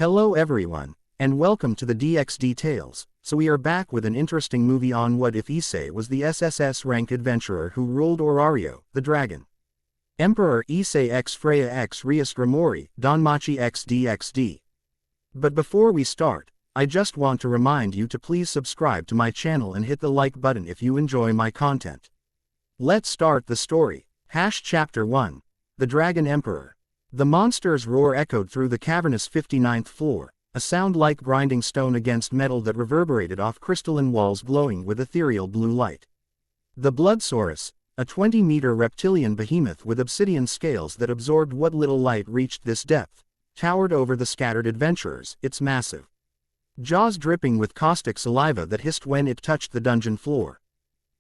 Hello everyone, and welcome to the DXD Tales. So we are back with an interesting movie on what if Issei was the SSS-Rank adventurer who ruled Orario, the dragon. Emperor Issei x Freya x Rias Gremory, DanMachi x DXD. But before we start, I just want to remind you to please subscribe to my channel and hit the like button if you enjoy my content. Let's start the story. Chapter 1. The Dragon Emperor. The monster's roar echoed through the cavernous 59th floor, a sound like grinding stone against metal that reverberated off crystalline walls glowing with ethereal blue light. The Bloodsaurus, a 20-meter reptilian behemoth with obsidian scales that absorbed what little light reached this depth, towered over the scattered adventurers, its massive jaws dripping with caustic saliva that hissed when it touched the dungeon floor.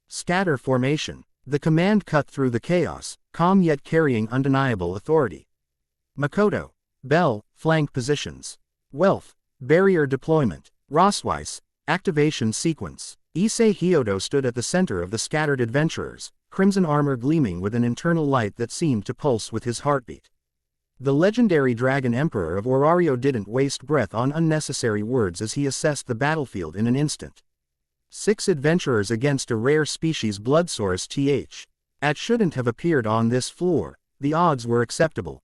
Scatter formation. The command cut through the chaos, calm yet carrying undeniable authority. Makoto. Bell, flank positions. Wealth. Barrier deployment. Rosweiss. Activation sequence. Issei Hyodo stood at the center of the scattered adventurers, crimson armor gleaming with an internal light that seemed to pulse with his heartbeat. The legendary Dragon Emperor of Orario didn't waste breath on unnecessary words as he assessed the battlefield in an instant. 6 adventurers against a rare species Bloodsaurus th. At shouldn't have appeared on this floor, the odds were acceptable.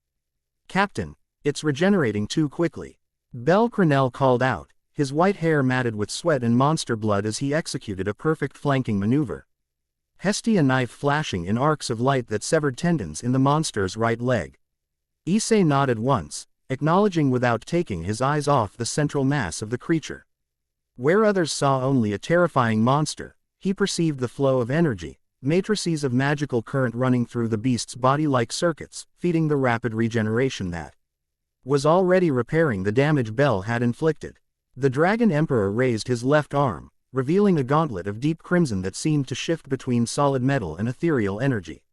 Captain, it's regenerating too quickly. Bell Crenell called out, his white hair matted with sweat and monster blood as he executed a perfect flanking maneuver. Hestia knife flashing in arcs of light that severed tendons in the monster's right leg. Issei nodded once, acknowledging without taking his eyes off the central mass of the creature. Where others saw only a terrifying monster, he perceived the flow of energy, matrices of magical current running through the beast's body like circuits, feeding the rapid regeneration that was already repairing the damage Bell had inflicted. The Dragon Emperor raised his left arm, revealing a gauntlet of deep crimson that seemed to shift between solid metal and ethereal energy.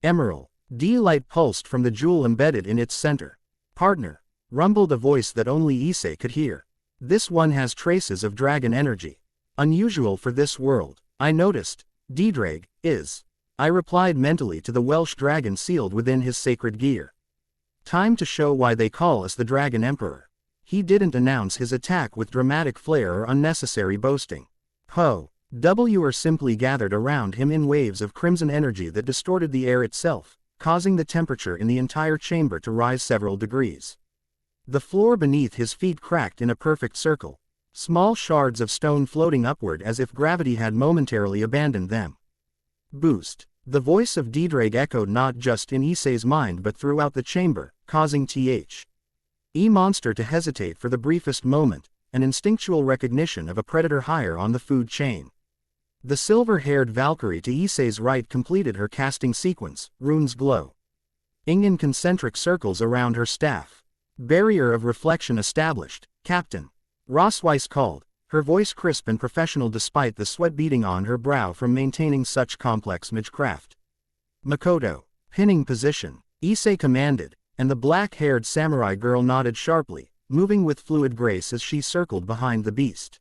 Emerald. D-light pulsed from the jewel embedded in its center. Partner, rumbled a voice that only Issei could hear. This one has traces of dragon energy. Unusual for this world, I noticed. D-Drag, is. I replied mentally to the Welsh dragon sealed within his sacred gear. Time to show why they call us the Dragon Emperor. He didn't announce his attack with dramatic flair or unnecessary boasting. Ho! W simply gathered around him in waves of crimson energy that distorted the air itself, causing the temperature in the entire chamber to rise several degrees. The floor beneath his feet cracked in a perfect circle, small shards of stone floating upward as if gravity had momentarily abandoned them. Boost. The voice of D-Drag echoed not just in Issei's mind but throughout the chamber, causing th. Monster to hesitate for the briefest moment, an instinctual recognition of a predator higher on the food chain. The silver-haired Valkyrie to Issei's right completed her casting sequence, runes glow in concentric circles around her staff. Barrier of reflection established. Captain. Rosweiss called, her voice crisp and professional despite the sweat beading on her brow from maintaining such complex magecraft. Makoto. Pinning position. Issei commanded, and the black-haired samurai girl nodded sharply, moving with fluid grace as she circled behind the beast.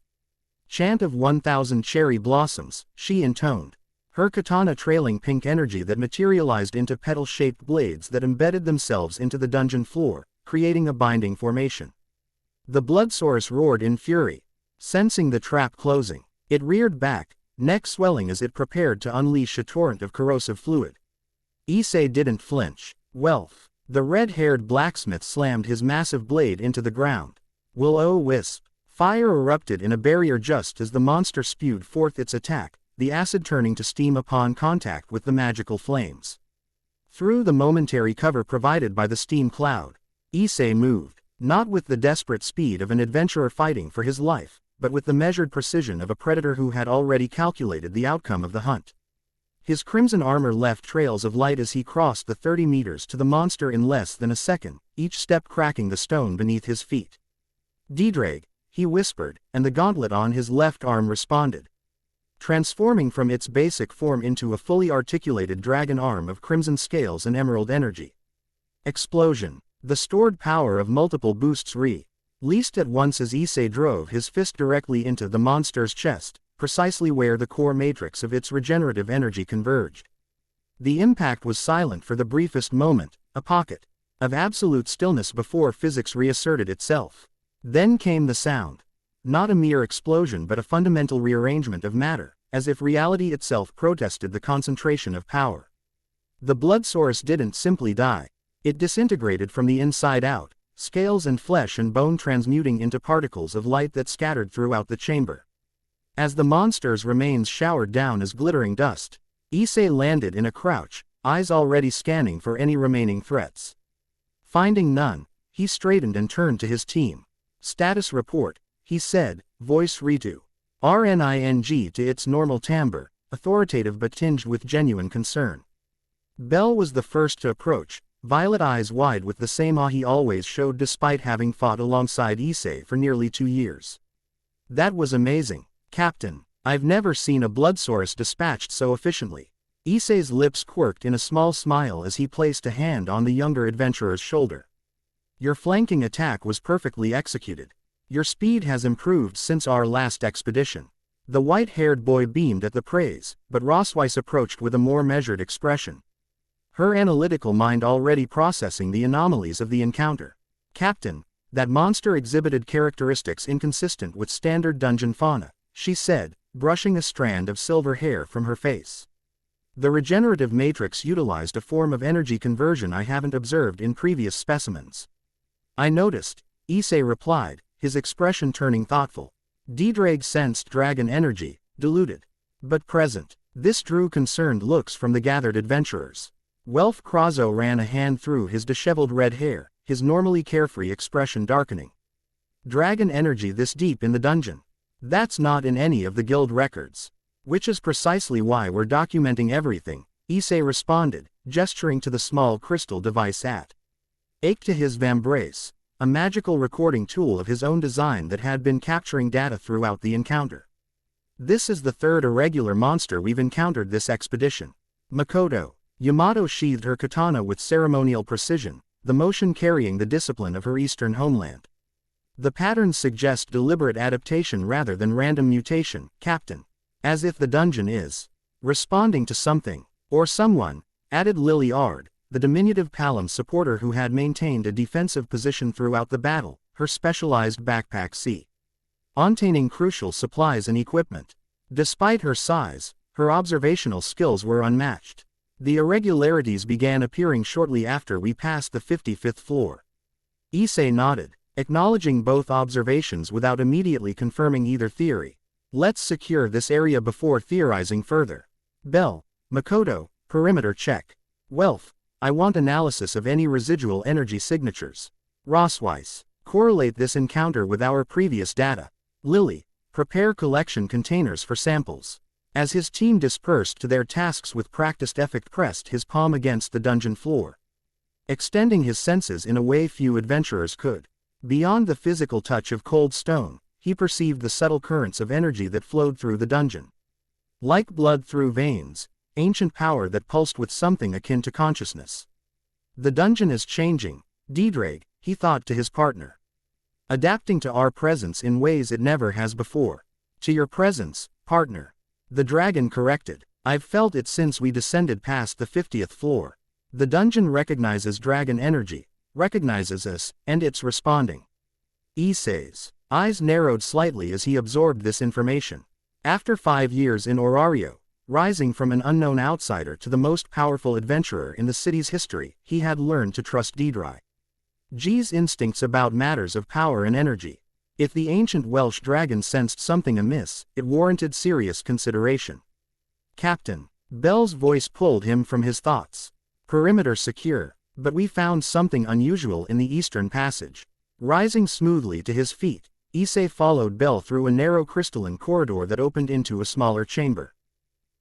Chant of 1,000 cherry blossoms, she intoned, her katana trailing pink energy that materialized into petal-shaped blades that embedded themselves into the dungeon floor, creating a binding formation. The Bloodsaurus roared in fury. Sensing the trap closing, it reared back, neck swelling as it prepared to unleash a torrent of corrosive fluid. Issei didn't flinch. Wealth. The red-haired blacksmith slammed his massive blade into the ground. Will-o-wisp. Fire erupted in a barrier just as the monster spewed forth its attack, the acid turning to steam upon contact with the magical flames. Through the momentary cover provided by the steam cloud, Issei moved, not with the desperate speed of an adventurer fighting for his life, but with the measured precision of a predator who had already calculated the outcome of the hunt. His crimson armor left trails of light as he crossed the 30 meters to the monster in less than a second, each step cracking the stone beneath his feet. D-Drag, he whispered, and the gauntlet on his left arm responded, transforming from its basic form into a fully articulated dragon arm of crimson scales and emerald energy. Explosion. The stored power of multiple boosts released at once as Issei drove his fist directly into the monster's chest, precisely where the core matrix of its regenerative energy converged. The impact was silent for the briefest moment, a pocket of absolute stillness before physics reasserted itself. Then came the sound. Not a mere explosion but a fundamental rearrangement of matter, as if reality itself protested the concentration of power. The blood source didn't simply die. It disintegrated from the inside out, scales and flesh and bone transmuting into particles of light that scattered throughout the chamber. As the monster's remains showered down as glittering dust, Issei landed in a crouch, eyes already scanning for any remaining threats. Finding none, he straightened and turned to his team. "Status report," he said, voice Ritu. RNING to its normal timbre, authoritative but tinged with genuine concern. Bell was the first to approach, violet eyes wide with the same awe he always showed despite having fought alongside Issei for nearly 2 years. "That was amazing, Captain. I've never seen a blood source dispatched so efficiently." Issei's lips quirked in a small smile as he placed a hand on the younger adventurer's shoulder. "Your flanking attack was perfectly executed. Your speed has improved since our last expedition." The white-haired boy beamed at the praise, but Rosweiss approached with a more measured expression, her analytical mind already processing the anomalies of the encounter. "Captain, that monster exhibited characteristics inconsistent with standard dungeon fauna," she said, brushing a strand of silver hair from her face. "The regenerative matrix utilized a form of energy conversion I haven't observed in previous specimens." "I noticed," Issei replied, his expression turning thoughtful. Ddraig sensed dragon energy, diluted, but present. This drew concerned looks from the gathered adventurers. Welf Krazo ran a hand through his disheveled red hair, his normally carefree expression darkening. "Dragon energy this deep in the dungeon? That's not in any of the guild records." "Which is precisely why we're documenting everything," Issei responded, gesturing to the small crystal device at to his vambrace, a magical recording tool of his own design that had been capturing data throughout the encounter. "This is the third irregular monster we've encountered this expedition." Makoto Yamato sheathed her katana with ceremonial precision, the motion carrying the discipline of her eastern homeland. "The patterns suggest deliberate adaptation rather than random mutation, Captain. As if the dungeon is responding to something, or someone," added Lily Ard, the diminutive Palom supporter who had maintained a defensive position throughout the battle, her specialized backpack containing crucial supplies and equipment. Despite her size, her observational skills were unmatched. "The irregularities began appearing shortly after we passed the 55th floor." Issei nodded, acknowledging both observations without immediately confirming either theory. "Let's secure this area before theorizing further." Bell, Makoto, perimeter check. Welf, I want analysis of any residual energy signatures. Rosweiss, correlate this encounter with our previous data. Lily, prepare collection containers for samples. As his team dispersed to their tasks with practiced effect pressed his palm against the dungeon floor, extending his senses in a way few adventurers could. Beyond the physical touch of cold stone, he perceived the subtle currents of energy that flowed through the dungeon. Like blood through veins, ancient power that pulsed with something akin to consciousness. "The dungeon is changing, Ddraig," he thought to his partner. "Adapting to our presence in ways it never has before." "To your presence, partner," the dragon corrected. "I've felt it since we descended past the 50th floor. The dungeon recognizes dragon energy, recognizes us, and it's responding." Issei's eyes narrowed slightly as he absorbed this information. After 5 years in Orario, rising from an unknown outsider to the most powerful adventurer in the city's history, he had learned to trust Ddraig's instincts about matters of power and energy. If the ancient Welsh dragon sensed something amiss, it warranted serious consideration. "Captain," Bell's voice pulled him from his thoughts. "Perimeter secure, but we found something unusual in the eastern passage." Rising smoothly to his feet, Issei followed Bell through a narrow crystalline corridor that opened into a smaller chamber.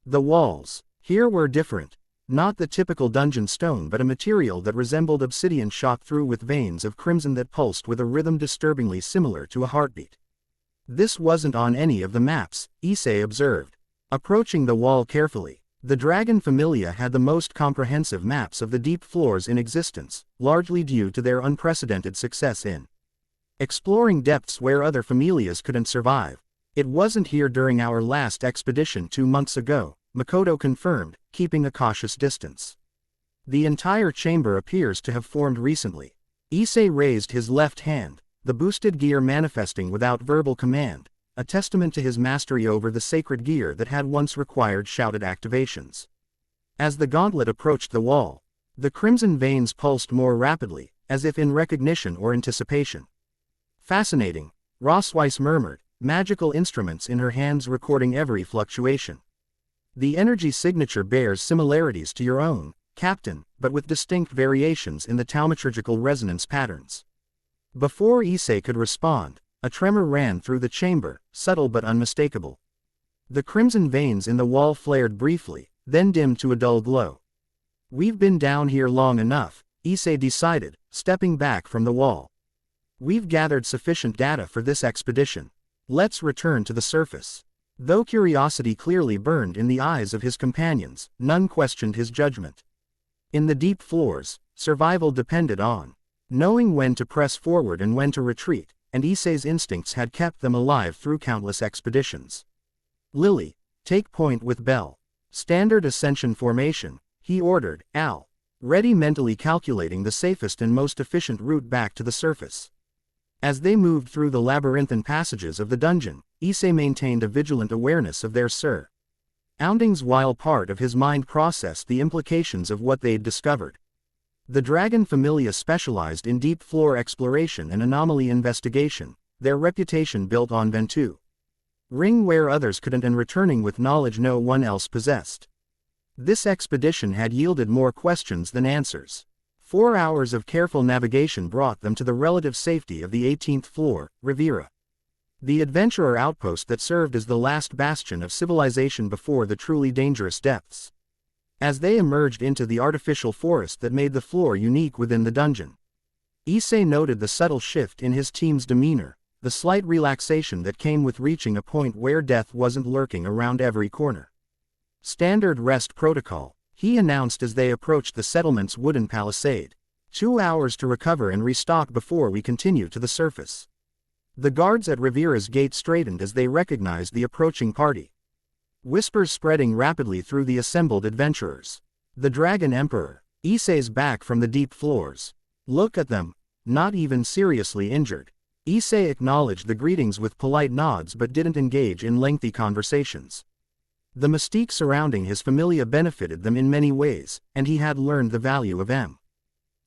The walls here were different, not the typical dungeon stone but a material that resembled obsidian shot through with veins of crimson that pulsed with a rhythm disturbingly similar to a heartbeat. "This wasn't on any of the maps," Issei observed. Approaching the wall carefully, the Dragon Familia had the most comprehensive maps of the deep floors in existence, largely due to their unprecedented success in exploring depths where other familias couldn't survive. "It wasn't here during our last expedition 2 months ago," Makoto confirmed, keeping a cautious distance. "The entire chamber appears to have formed recently." Issei raised his left hand, the boosted gear manifesting without verbal command, a testament to his mastery over the sacred gear that had once required shouted activations. As the gauntlet approached the wall, the crimson veins pulsed more rapidly, as if in recognition or anticipation. Fascinating, Rossweiss murmured, magical instruments in her hands recording every fluctuation. The energy signature bears similarities to your own, Captain, but with distinct variations in the thaumaturgical resonance patterns. Before Issei could respond, a tremor ran through the chamber, subtle but unmistakable. The crimson veins in the wall flared briefly, then dimmed to a dull glow. We've been down here long enough, Issei decided, stepping back from the wall. We've gathered sufficient data for this expedition. Let's return to the surface. Though curiosity clearly burned in the eyes of his companions, none questioned his judgment. In the deep floors, survival depended on knowing when to press forward and when to retreat, and Issei's instincts had kept them alive through countless expeditions. Lily, take point with Bell. Standard ascension formation, he ordered, Al. Ready, mentally calculating the safest and most efficient route back to the surface. As they moved through the labyrinthine passages of the dungeon, Issei maintained a vigilant awareness of their surroundings while part of his mind processed the implications of what they'd discovered. The Dragon Familia specialized in deep floor exploration and anomaly investigation, their reputation built on Ventu Ring where others couldn't and returning with knowledge no one else possessed. This expedition had yielded more questions than answers. 4 hours of careful navigation brought them to the relative safety of the 18th floor, Riviera. The adventurer outpost that served as the last bastion of civilization before the truly dangerous depths. As they emerged into the artificial forest that made the floor unique within the dungeon, Issei noted the subtle shift in his team's demeanor, the slight relaxation that came with reaching a point where death wasn't lurking around every corner. Standard rest protocol, he announced as they approached the settlement's wooden palisade. 2 hours to recover and restock before we continue to the surface. The guards at Riviera's gate straightened as they recognized the approaching party. Whispers spreading rapidly through the assembled adventurers. The Dragon Emperor, Issei's back from the deep floors. Look at them, not even seriously injured. Issei acknowledged the greetings with polite nods but didn't engage in lengthy conversations. The mystique surrounding his familia benefited them in many ways, and he had learned the value of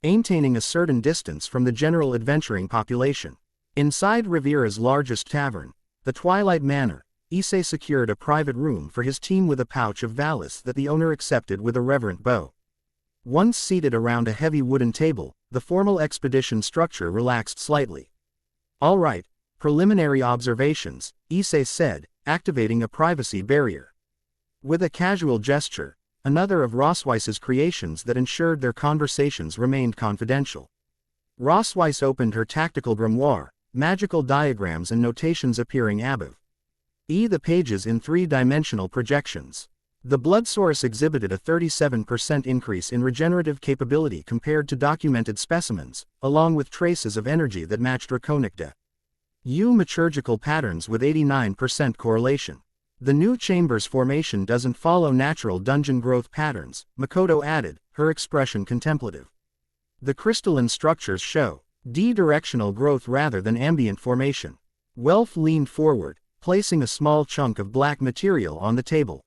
maintaining a certain distance from the general adventuring population. Inside Riviera's largest tavern, the Twilight Manor, Issei secured a private room for his team with a pouch of Valis that the owner accepted with a reverent bow. Once seated around a heavy wooden table, the formal expedition structure relaxed slightly. All right, preliminary observations, Issei said, activating a privacy barrier. With a casual gesture, another of Rossweiss's creations that ensured their conversations remained confidential. Rossweiss opened her tactical grimoire, magical diagrams and notations appearing above the pages in 3-dimensional projections. The blood source exhibited a 37% increase in regenerative capability compared to documented specimens, along with traces of energy that matched draconic maturgical patterns with 89% correlation. The new chamber's formation doesn't follow natural dungeon growth patterns, Makoto added, her expression contemplative. The crystalline structures show D-directional growth rather than ambient formation. Welf leaned forward, placing a small chunk of black material on the table.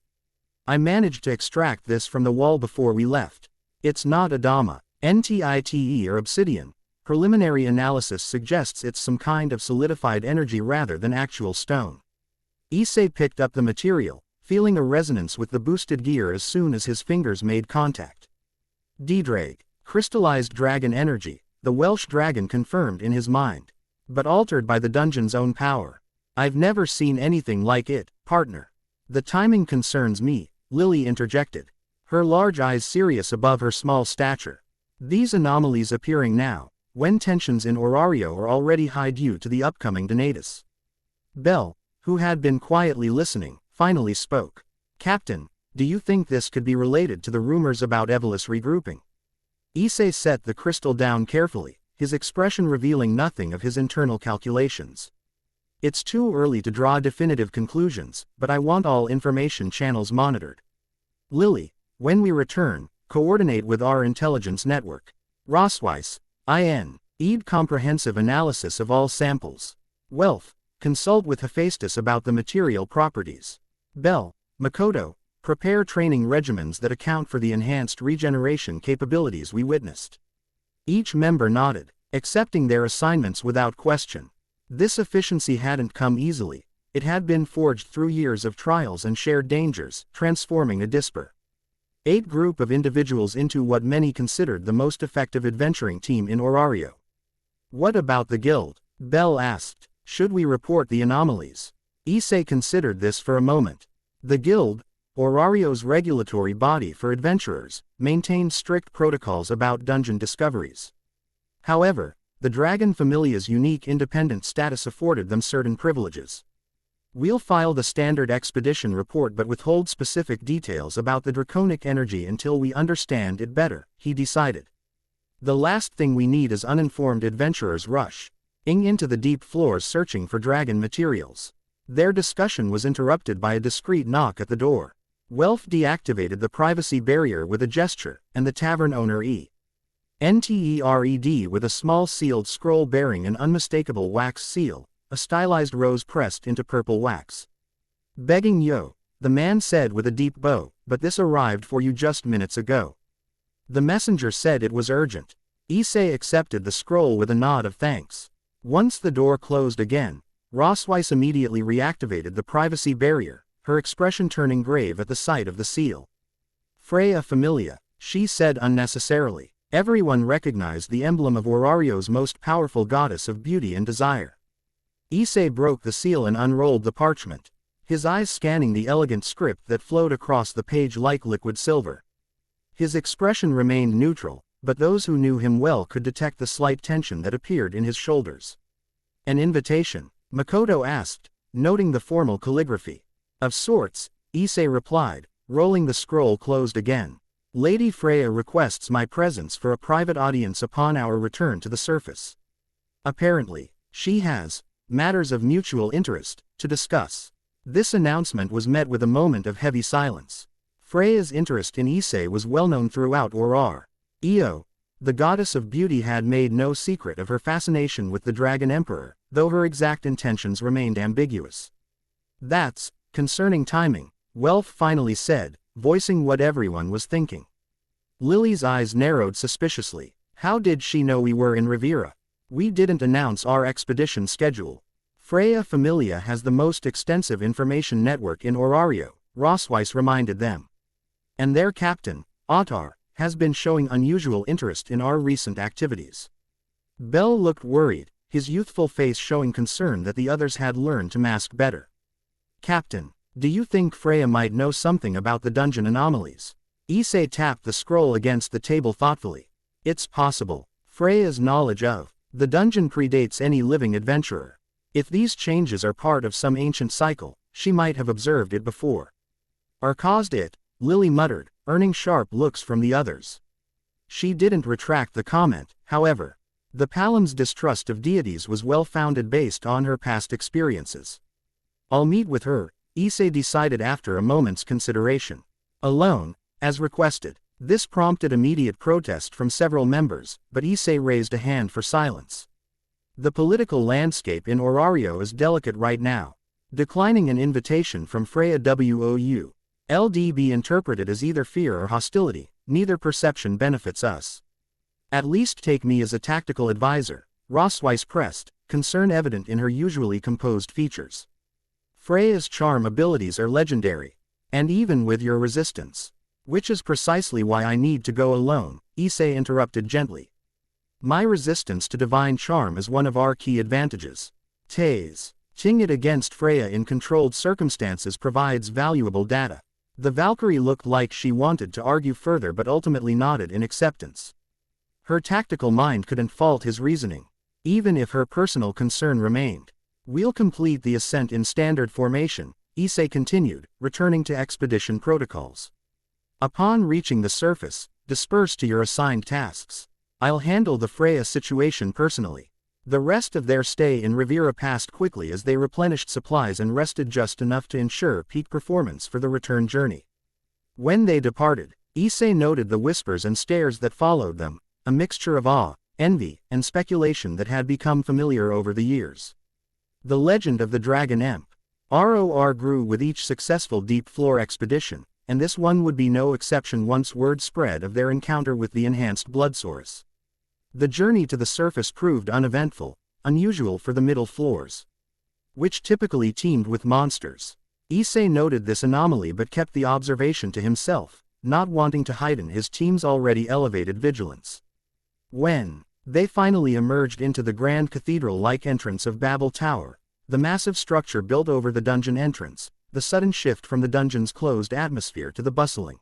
I managed to extract this from the wall before we left. It's not Adama, NTITE or obsidian. Preliminary analysis suggests it's some kind of solidified energy rather than actual stone. Issei picked up the material, feeling a resonance with the boosted gear as soon as his fingers made contact. D-Drag, crystallized dragon energy, the Welsh dragon confirmed in his mind. But altered by the dungeon's own power. I've never seen anything like it, partner. The timing concerns me, Lily interjected, her large eyes serious above her small stature. These anomalies appearing now, when tensions in Orario are already high due to the upcoming Donatus. Bell, who had been quietly listening, finally spoke. Captain, do you think this could be related to the rumors about Evolus regrouping? Issei set the crystal down carefully, his expression revealing nothing of his internal calculations. It's too early to draw definitive conclusions, but I want all information channels monitored. Lily, when we return, coordinate with our intelligence network. Rossweiss, IN. Ed comprehensive analysis of all samples. Wealth, consult with Hephaestus about the material properties. Bell, Makoto, prepare training regimens that account for the enhanced regeneration capabilities we witnessed. Each member nodded, accepting their assignments without question. This efficiency hadn't come easily. It had been forged through years of trials and shared dangers, transforming a disparate group of individuals into what many considered the most effective adventuring team in Orario. What about the guild? Bell asked. Should we report the anomalies? Issei considered this for a moment. The guild, Orario's regulatory body for adventurers, maintained strict protocols about dungeon discoveries. However, the Dragon Familia's unique independent status afforded them certain privileges. We'll file the standard expedition report but withhold specific details about the draconic energy until we understand it better, he decided. The last thing we need is uninformed adventurers rushing into the deep floors searching for dragon materials. Their discussion was interrupted by a discreet knock at the door. Welf deactivated the privacy barrier with a gesture, and the tavern owner entered with a small sealed scroll bearing an unmistakable wax seal, a stylized rose pressed into purple wax. Begging yo, the man said with a deep bow, but this arrived for you just minutes ago. The messenger said it was urgent. Issei accepted the scroll with a nod of thanks. Once the door closed again, Rosweiss immediately reactivated the privacy barrier, her expression turning grave at the sight of the seal. Freya Familia, she said unnecessarily. Everyone recognized the emblem of Orario's most powerful goddess of beauty and desire. Issei broke the seal and unrolled the parchment, his eyes scanning the elegant script that flowed across the page like liquid silver. His expression remained neutral, but those who knew him well could detect the slight tension that appeared in his shoulders. An invitation? Makoto asked, noting the formal calligraphy. Of sorts, Issei replied, rolling the scroll closed again. Lady Freya requests my presence for a private audience upon our return to the surface. Apparently, she has matters of mutual interest to discuss. This announcement was met with a moment of heavy silence. Freya's interest in Issei was well known throughout Orario. The goddess of beauty had made no secret of her fascination with the Dragon Emperor, though her exact intentions remained ambiguous. That's concerning timing, Welf finally said, voicing what everyone was thinking. Lily's eyes narrowed suspiciously. How did she know we were in Riviera? We didn't announce our expedition schedule. Freya Familia has the most extensive information network in Orario, Rosweiss reminded them. And their captain, Ottar, has been showing unusual interest in our recent activities. Bell looked worried, his youthful face showing concern that the others had learned to mask better. Captain, do you think Freya might know something about the dungeon anomalies? Issei tapped the scroll against the table thoughtfully. It's possible. Freya's knowledge of the dungeon predates any living adventurer. If these changes are part of some ancient cycle, she might have observed it before. Or caused it, Lily muttered, earning sharp looks from the others. She didn't retract the comment, however. The Palam's distrust of deities was well-founded based on her past experiences. I'll meet with her, Issei decided after a moment's consideration. Alone, as requested. This prompted immediate protest from several members, but Issei raised a hand for silence. The political landscape in Orario is delicate right now. Declining an invitation from Freya Wou LD interpreted as either fear or hostility, neither perception benefits us. At least take me as a tactical advisor, Rosweiss pressed, concern evident in her usually composed features. Freya's charm abilities are legendary, and even with your resistance. Which is precisely why I need to go alone, Issei interrupted gently. My resistance to divine charm is one of our key advantages. Ting it against Freya in controlled circumstances provides valuable data. The Valkyrie looked like she wanted to argue further but ultimately nodded in acceptance. Her tactical mind couldn't fault his reasoning, even if her personal concern remained. We'll complete the ascent in standard formation, Issei continued, returning to expedition protocols. Upon reaching the surface, disperse to your assigned tasks. I'll handle the Freya situation personally. The rest of their stay in Riviera passed quickly as they replenished supplies and rested just enough to ensure peak performance for the return journey. When they departed, Issei noted the whispers and stares that followed them, a mixture of awe envy, and speculation that had become familiar over the years. The legend of the Dragon Emperor grew with each successful deep-floor expedition, and this one would be no exception once word spread of their encounter with the enhanced blood source. The journey to the surface proved uneventful, unusual for the middle floors, which typically teemed with monsters. Issei noted this anomaly but kept the observation to himself, not wanting to heighten his team's already elevated vigilance. When they finally emerged into the grand cathedral-like entrance of Babel Tower, the massive structure built over the dungeon entrance, the sudden shift from the dungeon's closed atmosphere to the bustling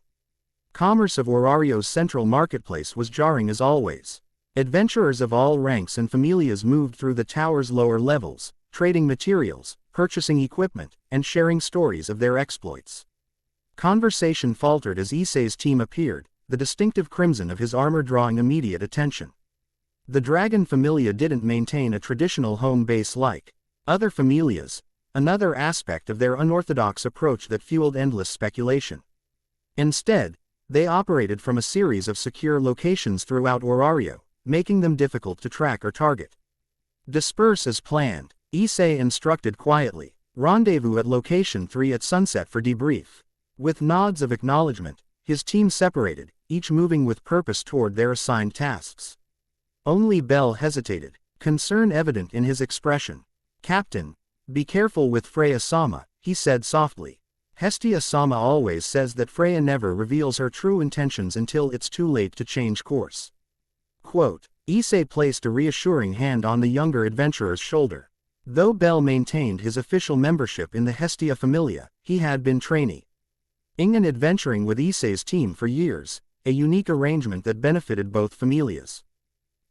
commerce of Orario's central marketplace was jarring as always. Adventurers of all ranks and familias moved through the tower's lower levels, trading materials, purchasing equipment, and sharing stories of their exploits. Conversation faltered as Issei's team appeared, the distinctive crimson of his armor drawing immediate attention. The dragon familia didn't maintain a traditional home base like other familias, another aspect of their unorthodox approach that fueled endless speculation. Instead, they operated from a series of secure locations throughout Orario, making them difficult to track or target. Disperse as planned, Issei instructed quietly. Rendezvous at location 3 at sunset for debrief. With nods of acknowledgement, his team separated, each moving with purpose toward their assigned tasks. Only Bell hesitated, concern evident in his expression. Captain, be careful with Freya-sama, he said softly. Hestia-sama always says that Freya never reveals her true intentions until it's too late to change course. Quote, Issei placed a reassuring hand on the younger adventurer's shoulder. Though Bell maintained his official membership in the Hestia Familia, he had been training and adventuring with Issei's team for years, a unique arrangement that benefited both familias.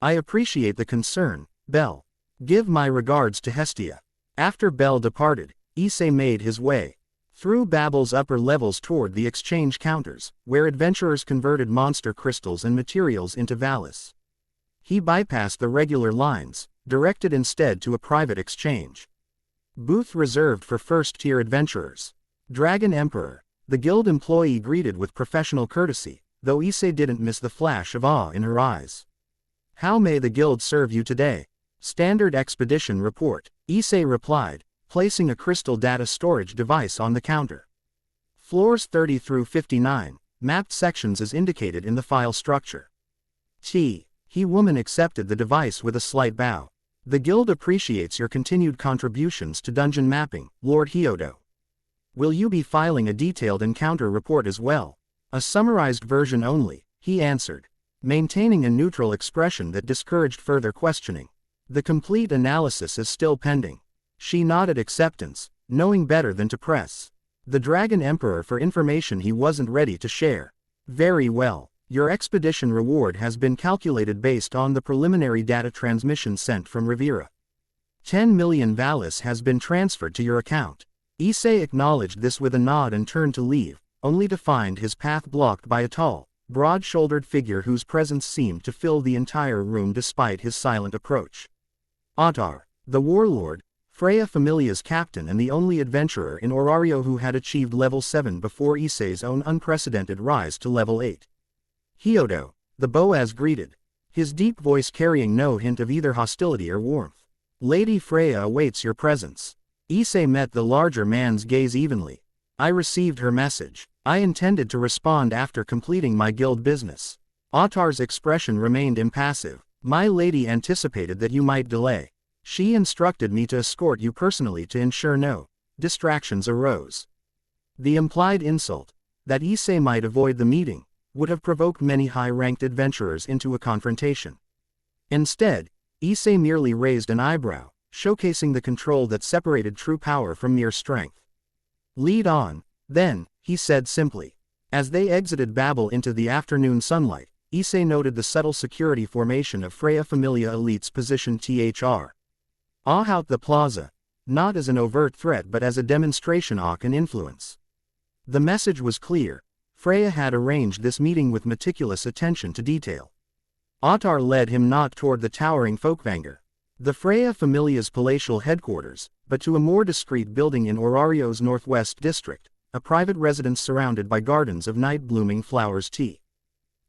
I appreciate the concern, Bell. Give my regards to Hestia. After Bell departed, Issei made his way through Babel's upper levels toward the exchange counters, where adventurers converted monster crystals and materials into Valis. He bypassed the regular lines, directed instead to a private exchange booth reserved for first-tier adventurers. Dragon Emperor, the guild employee greeted with professional courtesy, though Issei didn't miss the flash of awe in her eyes. How may the guild serve you today? Standard expedition report, Issei replied, placing a crystal data storage device on the counter. Floors 30 through 59, mapped sections as indicated in the file structure. Woman accepted the device with a slight bow. The guild appreciates your continued contributions to dungeon mapping, Lord Hyodo. Will you be filing a detailed encounter report as well? A summarized version only, he answered, maintaining a neutral expression that discouraged further questioning. The complete analysis is still pending. She nodded acceptance, knowing better than to press the Dragon Emperor for information he wasn't ready to share. Very well. Your expedition reward has been calculated based on the preliminary data transmission sent from Rivera. 10 million Valis has been transferred to your account. Issei acknowledged this with a nod and turned to leave, only to find his path blocked by a tall, broad-shouldered figure whose presence seemed to fill the entire room despite his silent approach. Ottar, the warlord, Freya Familia's captain and the only adventurer in Orario who had achieved level 7 before Issei's own unprecedented rise to level 8. Hyodo, the Boaz greeted, his deep voice carrying no hint of either hostility or warmth. Lady Freya awaits your presence. Issei met the larger man's gaze evenly. I received her message. I intended to respond after completing my guild business. Ottar's expression remained impassive. My lady anticipated that you might delay. She instructed me to escort you personally to ensure no distractions arose. The implied insult, that Issei might avoid the meeting, would have provoked many high-ranked adventurers into a confrontation. Instead, Issei merely raised an eyebrow, showcasing the control that separated true power from mere strength. Lead on, then, he said simply. As they exited Babel into the afternoon sunlight, Issei noted the subtle security formation of Freya Familia Elite's position out the plaza, not as an overt threat but as a demonstration and influence. The message was clear. Freya had arranged this meeting with meticulous attention to detail. Ottar led him not toward the towering folkvanger, the Freya Familia's palatial headquarters, but to a more discreet building in Orario's northwest district, a private residence surrounded by gardens of night-blooming flowers.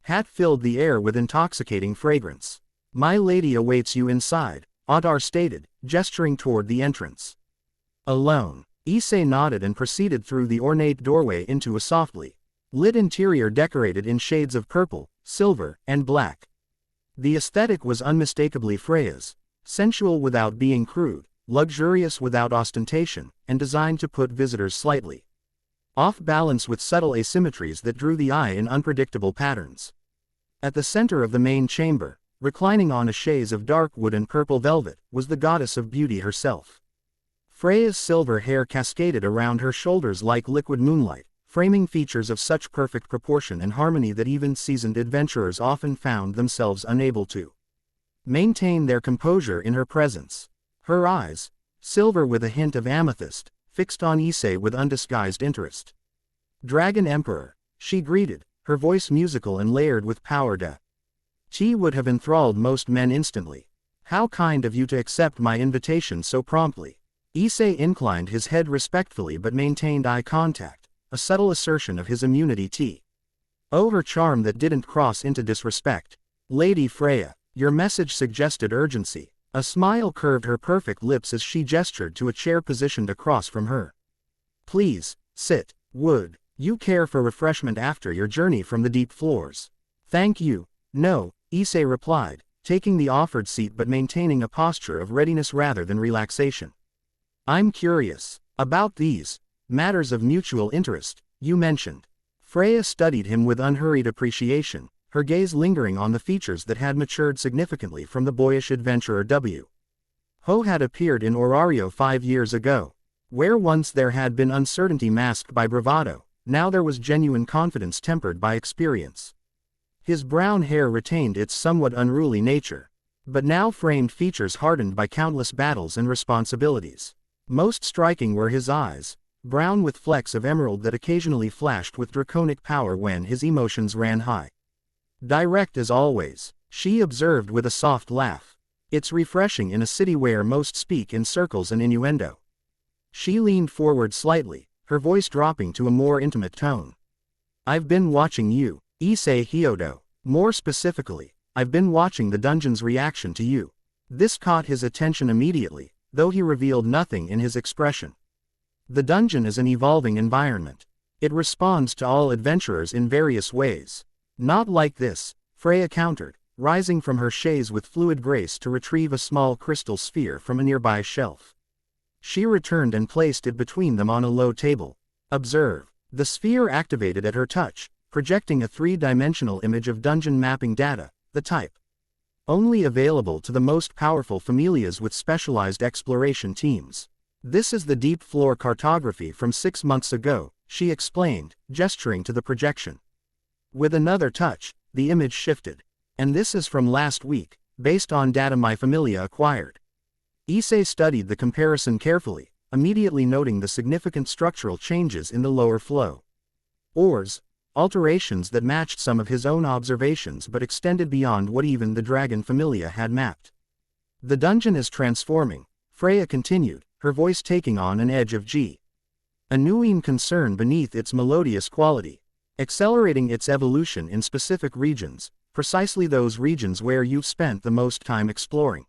Hat filled the air with intoxicating fragrance. My lady awaits you inside, Otar stated, gesturing toward the entrance. Alone, Issei nodded and proceeded through the ornate doorway into a softly lit interior decorated in shades of purple, silver, and black. The aesthetic was unmistakably Freya's, sensual without being crude, luxurious without ostentation, and designed to put visitors slightly off balance with subtle asymmetries that drew the eye in unpredictable patterns. At the center of the main chamber, reclining on a chaise of dark wood and purple velvet, was the goddess of beauty herself. Freya's silver hair cascaded around her shoulders like liquid moonlight, framing features of such perfect proportion and harmony that even seasoned adventurers often found themselves unable to maintain their composure in her presence. Her eyes, silver with a hint of amethyst, fixed on Issei with undisguised interest. "Dragon Emperor," she greeted, her voice musical and layered with power. She would have enthralled most men instantly. "How kind of you to accept my invitation so promptly." Issei inclined his head respectfully but maintained eye contact, a subtle assertion of his immunity. Oh, her charm that didn't cross into disrespect. "Lady Freya, your message suggested urgency." A smile curved her perfect lips as she gestured to a chair positioned across from her. "Please, sit. Would you care for refreshment after your journey from the deep floors?" "Thank you, no," Issei replied, taking the offered seat but maintaining a posture of readiness rather than relaxation. "I'm curious about these matters of mutual interest you mentioned." Freya studied him with unhurried appreciation, her gaze lingering on the features that had matured significantly from the boyish adventurer Ho had appeared in Orario 5 years ago. Where once there had been uncertainty masked by bravado, now there was genuine confidence tempered by experience. His brown hair retained its somewhat unruly nature, but now framed features hardened by countless battles and responsibilities. Most striking were his eyes, brown with flecks of emerald that occasionally flashed with draconic power when his emotions ran high. "Direct as always," she observed with a soft laugh. "It's refreshing in a city where most speak in circles and innuendo." She leaned forward slightly, her voice dropping to a more intimate tone. "I've been watching you, Issei Hyodo. More specifically, I've been watching the dungeon's reaction to you." This caught his attention immediately, though he revealed nothing in his expression. The dungeon is an evolving environment. It responds to all adventurers in various ways. "Not like this," Freya countered, rising from her chaise with fluid grace to retrieve a small crystal sphere from a nearby shelf. She returned and placed it between them on a low table. "Observe." The sphere activated at her touch, projecting a 3-dimensional image of dungeon mapping data, the type only available to the most powerful familias with specialized exploration teams. "This is the deep floor cartography from 6 months ago," she explained, gesturing to the projection. With another touch, the image shifted. "And this is from last week, based on data my familia acquired." Issei studied the comparison carefully, immediately noting the significant structural changes in the lower flow ores, alterations that matched some of his own observations but extended beyond what even the dragon familia had mapped. "The dungeon is transforming," Freya continued, her voice taking on an edge of genuine concern beneath its melodious quality. "Accelerating its evolution in specific regions, precisely those regions where you've spent the most time exploring."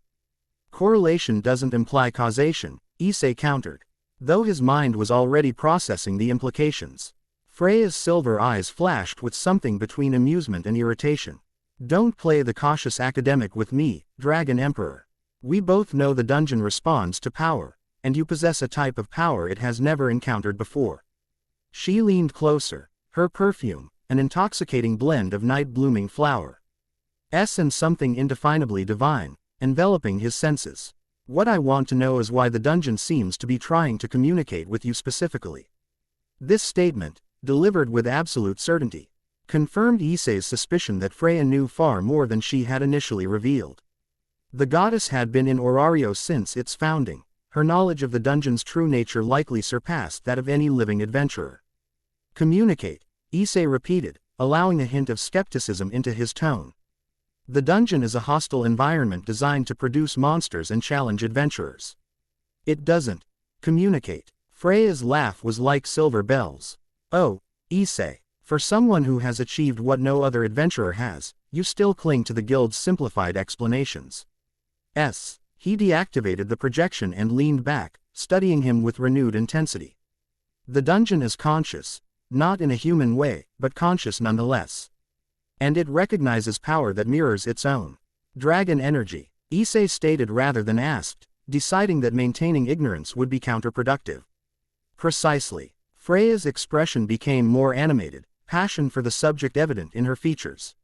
"Correlation doesn't imply causation," Issei countered, though his mind was already processing the implications. Freya's silver eyes flashed with something between amusement and irritation. "Don't play the cautious academic with me, Dragon Emperor. We both know the dungeon responds to power, and you possess a type of power it has never encountered before." She leaned closer, her perfume, an intoxicating blend of night-blooming flower and something indefinably divine, enveloping his senses. "What I want to know is why the dungeon seems to be trying to communicate with you specifically." This statement, delivered with absolute certainty, confirmed Issei's suspicion that Freya knew far more than she had initially revealed. The goddess had been in Orario since its founding. Her knowledge of the dungeon's true nature likely surpassed that of any living adventurer. "Communicate," Issei repeated, allowing a hint of skepticism into his tone. "The dungeon is a hostile environment designed to produce monsters and challenge adventurers. It doesn't communicate." Freya's laugh was like silver bells. "Oh, Issei, for someone who has achieved what no other adventurer has, you still cling to the guild's simplified explanations. He deactivated the projection and leaned back, studying him with renewed intensity. The dungeon is conscious, not in a human way, but conscious nonetheless. And it recognizes power that mirrors its own. Dragon energy, Issei stated rather than asked, deciding that maintaining ignorance would be counterproductive. Precisely. Freya's expression became more animated, passion for the subject evident in her features.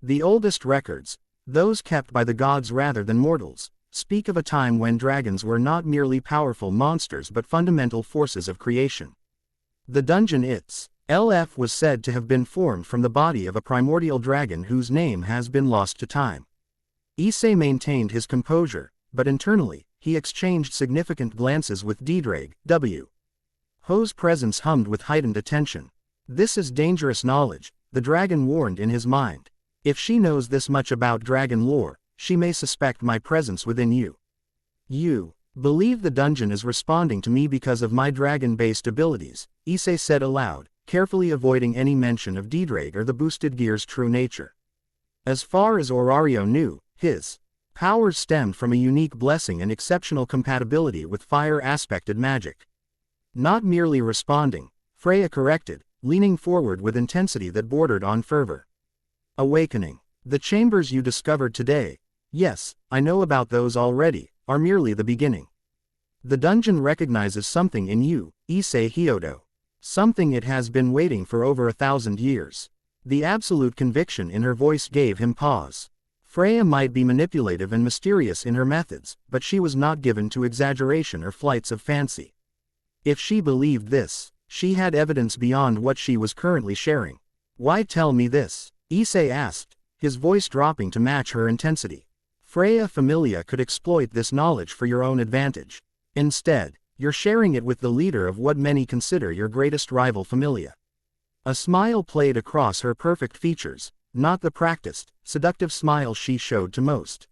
The oldest records, those kept by the gods rather than mortals, speak of a time when dragons were not merely powerful monsters but fundamental forces of creation. The dungeon itself was said to have been formed from the body of a primordial dragon whose name has been lost to time. Issei maintained his composure, but internally, he exchanged significant glances with Drag W. Ho's presence hummed with heightened attention. This is dangerous knowledge, the dragon warned in his mind. If she knows this much about dragon lore, she may suspect my presence within you. You believe the dungeon is responding to me because of my dragon-based abilities, Issei said aloud, carefully avoiding any mention of Drag or the boosted gear's true nature. As far as Orario knew, his powers stemmed from a unique blessing and exceptional compatibility with fire-aspected magic. Not merely responding, Freya corrected, leaning forward with intensity that bordered on fervor. Awakening. The chambers you discovered today, yes, I know about those already, are merely the beginning. The dungeon recognizes something in you, Issei Hyodo. Something it has been waiting for over 1,000 years. The absolute conviction in her voice gave him pause. Freya might be manipulative and mysterious in her methods, but she was not given to exaggeration or flights of fancy. If she believed this, she had evidence beyond what she was currently sharing. Why tell me this? Issei asked, his voice dropping to match her intensity. Freya Familia could exploit this knowledge for your own advantage. Instead, you're sharing it with the leader of what many consider your greatest rival Familia. A smile played across her perfect features, not the practiced, seductive smile she showed to most.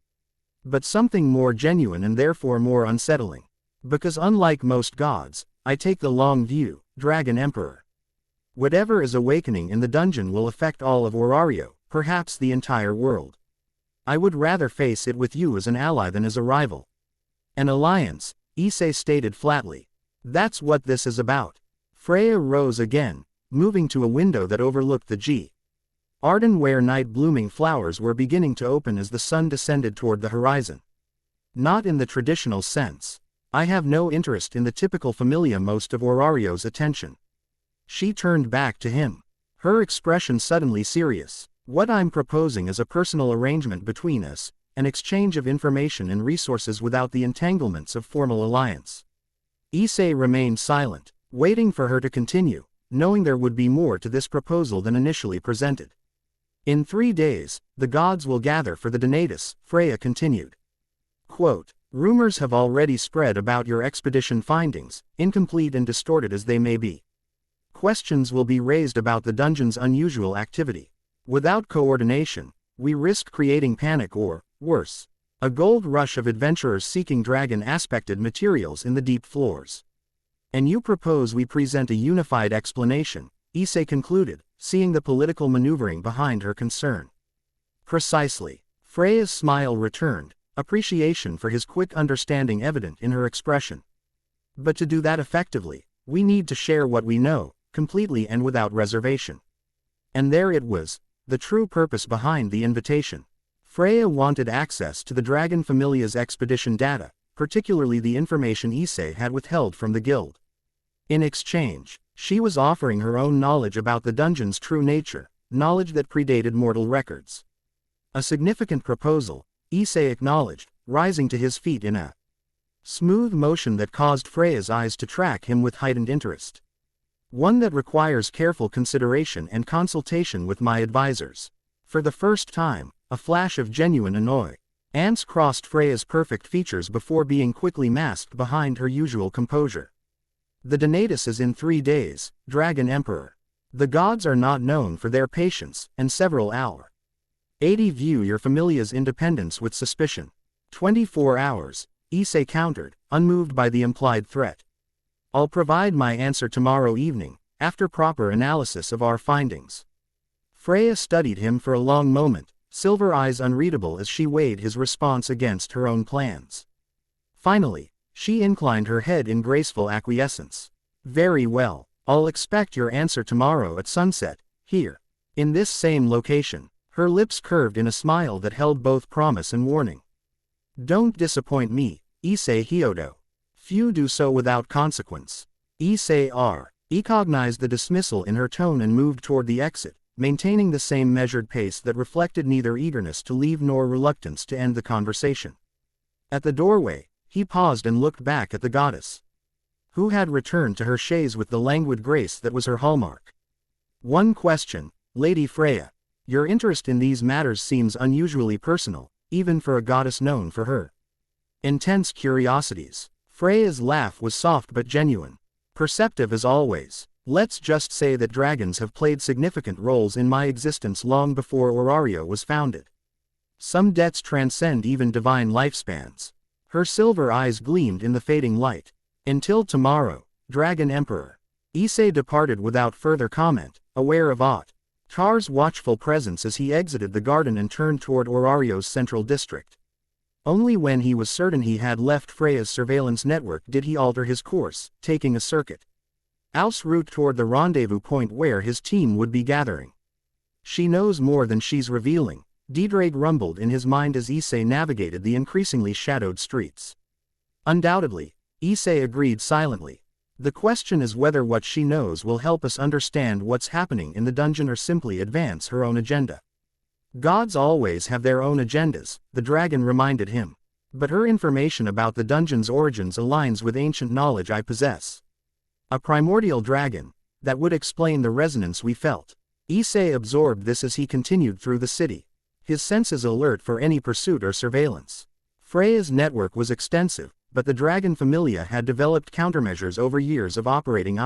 But something more genuine and therefore more unsettling. Because unlike most gods, I take the long view, Dragon Emperor. Whatever is awakening in the dungeon will affect all of Orario, perhaps the entire world. I would rather face it with you as an ally than as a rival. An alliance, Issei stated flatly. That's what this is about. Freya rose again, moving to a window that overlooked the Arden where night blooming flowers were beginning to open as the sun descended toward the horizon. Not in the traditional sense. I have no interest in the typical Familia most of Orario's attention. She turned back to him. Her expression suddenly serious. What I'm proposing is a personal arrangement between us, an exchange of information and resources without the entanglements of formal alliance. Issei remained silent, waiting for her to continue, knowing there would be more to this proposal than initially presented. In 3 days, the gods will gather for the Donatus, Freya continued. Quote, rumors have already spread about your expedition findings, incomplete and distorted as they may be. Questions will be raised about the dungeon's unusual activity. Without coordination, we risk creating panic or, worse, a gold rush of adventurers seeking dragon-aspected materials in the deep floors. And you propose we present a unified explanation, Issei concluded, seeing the political maneuvering behind her concern. Precisely. Freya's smile returned, appreciation for his quick understanding evident in her expression. But to do that effectively, we need to share what we know, completely and without reservation. And there it was, the true purpose behind the invitation. Freya wanted access to the Dragon Familia's expedition data, particularly the information Issei had withheld from the guild. In exchange, she was offering her own knowledge about the dungeon's true nature, knowledge that predated mortal records. A significant proposal, Issei acknowledged, rising to his feet in a smooth motion that caused Freya's eyes to track him with heightened interest. One that requires careful consideration and consultation with my advisors. For the first time, a flash of genuine annoyance crossed Freya's perfect features before being quickly masked behind her usual composure. The Donatus is in 3 days, Dragon Emperor. The gods are not known for their patience, and several hours. 80 view your Familia's independence with suspicion. 24 hours, Issei countered, unmoved by the implied threat. I'll provide my answer tomorrow evening, after proper analysis of our findings. Freya studied him for a long moment, silver eyes unreadable as she weighed his response against her own plans. Finally, she inclined her head in graceful acquiescence. Very well, I'll expect your answer tomorrow at sunset, here. In this same location. Her lips curved in a smile that held both promise and warning. Don't disappoint me, Issei Hyodo. Few do so without consequence. Issei recognized the dismissal in her tone and moved toward the exit, maintaining the same measured pace that reflected neither eagerness to leave nor reluctance to end the conversation. At the doorway, he paused and looked back at the goddess, who had returned to her chaise with the languid grace that was her hallmark. One question, Lady Freya. Your interest in these matters seems unusually personal, even for a goddess known for her intense curiosities. Freya's laugh was soft but genuine. Perceptive as always. Let's just say that dragons have played significant roles in my existence long before Orario was founded. Some debts transcend even divine lifespans. Her silver eyes gleamed in the fading light. Until tomorrow, Dragon Emperor. Issei departed without further comment, aware of Tar's watchful presence as he exited the garden and turned toward Orario's central district. Only when he was certain he had left Freya's surveillance network did he alter his course, taking a circuit Al's route toward the rendezvous point where his team would be gathering. She knows more than she's revealing, Diedrage rumbled in his mind as Issei navigated the increasingly shadowed streets. Undoubtedly, Issei agreed silently. The question is whether what she knows will help us understand what's happening in the dungeon or simply advance her own agenda. Gods always have their own agendas, the dragon reminded him. But her information about the dungeon's origins aligns with ancient knowledge I possess. A primordial dragon, that would explain the resonance we felt. Issei absorbed this as he continued through the city, his senses alert for any pursuit or surveillance. Freya's network was extensive, but the dragon familia had developed countermeasures over years of operating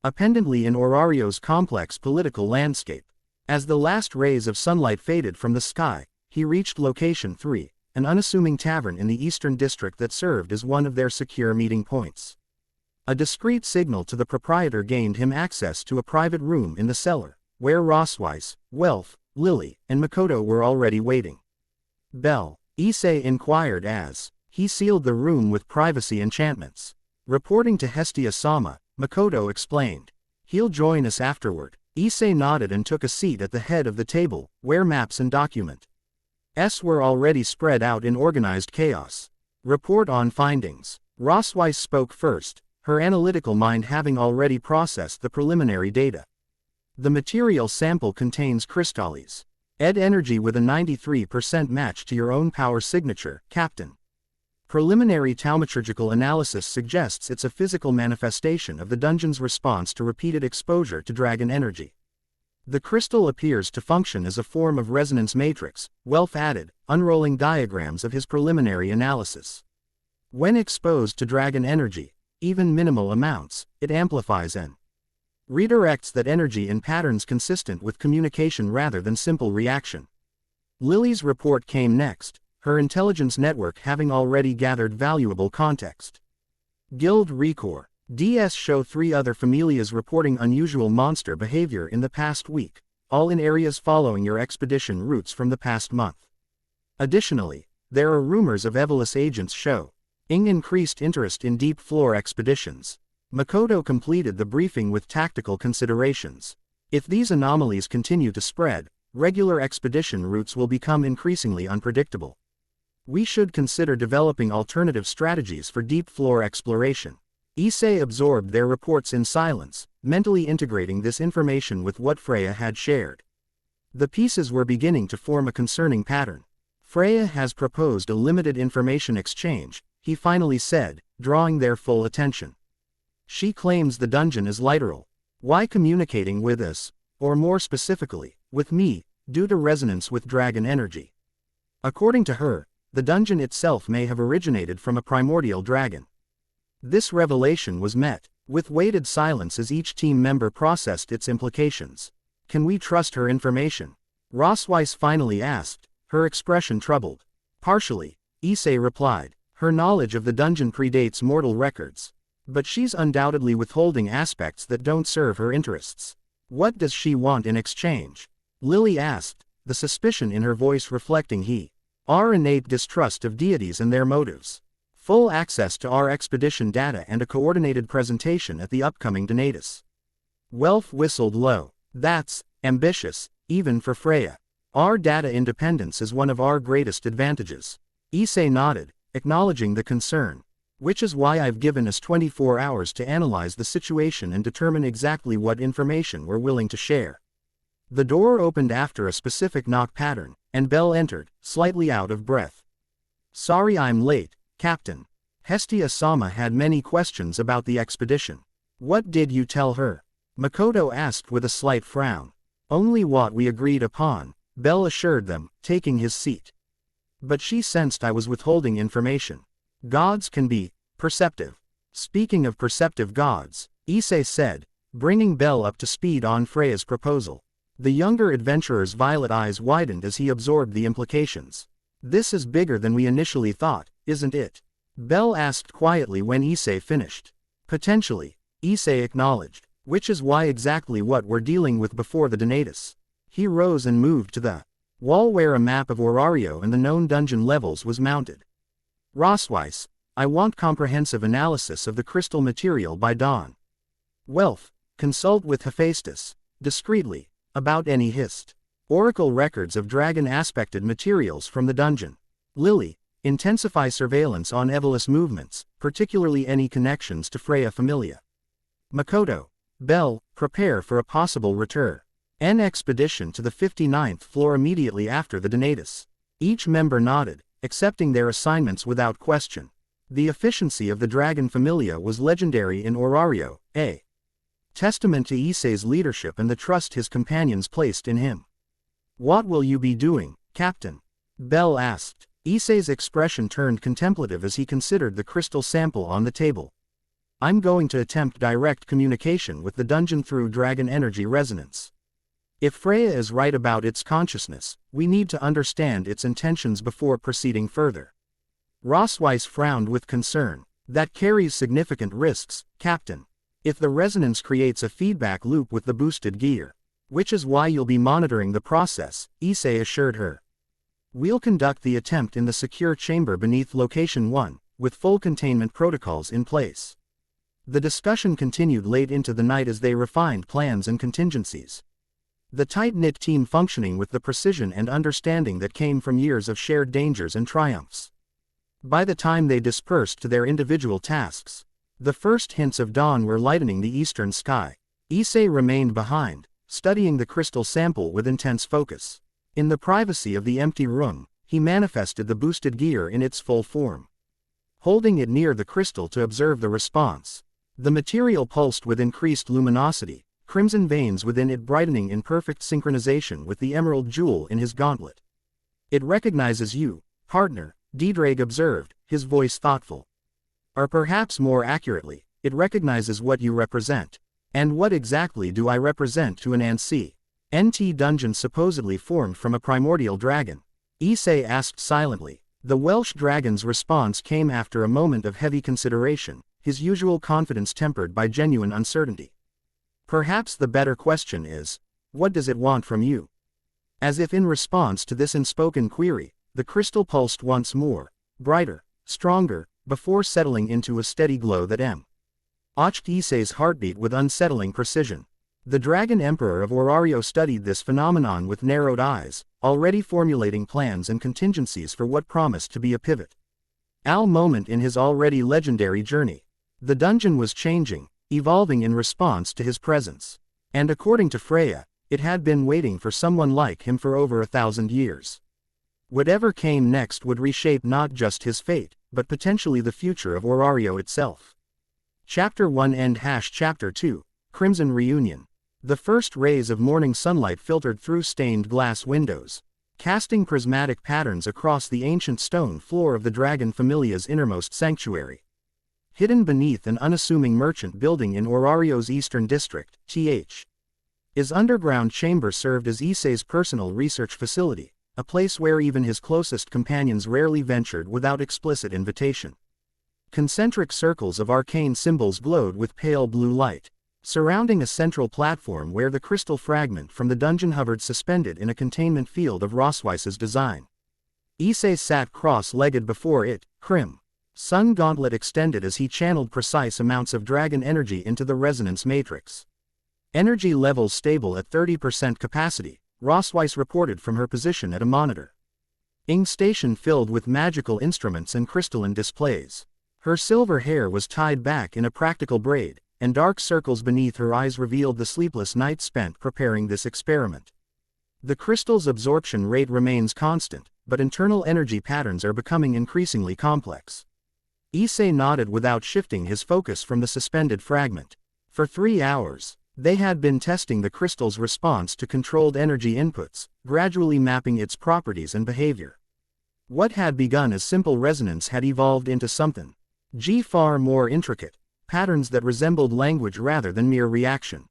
independently in Orario's complex political landscape. As the last rays of sunlight faded from the sky, he reached Location 3, an unassuming tavern in the eastern district that served as one of their secure meeting points. A discreet signal to the proprietor gained him access to a private room in the cellar, where Rossweiss, Welf, Lily, and Makoto were already waiting. Bell, Issei inquired as he sealed the room with privacy enchantments. Reporting to Hestia-sama, Makoto explained. He'll join us afterward. Issei nodded and took a seat at the head of the table, where maps and documents were already spread out in organized chaos. Report on findings. Rossweiss spoke first, her analytical mind having already processed the preliminary data. The material sample contains crystallis. Energy with a 93% match to your own power signature, Captain. Preliminary taumaturgical analysis suggests it's a physical manifestation of the dungeon's response to repeated exposure to dragon energy. The crystal appears to function as a form of resonance matrix, Welf added, unrolling diagrams of his preliminary analysis. When exposed to dragon energy, even minimal amounts, it amplifies and redirects that energy in patterns consistent with communication rather than simple reaction. Lily's report came next, her intelligence network having already gathered valuable context. Guild Recor. DS show 3 other familias reporting unusual monster behavior in the past week, all in areas following your expedition routes from the past month. Additionally, there are rumors of Evolus agents showing increased interest in deep floor expeditions. Makoto completed the briefing with tactical considerations. If these anomalies continue to spread, regular expedition routes will become increasingly unpredictable. We should consider developing alternative strategies for deep floor exploration. Issei absorbed their reports in silence, mentally integrating this information with what Freya had shared. The pieces were beginning to form a concerning pattern. Freya has proposed a limited information exchange, he finally said, drawing their full attention. She claims the dungeon is literal. Why communicating with us, or more specifically, with me, due to resonance with dragon energy? According to her, the dungeon itself may have originated from a primordial dragon. This revelation was met with weighted silence as each team member processed its implications. Can we trust her information? Rossweiss finally asked, her expression troubled. Partially, Issei replied. Her knowledge of the dungeon predates mortal records. But she's undoubtedly withholding aspects that don't serve her interests. What does she want in exchange? Lily asked, the suspicion in her voice reflecting our innate distrust of deities and their motives. Full access to our expedition data and a coordinated presentation at the upcoming Donatus. Welf whistled low. That's ambitious, even for Freya. Our data independence is one of our greatest advantages. Issei nodded, acknowledging the concern. Which is why I've given us 24 hours to analyze the situation and determine exactly what information we're willing to share. The door opened after a specific knock pattern, and Bell entered, slightly out of breath. Sorry I'm late, Captain. Hestia-sama had many questions about the expedition. What did you tell her? Makoto asked with a slight frown. Only what we agreed upon, Bell assured them, taking his seat. But she sensed I was withholding information. Gods can be perceptive. Speaking of perceptive gods, Issei said, bringing Bell up to speed on Freya's proposal. The younger adventurer's violet eyes widened as he absorbed the implications. This is bigger than we initially thought, isn't it? Bell asked quietly when Issei finished. Potentially, Issei acknowledged, which is why exactly what we're dealing with before the Donatus. He rose and moved to the wall where a map of Orario and the known dungeon levels was mounted. Rossweiss, I want comprehensive analysis of the crystal material by dawn. Welf, consult with Hephaestus, discreetly, about any Oracle records of dragon-aspected materials from the dungeon. Lily, intensify surveillance on Evolus movements, particularly any connections to Freya Familia. Makoto, Bell, prepare for a possible return. An expedition to the 59th floor immediately after the Donatus. Each member nodded, accepting their assignments without question. The efficiency of the Dragon Familia was legendary in Orario, a testament to Issei's leadership and the trust his companions placed in him. What will you be doing, Captain? Bell asked. Issei's expression turned contemplative as he considered the crystal sample on the table. I'm going to attempt direct communication with the dungeon through dragon energy resonance. If Freya is right about its consciousness, we need to understand its intentions before proceeding further. Rossweiss frowned with concern. That carries significant risks, Captain. If the resonance creates a feedback loop with the boosted gear. Which is why you'll be monitoring the process, Issei assured her. We'll conduct the attempt in the secure chamber beneath Location 1, with full containment protocols in place. The discussion continued late into the night as they refined plans and contingencies. The tight-knit team functioning with the precision and understanding that came from years of shared dangers and triumphs. By the time they dispersed to their individual tasks, the first hints of dawn were lightening the eastern sky. Issei remained behind, studying the crystal sample with intense focus. In the privacy of the empty room, he manifested the boosted gear in its full form. Holding it near the crystal to observe the response, the material pulsed with increased luminosity, crimson veins within it brightening in perfect synchronization with the emerald jewel in his gauntlet. It recognizes you, partner, Diedrag observed, his voice thoughtful. Or perhaps more accurately, it recognizes what you represent. And what exactly do I represent to an NT dungeon supposedly formed from a primordial dragon? Issei asked silently. The Welsh dragon's response came after a moment of heavy consideration, his usual confidence tempered by genuine uncertainty. Perhaps the better question is, what does it want from you? As if in response to this unspoken query, the crystal pulsed once more, brighter, stronger, before settling into a steady glow that watched Issei's heartbeat with unsettling precision. The Dragon Emperor of Orario studied this phenomenon with narrowed eyes, already formulating plans and contingencies for what promised to be a pivotal moment in his already legendary journey. The dungeon was changing, evolving in response to his presence. And according to Freya, it had been waiting for someone like him for over 1,000 years. Whatever came next would reshape not just his fate, but potentially the future of Orario itself. Chapter 1 End Chapter 2, Crimson Reunion. The first rays of morning sunlight filtered through stained glass windows, casting prismatic patterns across the ancient stone floor of the Dragon Familia's innermost sanctuary. Hidden beneath an unassuming merchant building in Orario's eastern district, his underground chamber served as Issei's personal research facility, a place where even his closest companions rarely ventured without explicit invitation. Concentric circles of arcane symbols glowed with pale blue light. surrounding a central platform where the crystal fragment from the dungeon hovered suspended in a containment field of Rosweiss's design. Issei sat cross-legged before it, Sun Gauntlet extended as he channeled precise amounts of dragon energy into the resonance matrix. Energy levels stable at 30% capacity, Rosweiss reported from her position at a monitor. Station filled with magical instruments and crystalline displays. Her silver hair was tied back in a practical braid, and dark circles beneath her eyes revealed the sleepless nights spent preparing this experiment. The crystal's absorption rate remains constant, but internal energy patterns are becoming increasingly complex. Issei nodded without shifting his focus from the suspended fragment. For 3 hours, they had been testing the crystal's response to controlled energy inputs, gradually mapping its properties and behavior. What had begun as simple resonance had evolved into something far more intricate, patterns that resembled language rather than mere reaction.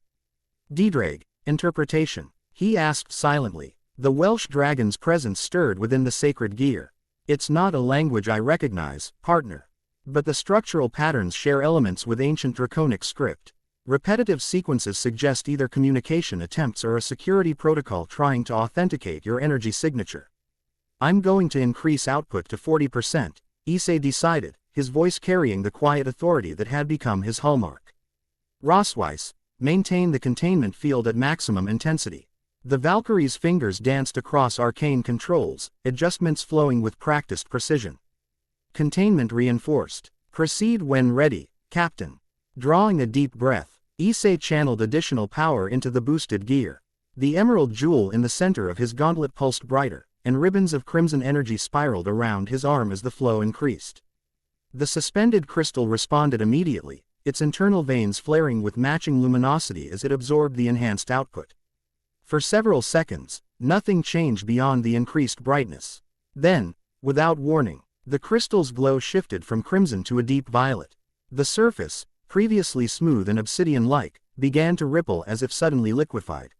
"Ddraig, interpretation?" he asked silently. The Welsh dragon's presence stirred within the sacred gear. "It's not a language I recognize, partner. But the structural patterns share elements with ancient draconic script. Repetitive sequences suggest either communication attempts or a security protocol trying to authenticate your energy signature." "I'm going to increase output to 40%, Issei decided, his voice carrying the quiet authority that had become his hallmark. "Rosweiss, maintain the containment field at maximum intensity." The Valkyrie's fingers danced across arcane controls, adjustments flowing with practiced precision. "Containment reinforced. Proceed when ready, Captain." Drawing a deep breath, Issei channeled additional power into the boosted gear. The emerald jewel in the center of his gauntlet pulsed brighter, and ribbons of crimson energy spiraled around his arm as the flow increased. The suspended crystal responded immediately, its internal veins flaring with matching luminosity as it absorbed the enhanced output. For several seconds, nothing changed beyond the increased brightness. Then, without warning, the crystal's glow shifted from crimson to a deep violet. The surface, previously smooth and obsidian-like, began to ripple as if suddenly liquefied.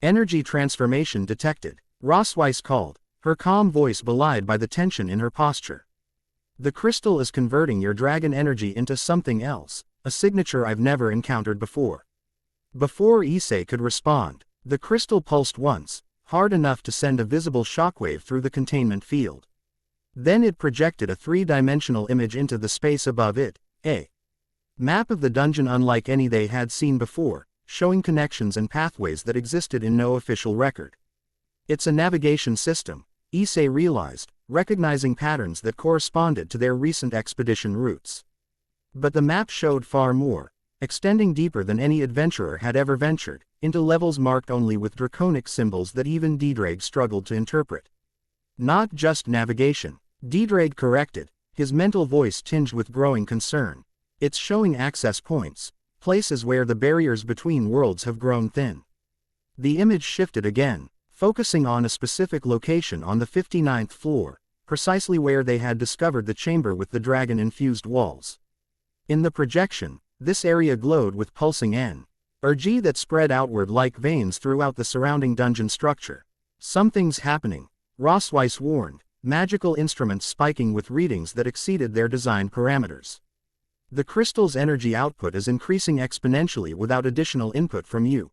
"Energy transformation detected," Rosweiss called, her calm voice belied by the tension in her posture. "The crystal is converting your dragon energy into something else, a signature I've never encountered before." Before Issei could respond, the crystal pulsed once, hard enough to send a visible shockwave through the containment field. Then it projected a 3-dimensional image into the space above it, a map of the dungeon unlike any they had seen before, showing connections and pathways that existed in no official record. "It's a navigation system," Issei realized, recognizing patterns that corresponded to their recent expedition routes. But the map showed far more, extending deeper than any adventurer had ever ventured, into levels marked only with draconic symbols that even Ddraig struggled to interpret. "Not just navigation," Ddraig corrected, his mental voice tinged with growing concern. "It's showing access points, places where the barriers between worlds have grown thin." The image shifted again, focusing on a specific location on the 59th floor, precisely where they had discovered the chamber with the dragon-infused walls. In the projection, this area glowed with pulsing energy that spread outward like veins throughout the surrounding dungeon structure. "Something's happening," Rosweiss warned, magical instruments spiking with readings that exceeded their design parameters. "The crystal's energy output is increasing exponentially without additional input from you."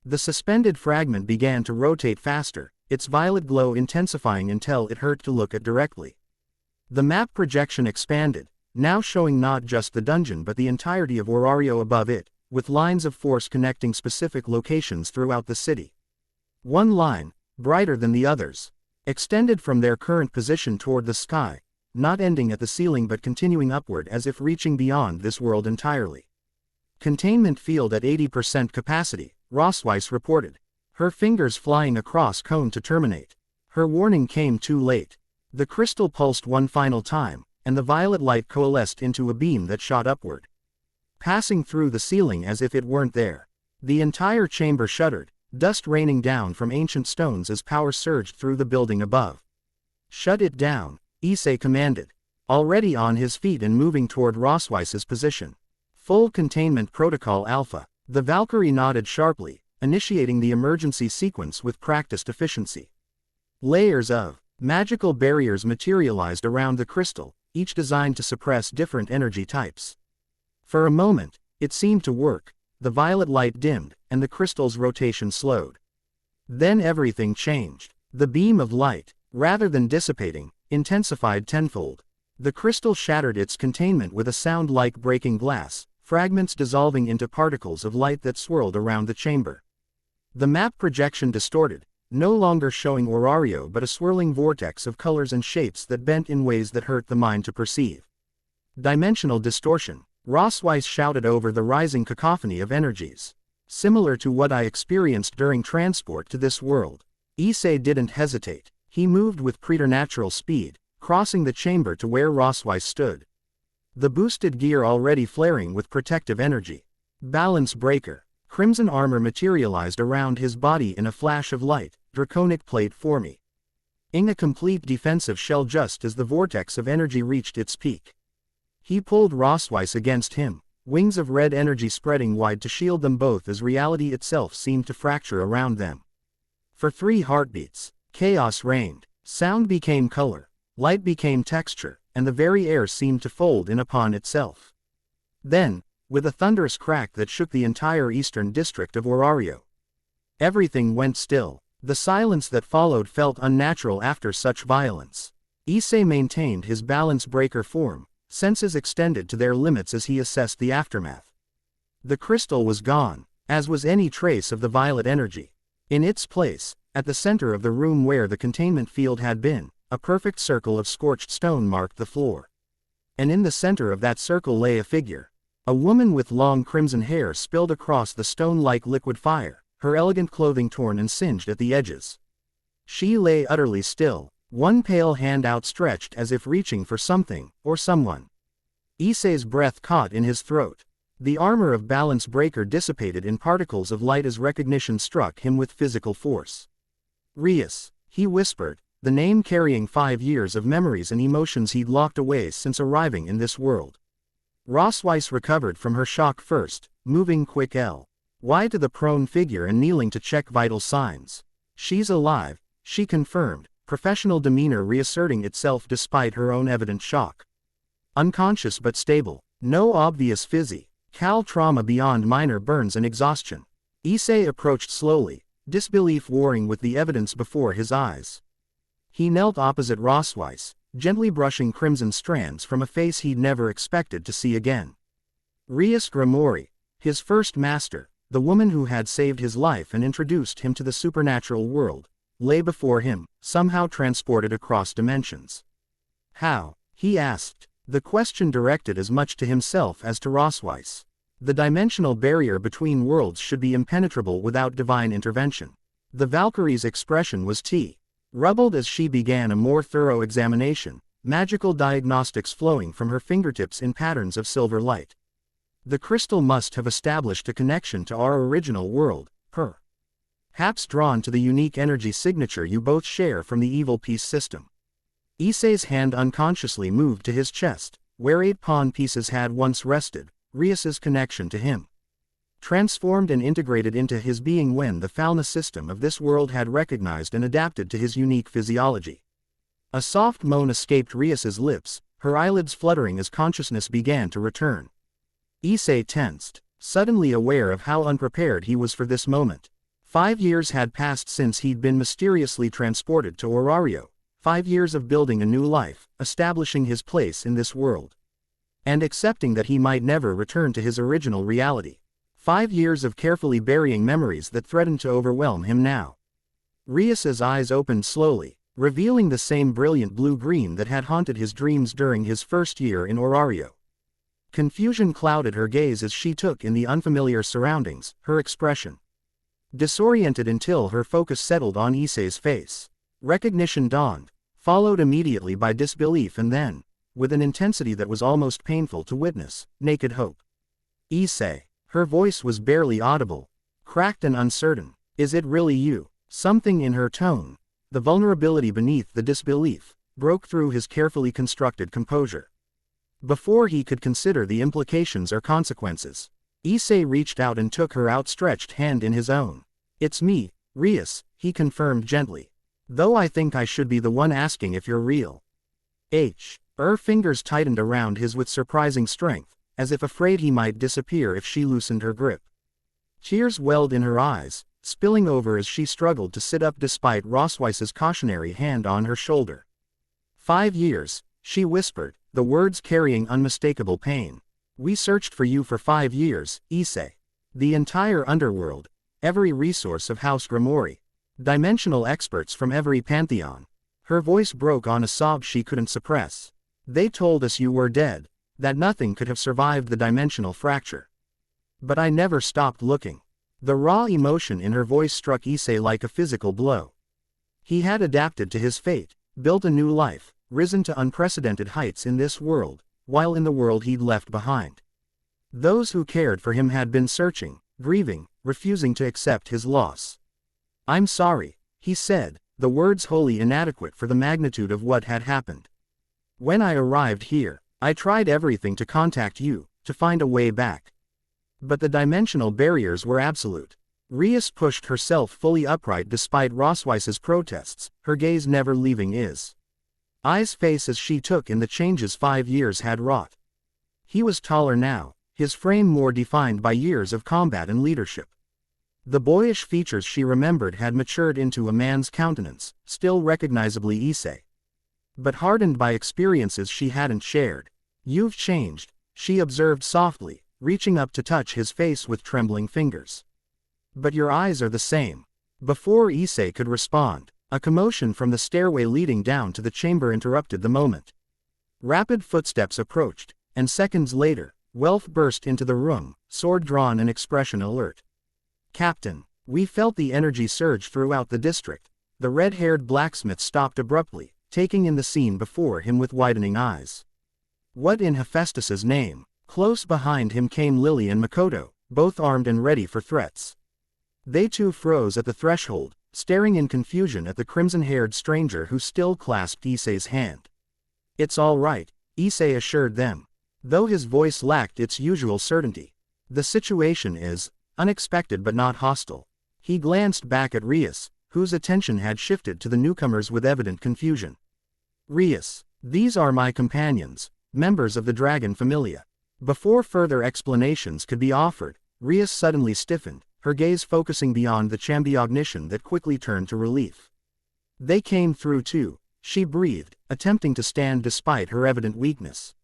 The suspended fragment began to rotate faster, its violet glow intensifying until it hurt to look at directly. The map projection expanded, now showing not just the dungeon but the entirety of Orario above it, with lines of force connecting specific locations throughout the city. One line, brighter than the others, extended from their current position toward the sky, not ending at the ceiling but continuing upward as if reaching beyond this world entirely. "Containment field at 80% capacity," Rosweiss reported, her fingers flying across cone to terminate. Her warning came too late. The crystal pulsed one final time, and the violet light coalesced into a beam that shot upward, passing through the ceiling as if it weren't there. The entire chamber shuddered, dust raining down from ancient stones as power surged through the building above. "Shut it down," Issei commanded, already on his feet and moving toward Rosweiss's position. "Full containment protocol alpha." The Valkyrie nodded sharply, initiating the emergency sequence with practiced efficiency. Layers of magical barriers materialized around the crystal, each designed to suppress different energy types. For a moment, it seemed to work, the violet light dimmed, and the crystal's rotation slowed. Then everything changed. The beam of light, rather than dissipating, intensified tenfold. The crystal shattered its containment with a sound like breaking glass, fragments dissolving into particles of light that swirled around the chamber. The map projection distorted, no longer showing Orario but a swirling vortex of colors and shapes that bent in ways that hurt the mind to perceive. Dimensional distortion, Rossweiss shouted over the rising cacophony of energies. Similar to what I experienced during transport to this world. Issei didn't hesitate. He moved with preternatural speed, crossing the chamber to where Rossweiss stood. The boosted gear already flaring with protective energy. Balance breaker. Crimson armor materialized around his body in a flash of light, draconic plate forming. In a complete defensive shell just as the vortex of energy reached its peak. He pulled Rossweiss against him, wings of red energy spreading wide to shield them both as reality itself seemed to fracture around them. For 3 heartbeats, chaos reigned. Sound became color, light became texture, and the very air seemed to fold in upon itself. Then, with a thunderous crack that shook the entire eastern district of Orario, everything went still. The silence that followed felt unnatural after such violence. Issei maintained his balance breaker form, senses extended to their limits as he assessed the aftermath. The crystal was gone, as was any trace of the violet energy. In its place, at the center of the room where the containment field had been, a perfect circle of scorched stone marked the floor. And in the center of that circle lay a figure. A woman with long crimson hair spilled across the stone-like liquid fire, her elegant clothing torn and singed at the edges. She lay utterly still, one pale hand outstretched as if reaching for something, or someone. Issei's breath caught in his throat. The armor of balance breaker dissipated in particles of light as recognition struck him with physical force. Rias, he whispered, the name carrying 5 years of memories and emotions he'd locked away since arriving in this world. Rossweiss recovered from her shock first, moving quick L.Y. to the prone figure and kneeling to check vital signs. She's alive, she confirmed, professional demeanor reasserting itself despite her own evident shock. Unconscious but stable, no obvious physical trauma beyond minor burns and exhaustion. Issei approached slowly, disbelief warring with the evidence before his eyes. He knelt opposite Rossweiss, gently brushing crimson strands from a face he'd never expected to see again. Rias Gremory, his first master, the woman who had saved his life and introduced him to the supernatural world, lay before him, somehow transported across dimensions. How? He asked, the question directed as much to himself as to Rossweiss. The dimensional barrier between worlds should be impenetrable without divine intervention. The Valkyrie's expression was rubbled as she began a more thorough examination, magical diagnostics flowing from her fingertips in patterns of silver light. The crystal must have established a connection to our original world, perhaps drawn to the unique energy signature you both share from the evil piece system. Issei's hand unconsciously moved to his chest, where 8 pawn pieces had once rested, Rias's connection to him. Transformed and integrated into his being when the fauna system of this world had recognized and adapted to his unique physiology. A soft moan escaped Rias's lips, her eyelids fluttering as consciousness began to return. Issei tensed, suddenly aware of how unprepared he was for this moment. 5 years had passed since he'd been mysteriously transported to Orario, 5 years of building a new life, establishing his place in this world. And accepting that he might never return to his original reality. 5 years of carefully burying memories that threatened to overwhelm him now. Rias's eyes opened slowly, revealing the same brilliant blue-green that had haunted his dreams during his first year in Orario. Confusion clouded her gaze as she took in the unfamiliar surroundings, her expression disoriented until her focus settled on Issei's face. Recognition dawned, followed immediately by disbelief and then, with an intensity that was almost painful to witness, naked hope. Issei. Her voice was barely audible, cracked and uncertain. Is it really you? Something in her tone, the vulnerability beneath the disbelief, broke through his carefully constructed composure. Before he could consider the implications or consequences, Issei reached out and took her outstretched hand in his own. It's me, Rias, he confirmed gently. Though I think I should be the one asking if you're real. Her fingers tightened around his with surprising strength, as if afraid he might disappear if she loosened her grip. Tears welled in her eyes, spilling over as she struggled to sit up despite Rosweiss's cautionary hand on her shoulder. 5 years, she whispered, the words carrying unmistakable pain. We searched for you for 5 years, Issei. The entire underworld, every resource of House Gremory, dimensional experts from every pantheon. Her voice broke on a sob she couldn't suppress. They told us you were dead, that nothing could have survived the dimensional fracture. But I never stopped looking. The raw emotion in her voice struck Issei like a physical blow. He had adapted to his fate, built a new life, risen to unprecedented heights in this world, while in the world he'd left behind. Those who cared for him had been searching, grieving, refusing to accept his loss. I'm sorry, he said, the words wholly inadequate for the magnitude of what had happened. When I arrived here, I tried everything to contact you, to find a way back. But the dimensional barriers were absolute. Rias pushed herself fully upright despite Rosweiss's protests, her gaze never leaving Issei's face as she took in the changes 5 years had wrought. He was taller now, his frame more defined by years of combat and leadership. The boyish features she remembered had matured into a man's countenance, still recognizably Issei, but hardened by experiences she hadn't shared. You've changed, she observed softly, reaching up to touch his face with trembling fingers. But your eyes are the same. Before Issei could respond, a commotion from the stairway leading down to the chamber interrupted the moment. Rapid footsteps approached, and seconds later, Welf burst into the room, sword drawn and expression alert. Captain, we felt the energy surge throughout the district. The red-haired blacksmith stopped abruptly, taking in the scene before him with widening eyes. What in Hephaestus's name? Close behind him came Lily and Makoto, both armed and ready for threats. They too froze at the threshold, staring in confusion at the crimson-haired stranger who still clasped Issei's hand. It's all right, Issei assured them, though his voice lacked its usual certainty. The situation is unexpected but not hostile. He glanced back at Rias, whose attention had shifted to the newcomers with evident confusion. Rias, these are my companions, members of the Dragon Familia. Before further explanations could be offered, Rias suddenly stiffened, her gaze focusing beyond the chambiognition that quickly turned to relief. They came through too, she breathed, attempting to stand despite her evident weakness.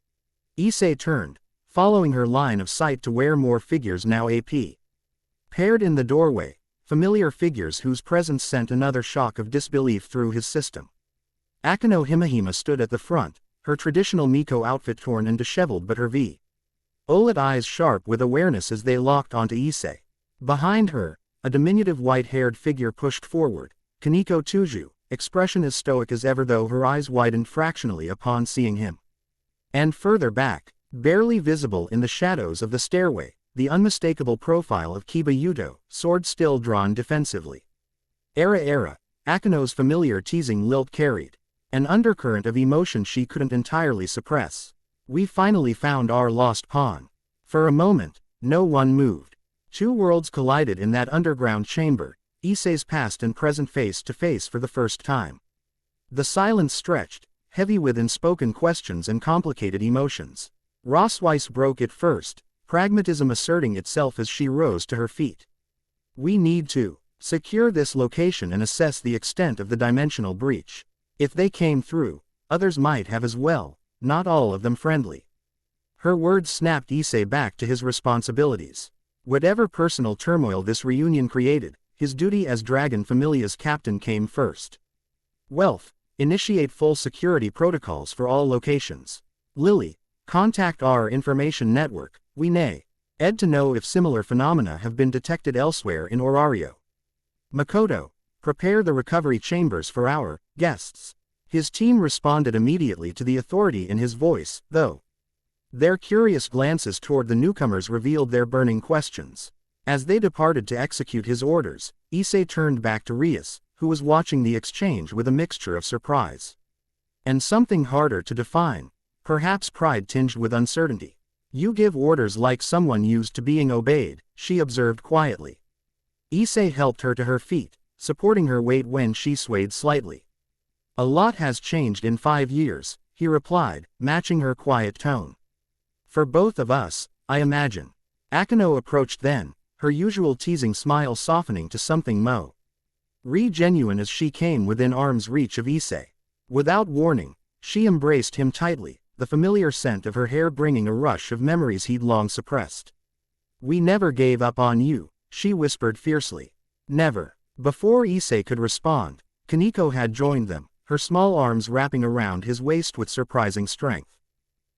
Issei turned, following her line of sight to where more figures now paired in the doorway, familiar figures whose presence sent another shock of disbelief through his system. Akeno Himahima stood at the front, her traditional Miko outfit torn and disheveled but her violet eyes sharp with awareness as they locked onto Issei. Behind her, a diminutive white-haired figure pushed forward, Kaneko Tuju, expression as stoic as ever though her eyes widened fractionally upon seeing him. And further back, barely visible in the shadows of the stairway, the unmistakable profile of Kiba Yuto, sword still drawn defensively. Era, Akeno's familiar teasing lilt carried an undercurrent of emotion she couldn't entirely suppress. We finally found our lost pawn. For a moment, no one moved. Two worlds collided in that underground chamber, Issei's past and present face to face for the first time. The silence stretched, heavy with unspoken questions and complicated emotions. Rosweiss broke it first, pragmatism asserting itself as she rose to her feet. We need to secure this location and assess the extent of the dimensional breach. If they came through, others might have as well, not all of them friendly. Her words snapped Issei back to his responsibilities. Whatever personal turmoil this reunion created, his duty as Dragon Familia's captain came first. Welf, initiate full security protocols for all locations. Lily, contact our information network, we need to know if similar phenomena have been detected elsewhere in Orario. Makoto, prepare the recovery chambers for our guests. His team responded immediately to the authority in his voice, though their curious glances toward the newcomers revealed their burning questions. As they departed to execute his orders, Issei turned back to Rias, who was watching the exchange with a mixture of surprise and something harder to define, perhaps pride tinged with uncertainty. You give orders like someone used to being obeyed, she observed quietly. Issei helped her to her feet, supporting her weight when she swayed slightly. A lot has changed in 5 years, he replied, matching her quiet tone. For both of us, I imagine. Akeno approached then, her usual teasing smile softening to something more genuine as she came within arm's reach of Issei. Without warning, she embraced him tightly, the familiar scent of her hair bringing a rush of memories he'd long suppressed. "We never gave up on you," she whispered fiercely. "Never." Before Issei could respond, Kaneko had joined them, her small arms wrapping around his waist with surprising strength.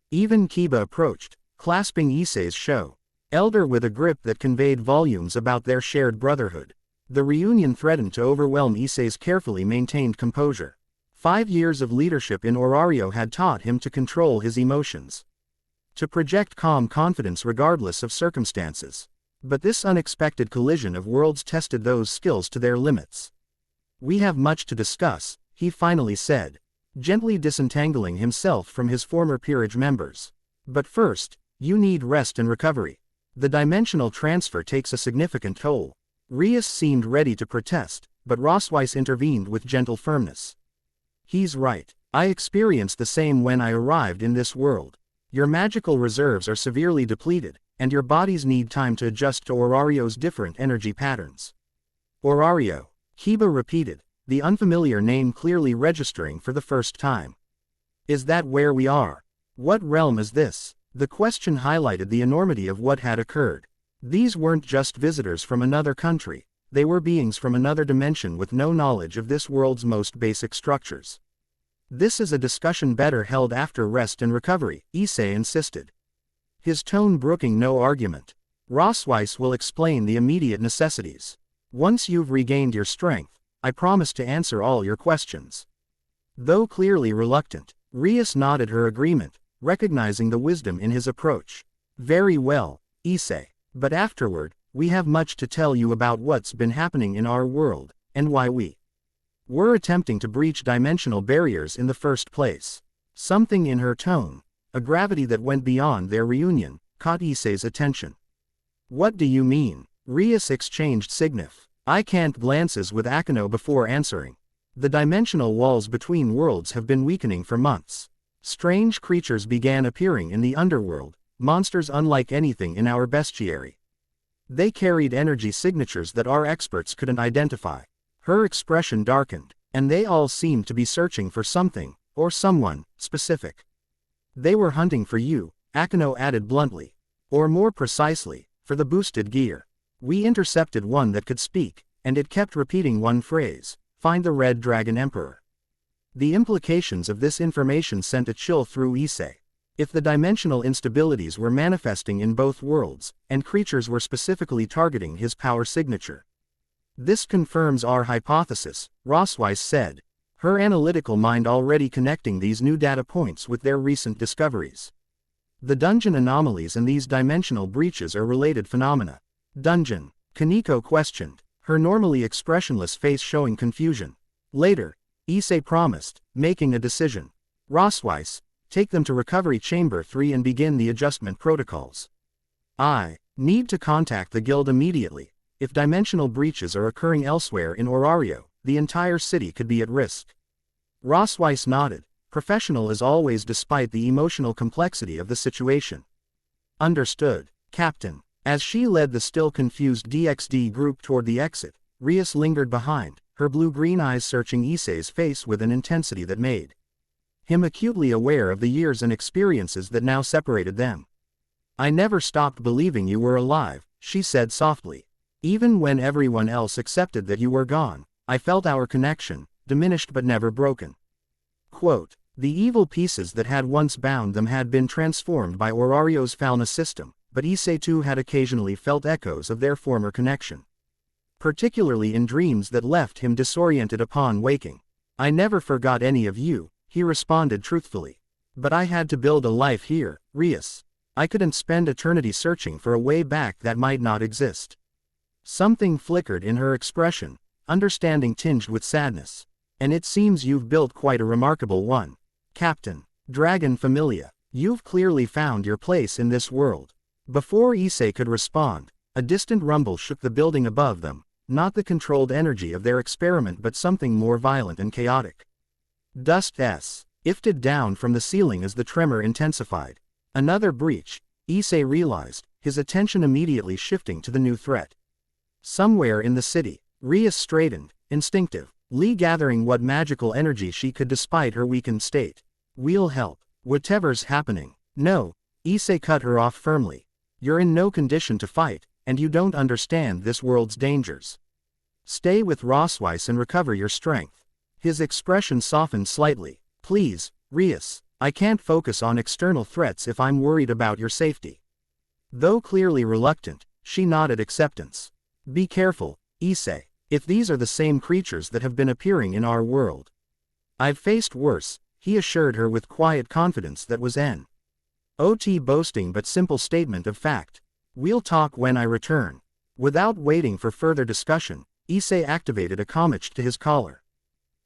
Even Kiba approached, clasping Issei's shoulder with a grip that conveyed volumes about their shared brotherhood. The reunion threatened to overwhelm Issei's carefully maintained composure. 5 years of leadership in Orario had taught him to control his emotions, to project calm confidence regardless of circumstances. But this unexpected collision of worlds tested those skills to their limits. "We have much to discuss," he finally said, gently disentangling himself from his former peerage members. "But first, you need rest and recovery. The dimensional transfer takes a significant toll." Rias seemed ready to protest, but Rosweiss intervened with gentle firmness. "He's right. I experienced the same when I arrived in this world. Your magical reserves are severely depleted, and your bodies need time to adjust to Orario's different energy patterns." "Orario," Kiba repeated, the unfamiliar name clearly registering for the first time. "Is that where we are? What realm is this?" The question highlighted the enormity of what had occurred. These weren't just visitors from another country, they were beings from another dimension with no knowledge of this world's most basic structures. "This is a discussion better held after rest and recovery," Issei insisted, his tone brooking no argument. "Rosweiss will explain the immediate necessities. Once you've regained your strength, I promise to answer all your questions." Though clearly reluctant, Rias nodded her agreement, recognizing the wisdom in his approach. "Very well, Issei. But afterward, we have much to tell you about what's been happening in our world, and why we were attempting to breach dimensional barriers in the first place." Something in her tone, a gravity that went beyond their reunion, caught Issei's attention. "What do you mean?" Rias exchanged I can't glances with Akano before answering. "The dimensional walls between worlds have been weakening for months. Strange creatures began appearing in the underworld, monsters unlike anything in our bestiary. They carried energy signatures that our experts couldn't identify." Her expression darkened, "and they all seemed to be searching for something, or someone, specific." "They were hunting for you," Akano added bluntly. "Or more precisely, for the boosted gear. We intercepted one that could speak, and it kept repeating one phrase, 'Find the Red Dragon Emperor.'" The implications of this information sent a chill through Issei. If the dimensional instabilities were manifesting in both worlds, and creatures were specifically targeting his power signature. "This confirms our hypothesis," Rosweiss said, her analytical mind already connecting these new data points with their recent discoveries. "The dungeon anomalies and these dimensional breaches are related phenomena." "Dungeon?" Kaneko questioned, her normally expressionless face showing confusion. "Later," Issei promised, making a decision. "Rosweiss, take them to Recovery Chamber 3 and begin the adjustment protocols. I need to contact the guild immediately. If dimensional breaches are occurring elsewhere in Orario, the entire city could be at risk." Rosweiss nodded, professional as always despite the emotional complexity of the situation. "Understood, Captain." As she led the still confused DXD group toward the exit, Rias lingered behind, her blue-green eyes searching Issei's face with an intensity that made him acutely aware of the years and experiences that now separated them. "I never stopped believing you were alive," she said softly. "Even when everyone else accepted that you were gone, I felt our connection, diminished but never broken." Quote, "The evil pieces that had once bound them had been transformed by Orario's fauna system, but Issei too had occasionally felt echoes of their former connection. Particularly in dreams that left him disoriented upon waking. I never forgot any of you," he responded truthfully. "But I had to build a life here, Rias. I couldn't spend eternity searching for a way back that might not exist." Something flickered in her expression, understanding tinged with sadness. "And it seems you've built quite a remarkable one. Captain Dragon Familia, you've clearly found your place in this world." Before Issei could respond, a distant rumble shook the building above them, not the controlled energy of their experiment but something more violent and chaotic. Dust ifted down from the ceiling as the tremor intensified. Another breach, Issei realized, his attention immediately shifting to the new threat. Somewhere in the city, Rias straightened, instinctively gathering what magical energy she could despite her weakened state. "We'll help. Whatever's happening." "No," Issei cut her off firmly. "You're in no condition to fight, and you don't understand this world's dangers. Stay with Rosweiss and recover your strength." His expression softened slightly. "Please, Rias, I can't focus on external threats if I'm worried about your safety." Though clearly reluctant, she nodded acceptance. "Be careful, Issei. If these are the same creatures that have been appearing in our world." "I've faced worse," he assured her with quiet confidence that was not boasting but simple statement of fact. "We'll talk when I return." Without waiting for further discussion, Issei activated a commach to his collar.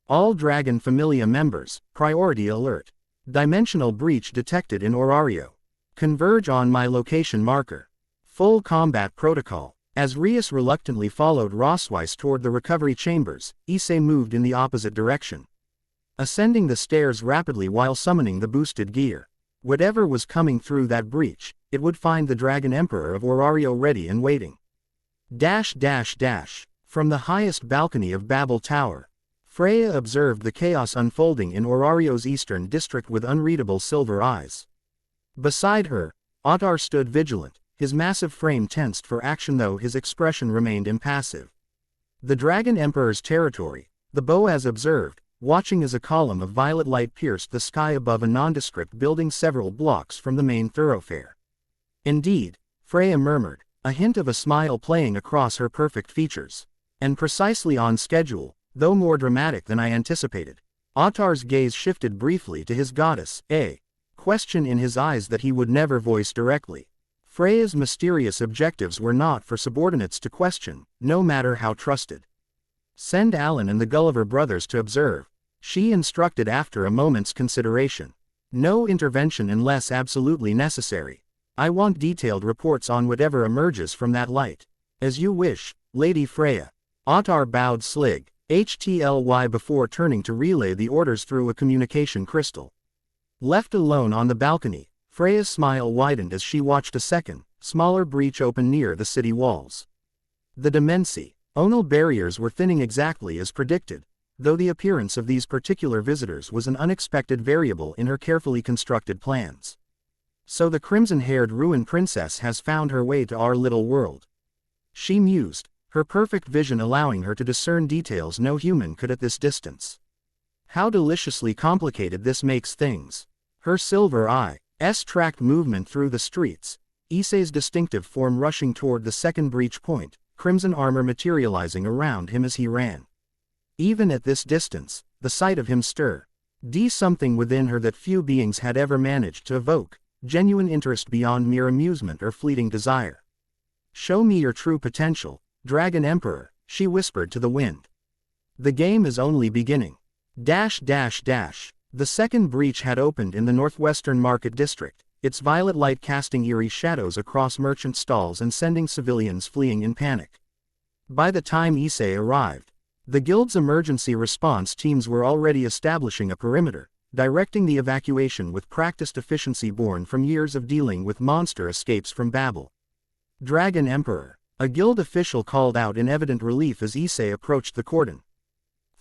"All Dragon Familia members, priority alert. Dimensional breach detected in Orario. Converge on my location marker. Full combat protocol." As Rias reluctantly followed Rosweiss toward the recovery chambers, Issei moved in the opposite direction, ascending the stairs rapidly while summoning the boosted gear. Whatever was coming through that breach, it would find the Dragon Emperor of Orario ready and waiting. From the highest balcony of Babel Tower, Freya observed the chaos unfolding in Orario's eastern district with unreadable silver eyes. Beside her, Ottar stood vigilant, his massive frame tensed for action though his expression remained impassive. The Dragon Emperor's territory, the Boaz observed, watching as a column of violet light pierced the sky above a nondescript building several blocks from the main thoroughfare. "Indeed," Freya murmured, a hint of a smile playing across her perfect features. "And precisely on schedule, though more dramatic than I anticipated." Ottar's gaze shifted briefly to his goddess, a question in his eyes that he would never voice directly. Freya's mysterious objectives were not for subordinates to question, no matter how trusted. "Send Alan and the Gulliver brothers to observe," she instructed after a moment's consideration. "No intervention unless absolutely necessary. I want detailed reports on whatever emerges from that light." "As you wish, Lady Freya." Ottar bowed htly before turning to relay the orders through a communication crystal. Left alone on the balcony, Freya's smile widened as she watched a second, smaller breach open near the city walls. The dimensional barriers were thinning exactly as predicted, though the appearance of these particular visitors was an unexpected variable in her carefully constructed plans. "So the crimson-haired ruin princess has found her way to our little world," she mused, her perfect vision allowing her to discern details no human could at this distance. "How deliciously complicated this makes things." Her silver eyes tracked movement through the streets, Issei's distinctive form rushing toward the second breach point, crimson armor materializing around him as he ran. Even at this distance, the sight of him stirred something within her that few beings had ever managed to evoke, genuine interest beyond mere amusement or fleeting desire. "Show me your true potential, Dragon Emperor," she whispered to the wind. "The game is only beginning." The second breach had opened in the northwestern market district, its violet light casting eerie shadows across merchant stalls and sending civilians fleeing in panic. By the time Issei arrived, the guild's emergency response teams were already establishing a perimeter, directing the evacuation with practiced efficiency born from years of dealing with monster escapes from Babel. "Dragon Emperor," a guild official called out in evident relief as Issei approached the cordon.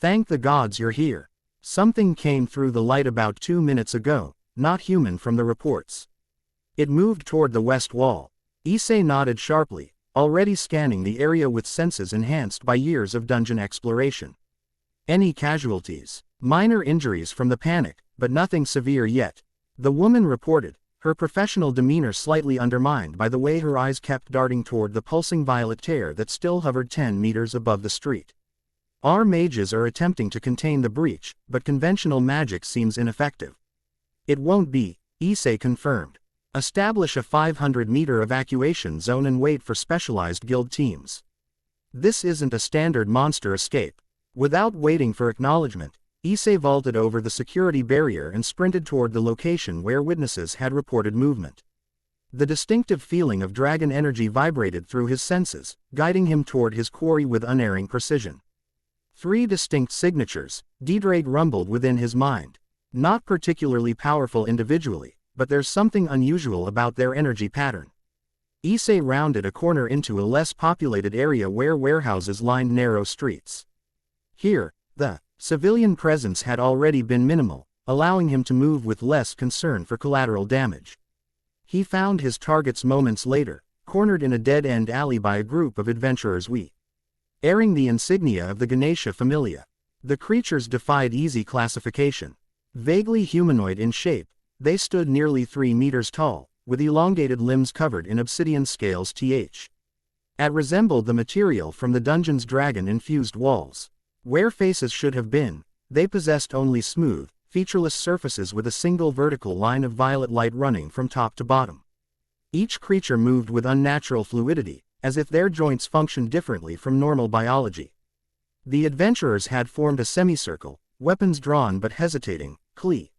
"Thank the gods you're here. Something came through the light about 2 minutes ago, not human from the reports." It moved toward the west wall. Issei nodded sharply, already scanning the area with senses enhanced by years of dungeon exploration. "Any casualties?" "Minor injuries from the panic, but nothing severe yet," the woman reported, her professional demeanor slightly undermined by the way her eyes kept darting toward the pulsing violet tear that still hovered 10 meters above the street. "Our mages are attempting to contain the breach, but conventional magic seems ineffective." "It won't be," Issei confirmed. "Establish a 500-meter evacuation zone and wait for specialized guild teams. This isn't a standard monster escape." Without waiting for acknowledgement, Issei vaulted over the security barrier and sprinted toward the location where witnesses had reported movement. The distinctive feeling of dragon energy vibrated through his senses, guiding him toward his quarry with unerring precision. 3 distinct signatures, Diedrage rumbled within his mind. Not particularly powerful individually, but there's something unusual about their energy pattern. Issei rounded a corner into a less populated area where warehouses lined narrow streets. Here, the civilian presence had already been minimal, allowing him to move with less concern for collateral damage. He found his targets moments later, cornered in a dead-end alley by a group of adventurers wearing the insignia of the Ganesha Familia. The creatures defied easy classification. Vaguely humanoid in shape, they stood nearly 3 meters tall, with elongated limbs covered in obsidian scales that resembled the material from the dungeon's dragon-infused walls. Where faces should have been, they possessed only smooth, featureless surfaces with a single vertical line of violet light running from top to bottom. Each creature moved with unnatural fluidity, as if their joints functioned differently from normal biology. The adventurers had formed a semicircle, weapons drawn but hesitating, clearly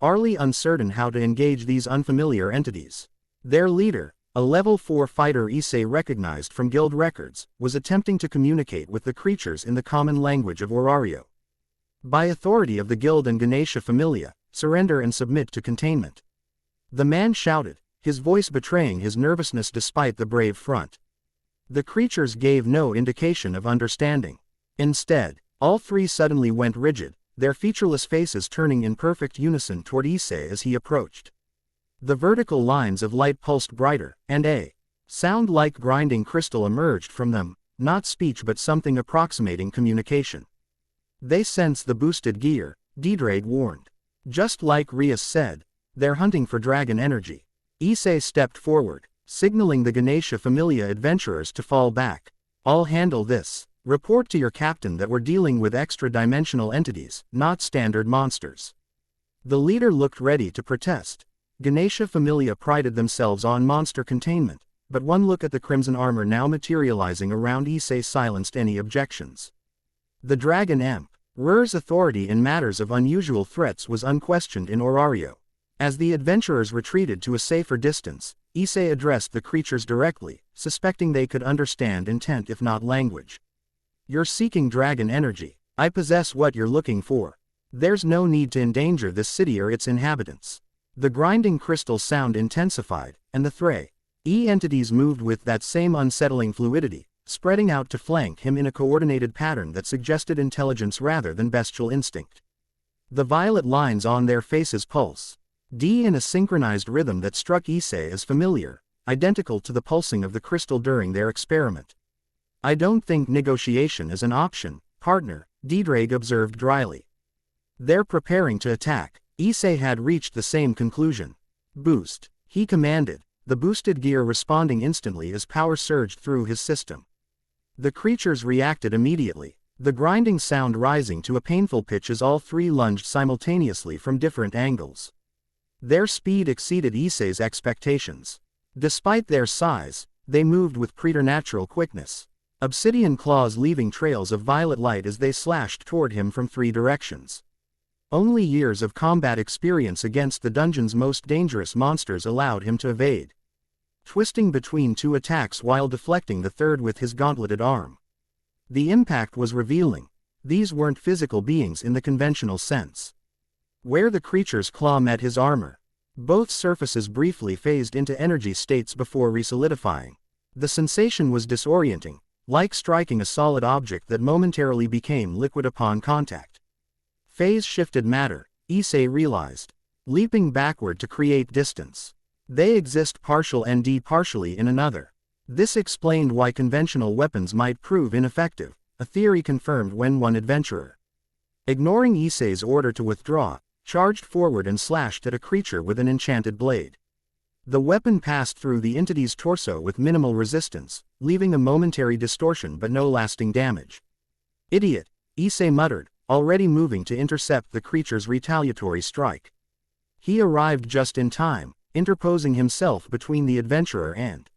uncertain how to engage these unfamiliar entities. Their leader, a level 4 fighter Issei recognized from guild records, was attempting to communicate with the creatures in the common language of Orario. By authority of the guild and Ganesha Familia, surrender and submit to containment. The man shouted, his voice betraying his nervousness despite the brave front. The creatures gave no indication of understanding. Instead, all three suddenly went rigid, their featureless faces turning in perfect unison toward Issei as he approached. The vertical lines of light pulsed brighter, and a sound like grinding crystal emerged from them, not speech but something approximating communication. They sense the boosted gear, Drake warned. Just like Rias said, they're hunting for dragon energy. Issei stepped forward, signaling the Ganesha Familia adventurers to fall back. I'll handle this. Report to your captain that we're dealing with extra-dimensional entities, not standard monsters. The leader looked ready to protest. Ganesha Familia prided themselves on monster containment, but one look at the crimson armor now materializing around Issei silenced any objections. The Dragon Emperor's authority in matters of unusual threats was unquestioned in Orario. As the adventurers retreated to a safer distance, Issei addressed the creatures directly, suspecting they could understand intent if not language. You're seeking dragon energy. I possess what you're looking for. There's no need to endanger this city or its inhabitants. The grinding crystal sound intensified, and the three entities moved with that same unsettling fluidity, spreading out to flank him in a coordinated pattern that suggested intelligence rather than bestial instinct. The violet lines on their faces pulse in a synchronized rhythm that struck Issei as familiar, identical to the pulsing of the crystal during their experiment. I don't think negotiation is an option, partner, Drake observed dryly. They're preparing to attack. Issei had reached the same conclusion. Boost, he commanded, the boosted gear responding instantly as power surged through his system. The creatures reacted immediately, the grinding sound rising to a painful pitch as all three lunged simultaneously from different angles. Their speed exceeded Issei's expectations. Despite their size, they moved with preternatural quickness. Obsidian claws leaving trails of violet light as they slashed toward him from 3 directions. Only years of combat experience against the dungeon's most dangerous monsters allowed him to evade, twisting between 2 attacks while deflecting the third with his gauntleted arm. The impact was revealing. These weren't physical beings in the conventional sense. Where the creature's claw met his armor, both surfaces briefly phased into energy states before resolidifying. The sensation was disorienting, like striking a solid object that momentarily became liquid upon contact. Phase-shifted matter, Issei realized, leaping backward to create distance. They exist partial and partially in another. This explained why conventional weapons might prove ineffective, a theory confirmed when one adventurer, ignoring Issei's order to withdraw, charged forward and slashed at a creature with an enchanted blade. The weapon passed through the entity's torso with minimal resistance, leaving a momentary distortion but no lasting damage. Idiot, Issei muttered, already moving to intercept the creature's retaliatory strike. He arrived just in time, interposing himself between the adventurer and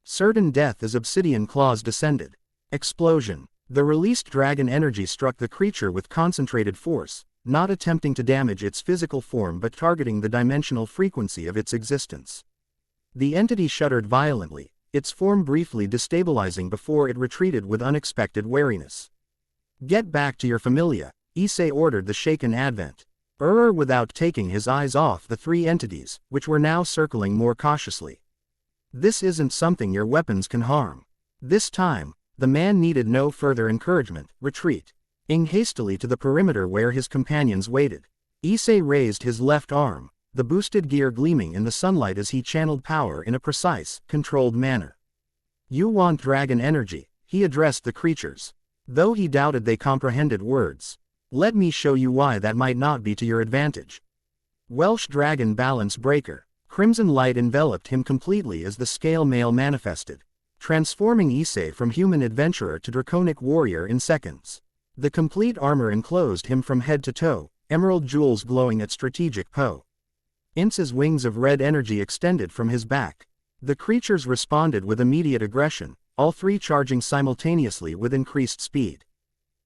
certain death as obsidian claws descended. Explosion. The released dragon energy struck the creature with concentrated force, not attempting to damage its physical form but targeting the dimensional frequency of its existence. The entity shuddered violently, its form briefly destabilizing before it retreated with unexpected wariness. Get back to your familia, Issei ordered the shaken advent. Without taking his eyes off the 3 entities, which were now circling more cautiously. This isn't something your weapons can harm. This time, the man needed no further encouragement. Retreat. Ing hastily to the perimeter where his companions waited. Issei raised his left arm, the boosted gear gleaming in the sunlight as he channeled power in a precise, controlled manner. You want dragon energy, he addressed the creatures. Though he doubted they comprehended words. Let me show you why that might not be to your advantage. Welsh Dragon Balance Breaker. Crimson light enveloped him completely as the scale mail manifested, transforming Issei from human adventurer to draconic warrior in seconds. The complete armor enclosed him from head to toe, emerald jewels glowing at strategic po. Ince's wings of red energy extended from his back. The creatures responded with immediate aggression, all three charging simultaneously with increased speed.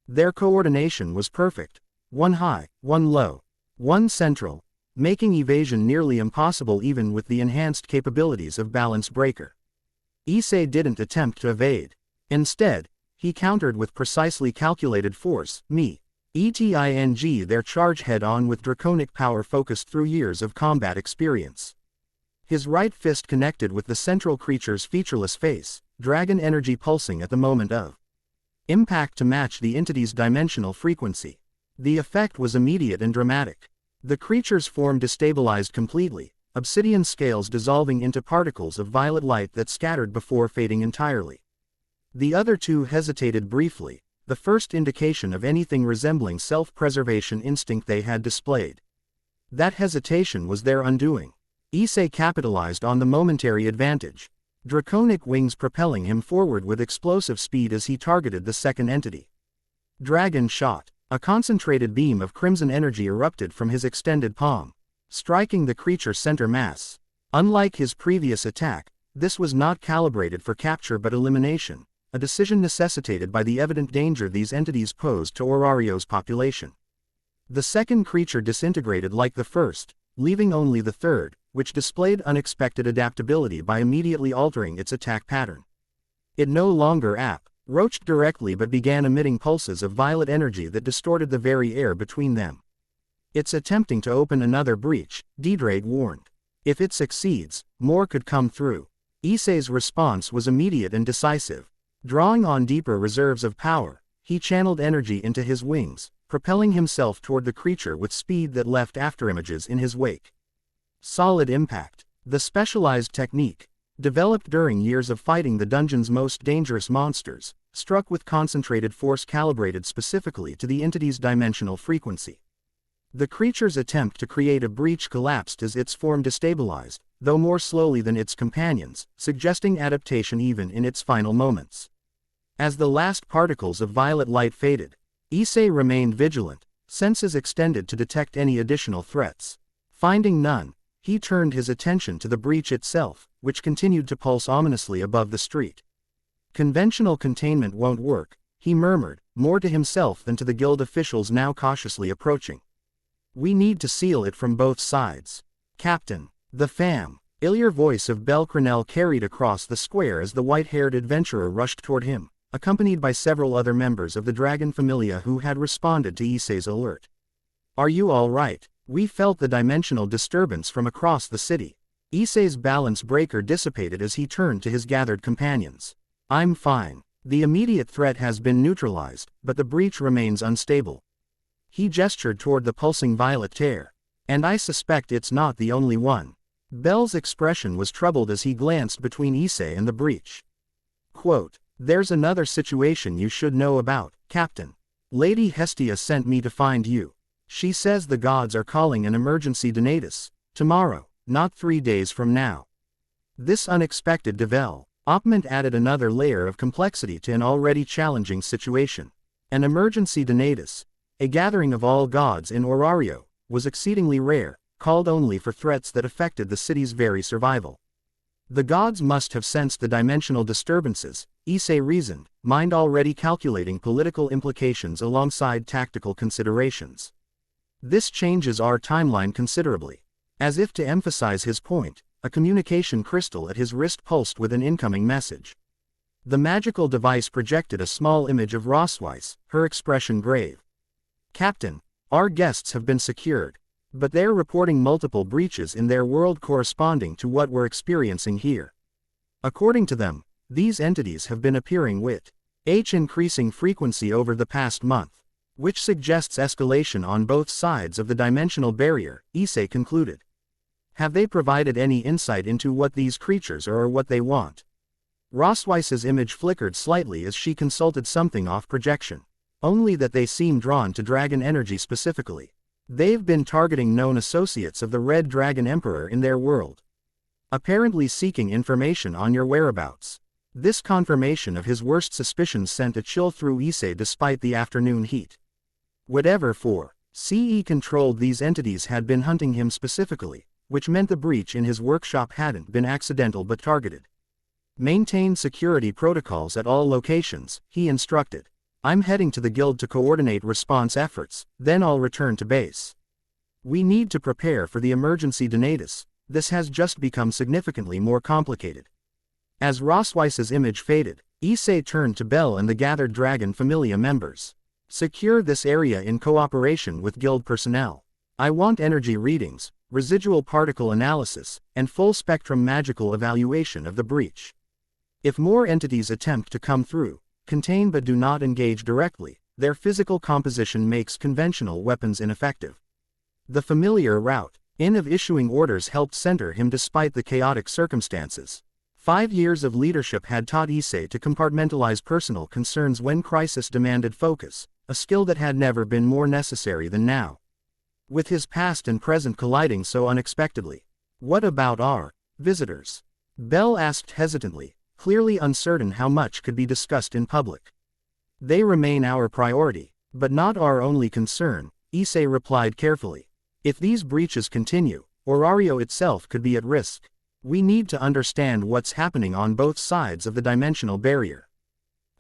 Their coordination was perfect. One high, one low, one central, making evasion nearly impossible even with the enhanced capabilities of Balance Breaker. Issei didn't attempt to evade. Instead, he countered with precisely calculated force, ETING their charge head-on with draconic power focused through years of combat experience. His right fist connected with the central creature's featureless face, dragon energy pulsing at the moment of impact to match the entity's dimensional frequency. The effect was immediate and dramatic. The creature's form destabilized completely, obsidian scales dissolving into particles of violet light that scattered before fading entirely. The other two hesitated briefly, the first indication of anything resembling self-preservation instinct they had displayed. That hesitation was their undoing. Issei capitalized on the momentary advantage, draconic wings propelling him forward with explosive speed as he targeted the second entity. Dragon Shot. A concentrated beam of crimson energy erupted from his extended palm, striking the creature's center mass. Unlike his previous attack, this was not calibrated for capture but elimination, a decision necessitated by the evident danger these entities posed to Orario's population. The second creature disintegrated like the first, leaving only the third, which displayed unexpected adaptability by immediately altering its attack pattern. It no longer roached directly but began emitting pulses of violet energy that distorted the very air between them. It's attempting to open another breach, Dedrade warned. If it succeeds, more could come through. Issei's response was immediate and decisive. Drawing on deeper reserves of power, he channeled energy into his wings, propelling himself toward the creature with speed that left afterimages in his wake. Solid Impact. The specialized technique, developed during years of fighting the dungeon's most dangerous monsters, struck with concentrated force calibrated specifically to the entity's dimensional frequency. The creature's attempt to create a breach collapsed as its form destabilized, though more slowly than its companions, suggesting adaptation even in its final moments. As the last particles of violet light faded, Issei remained vigilant, senses extended to detect any additional threats. Finding none, he turned his attention to the breach itself, which continued to pulse ominously above the street. Conventional containment won't work, he murmured, more to himself than to the guild officials now cautiously approaching. We need to seal it from both sides. Captain. The familiar voice of Belcrenel carried across the square as the white-haired adventurer rushed toward him, accompanied by several other members of the Dragon Familia who had responded to Issei's alert. Are you all right? We felt the dimensional disturbance from across the city. Issei's balance breaker dissipated as he turned to his gathered companions. I'm fine. The immediate threat has been neutralized, but the breach remains unstable. He gestured toward the pulsing violet tear. And I suspect it's not the only one. Bel's expression was troubled as he glanced between Issei and the breach. Quote, There's another situation you should know about, Captain. Lady Hestia sent me to find you. She says the gods are calling an emergency donatus, tomorrow, not 3 days from now. This unexpected development added another layer of complexity to an already challenging situation. An emergency donatus, a gathering of all gods in Orario, was exceedingly rare, called only for threats that affected the city's very survival. The gods must have sensed the dimensional disturbances, Issei reasoned, mind already calculating political implications alongside tactical considerations. This changes our timeline considerably. As if to emphasize his point, a communication crystal at his wrist pulsed with an incoming message. The magical device projected a small image of Rosweiss, her expression grave. Captain, our guests have been secured, but they're reporting multiple breaches in their world corresponding to what we're experiencing here. According to them, these entities have been appearing with increasing frequency over the past month, which suggests escalation on both sides of the dimensional barrier, Issei concluded. Have they provided any insight into what these creatures are or what they want? Rosweiss's image flickered slightly as she consulted something off projection. Only that they seem drawn to dragon energy specifically. They've been targeting known associates of the Red Dragon Emperor in their world, apparently seeking information on your whereabouts. This confirmation of his worst suspicions sent a chill through Issei despite the afternoon heat. Whatever for CE controlled these entities had been hunting him specifically, which meant the breach in his workshop hadn't been accidental but targeted. Maintain security protocols at all locations, he instructed. I'm heading to the guild to coordinate response efforts, then I'll return to base. We need to prepare for the emergency donatus. This has just become significantly more complicated. As Rosweiss's image faded, Issei turned to Bell and the gathered Dragon Familia members. Secure this area in cooperation with guild personnel. I want energy readings, residual particle analysis, and full-spectrum magical evaluation of the breach. If more entities attempt to come through, contain but do not engage directly, their physical composition makes conventional weapons ineffective. The familiar route of issuing orders helped center him despite the chaotic circumstances. 5 years of leadership had taught Issei to compartmentalize personal concerns when crisis demanded focus, a skill that had never been more necessary than now. With his past and present colliding so unexpectedly. What about our visitors? Bell asked hesitantly, clearly uncertain how much could be discussed in public. They remain our priority, but not our only concern, Issei replied carefully. If these breaches continue, Orario itself could be at risk. We need to understand what's happening on both sides of the dimensional barrier.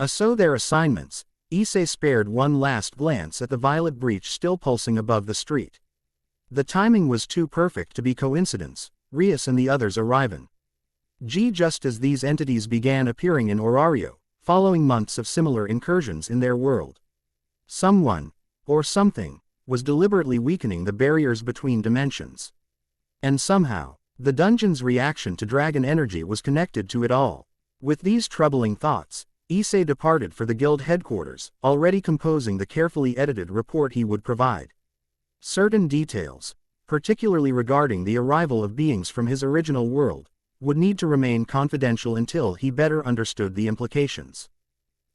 So their assignments, Issei spared one last glance at the violet breach still pulsing above the street. The timing was too perfect to be coincidence, Rias and the others arriving. Just as these entities began appearing in Orario, following months of similar incursions in their world. Someone, or something, was deliberately weakening the barriers between dimensions. And somehow, the dungeon's reaction to dragon energy was connected to it all. With these troubling thoughts, Issei departed for the guild headquarters, already composing the carefully edited report he would provide. Certain details, particularly regarding the arrival of beings from his original world, would need to remain confidential until he better understood the implications.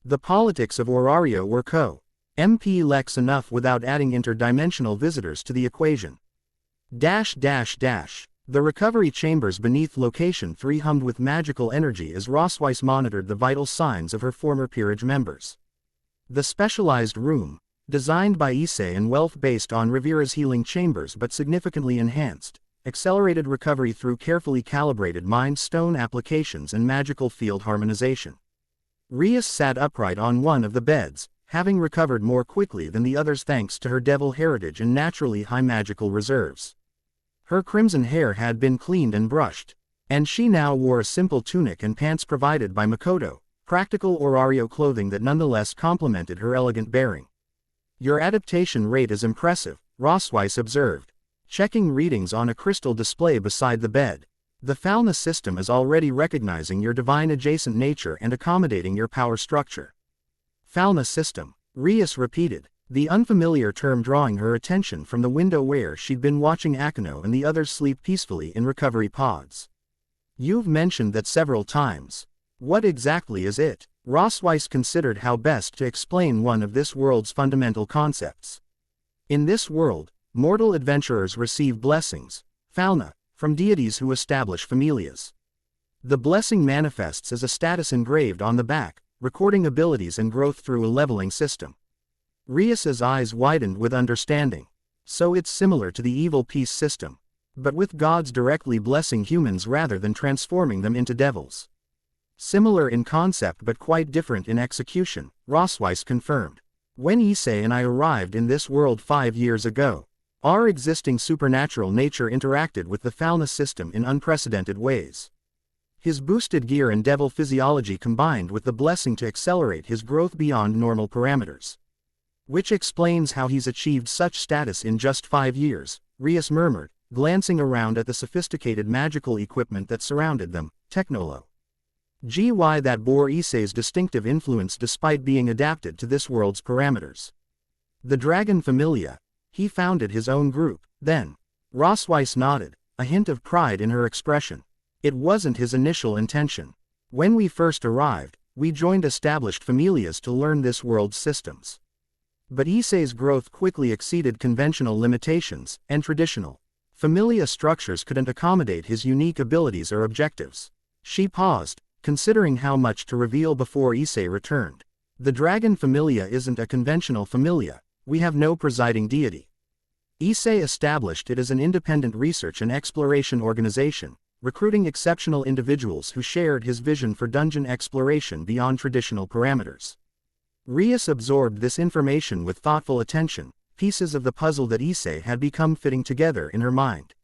The politics of Orario were complex enough without adding interdimensional visitors to the equation. The recovery chambers beneath Location 3 hummed with magical energy as Rosweiss monitored the vital signs of her former peerage members. The specialized room, designed by Issei and wealth based on Rivera's healing chambers but significantly enhanced, accelerated recovery through carefully calibrated mind stone applications and magical field harmonization. Rias sat upright on one of the beds, having recovered more quickly than the others thanks to her devil heritage and naturally high magical reserves. Her crimson hair had been cleaned and brushed, and she now wore a simple tunic and pants provided by Makoto, practical Orario clothing that nonetheless complemented her elegant bearing. Your adaptation rate is impressive, Rosweiss observed, checking readings on a crystal display beside the bed. The Falna system is already recognizing your divine adjacent nature and accommodating your power structure. Falna system, Rias repeated, the unfamiliar term drawing her attention from the window where she'd been watching Akino and the others sleep peacefully in recovery pods. You've mentioned that several times. What exactly is it? Rosweiss considered how best to explain one of this world's fundamental concepts. In this world, mortal adventurers receive blessings, Falna, from deities who establish familias. The blessing manifests as a status engraved on the back, recording abilities and growth through a leveling system. Rias's eyes widened with understanding. So it's similar to the evil peace system, but with gods directly blessing humans rather than transforming them into devils. Similar in concept but quite different in execution, Rosweiss confirmed. When Issei and I arrived in this world 5 years ago, our existing supernatural nature interacted with the Falna system in unprecedented ways. His boosted gear and devil physiology combined with the blessing to accelerate his growth beyond normal parameters. Which explains how he's achieved such status in just 5 years, Rias murmured, glancing around at the sophisticated magical equipment that surrounded them, Technolo. GY that bore Issei's distinctive influence despite being adapted to this world's parameters. The Dragon Familia. He founded his own group, then. Rosweiss nodded, a hint of pride in her expression. It wasn't his initial intention. When we first arrived, we joined established familias to learn this world's systems. But Issei's growth quickly exceeded conventional limitations, and traditional familia structures couldn't accommodate his unique abilities or objectives. She paused, considering how much to reveal before Issei returned. The Dragon Familia isn't a conventional familia. We have no presiding deity. Issei established it as an independent research and exploration organization, recruiting exceptional individuals who shared his vision for dungeon exploration beyond traditional parameters. Rias absorbed this information with thoughtful attention, pieces of the puzzle that Issei had become fitting together in her mind.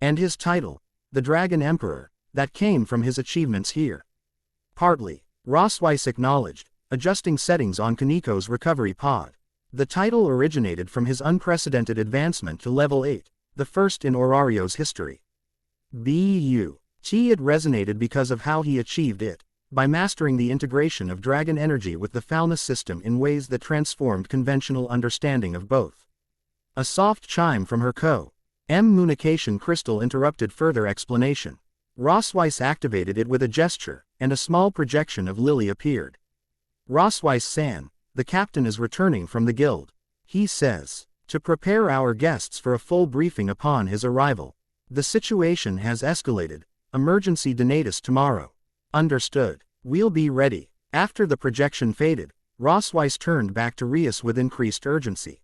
And his title, the Dragon Emperor, that came from his achievements here. Partly, Rosweiss acknowledged, adjusting settings on Kaniko's recovery pod. The title originated from his unprecedented advancement to level 8, the first in Orario's history. It resonated because of how he achieved it, by mastering the integration of dragon energy with the Falnus system in ways that transformed conventional understanding of both. A soft chime from her communication crystal interrupted further explanation. Rosweiss activated it with a gesture, and a small projection of Lily appeared. Rosweiss-san, the captain is returning from the guild. He says, to prepare our guests for a full briefing upon his arrival. The situation has escalated. Emergency donatus tomorrow. Understood. We'll be ready. After the projection faded, Rosweiss turned back to Rias with increased urgency.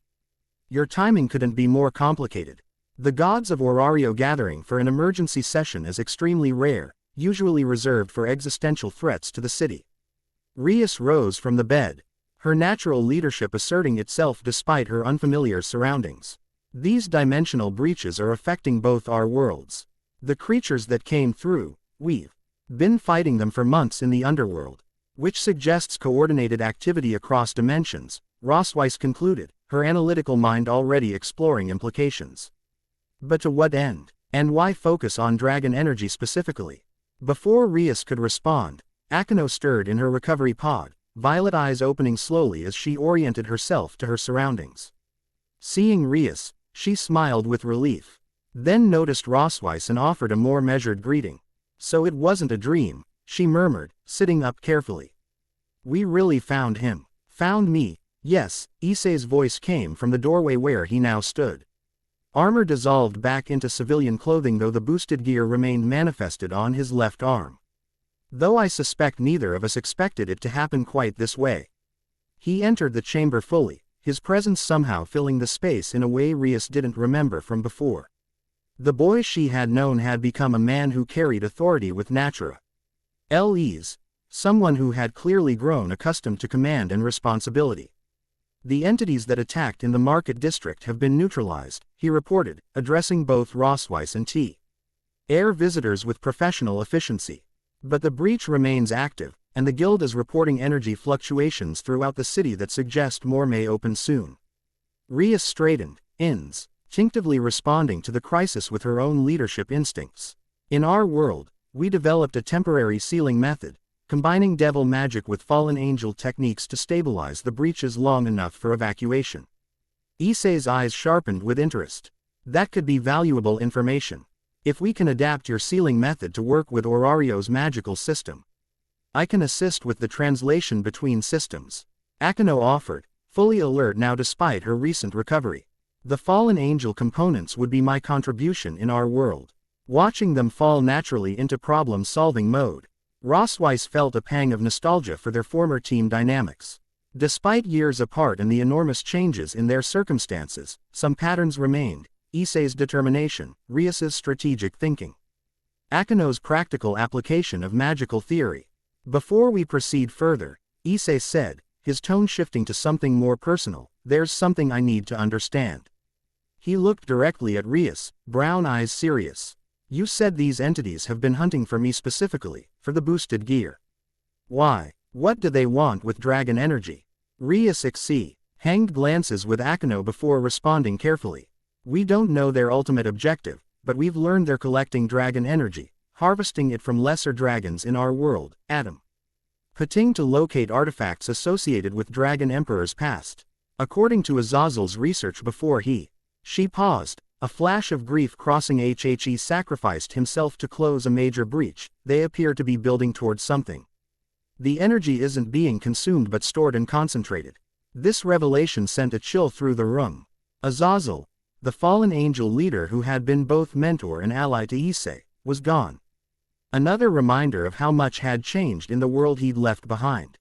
Your timing couldn't be more complicated. The gods of Orario gathering for an emergency session is extremely rare, usually reserved for existential threats to the city. Rias rose from the bed, her natural leadership asserting itself despite her unfamiliar surroundings. These dimensional breaches are affecting both our worlds. The creatures that came through, we've been fighting them for months in the underworld, which suggests coordinated activity across dimensions, Rosweiss concluded, her analytical mind already exploring implications. But to what end? And why focus on dragon energy specifically? Before Rias could respond, Akino stirred in her recovery pod, violet eyes opening slowly as she oriented herself to her surroundings. Seeing Rias, she smiled with relief. Then noticed Rosweiss and offered a more measured greeting. So it wasn't a dream, she murmured, sitting up carefully. We really found him. Found me? Yes, Issei's voice came from the doorway where he now stood. Armor dissolved back into civilian clothing though the boosted gear remained manifested on his left arm. Though I suspect neither of us expected it to happen quite this way. He entered the chamber fully, his presence somehow filling the space in a way Rias didn't remember from before. The boy she had known had become a man who carried authority with natura. Ease, someone who had clearly grown accustomed to command and responsibility. The entities that attacked in the market district have been neutralized, he reported, addressing both Rosweiss and Air visitors with professional efficiency. But the breach remains active, and the guild is reporting energy fluctuations throughout the city that suggest more may open soon. Rias straightened, instinctively responding to the crisis with her own leadership instincts. In our world, we developed a temporary sealing method, combining devil magic with fallen angel techniques to stabilize the breaches long enough for evacuation. Issei's eyes sharpened with interest. That could be valuable information. If we can adapt your sealing method to work with Orario's magical system, I can assist with the translation between systems. Akino offered, fully alert now despite her recent recovery. The fallen angel components would be my contribution in our world. Watching them fall naturally into problem-solving mode, Rosweiss felt a pang of nostalgia for their former team dynamics. Despite years apart and the enormous changes in their circumstances, some patterns remained. Issei's determination, Rias's strategic thinking. Akino's practical application of magical theory. Before we proceed further, Issei said, his tone shifting to something more personal, there's something I need to understand. He looked directly at Rias, brown eyes serious. You said these entities have been hunting for me specifically, for the boosted gear. Why? What do they want with dragon energy? Rias hanged glances with Akino before responding carefully. We don't know their ultimate objective, but we've learned they're collecting dragon energy, harvesting it from lesser dragons in our world, Adam. Pating to locate artifacts associated with Dragon Emperor's past. According to Azazel's research before she paused, a flash of grief crossing He sacrificed himself to close a major breach. They appear to be building towards something. The energy isn't being consumed but stored and concentrated. This revelation sent a chill through the room. Azazel, the fallen angel leader who had been both mentor and ally to Issei, was gone. Another reminder of how much had changed in the world he'd left behind.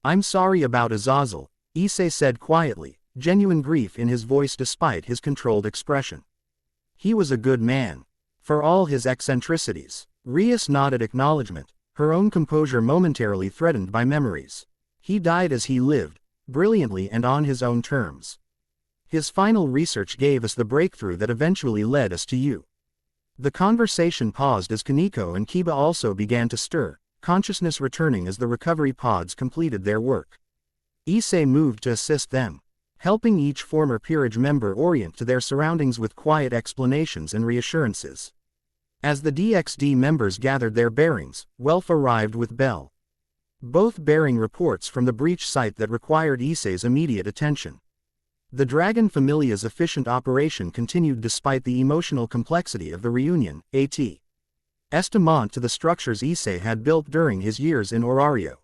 "I'm sorry about Azazel," Issei said quietly, genuine grief in his voice despite his controlled expression. "He was a good man. For all his eccentricities." Rias nodded acknowledgement, her own composure momentarily threatened by memories. "He died as he lived, brilliantly and on his own terms. His final research gave us the breakthrough that eventually led us to you." The conversation paused as Kaneko and Kiba also began to stir, consciousness returning as the recovery pods completed their work. Issei moved to assist them, helping each former peerage member orient to their surroundings with quiet explanations and reassurances. As the DXD members gathered their bearings, Welf arrived with Bell, both bearing reports from the breach site that required Issei's immediate attention. The Dragon Familia's efficient operation continued despite the emotional complexity of the reunion, estimant to the structures Issei had built during his years in Orario.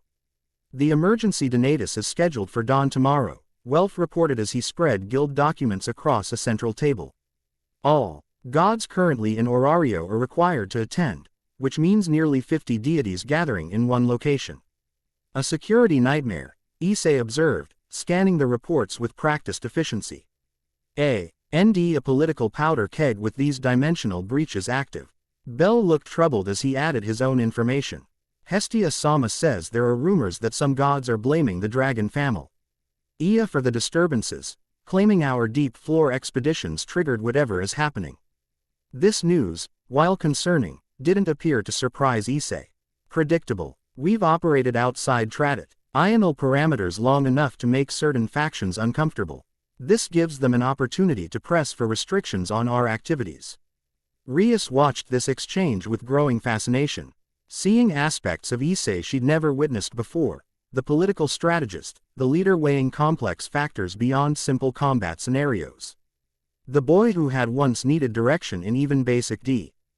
"The emergency donatus is scheduled for dawn tomorrow," Welf reported as he spread guild documents across a central table. "All gods currently in Orario are required to attend, which means nearly 50 deities gathering in one location. A security nightmare," Issei observed, scanning the reports with practiced efficiency. A political powder keg with these dimensional breaches active." Bell looked troubled as he added his own information. "Hestia-sama says there are rumors that some gods are blaming the dragon family for the disturbances, claiming our deep floor expeditions triggered whatever is happening." This news, while concerning, didn't appear to surprise Issei. Predictable. "We've operated outside Ional parameters long enough to make certain factions uncomfortable. This gives them an opportunity to press for restrictions on our activities." Rias watched this exchange with growing fascination, seeing aspects of Issei she'd never witnessed before, the political strategist, the leader weighing complex factors beyond simple combat scenarios. The boy who had once needed direction in even basic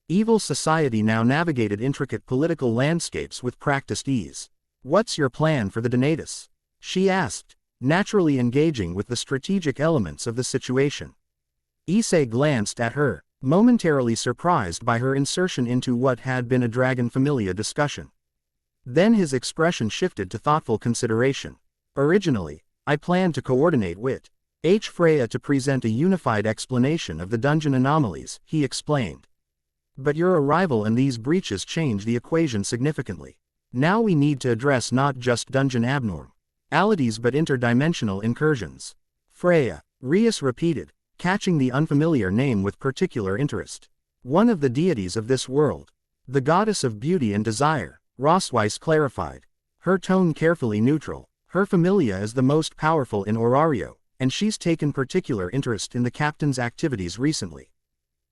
evil society now navigated intricate political landscapes with practiced ease. "What's your plan for the donatus?" she asked, naturally engaging with the strategic elements of the situation. Issei glanced at her, momentarily surprised by her insertion into what had been a Dragon Familia discussion. Then his expression shifted to thoughtful consideration. "Originally, I planned to coordinate with Freya to present a unified explanation of the dungeon anomalies," he explained. "But your arrival and these breaches change the equation significantly. Now we need to address not just dungeon abnormalities but interdimensional incursions." "Freya," Rias repeated, catching the unfamiliar name with particular interest. "One of the deities of this world. The goddess of beauty and desire," Rossweiss clarified, her tone carefully neutral. "Her familia is the most powerful in Orario, and she's taken particular interest in the captain's activities recently."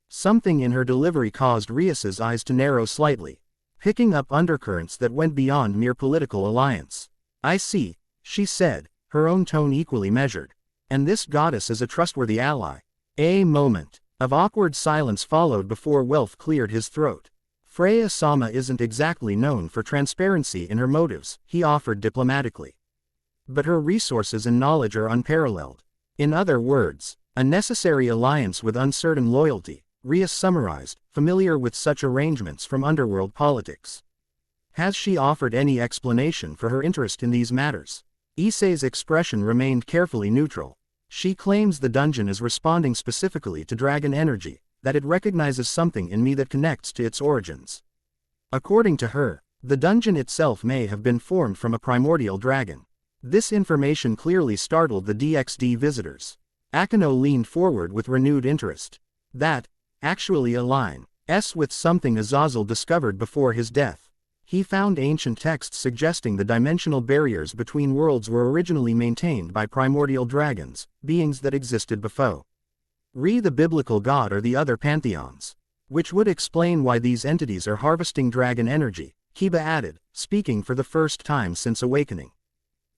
Something in her delivery caused Rias's eyes to narrow slightly, picking up undercurrents that went beyond mere political alliance. "I see," she said, her own tone equally measured. "And this goddess is a trustworthy ally." A moment of awkward silence followed before Welf cleared his throat. "Freya-sama isn't exactly known for transparency in her motives," he offered diplomatically. "But her resources and knowledge are unparalleled. In other words, a necessary alliance with uncertain loyalty," Rias summarized, familiar with such arrangements from underworld politics. "Has she offered any explanation for her interest in these matters?" Issei's expression remained carefully neutral. "She claims the dungeon is responding specifically to dragon energy, that it recognizes something in me that connects to its origins. According to her, the dungeon itself may have been formed from a primordial dragon." This information clearly startled the DXD visitors. Akino leaned forward with renewed interest. "That actually aligns with something Azazel discovered before his death. He found ancient texts suggesting the dimensional barriers between worlds were originally maintained by primordial dragons, beings that existed before the biblical god or the other pantheons. Which would explain why these entities are harvesting dragon energy, Kiba added, speaking for the first time since awakening.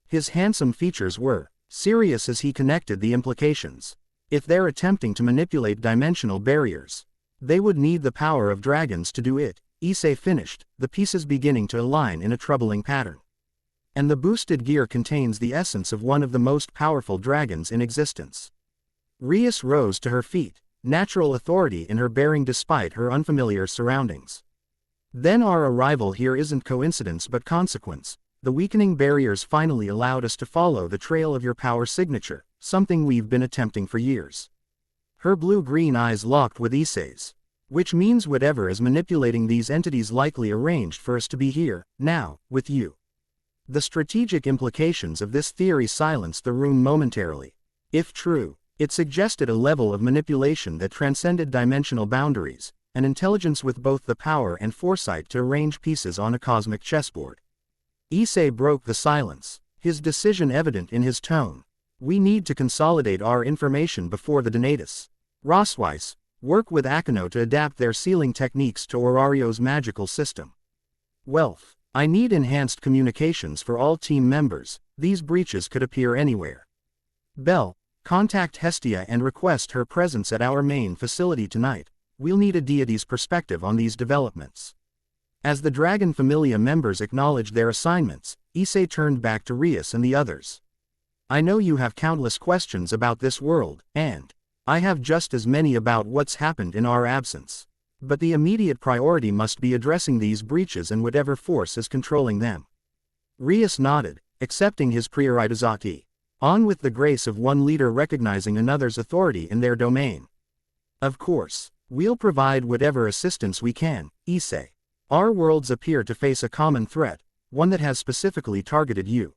His handsome features were serious as he connected the implications. If they're attempting to manipulate dimensional barriers, they would need the power of dragons to do it, Issei finished, the pieces beginning to align in a troubling pattern. And the boosted gear contains the essence of one of the most powerful dragons in existence. Rias rose to her feet, natural authority in her bearing despite her unfamiliar surroundings. Then our arrival here isn't coincidence but consequence. The weakening barriers finally allowed us to follow the trail of your power signature, something we've been attempting for years. Her blue-green eyes locked with Issei's. Which means whatever is manipulating these entities likely arranged for us to be here, now, with you. The strategic implications of this theory silenced the room momentarily. If true, it suggested a level of manipulation that transcended dimensional boundaries, an intelligence with both the power and foresight to arrange pieces on a cosmic chessboard. Issei broke the silence, his decision evident in his tone. We need to consolidate our information before the Donatus. Rosweiss, work with Akino to adapt their sealing techniques to Orario's magical system. Wealth. I need enhanced communications for all team members, these breaches could appear anywhere. Bell, contact Hestia and request her presence at our main facility tonight. We'll need a deity's perspective on these developments. As the Dragon Familia members acknowledged their assignments, Issei turned back to Rias and the others. I know you have countless questions about this world, and I have just as many about what's happened in our absence. But the immediate priority must be addressing these breaches and whatever force is controlling them. Rias nodded, accepting his prioritizati. On with the grace of one leader recognizing another's authority in their domain. Of course, we'll provide whatever assistance we can, Issei. Our worlds appear to face a common threat, one that has specifically targeted you.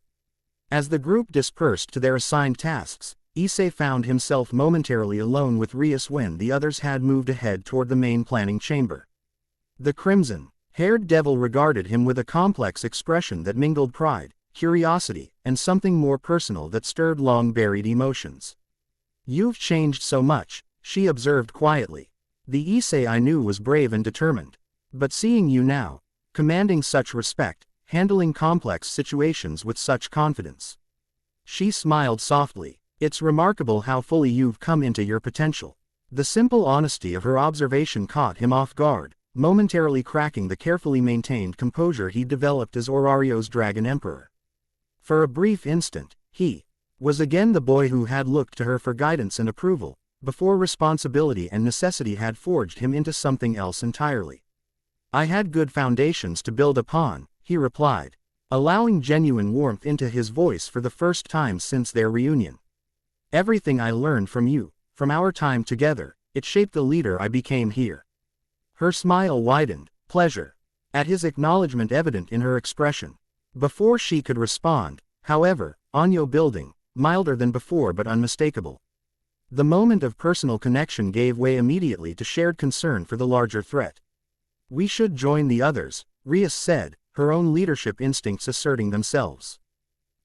As the group dispersed to their assigned tasks, Issei found himself momentarily alone with Rias when the others had moved ahead toward the main planning chamber. The crimson-haired devil regarded him with a complex expression that mingled pride, curiosity, and something more personal that stirred long-buried emotions. You've changed so much, she observed quietly. The Issei I knew was brave and determined. But seeing you now, commanding such respect, handling complex situations with such confidence. She smiled softly. It's remarkable how fully you've come into your potential. The simple honesty of her observation caught him off guard, momentarily cracking the carefully maintained composure he'd developed as Orario's Dragon Emperor. For a brief instant, he was again the boy who had looked to her for guidance and approval, before responsibility and necessity had forged him into something else entirely. I had good foundations to build upon, he replied, allowing genuine warmth into his voice for the first time since their reunion. Everything I learned from you, from our time together, it shaped the leader I became here. Her smile widened, pleasure at his acknowledgement evident in her expression. Before she could respond, however, Anyo building, milder than before but unmistakable. The moment of personal connection gave way immediately to shared concern for the larger threat. We should join the others, Rias said, her own leadership instincts asserting themselves.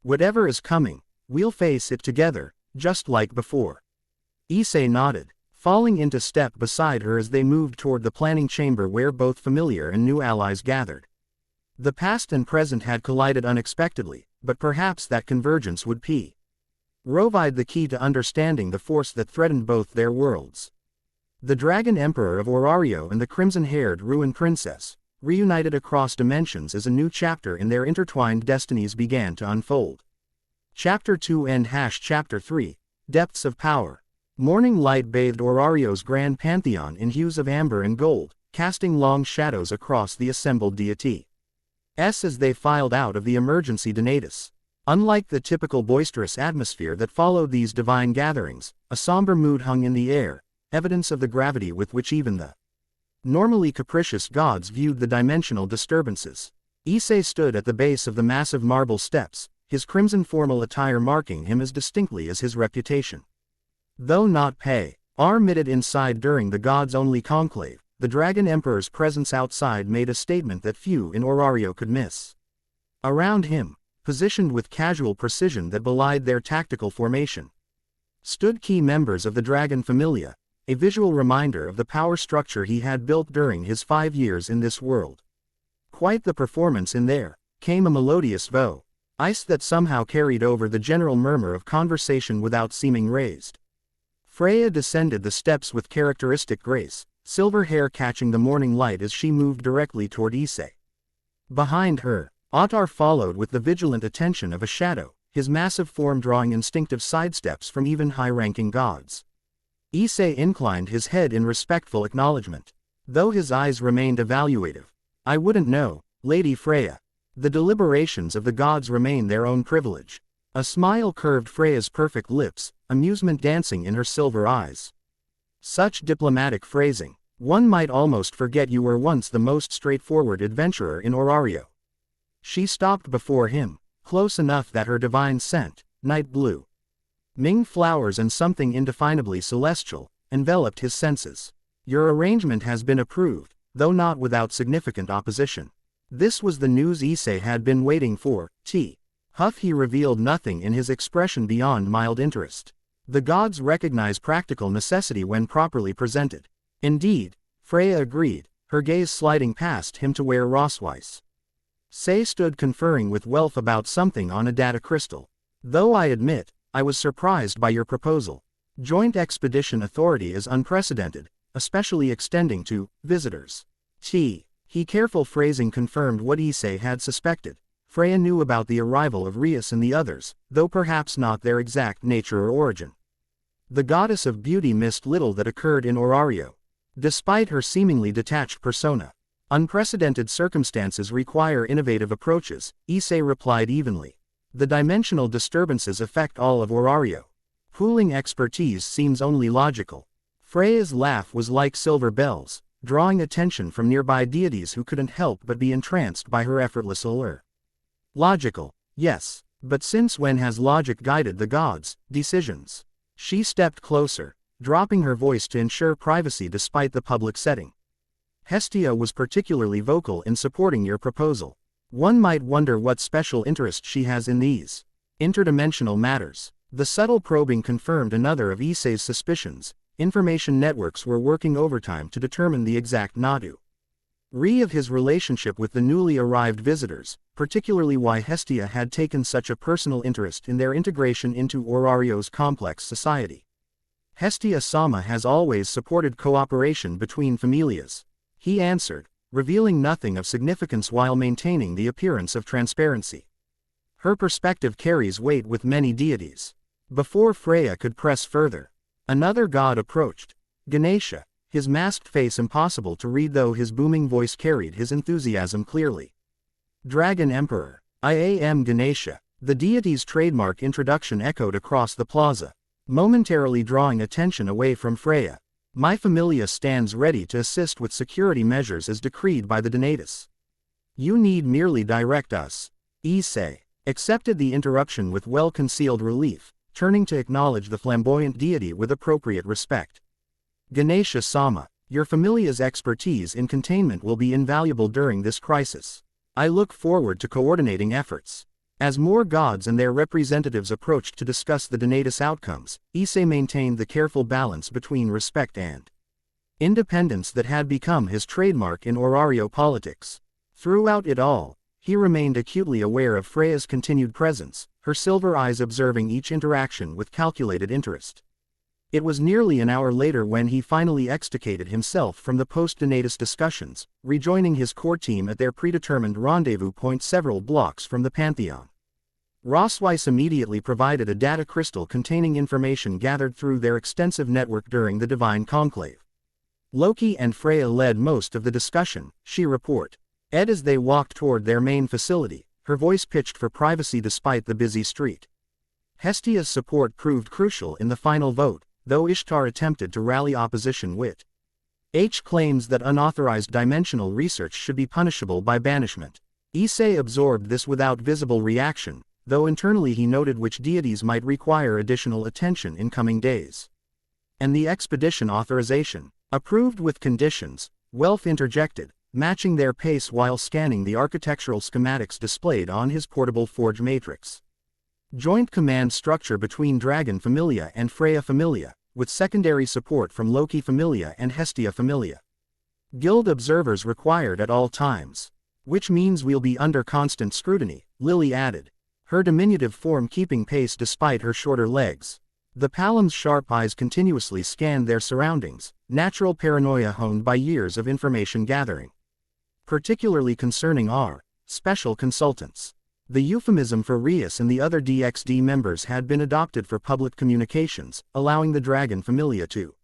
Whatever is coming, we'll face it together, just like before. Issei nodded, falling into step beside her as they moved toward the planning chamber where both familiar and new allies gathered. The past and present had collided unexpectedly, but perhaps that convergence would provide the key to understanding the force that threatened both their worlds. The Dragon Emperor of Orario and the crimson-haired Ruin Princess, reunited across dimensions as a new chapter in their intertwined destinies began to unfold. Chapter 2 End Chapter 3, Depths of Power. Morning light bathed Orario's grand pantheon in hues of amber and gold, casting long shadows across the assembled deities as they filed out of the emergency donatus. Unlike the typical boisterous atmosphere that followed these divine gatherings, a somber mood hung in the air, evidence of the gravity with which even the normally capricious gods viewed the dimensional disturbances. Issei stood at the base of the massive marble steps, his crimson formal attire marking him as distinctly as his reputation. Though not permitted inside during the gods-only conclave, the Dragon Emperor's presence outside made a statement that few in Orario could miss. Around him, positioned with casual precision that belied their tactical formation, stood key members of the Dragon Familia, a visual reminder of the power structure he had built during his 5 years in this world. Quite the performance in there, came a melodious voice that somehow carried over the general murmur of conversation without seeming raised. Freya descended the steps with characteristic grace, silver hair catching the morning light as she moved directly toward Issei. Behind her, Ottar followed with the vigilant attention of a shadow, his massive form drawing instinctive sidesteps from even high-ranking gods. Issei inclined his head in respectful acknowledgement, though his eyes remained evaluative. "I wouldn't know, Lady Freya. The deliberations of the gods remain their own privilege." A smile curved Freya's perfect lips, amusement dancing in her silver eyes. "Such diplomatic phrasing. One might almost forget you were once the most straightforward adventurer in Orario." She stopped before him, close enough that her divine scent, night blue, Ming flowers and something indefinably celestial, enveloped his senses. "Your arrangement has been approved, though not without significant opposition." This was the news Issei had been waiting for. Huff he revealed nothing in his expression beyond mild interest. The gods recognize practical necessity when properly presented. "Indeed," Freya agreed, her gaze sliding past him to where Rosweiss Say stood conferring with Welf about something on a data crystal. "Though I admit, I was surprised by your proposal. Joint expedition authority is unprecedented, especially extending to visitors." He careful phrasing confirmed what Issei had suspected. Freya knew about the arrival of Rias and the others, though perhaps not their exact nature or origin. The goddess of beauty missed little that occurred in Orario. Despite her seemingly detached persona, unprecedented circumstances require innovative approaches, Issei replied evenly. The dimensional disturbances affect all of Orario. Pooling expertise seems only logical. Freya's laugh was like silver bells, drawing attention from nearby deities who couldn't help but be entranced by her effortless allure. "Logical, yes, but since when has logic guided the gods' decisions?" She stepped closer, dropping her voice to ensure privacy despite the public setting. "Hestia was particularly vocal in supporting your proposal. One might wonder what special interest she has in these interdimensional matters." The subtle probing confirmed another of Issei's suspicions. Information networks were working overtime to determine the exact Nadu of his relationship with the newly arrived visitors, particularly why Hestia had taken such a personal interest in their integration into Orario's complex society. "Hestia-sama has always supported cooperation between familias," he answered, revealing nothing of significance while maintaining the appearance of transparency. "Her perspective carries weight with many deities." Before Freya could press further, another god approached, Ganesha, his masked face impossible to read though his booming voice carried his enthusiasm clearly. "Dragon Emperor, I am Ganesha." The deity's trademark introduction echoed across the plaza, momentarily drawing attention away from Freya. "My familia stands ready to assist with security measures as decreed by the Donatus. You need merely direct us." Issei accepted the interruption with well-concealed relief, turning to acknowledge the flamboyant deity with appropriate respect. "Ganesha-sama, your familia's expertise in containment will be invaluable during this crisis. I look forward to coordinating efforts." As more gods and their representatives approached to discuss the Donatus outcomes, Issei maintained the careful balance between respect and independence that had become his trademark in Orario politics. Throughout it all, he remained acutely aware of Freya's continued presence, her silver eyes observing each interaction with calculated interest. It was nearly an hour later when he finally extricated himself from the post-Donatus discussions, rejoining his core team at their predetermined rendezvous point several blocks from the Pantheon. Rosweiss immediately provided a data crystal containing information gathered through their extensive network during the Divine Conclave. Loki and Freya led most of the discussion, she reported. As they walked toward their main facility, her voice pitched for privacy despite the busy street. Hestia's support proved crucial in the final vote, though Ishtar attempted to rally opposition wit. Claims that unauthorized dimensional research should be punishable by banishment. Issei absorbed this without visible reaction, though internally he noted which deities might require additional attention in coming days. "And the expedition authorization, approved with conditions," Welf interjected, matching their pace while scanning the architectural schematics displayed on his portable forge matrix. "Joint command structure between Dragon Familia and Freya Familia," with secondary support from Loki Familia and Hestia Familia. Guild observers required at all times. Which means we'll be under constant scrutiny, Lily added, her diminutive form keeping pace despite her shorter legs. The Palam's sharp eyes continuously scanned their surroundings, natural paranoia honed by years of information gathering. Particularly concerning are special consultants. The euphemism for Rias and the other DXD members had been adopted for public communications, allowing the Dragon Familia to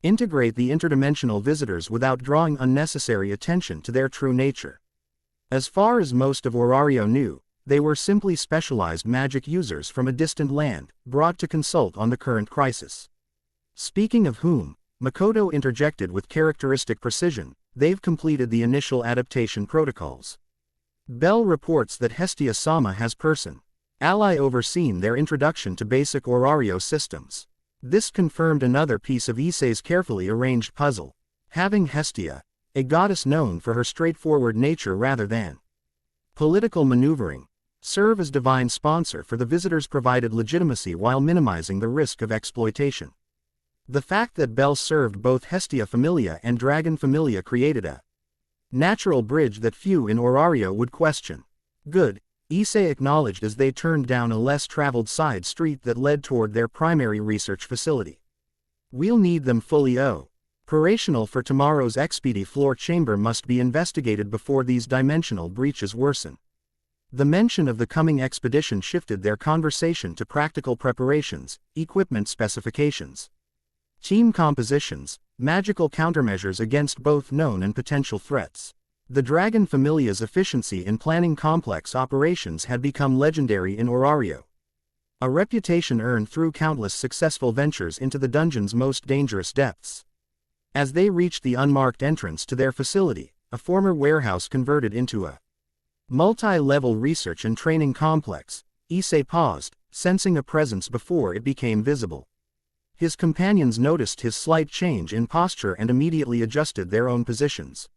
integrate the interdimensional visitors without drawing unnecessary attention to their true nature. As far as most of Orario knew, they were simply specialized magic users from a distant land, brought to consult on the current crisis. Speaking of whom, Makoto interjected with characteristic precision, they've completed the initial adaptation protocols. Bell reports that Hestia-sama has ally overseen their introduction to basic Orario systems. This confirmed another piece of Issei's carefully arranged puzzle. Having Hestia, a goddess known for her straightforward nature rather than political maneuvering, serve as divine sponsor for the visitors provided legitimacy while minimizing the risk of exploitation. The fact that Bell served both Hestia Familia and Dragon Familia created a natural bridge that few in Orario would question. Good, Issei acknowledged as they turned down a less traveled side street that led toward their primary research facility. We'll need them fully operational for tomorrow's XPD floor chamber must be investigated before these dimensional breaches worsen. The mention of the coming expedition shifted their conversation to practical preparations, equipment specifications, team compositions, magical countermeasures against both known and potential threats. The Dragon Familia's efficiency in planning complex operations had become legendary in Orario. A reputation earned through countless successful ventures into the dungeon's most dangerous depths. As they reached the unmarked entrance to their facility, a former warehouse converted into a multi-level research and training complex, Issei paused, sensing a presence before it became visible. His companions noticed his slight change in posture and immediately adjusted their own positions.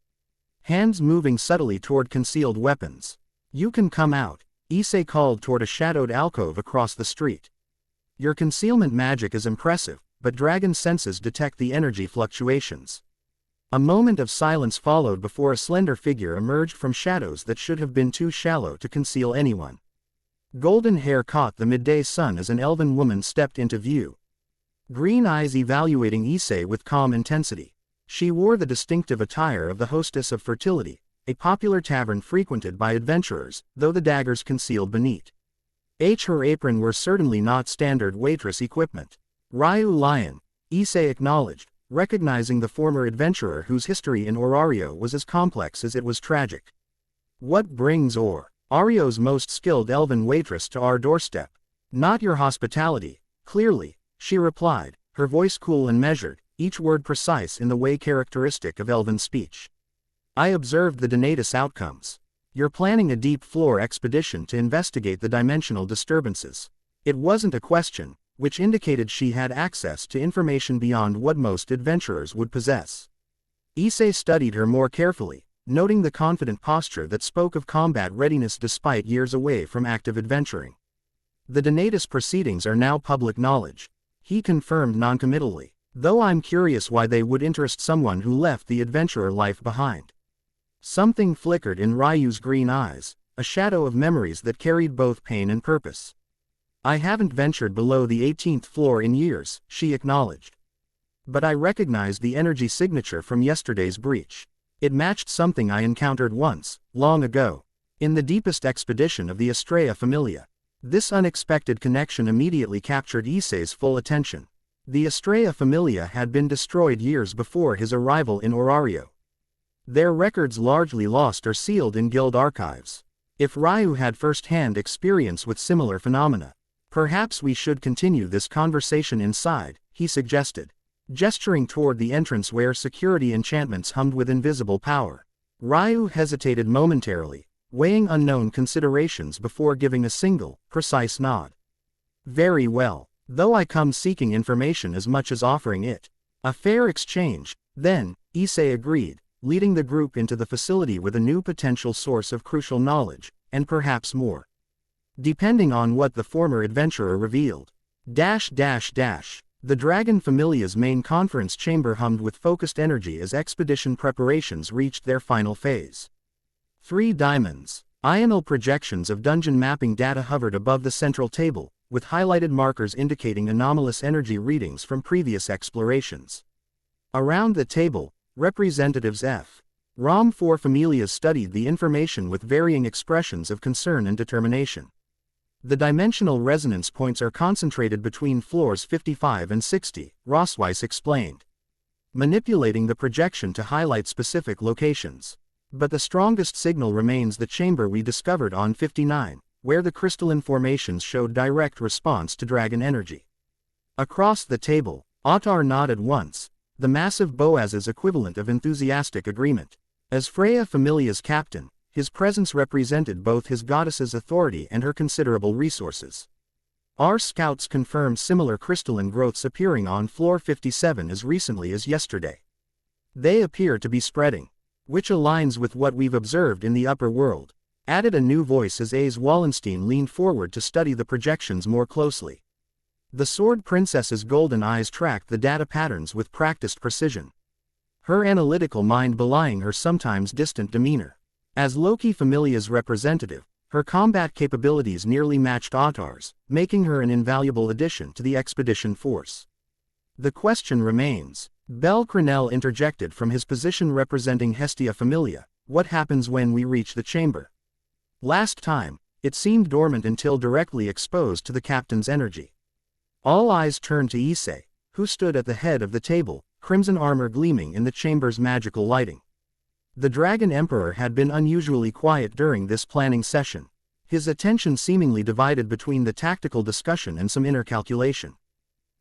Hands moving subtly toward concealed weapons. You can come out, Issei called toward a shadowed alcove across the street. Your concealment magic is impressive, but dragon senses detect the energy fluctuations. A moment of silence followed before a slender figure emerged from shadows that should have been too shallow to conceal anyone. Golden hair caught the midday sun as an elven woman stepped into view. Green eyes evaluating Issei with calm intensity. She wore the distinctive attire of the hostess of fertility, a popular tavern frequented by adventurers, though the daggers concealed beneath her apron were certainly not standard waitress equipment. Ryu Lion, Issei acknowledged, recognizing the former adventurer whose history in Orario was as complex as it was tragic. What brings Orario's most skilled elven waitress to our doorstep? Not your hospitality, clearly, she replied, her voice cool and measured, each word precise in the way characteristic of elven speech. I observed the Donatus outcomes. You're planning a deep floor expedition to investigate the dimensional disturbances. It wasn't a question, which indicated she had access to information beyond what most adventurers would possess. Issei studied her more carefully, noting the confident posture that spoke of combat readiness despite years away from active adventuring. The Donatus proceedings are now public knowledge, he confirmed noncommittally, though I'm curious why they would interest someone who left the adventurer life behind. Something flickered in Ryu's green eyes, a shadow of memories that carried both pain and purpose. I haven't ventured below the 18th floor in years, she acknowledged. But I recognized the energy signature from yesterday's breach. It matched something I encountered once, long ago, in the deepest expedition of the Estrella Familia. This unexpected connection immediately captured Issei's full attention. The Estrella Familia had been destroyed years before his arrival in Orario. Their records largely lost or sealed in guild archives. If Ryu had first-hand experience with similar phenomena, perhaps we should continue this conversation inside, he suggested, gesturing toward the entrance where security enchantments hummed with invisible power. Ryu hesitated momentarily, weighing unknown considerations before giving a single, precise nod. Very well, though I come seeking information as much as offering it. A fair exchange, then, Issei agreed, leading the group into the facility with a new potential source of crucial knowledge, and perhaps more. Depending on what the former adventurer revealed. The Dragon Familia's main conference chamber hummed with focused energy as expedition preparations reached their final phase. 3 diamonds. Ional projections of dungeon mapping data hovered above the central table, with highlighted markers indicating anomalous energy readings from previous explorations. Around the table, representatives F.Rom 4 familias studied the information with varying expressions of concern and determination. The dimensional resonance points are concentrated between floors 55 and 60, Rossweiss explained, manipulating the projection to highlight specific locations. But the strongest signal remains the chamber we discovered on 59, where the crystalline formations showed direct response to dragon energy. Across the table, Ottar nodded once, the massive Boaz's equivalent of enthusiastic agreement. As Freya Familia's captain, his presence represented both his goddess's authority and her considerable resources. Our scouts confirmed similar crystalline growths appearing on floor 57 as recently as yesterday. They appear to be spreading, which aligns with what we've observed in the upper world, added a new voice as Ace Wallenstein leaned forward to study the projections more closely. The Sword Princess's golden eyes tracked the data patterns with practiced precision, her analytical mind belying her sometimes distant demeanor. As Loki Familia's representative, her combat capabilities nearly matched Ottar's, making her an invaluable addition to the expedition force. The question remains, Bel Crenel interjected from his position representing Hestia Familia, what happens when we reach the chamber? Last time, it seemed dormant until directly exposed to the captain's energy. All eyes turned to Issei, who stood at the head of the table, crimson armor gleaming in the chamber's magical lighting. The Dragon Emperor had been unusually quiet during this planning session, his attention seemingly divided between the tactical discussion and some inner calculation.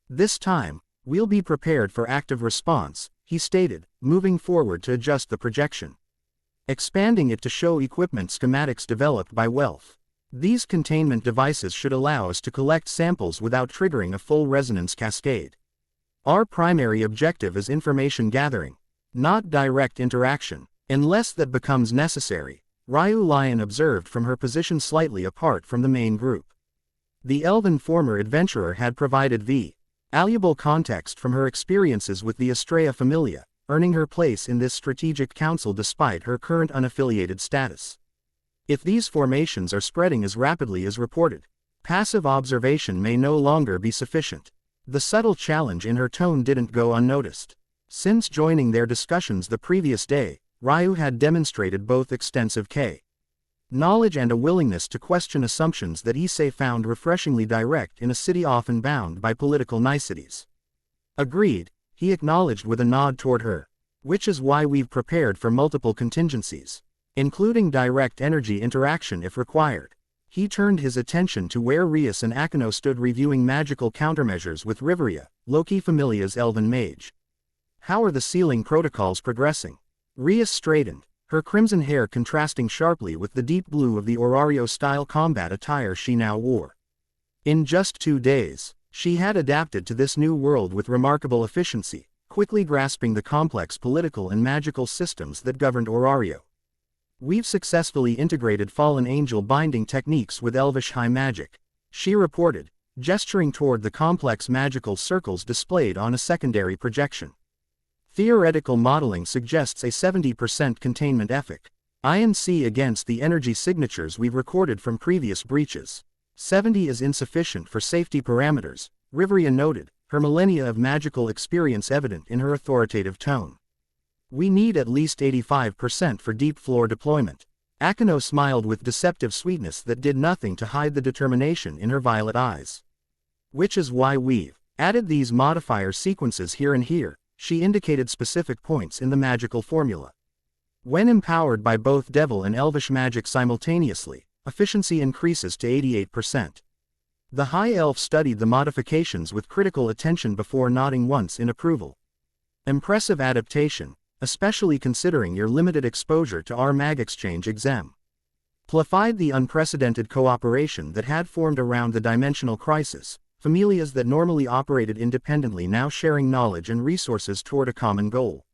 This time, we'll be prepared for active response, he stated, moving forward to adjust the projection, expanding it to show equipment schematics developed by Wealth. These containment devices should allow us to collect samples without triggering a full resonance cascade. Our primary objective is information gathering, not direct interaction. Unless that becomes necessary, Ryu Lion observed from her position slightly apart from the main group. The elven former adventurer had provided valuable context from her experiences with the Estrella Familia, earning her place in this strategic council despite her current unaffiliated status. If these formations are spreading as rapidly as reported, passive observation may no longer be sufficient. The subtle challenge in her tone didn't go unnoticed. Since joining their discussions the previous day, Ryu had demonstrated both extensive knowledge and a willingness to question assumptions that Issei found refreshingly direct in a city often bound by political niceties. Agreed, he acknowledged with a nod toward her. Which is why we've prepared for multiple contingencies, including direct energy interaction if required. He turned his attention to where Rias and Akino stood reviewing magical countermeasures with Riveria, Loki Familia's elven mage. How are the sealing protocols progressing? Rias straightened, her crimson hair contrasting sharply with the deep blue of the Orario-style combat attire she now wore. In just 2 days, she had adapted to this new world with remarkable efficiency, quickly grasping the complex political and magical systems that governed Orario. We've successfully integrated fallen angel binding techniques with elvish high magic, she reported, gesturing toward the complex magical circles displayed on a secondary projection. Theoretical modeling suggests a 70% containment efficacy against the energy signatures we've recorded from previous breaches. 70 is insufficient for safety parameters, Riveria noted, her millennia of magical experience evident in her authoritative tone. We need at least 85% for deep floor deployment. Akino smiled with deceptive sweetness that did nothing to hide the determination in her violet eyes. Which is why we've added these modifier sequences here and here. She indicated specific points in the magical formula. When empowered by both devil and elvish magic simultaneously, efficiency increases to 88%. The High Elf studied the modifications with critical attention before nodding once in approval. Impressive adaptation, especially considering your limited exposure to our mag exchange exemplified the unprecedented cooperation that had formed around the dimensional crisis. Familias that normally operated independently now sharing knowledge and resources toward a common goal.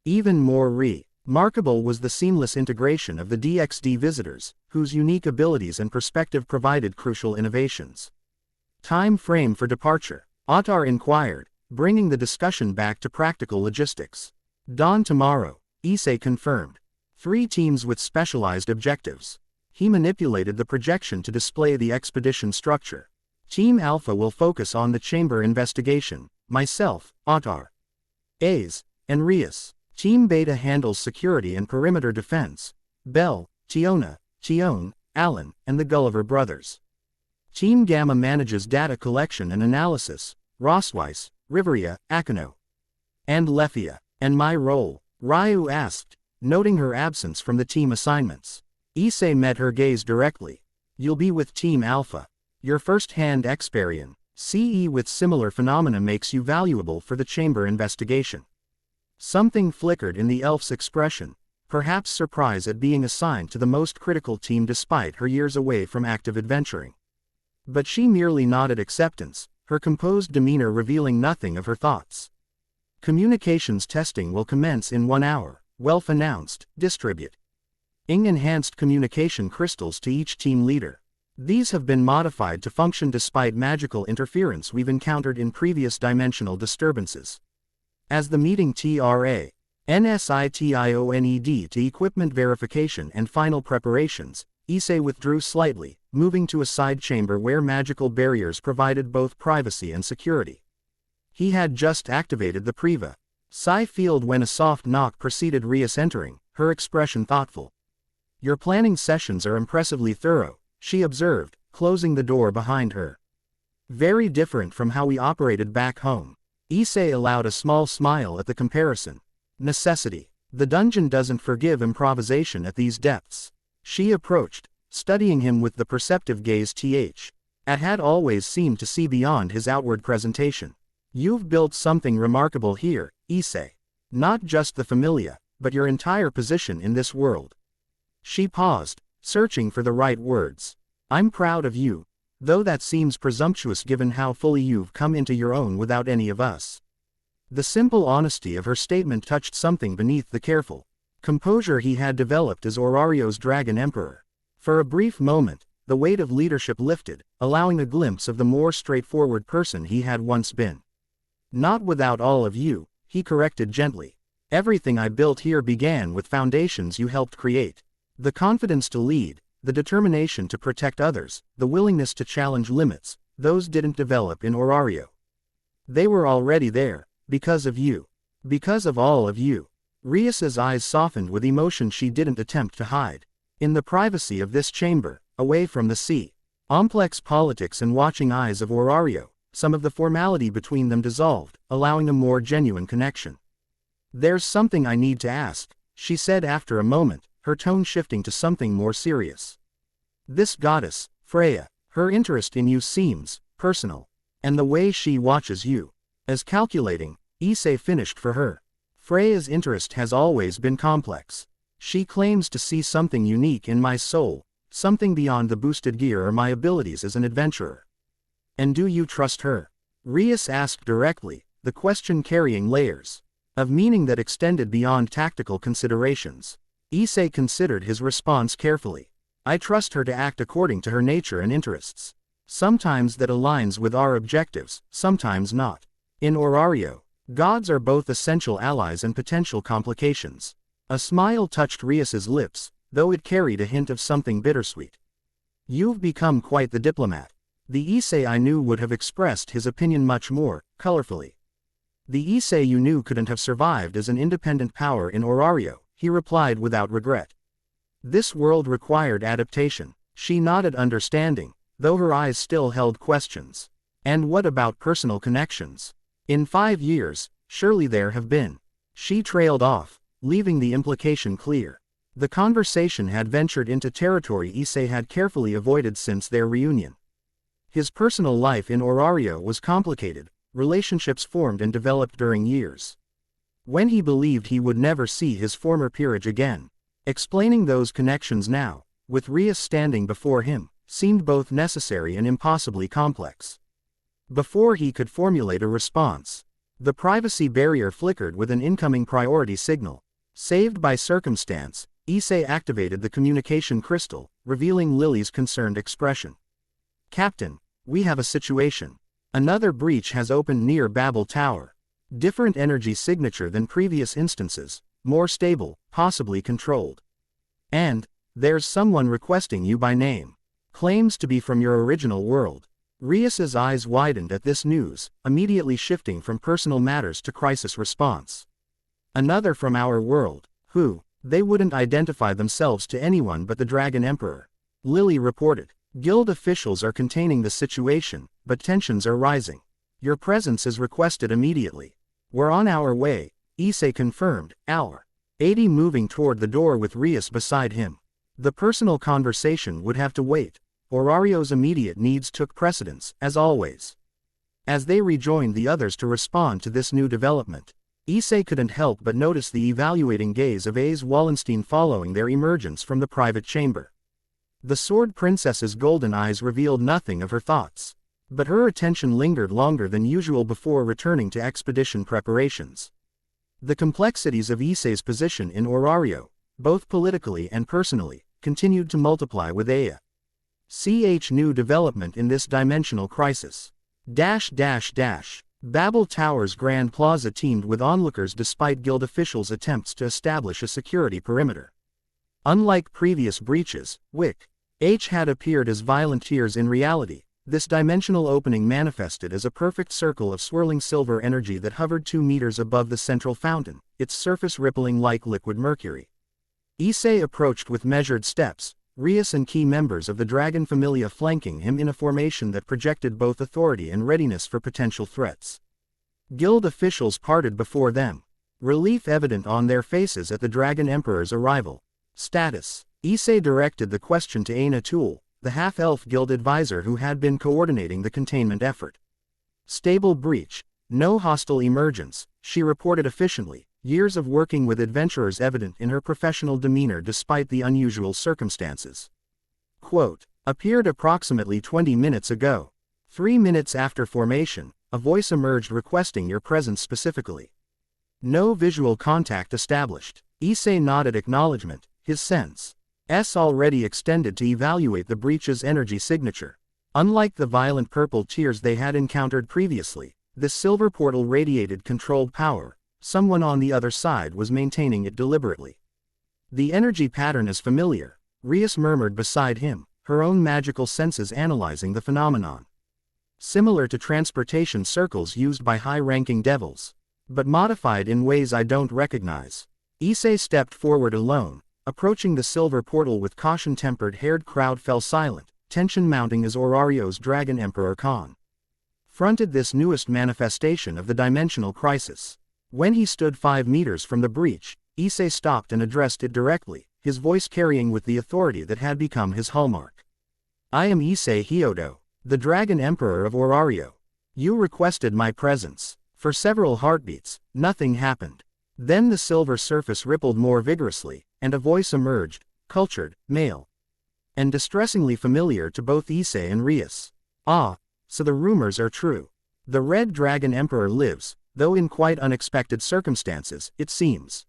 Even more remarkable was the seamless integration of the DXD visitors, whose unique abilities and perspective provided crucial innovations. Time frame for departure. Ottar inquired, bringing the discussion back to practical logistics. Dawn tomorrow, Issei confirmed. 3 teams with specialized objectives. He manipulated the projection to display the expedition structure. Team Alpha will focus on the chamber investigation, myself, Ottar, Issei, and Rias. Team Beta handles security and perimeter defense, Bell, Tiona, Tion, Alan, and the Gulliver brothers. Team Gamma manages data collection and analysis, Rosweiss, Riveria, Akano, and Lefia. And my role? Ryu asked, noting her absence from the team assignments. Issei met her gaze directly. You'll be with Team Alpha. Your first-hand experience, CE with similar phenomena makes you valuable for the chamber investigation. Something flickered in the elf's expression, perhaps surprise at being assigned to the most critical team despite her years away from active adventuring. But she merely nodded acceptance, her composed demeanor revealing nothing of her thoughts. Communications testing will commence in 1 hour, Welf announced. Distribute enhanced communication crystals to each team leader. These have been modified to function despite magical interference we've encountered in previous dimensional disturbances. As the meeting TRA, NSITIONED to equipment verification and final preparations, Issei withdrew slightly, moving to a side chamber where magical barriers provided both privacy and security. He had just activated the Priva Psi field when a soft knock preceded Rias entering, her expression thoughtful. Your planning sessions are impressively thorough, she observed, closing the door behind her. Very different from how we operated back home. Issei allowed a small smile at the comparison. Necessity. The dungeon doesn't forgive improvisation at these depths. She approached, studying him with the perceptive gaze had always seemed to see beyond his outward presentation. You've built something remarkable here, Issei. Not just the familia, but your entire position in this world. She paused, searching for the right words. I'm proud of you, though that seems presumptuous given how fully you've come into your own without any of us. The simple honesty of her statement touched something beneath the careful composure he had developed as Orario's Dragon Emperor. For a brief moment, the weight of leadership lifted, allowing a glimpse of the more straightforward person he had once been. Not without all of you, he corrected gently. Everything I built here began with foundations you helped create. The confidence to lead, the determination to protect others, the willingness to challenge limits, those didn't develop in Orario. They were already there, because of you. Because of all of you. Rias's eyes softened with emotion she didn't attempt to hide. In the privacy of this chamber, away from the sea, complex politics and watching eyes of Orario, some of the formality between them dissolved, allowing a more genuine connection. There's something I need to ask, she said after a moment, her tone shifting to something more serious. This goddess, Freya, her interest in you seems personal, and the way she watches you, as calculating, Issei finished for her. Freya's interest has always been complex. She claims to see something unique in my soul, something beyond the boosted gear or my abilities as an adventurer. And do you trust her? Rias asked directly, the question carrying layers of meaning that extended beyond tactical considerations. Issei considered his response carefully. I trust her to act according to her nature and interests. Sometimes that aligns with our objectives, sometimes not. In Orario, gods are both essential allies and potential complications. A smile touched Rias's lips, though it carried a hint of something bittersweet. You've become quite the diplomat. The Issei I knew would have expressed his opinion much more colorfully. The Issei you knew couldn't have survived as an independent power in Orario, he replied without regret. This world required adaptation. She nodded understanding, though her eyes still held questions. And what about personal connections? In 5 years, surely there have been. She trailed off, leaving the implication clear. The conversation had ventured into territory Issei had carefully avoided since their reunion. His personal life in Orario was complicated, relationships formed and developed during years. When he believed he would never see his former peerage again, explaining those connections now, with Rias standing before him, seemed both necessary and impossibly complex. Before he could formulate a response, the privacy barrier flickered with an incoming priority signal. Saved by circumstance, Issei activated the communication crystal, revealing Lily's concerned expression. Captain, we have a situation. Another breach has opened near Babel Tower. Different energy signature than previous instances, more stable, possibly controlled. And there's someone requesting you by name. Claims to be from your original world. Rias's eyes widened at this news, immediately shifting from personal matters to crisis response. Another from our world, who? They wouldn't identify themselves to anyone but the Dragon Emperor. Lily reported. Guild officials are containing the situation, but tensions are rising. Your presence is requested immediately. We're on our way, Issei confirmed, our 80 moving toward the door with Rias beside him. The personal conversation would have to wait. Orario's immediate needs took precedence, as always. As they rejoined the others to respond to this new development, Issei couldn't help but notice the evaluating gaze of Ace Wallenstein following their emergence from the private chamber. The Sword Princess's golden eyes revealed nothing of her thoughts, but her attention lingered longer than usual before returning to expedition preparations. The complexities of Issei's position in Orario, both politically and personally, continued to multiply with Aya. New development in this dimensional crisis. Babel Tower's Grand Plaza teemed with onlookers despite guild officials' attempts to establish a security perimeter. Unlike previous breaches, which had appeared as violent tears in reality, this dimensional opening manifested as a perfect circle of swirling silver energy that hovered 2 meters above the central fountain, its surface rippling like liquid mercury. Issei approached with measured steps, Rias and key members of the Dragon Familia flanking him in a formation that projected both authority and readiness for potential threats. Guild officials parted before them, relief evident on their faces at the Dragon Emperor's arrival. Status. Issei directed the question to Aina Tool, the half-elf guild advisor who had been coordinating the containment effort. Stable breach, no hostile emergence, she reported efficiently, years of working with adventurers evident in her professional demeanor despite the unusual circumstances. Quote, appeared approximately 20 minutes ago. 3 minutes after formation, a voice emerged requesting your presence specifically. No visual contact established. Issei nodded acknowledgement, his sense already extended to evaluate the breach's energy signature. Unlike the violent purple tears they had encountered previously, this silver portal radiated controlled power. Someone on the other side was maintaining it deliberately. The energy pattern is familiar, Rias murmured beside him, her own magical senses analyzing the phenomenon. Similar to transportation circles used by high-ranking devils, but modified in ways I don't recognize. Issei stepped forward alone, approaching the silver portal with caution. Tempered-haired crowd fell silent, tension mounting as Orario's Dragon Emperor fronted this newest manifestation of the dimensional crisis. When he stood 5 meters from the breach, Issei stopped and addressed it directly, his voice carrying with the authority that had become his hallmark. I am Issei Hyodo, the Dragon Emperor of Orario. You requested my presence. For several heartbeats, nothing happened. Then the silver surface rippled more vigorously, and a voice emerged, cultured, male, and distressingly familiar to both Issei and Rias. Ah, so the rumors are true. The Red Dragon Emperor lives, though in quite unexpected circumstances, it seems.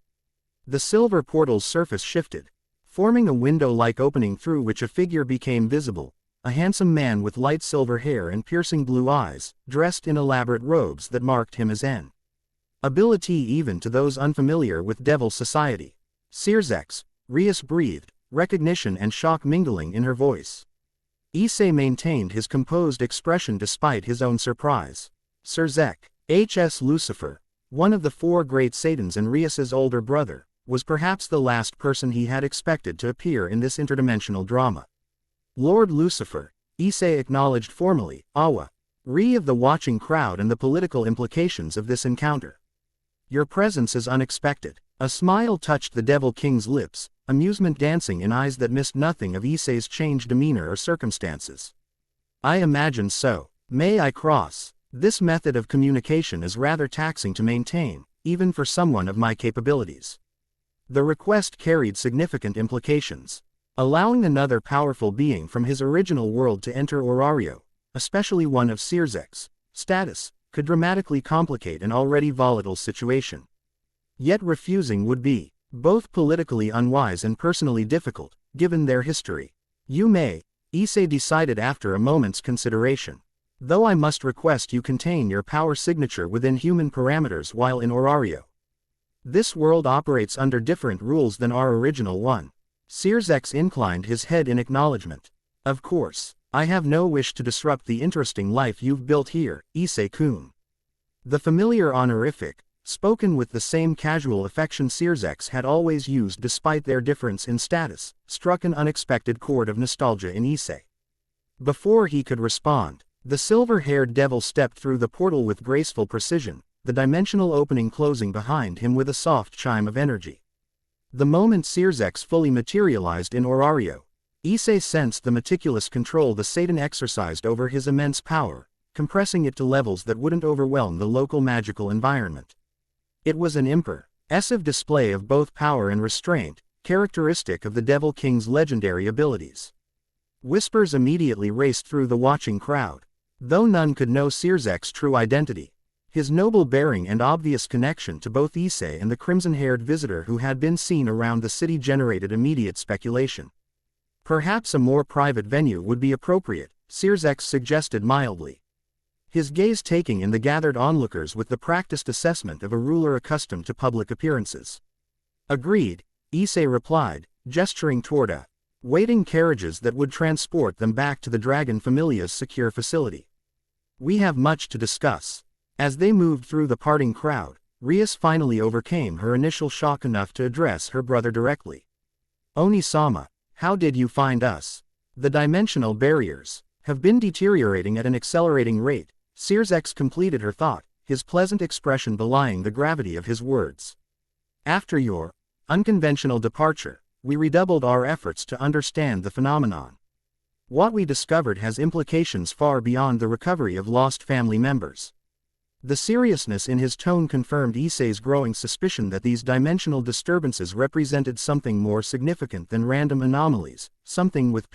The silver portal's surface shifted, forming a window-like opening through which a figure became visible, a handsome man with light silver hair and piercing blue eyes, dressed in elaborate robes that marked him as an ability even to those unfamiliar with Devil Society. Sirzek, Rias breathed, recognition and shock mingling in her voice. Issei maintained his composed expression despite his own surprise. Sirzek, H.S. Lucifer, one of the 4 great Satans and Rias's older brother, was perhaps the last person he had expected to appear in this interdimensional drama. Lord Lucifer, Issei acknowledged formally, Awa, re of the watching crowd and the political implications of this encounter. Your presence is unexpected. A smile touched the Devil King's lips, amusement dancing in eyes that missed nothing of Issei's changed demeanor or circumstances. I imagine so. May I cross? This method of communication is rather taxing to maintain, even for someone of my capabilities. The request carried significant implications. Allowing another powerful being from his original world to enter Orario, especially one of Sirzek's status, could dramatically complicate an already volatile situation. Yet refusing would be both politically unwise and personally difficult, given their history. You may, Issei decided after a moment's consideration. Though I must request you contain your power signature within human parameters while in Orario. This world operates under different rules than our original one. Sears inclined his head in acknowledgement. Of course, I have no wish to disrupt the interesting life you've built here, Issei-kun. The familiar honorific, spoken with the same casual affection Sears had always used despite their difference in status, struck an unexpected chord of nostalgia in Issei. Before he could respond, the silver-haired devil stepped through the portal with graceful precision, the dimensional opening closing behind him with a soft chime of energy. The moment Sears fully materialized in Orario, Issei sensed the meticulous control the Satan exercised over his immense power, compressing it to levels that wouldn't overwhelm the local magical environment. It was an impressive display of both power and restraint, characteristic of the Devil King's legendary abilities. Whispers immediately raced through the watching crowd. Though none could know Sears' true identity, his noble bearing and obvious connection to both Issei and the crimson-haired visitor who had been seen around the city generated immediate speculation. Perhaps a more private venue would be appropriate, Sears suggested mildly. His gaze taking in the gathered onlookers with the practiced assessment of a ruler accustomed to public appearances. Agreed, Issei replied, gesturing toward waiting carriages that would transport them back to the Dragon Familia's secure facility. We have much to discuss. As they moved through the parting crowd, Rias finally overcame her initial shock enough to address her brother directly. Oni-sama, how did you find us? The dimensional barriers have been deteriorating at an accelerating rate. Sears completed her thought, his pleasant expression belying the gravity of his words. After your unconventional departure, we redoubled our efforts to understand the phenomenon. What we discovered has implications far beyond the recovery of lost family members. The seriousness in his tone confirmed Issei's growing suspicion that these dimensional disturbances represented something more significant than random anomalies, something with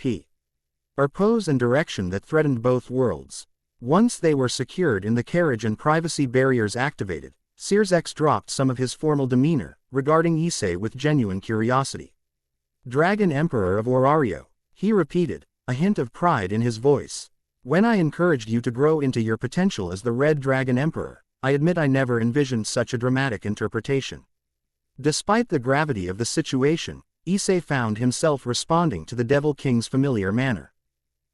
purpose and direction that threatened both worlds. Once they were secured in the carriage and privacy barriers activated, Sears dropped some of his formal demeanor, regarding Issei with genuine curiosity. Dragon Emperor of Orario, he repeated, a hint of pride in his voice. When I encouraged you to grow into your potential as the Red Dragon Emperor, I admit I never envisioned such a dramatic interpretation. Despite the gravity of the situation, Issei found himself responding to the Devil King's familiar manner.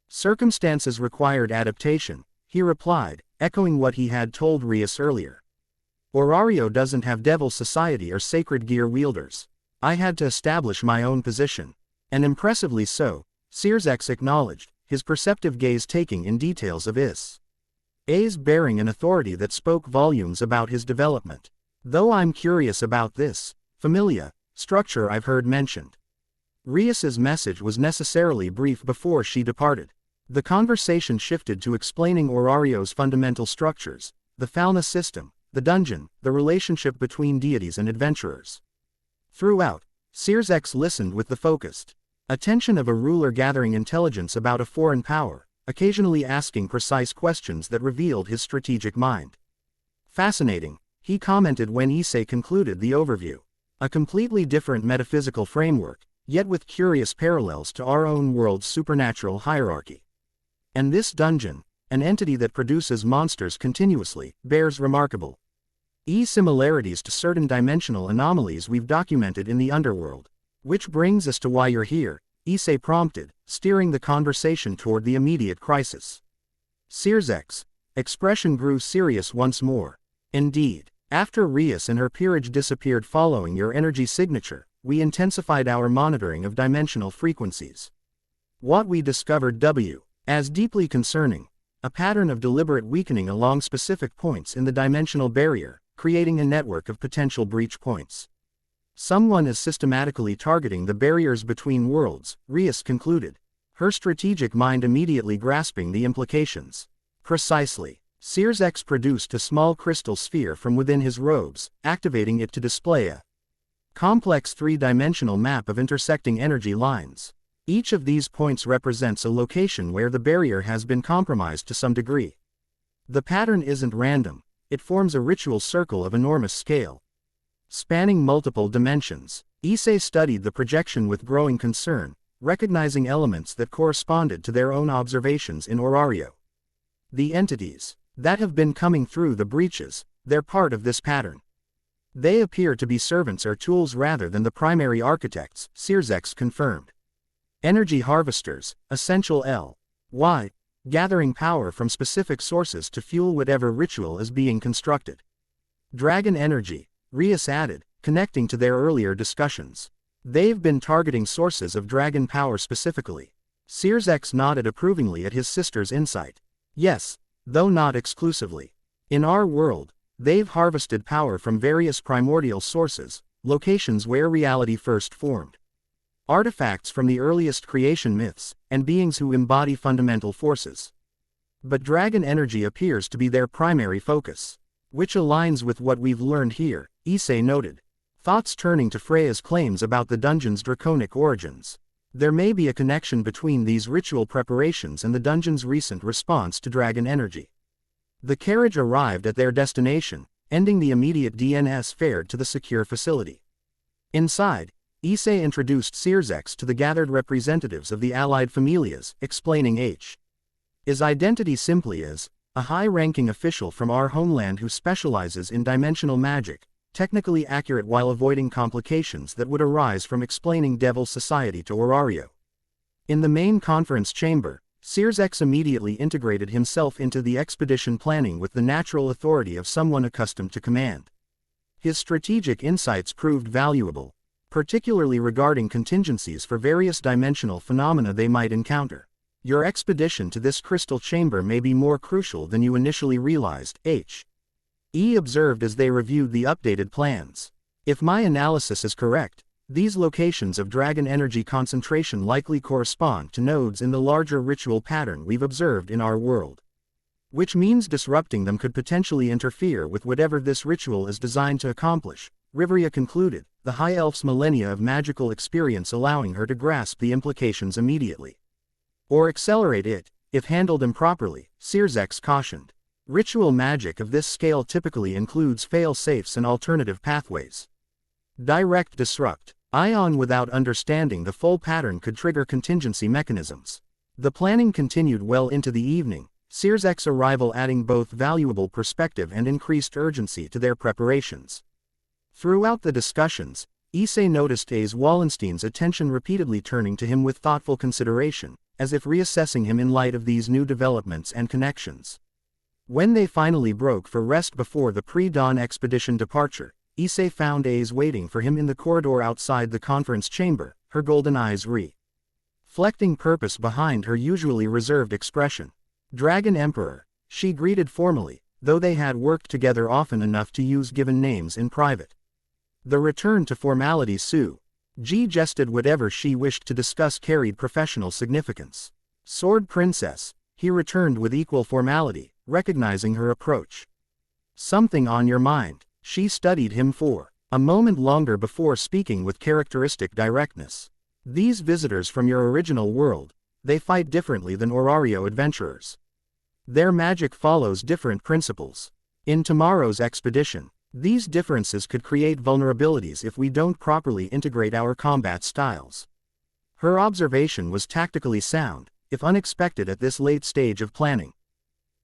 Circumstances required adaptation, he replied, echoing what he had told Rias earlier. Orario doesn't have Devil Society or Sacred Gear wielders. I had to establish my own position. And impressively so, Sears acknowledged, his perceptive gaze taking in details of Issei's bearing and authority that spoke volumes about his development. Though I'm curious about this familia structure I've heard mentioned. Rias's message was necessarily brief before she departed. The conversation shifted to explaining Orario's fundamental structures, the fauna system, the dungeon, the relationship between deities and adventurers. Throughout, Sears listened with the focused attention of a ruler gathering intelligence about a foreign power, occasionally asking precise questions that revealed his strategic mind. Fascinating, he commented when Issei concluded the overview. A completely different metaphysical framework, yet with curious parallels to our own world's supernatural hierarchy. And this dungeon, an entity that produces monsters continuously, bears remarkable similarities to certain dimensional anomalies we've documented in the underworld. Which brings us to why you're here, Issei prompted, steering the conversation toward the immediate crisis. Sears' expression grew serious once more. Indeed, after Rias and her peerage disappeared following your energy signature, we intensified our monitoring of dimensional frequencies. What we discovered as deeply concerning, a pattern of deliberate weakening along specific points in the dimensional barrier, creating a network of potential breach points. Someone is systematically targeting the barriers between worlds, Rias concluded, her strategic mind immediately grasping the implications. Precisely. Sears produced a small crystal sphere from within his robes, activating it to display a complex three-dimensional map of intersecting energy lines. Each of these points represents a location where the barrier has been compromised to some degree. The pattern isn't random, it forms a ritual circle of enormous scale. Spanning multiple dimensions, Issei studied the projection with growing concern, recognizing elements that corresponded to their own observations in Orario. The entities that have been coming through the breaches, they're part of this pattern. They appear to be servants or tools rather than the primary architects, SSS confirmed. Energy harvesters, essential L.Y. gathering power from specific sources to fuel whatever ritual is being constructed. Dragon energy, Rias added, connecting to their earlier discussions. They've been targeting sources of dragon power specifically. SSS nodded approvingly at his sister's insight. Yes, though not exclusively. In our world, they've harvested power from various primordial sources, locations where reality first formed. Artifacts from the earliest creation myths, and beings who embody fundamental forces. But dragon energy appears to be their primary focus. Which aligns with what we've learned here, Issei noted. Thoughts turning to Freya's claims about the dungeon's draconic origins. There may be a connection between these ritual preparations and the dungeon's recent response to dragon energy. The carriage arrived at their destination, ending the immediate DNS fared to the secure facility. Inside, Issei introduced SSS to the gathered representatives of the allied familias, explaining his identity simply as a high-ranking official from our homeland who specializes in dimensional magic, technically accurate while avoiding complications that would arise from explaining Devil Society to Orario. In the main conference chamber, SSS immediately integrated himself into the expedition planning with the natural authority of someone accustomed to command. His strategic insights proved valuable, particularly regarding contingencies for various dimensional phenomena they might encounter. Your expedition to this crystal chamber may be more crucial than you initially realized, He observed as they reviewed the updated plans. If my analysis is correct, these locations of dragon energy concentration likely correspond to nodes in the larger ritual pattern we've observed in our world. Which means disrupting them could potentially interfere with whatever this ritual is designed to accomplish, Riveria concluded, the High Elf's millennia of magical experience allowing her to grasp the implications immediately. Or accelerate it, if handled improperly, SSS cautioned. Ritual magic of this scale typically includes fail-safes and alternative pathways. Direct disrupt, ion without understanding the full pattern could trigger contingency mechanisms. The planning continued well into the evening, SSS' arrival adding both valuable perspective and increased urgency to their preparations. Throughout the discussions, Issei noticed Ace Wallenstein's attention repeatedly turning to him with thoughtful consideration, as if reassessing him in light of these new developments and connections. When they finally broke for rest before the pre-dawn expedition departure, Issei found Ace waiting for him in the corridor outside the conference chamber, her golden eyes reflecting purpose behind her usually reserved expression. Dragon Emperor, she greeted formally, though they had worked together often enough to use given names in private. The return to formality Ji jested whatever she wished to discuss carried professional significance. Sword Princess, he returned with equal formality, recognizing her approach. Something on your mind, she studied him for a moment longer before speaking with characteristic directness. These visitors from your original world, they fight differently than Orario adventurers. Their magic follows different principles. In tomorrow's expedition, these differences could create vulnerabilities if we don't properly integrate our combat styles. Her observation was tactically sound, if unexpected at this late stage of planning.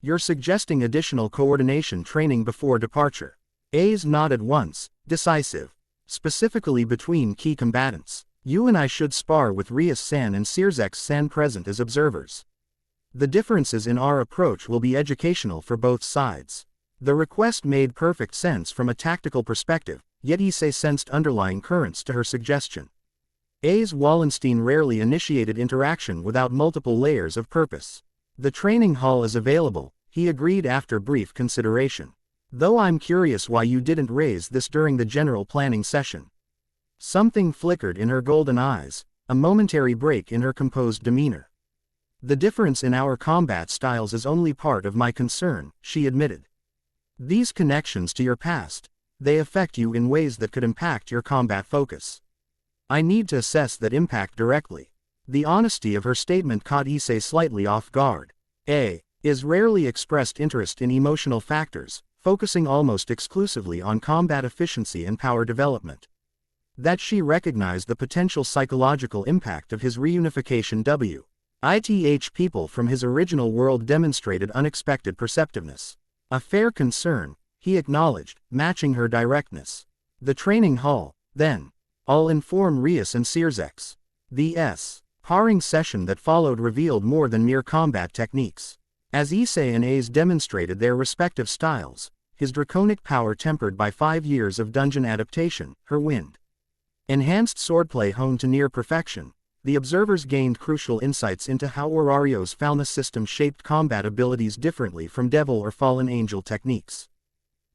You're suggesting additional coordination training before departure. Ace nodded once, decisive. Specifically between key combatants. You and I should spar with Rias-san and SSS-san present as observers. The differences in our approach will be educational for both sides. The request made perfect sense from a tactical perspective, yet Issei sensed underlying currents to her suggestion. Ace Wallenstein rarely initiated interaction without multiple layers of purpose. The training hall is available, he agreed after brief consideration. Though I'm curious why you didn't raise this during the general planning session. Something flickered in her golden eyes, a momentary break in her composed demeanor. The difference in our combat styles is only part of my concern, she admitted. These connections to your past, they affect you in ways that could impact your combat focus. I need to assess that impact directly. The honesty of her statement caught Issei slightly off guard. Is rarely expressed interest in emotional factors, focusing almost exclusively on combat efficiency and power development. That she recognized the potential psychological impact of his reunification People from his original world demonstrated unexpected perceptiveness. A fair concern, he acknowledged, matching her directness. The training hall, then. I'll inform Rias and Issei. The sparring session that followed revealed more than mere combat techniques. As Issei and Ace demonstrated their respective styles, his draconic power tempered by 5 years of dungeon adaptation, her wind. Enhanced swordplay honed to near perfection, the observers gained crucial insights into how Orario's Falna system shaped combat abilities differently from devil or fallen angel techniques.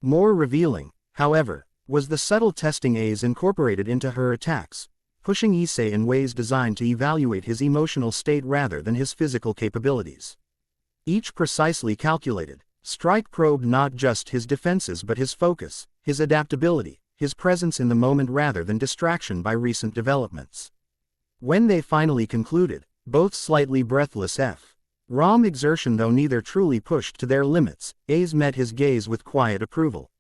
More revealing, however, was the subtle testing Ace incorporated into her attacks, pushing Issei in ways designed to evaluate his emotional state rather than his physical capabilities. Each precisely calculated strike probed not just his defenses but his focus, his adaptability, his presence in the moment rather than distraction by recent developments. When they finally concluded, both slightly breathless Rom exertion though neither truly pushed to their limits, Ace met his gaze with quiet approval.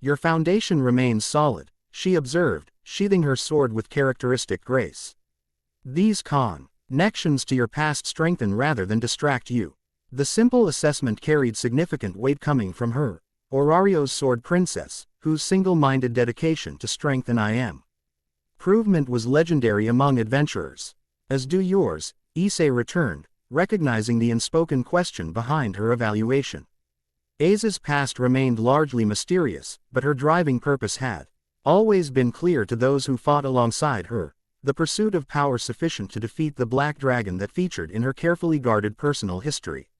Your foundation remains solid, she observed, sheathing her sword with characteristic grace. These connections to your past strengthen rather than distract you. The simple assessment carried significant weight coming from her, Orario's sword princess, whose single-minded dedication to strength and improvement was legendary among adventurers. As do yours, Issei returned, recognizing the unspoken question behind her evaluation. Ace's past remained largely mysterious, but her driving purpose had always been clear to those who fought alongside her, the pursuit of power sufficient to defeat the black dragon that featured in her carefully guarded personal history.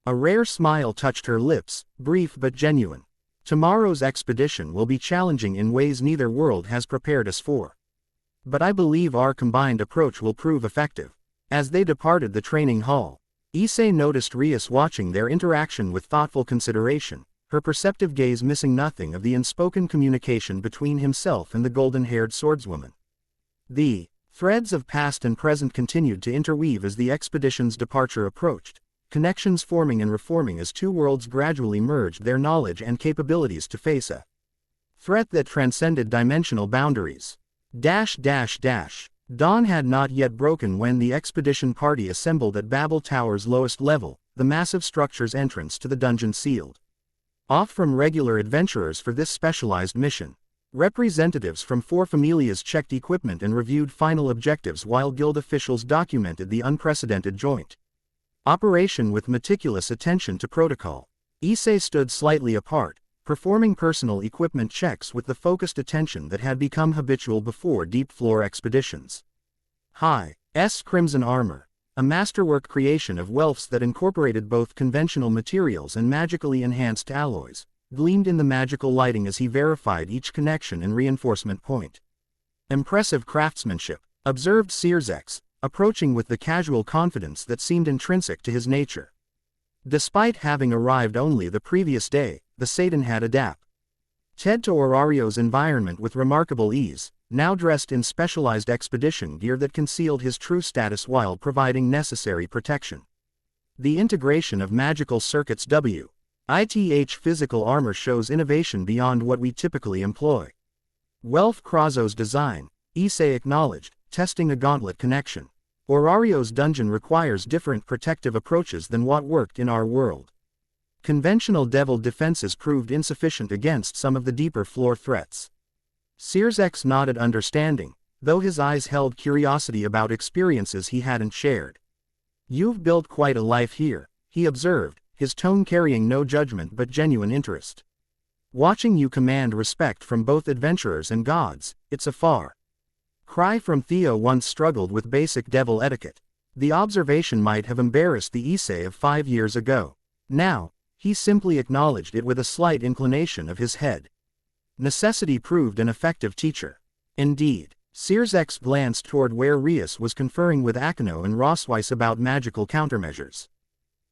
A rare smile touched her lips, brief but genuine. Tomorrow's expedition will be challenging in ways neither world has prepared us for. But I believe our combined approach will prove effective. As they departed the training hall, Issei noticed Rias watching their interaction with thoughtful consideration, her perceptive gaze missing nothing of the unspoken communication between himself and the golden-haired swordswoman. The threads of past and present continued to interweave as the expedition's departure approached, connections forming and reforming as two worlds gradually merged their knowledge and capabilities to face a threat that transcended dimensional boundaries. Dawn had not yet broken when the expedition party assembled at Babel Tower's lowest level, the massive structure's entrance to the dungeon sealed off from regular adventurers for this specialized mission. Representatives from 4 familias checked equipment and reviewed final objectives while guild officials documented the unprecedented joint operation with meticulous attention to protocol. Issei stood slightly apart, performing personal equipment checks with the focused attention that had become habitual before deep-floor expeditions. Crimson armor, a masterwork creation of Welf's that incorporated both conventional materials and magically enhanced alloys, gleamed in the magical lighting as he verified each connection and reinforcement point. Impressive craftsmanship, observed Issei, approaching with the casual confidence that seemed intrinsic to his nature. Despite having arrived only the previous day, the Satan had adapted to Orario's environment with remarkable ease, now dressed in specialized expedition gear that concealed his true status while providing necessary protection. The integration of magical circuits physical armor shows innovation beyond what we typically employ. Welf Krazo's design, Issei acknowledged, testing a gauntlet connection. Orario's dungeon requires different protective approaches than what worked in our world. Conventional devil defenses proved insufficient against some of the deeper floor threats. Issei nodded understanding, though his eyes held curiosity about experiences he hadn't shared. You've built quite a life here, he observed, his tone carrying no judgment but genuine interest. Watching you command respect from both adventurers and gods, it's a far cry from Theo once struggled with basic devil etiquette. The observation might have embarrassed the Issei of 5 years ago. Now, he simply acknowledged it with a slight inclination of his head. Necessity proved an effective teacher. Indeed, Issei glanced toward where Rias was conferring with Akino and Rosweiss about magical countermeasures.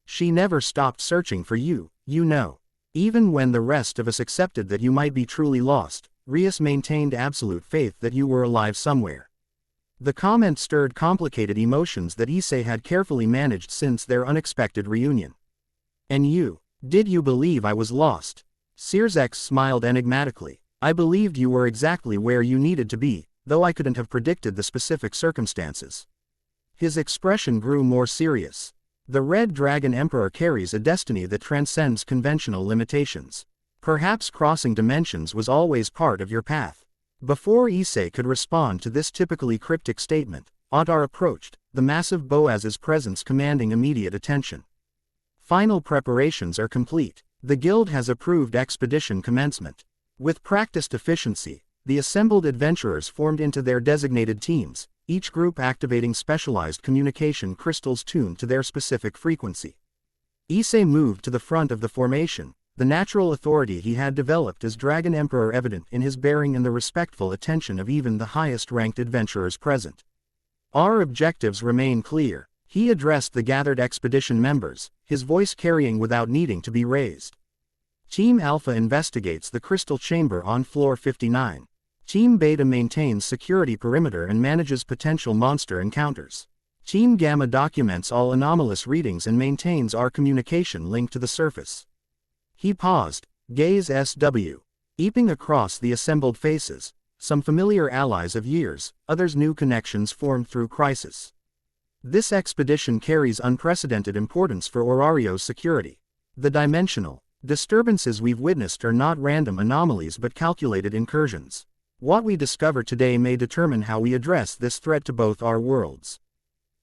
She never stopped searching for you, you know. Even when the rest of us accepted that you might be truly lost, Rias maintained absolute faith that you were alive somewhere. The comment stirred complicated emotions that Issei had carefully managed since their unexpected reunion. And you, did you believe I was lost? Issei smiled enigmatically. I believed you were exactly where you needed to be, though I couldn't have predicted the specific circumstances. His expression grew more serious. The Red Dragon Emperor carries a destiny that transcends conventional limitations. Perhaps crossing dimensions was always part of your path. Before Issei could respond to this typically cryptic statement, Ottar approached, the massive Boaz's presence commanding immediate attention. Final preparations are complete. The guild has approved expedition commencement. With practiced efficiency, the assembled adventurers formed into their designated teams, each group activating specialized communication crystals tuned to their specific frequency. Issei moved to the front of the formation, the natural authority he had developed as Dragon Emperor evident in his bearing and the respectful attention of even the highest-ranked adventurers present. Our objectives remain clear, he addressed the gathered expedition members, his voice carrying without needing to be raised. Team Alpha investigates the crystal chamber on floor 59. Team Beta maintains security perimeter and manages potential monster encounters. Team Gamma documents all anomalous readings and maintains our communication link to the surface. He paused, gaze SW. Eeping across the assembled faces, some familiar allies of years, others new connections formed through crisis. This expedition carries unprecedented importance for Orario's security. The dimensional disturbances we've witnessed are not random anomalies but calculated incursions. What we discover today may determine how we address this threat to both our worlds.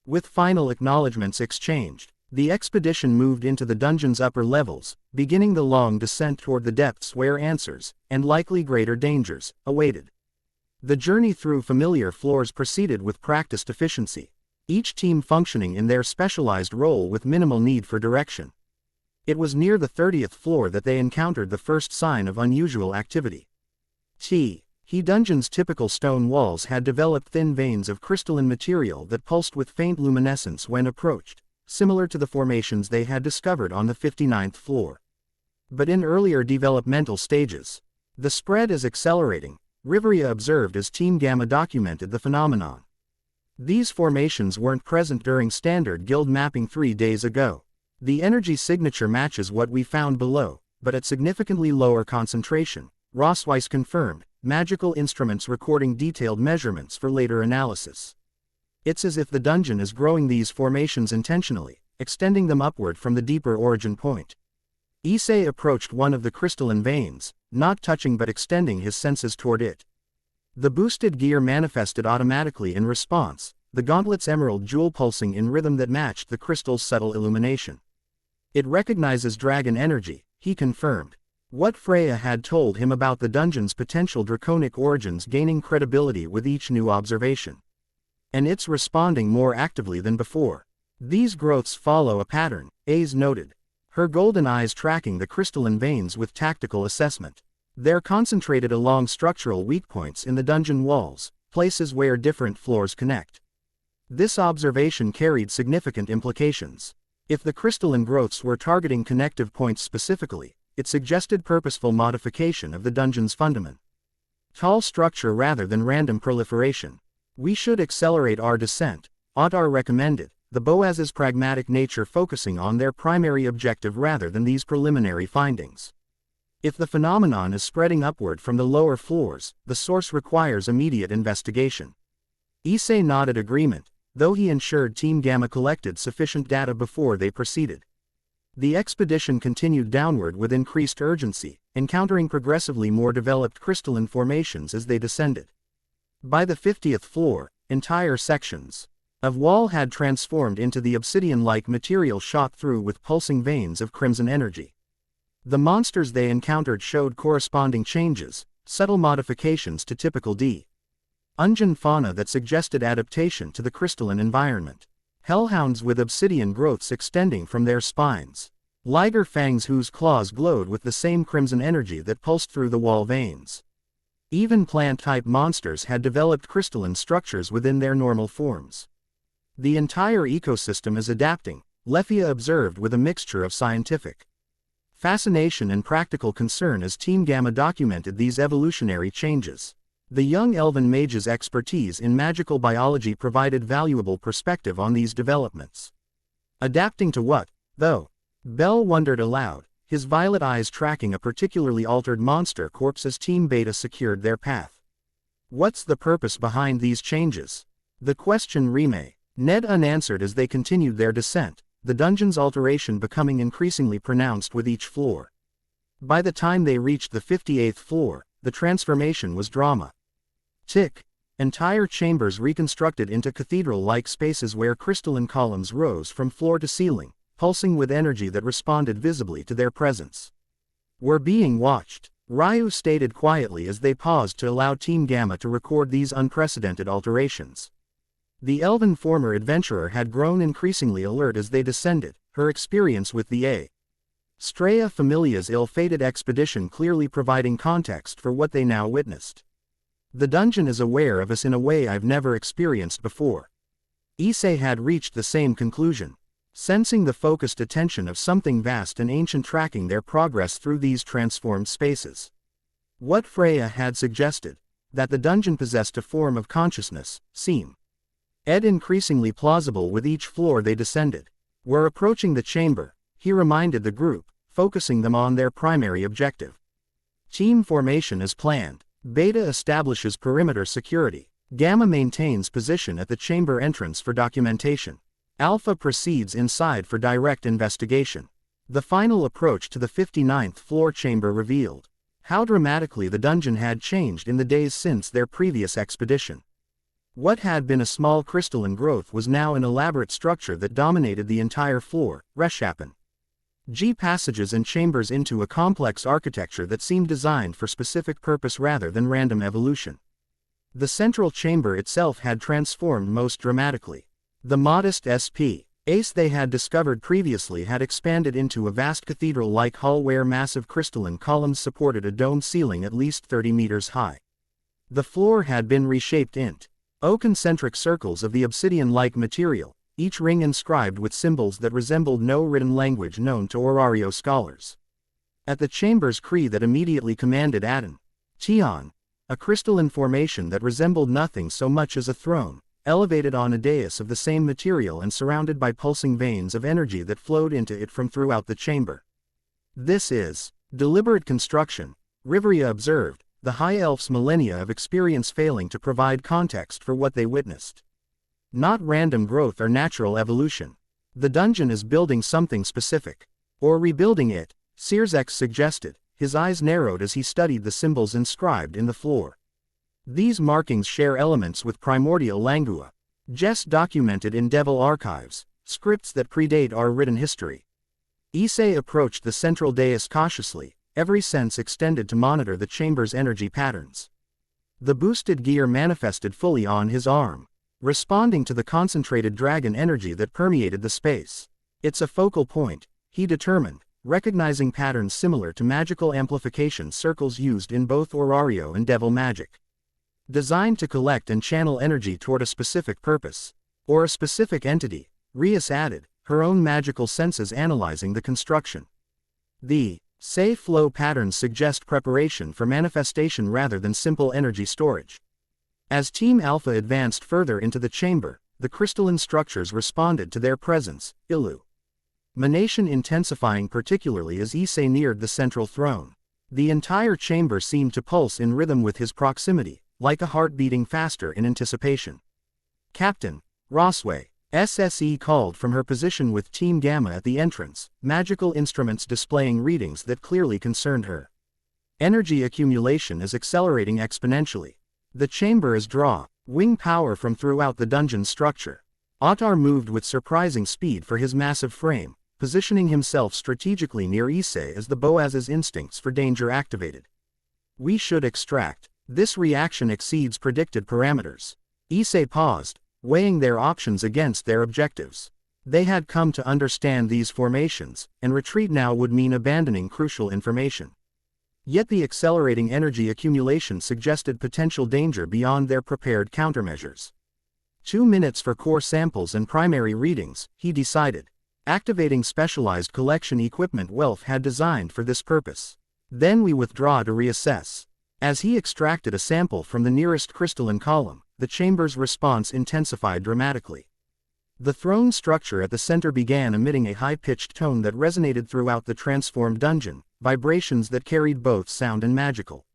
With final acknowledgements exchanged, the expedition moved into the dungeon's upper levels, beginning the long descent toward the depths where answers, and likely greater dangers, awaited. The journey through familiar floors proceeded with practiced efficiency, each team functioning in their specialized role with minimal need for direction. It was near the 30th floor that they encountered the first sign of unusual activity. The dungeon's typical stone walls had developed thin veins of crystalline material that pulsed with faint luminescence when approached, similar to the formations they had discovered on the 59th floor. But in earlier developmental stages, the spread is accelerating, Riveria observed as Team Gamma documented the phenomenon. These formations weren't present during standard guild mapping 3 days ago. The energy signature matches what we found below, but at significantly lower concentration, Rossweiss confirmed, magical instruments recording detailed measurements for later analysis. It's as if the dungeon is growing these formations intentionally, extending them upward from the deeper origin point. Issei approached one of the crystalline veins, not touching but extending his senses toward it. The boosted gear manifested automatically in response, the gauntlet's emerald jewel pulsing in rhythm that matched the crystal's subtle illumination. It recognizes dragon energy, he confirmed. What Freya had told him about the dungeon's potential draconic origins gaining credibility with each new observation. And it's responding more actively than before. These growths follow a pattern, Aze noted, her golden eyes tracking the crystalline veins with tactical assessment. They're concentrated along structural weak points in the dungeon walls, places where different floors connect. This observation carried significant implications. If the crystalline growths were targeting connective points specifically, it suggested purposeful modification of the dungeon's fundament. Tall structure rather than random proliferation. We should accelerate our descent, Ottar recommended, the Boaz's pragmatic nature focusing on their primary objective rather than these preliminary findings. If the phenomenon is spreading upward from the lower floors, the source requires immediate investigation. Issei nodded agreement, though he ensured Team Gamma collected sufficient data before they proceeded. The expedition continued downward with increased urgency, encountering progressively more developed crystalline formations as they descended. By the 50th floor, entire sections of wall had transformed into the obsidian-like material shot through with pulsing veins of crimson energy. The monsters they encountered showed corresponding changes, subtle modifications to typical dungeon fauna that suggested adaptation to the crystalline environment. Hellhounds with obsidian growths extending from their spines. Liger fangs whose claws glowed with the same crimson energy that pulsed through the wall veins. Even plant-type monsters had developed crystalline structures within their normal forms. The entire ecosystem is adapting, Lefia observed with a mixture of scientific fascination and practical concern as Team Gamma documented these evolutionary changes. The young elven mage's expertise in magical biology provided valuable perspective on these developments. Adapting to what, though? Bell wondered aloud, his violet eyes tracking a particularly altered monster corpse as Team Beta secured their path. What's the purpose behind these changes? The question remained. Ned unanswered as they continued their descent, the dungeon's alteration becoming increasingly pronounced with each floor. By the time they reached the 58th floor, the transformation was drama. Tick. Entire chambers reconstructed into cathedral-like spaces where crystalline columns rose from floor to ceiling, pulsing with energy that responded visibly to their presence. "We're being watched," Ryu stated quietly as they paused to allow Team Gamma to record these unprecedented alterations. The elven former adventurer had grown increasingly alert as they descended, her experience with the Straya Familia's ill-fated expedition clearly providing context for what they now witnessed. "The dungeon is aware of us in a way I've never experienced before." Issei had reached the same conclusion, sensing the focused attention of something vast and ancient tracking their progress through these transformed spaces. What Freya had suggested, that the dungeon possessed a form of consciousness, seemed increasingly plausible with each floor they descended. "We're approaching the chamber," he reminded the group, focusing them on their primary objective. Team formation as planned. Beta establishes perimeter security. Gamma maintains position at the chamber entrance for documentation. Alpha proceeds inside for direct investigation. The final approach to the 59th floor chamber revealed how dramatically the dungeon had changed in the days since their previous expedition. What had been a small crystalline growth was now an elaborate structure that dominated the entire floor, reshapen. Passages and chambers into a complex architecture that seemed designed for specific purpose rather than random evolution. The central chamber itself had transformed most dramatically. The modest space they had discovered previously had expanded into a vast cathedral-like hall where massive crystalline columns supported a domed ceiling at least 30 meters high. The floor had been reshaped into concentric circles of the obsidian-like material, each ring inscribed with symbols that resembled no written language known to Orario scholars. At the chamber's creed that immediately commanded Aten, Tion, a crystalline formation that resembled nothing so much as a throne, elevated on a dais of the same material and surrounded by pulsing veins of energy that flowed into it from throughout the chamber. "This is deliberate construction," Riveria observed, the High Elf's millennia of experience failing to provide context for what they witnessed. "Not random growth or natural evolution. The dungeon is building something specific. Or rebuilding it," Searsek suggested, his eyes narrowed as he studied the symbols inscribed in the floor. "These markings share elements with primordial langua, just documented in Devil archives, scripts that predate our written history." Issei approached the central dais cautiously, every sense extended to monitor the chamber's energy patterns. The boosted gear manifested fully on his arm, responding to the concentrated dragon energy that permeated the space. "It's a focal point," he determined, recognizing patterns similar to magical amplification circles used in both Orario and Devil magic. "Designed to collect and channel energy toward a specific purpose. Or a specific entity," Rias added, her own magical senses analyzing the construction. The safe flow patterns suggest preparation for manifestation rather than simple energy storage. As Team Alpha advanced further into the chamber, the crystalline structures responded to their presence, illumination intensifying particularly as Issei neared the central throne. The entire chamber seemed to pulse in rhythm with his proximity, like a heart beating faster in anticipation. "Captain Rossway," SSE called from her position with Team Gamma at the entrance, magical instruments displaying readings that clearly concerned her. "Energy accumulation is accelerating exponentially. The chamber is drawing power from throughout the dungeon structure." Ottar moved with surprising speed for his massive frame, positioning himself strategically near Issei as the Boaz's instincts for danger activated. "We should extract. This reaction exceeds predicted parameters." Issei paused, weighing their options against their objectives. They had come to understand these formations, and retreat now would mean abandoning crucial information. Yet the accelerating energy accumulation suggested potential danger beyond their prepared countermeasures. 2 minutes for core samples and primary readings, he decided. Activating specialized collection equipment Welf had designed for this purpose. Then we withdraw to reassess. As he extracted a sample from the nearest crystalline column, the chamber's response intensified dramatically. The throne structure at the center began emitting a high-pitched tone that resonated throughout the transformed dungeon, vibrations that carried both sound and magical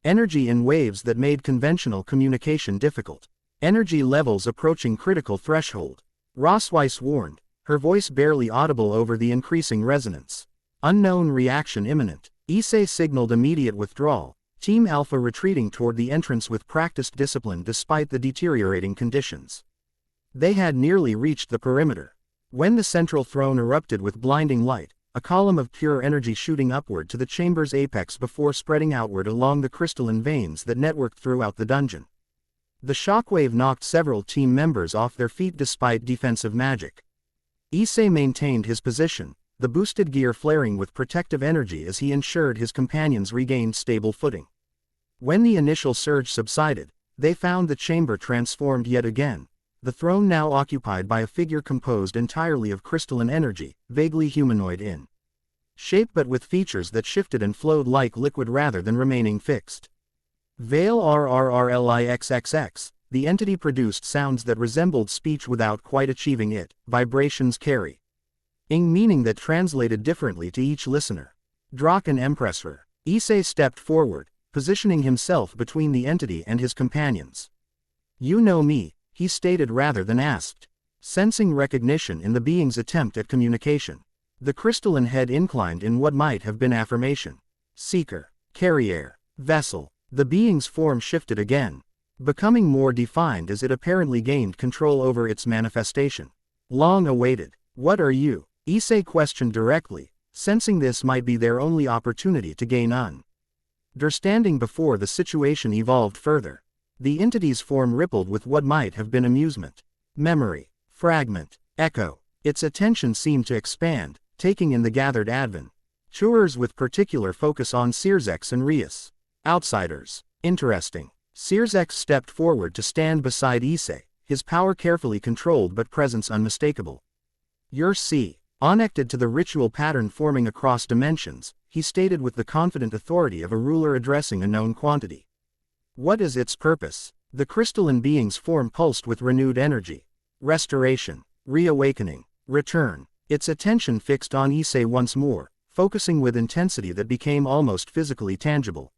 energy in waves that made conventional communication difficult. Energy levels approaching critical threshold. Rosweiss warned, her voice barely audible over the increasing resonance. Unknown reaction imminent. Issei signaled immediate withdrawal, Team Alpha retreating toward the entrance with practiced discipline despite the deteriorating conditions. They had nearly reached the perimeter. When the central throne erupted with blinding light, a column of pure energy shooting upward to the chamber's apex before spreading outward along the crystalline veins that networked throughout the dungeon. The shockwave knocked several team members off their feet despite defensive magic. Issei maintained his position, the boosted gear flaring with protective energy as he ensured his companions regained stable footing. When the initial surge subsided, they found the chamber transformed yet again, the throne now occupied by a figure composed entirely of crystalline energy, vaguely humanoid in shape but with features that shifted and flowed like liquid rather than remaining fixed. Veil RRRLIXXX, the entity produced sounds that resembled speech without quite achieving it, vibrations carry ing meaning that translated differently to each listener. Draken Empressor. Issei stepped forward, positioning himself between the entity and his companions. You know me, he stated rather than asked, sensing recognition in the being's attempt at communication. The crystalline head inclined in what might have been affirmation. Seeker, carrier, vessel. The being's form shifted again, becoming more defined as it apparently gained control over its manifestation. Long awaited. What are you? Issei questioned directly, sensing this might be their only opportunity to gain understanding before the situation evolved further. The entity's form rippled with what might have been amusement. Memory. Fragment. Echo. Its attention seemed to expand, taking in the gathered adventures with particular focus on Sirzex and Rias. Outsiders. Interesting. Sirzex stepped forward to stand beside Issei, his power carefully controlled but presence unmistakable. You're connected to the ritual pattern forming across dimensions, he stated with the confident authority of a ruler addressing a known quantity. What is its purpose? The crystalline being's form pulsed with renewed energy. Restoration. Reawakening. Return. Its attention fixed on Issei once more, focusing with intensity that became almost physically tangible.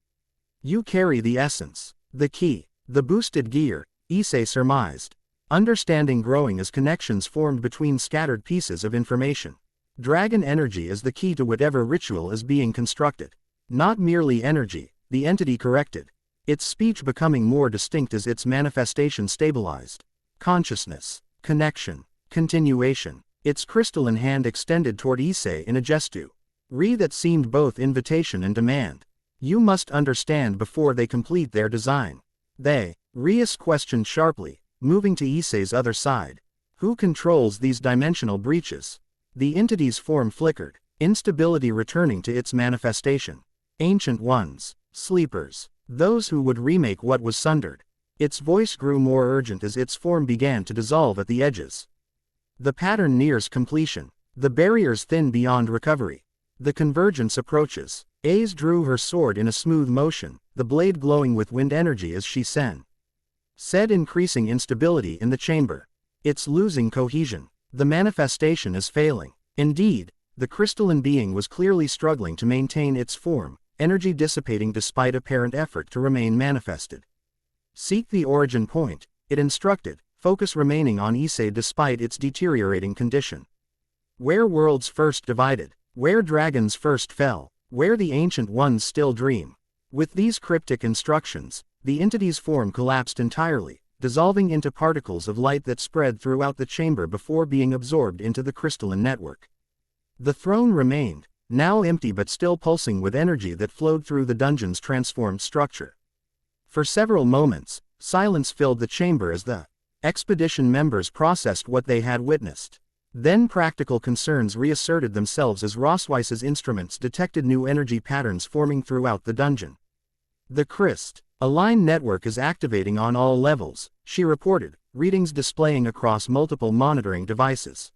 You carry the essence. The key. The boosted gear, Issei surmised. Understanding growing as connections formed between scattered pieces of information. Dragon energy is the key to whatever ritual is being constructed. Not merely energy, the entity corrected. Its speech becoming more distinct as its manifestation stabilized. Consciousness. Connection. Continuation. Its crystalline hand extended toward Issei in a gestu that seemed both invitation and demand. You must understand before they complete their design. They. Rias questioned sharply, moving to Issei's other side. Who controls these dimensional breaches? The entity's form flickered, instability returning to its manifestation. Ancient ones. Sleepers. Those who would remake what was sundered. Its voice grew more urgent as its form began to dissolve at the edges. The pattern nears completion. The barriers thin beyond recovery. The convergence approaches. Aze drew her sword in a smooth motion, the blade glowing with wind energy as she said increasing instability in the chamber. It's losing cohesion. The manifestation is failing. Indeed, the crystalline being was clearly struggling to maintain its form, energy dissipating despite apparent effort to remain manifested. Seek the origin point, it instructed, focus remaining on Issei despite its deteriorating condition. Where worlds first divided, where dragons first fell, where the ancient ones still dream. With these cryptic instructions, the entity's form collapsed entirely, dissolving into particles of light that spread throughout the chamber before being absorbed into the crystalline network. The throne remained, now empty but still pulsing with energy that flowed through the dungeon's transformed structure. For several moments, silence filled the chamber as the expedition members processed what they had witnessed. Then practical concerns reasserted themselves as Rosweiss's instruments detected new energy patterns forming throughout the dungeon. The Crystalline network is activating on all levels, she reported, readings displaying across multiple monitoring devices.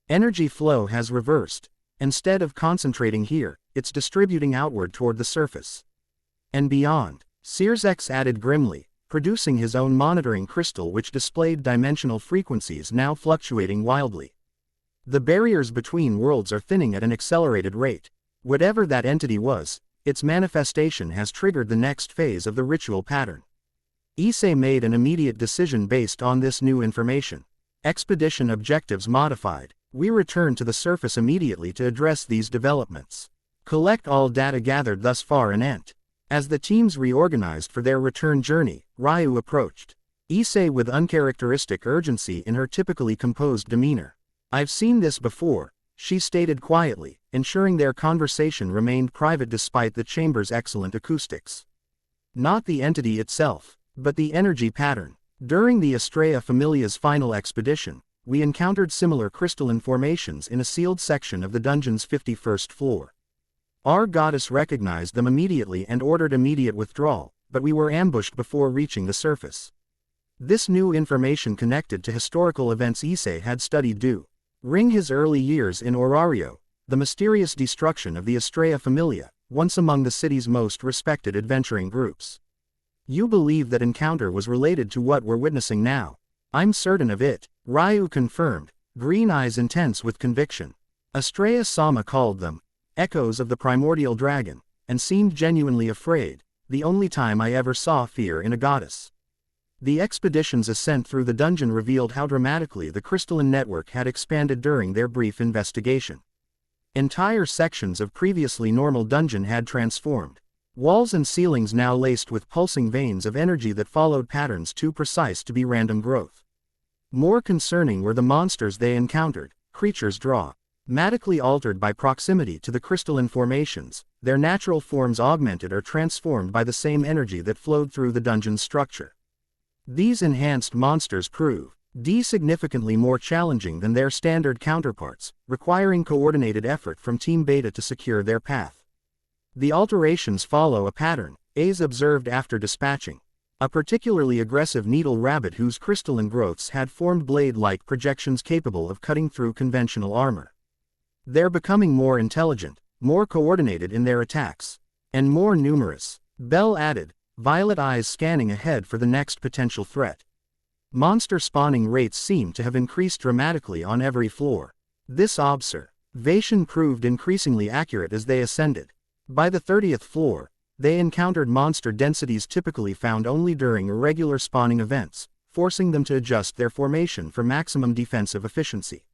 Energy flow has reversed. Instead of concentrating here, it's distributing outward toward the surface and beyond. Sirzex added grimly, producing his own monitoring crystal which displayed dimensional frequencies now fluctuating wildly. The barriers between worlds are thinning at an accelerated rate. Whatever that entity was, its manifestation has triggered the next phase of the ritual pattern. Issei made an immediate decision based on this new information. Expedition objectives modified. We return to the surface immediately to address these developments. Collect all data gathered thus far and Ent. As the teams reorganized for their return journey, Ryu approached Issei with uncharacteristic urgency in her typically composed demeanor. "I've seen this before," she stated quietly, ensuring their conversation remained private despite the chamber's excellent acoustics. Not the entity itself, but the energy pattern. During the Estrella Familia's final expedition, we encountered similar crystalline formations in a sealed section of the dungeon's 51st floor. Our goddess recognized them immediately and ordered immediate withdrawal, but we were ambushed before reaching the surface. This new information connected to historical events Issei had studied during his early years in Orario, the mysterious destruction of the Estrella Familia, once among the city's most respected adventuring groups. "You believe that encounter was related to what we're witnessing now?" "I'm certain of it," Ryu confirmed, green eyes intense with conviction. Estrella-sama called them echoes of the primordial dragon, and seemed genuinely afraid, the only time I ever saw fear in a goddess. The expedition's ascent through the dungeon revealed how dramatically the crystalline network had expanded during their brief investigation. Entire sections of previously normal dungeon had transformed. Walls and ceilings now laced with pulsing veins of energy that followed patterns too precise to be random growth. More concerning were the monsters they encountered, creatures dramatically altered by proximity to the crystalline formations, their natural forms augmented or transformed by the same energy that flowed through the dungeon's structure. These enhanced monsters prove significantly more challenging than their standard counterparts, requiring coordinated effort from Team Beta to secure their path. The alterations follow a pattern, A's observed after dispatching a particularly aggressive needle rabbit whose crystalline growths had formed blade-like projections capable of cutting through conventional armor. They're becoming more intelligent, more coordinated in their attacks, and more numerous, Bell added, violet eyes scanning ahead for the next potential threat. Monster spawning rates seemed to have increased dramatically on every floor. This observation proved increasingly accurate as they ascended. By the 30th floor, they encountered monster densities typically found only during irregular spawning events, forcing them to adjust their formation for maximum defensive efficiency.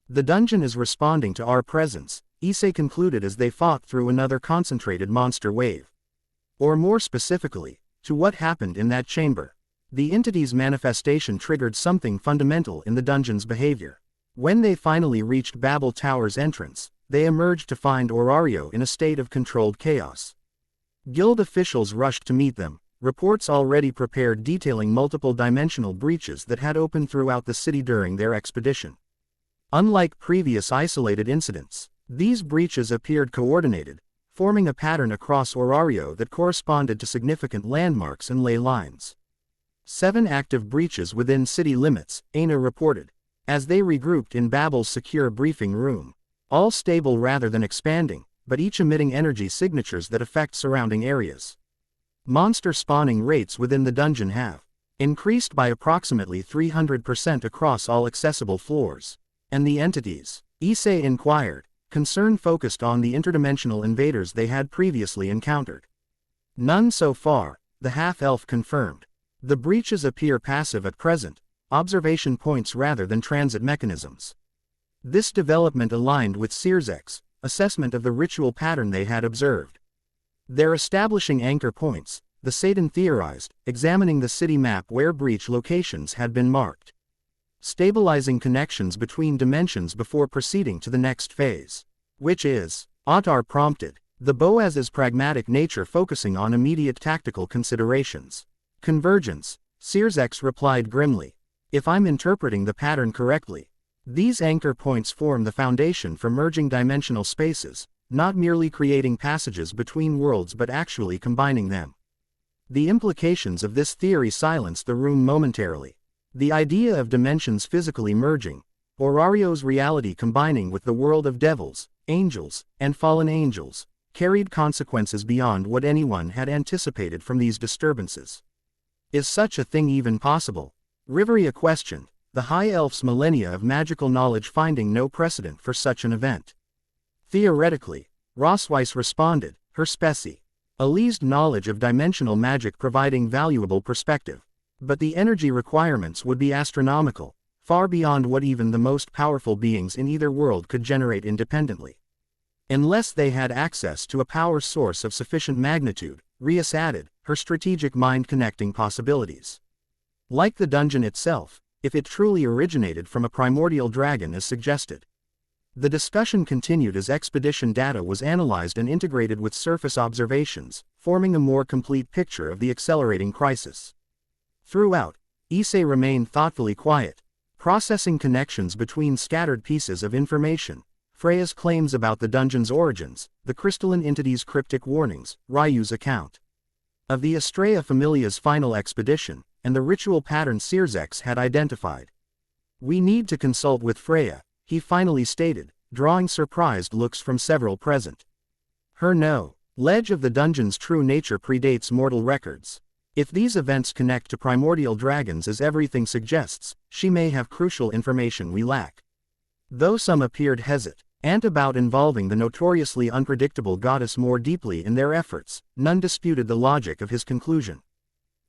"The dungeon is responding to our presence," Issei concluded as they fought through another concentrated monster wave. Or more specifically, to what happened in that chamber. The entity's manifestation triggered something fundamental in the dungeon's behavior. When they finally reached Babel Tower's entrance, they emerged to find Orario in a state of controlled chaos. Guild officials rushed to meet them, reports already prepared detailing multiple dimensional breaches that had opened throughout the city during their expedition. Unlike previous isolated incidents, these breaches appeared coordinated, forming a pattern across Orario that corresponded to significant landmarks and ley lines. 7 active breaches within city limits, Aina reported, as they regrouped in Babel's secure briefing room. All stable rather than expanding, but each emitting energy signatures that affect surrounding areas. Monster spawning rates within the dungeon have increased by approximately 300% across all accessible floors. And the entities? Issei inquired, concern focused on the interdimensional invaders they had previously encountered. "None so far," the half-elf confirmed. "The breaches appear passive at present, observation points rather than transit mechanisms." This development aligned with Sirzek's assessment of the ritual pattern they had observed. "They're establishing anchor points," the Satan theorized, examining the city map where breach locations had been marked. "Stabilizing connections between dimensions before proceeding to the next phase." "Which is?" Ottar prompted, the Boaz's pragmatic nature focusing on immediate tactical considerations. "Convergence," Sirzek replied grimly. "If I'm interpreting the pattern correctly, these anchor points form the foundation for merging dimensional spaces, not merely creating passages between worlds but actually combining them." The implications of this theory silenced the room momentarily. The idea of dimensions physically merging, Orario's reality combining with the world of devils, angels, and fallen angels, carried consequences beyond what anyone had anticipated from these disturbances. Is such a thing even possible? Riveria questioned, the High Elf's millennia of magical knowledge finding no precedent for such an event. Theoretically, Rosweiss responded, her specie. Issei's knowledge of dimensional magic providing valuable perspective. But the energy requirements would be astronomical, far beyond what even the most powerful beings in either world could generate independently. Unless they had access to a power source of sufficient magnitude, Rias added, her strategic mind connecting possibilities. Like the dungeon itself, if it truly originated from a primordial dragon as suggested. The discussion continued as expedition data was analyzed and integrated with surface observations, forming a more complete picture of the accelerating crisis. Throughout, Issei remained thoughtfully quiet, processing connections between scattered pieces of information, Freya's claims about the dungeon's origins, the crystalline entity's cryptic warnings, Ryu's account of the Estrella Familia's final expedition, and the ritual pattern Searsx had identified. "We need to consult with Freya," he finally stated, drawing surprised looks from several present. Her knowledge of the dungeon's true nature predates mortal records. If these events connect to primordial dragons as everything suggests, she may have crucial information we lack. Though some appeared hesitant about involving the notoriously unpredictable goddess more deeply in their efforts, none disputed the logic of his conclusion.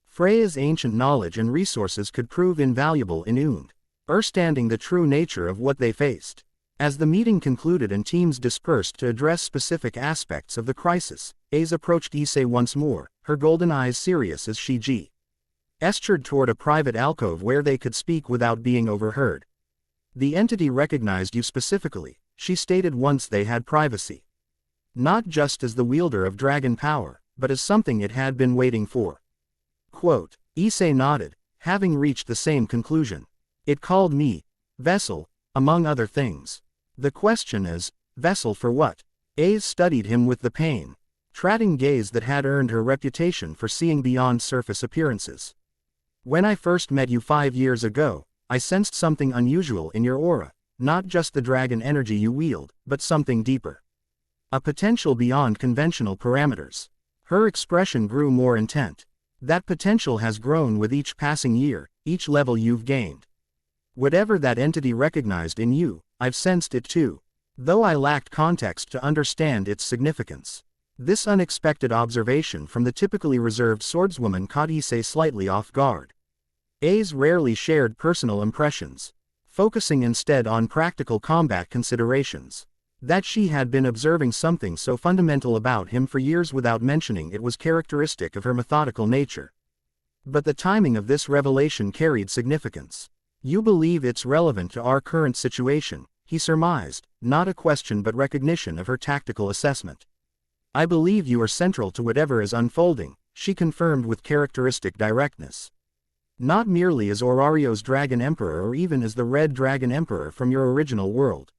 Freya's ancient knowledge and resources could prove invaluable in understanding the true nature of what they faced. As the meeting concluded and teams dispersed to address specific aspects of the crisis, Issei approached Issei once more, her golden eyes serious as she gestured toward a private alcove where they could speak without being overheard. "The entity recognized you specifically," she stated once they had privacy. "Not just as the wielder of dragon power, but as something it had been waiting for." Quote, Issei nodded, having reached the same conclusion. "It called me vessel, among other things. The question is, vessel for what?" Issei studied him with the penetrating gaze that had earned her reputation for seeing beyond surface appearances. "When I first met you 5 years ago, I sensed something unusual in your aura, not just the dragon energy you wield, but something deeper. A potential beyond conventional parameters." Her expression grew more intent. "That potential has grown with each passing year, each level you've gained. Whatever that entity recognized in you, I've sensed it too, though I lacked context to understand its significance." This unexpected observation from the typically reserved swordswoman caught Issei slightly off guard. Issei rarely shared personal impressions, focusing instead on practical combat considerations. That she had been observing something so fundamental about him for years without mentioning it was characteristic of her methodical nature. But the timing of this revelation carried significance. "You believe it's relevant to our current situation," he surmised, not a question but recognition of her tactical assessment. "I believe you are central to whatever is unfolding," she confirmed with characteristic directness. "Not merely as Orario's Dragon Emperor or even as the Red Dragon Emperor from your original world,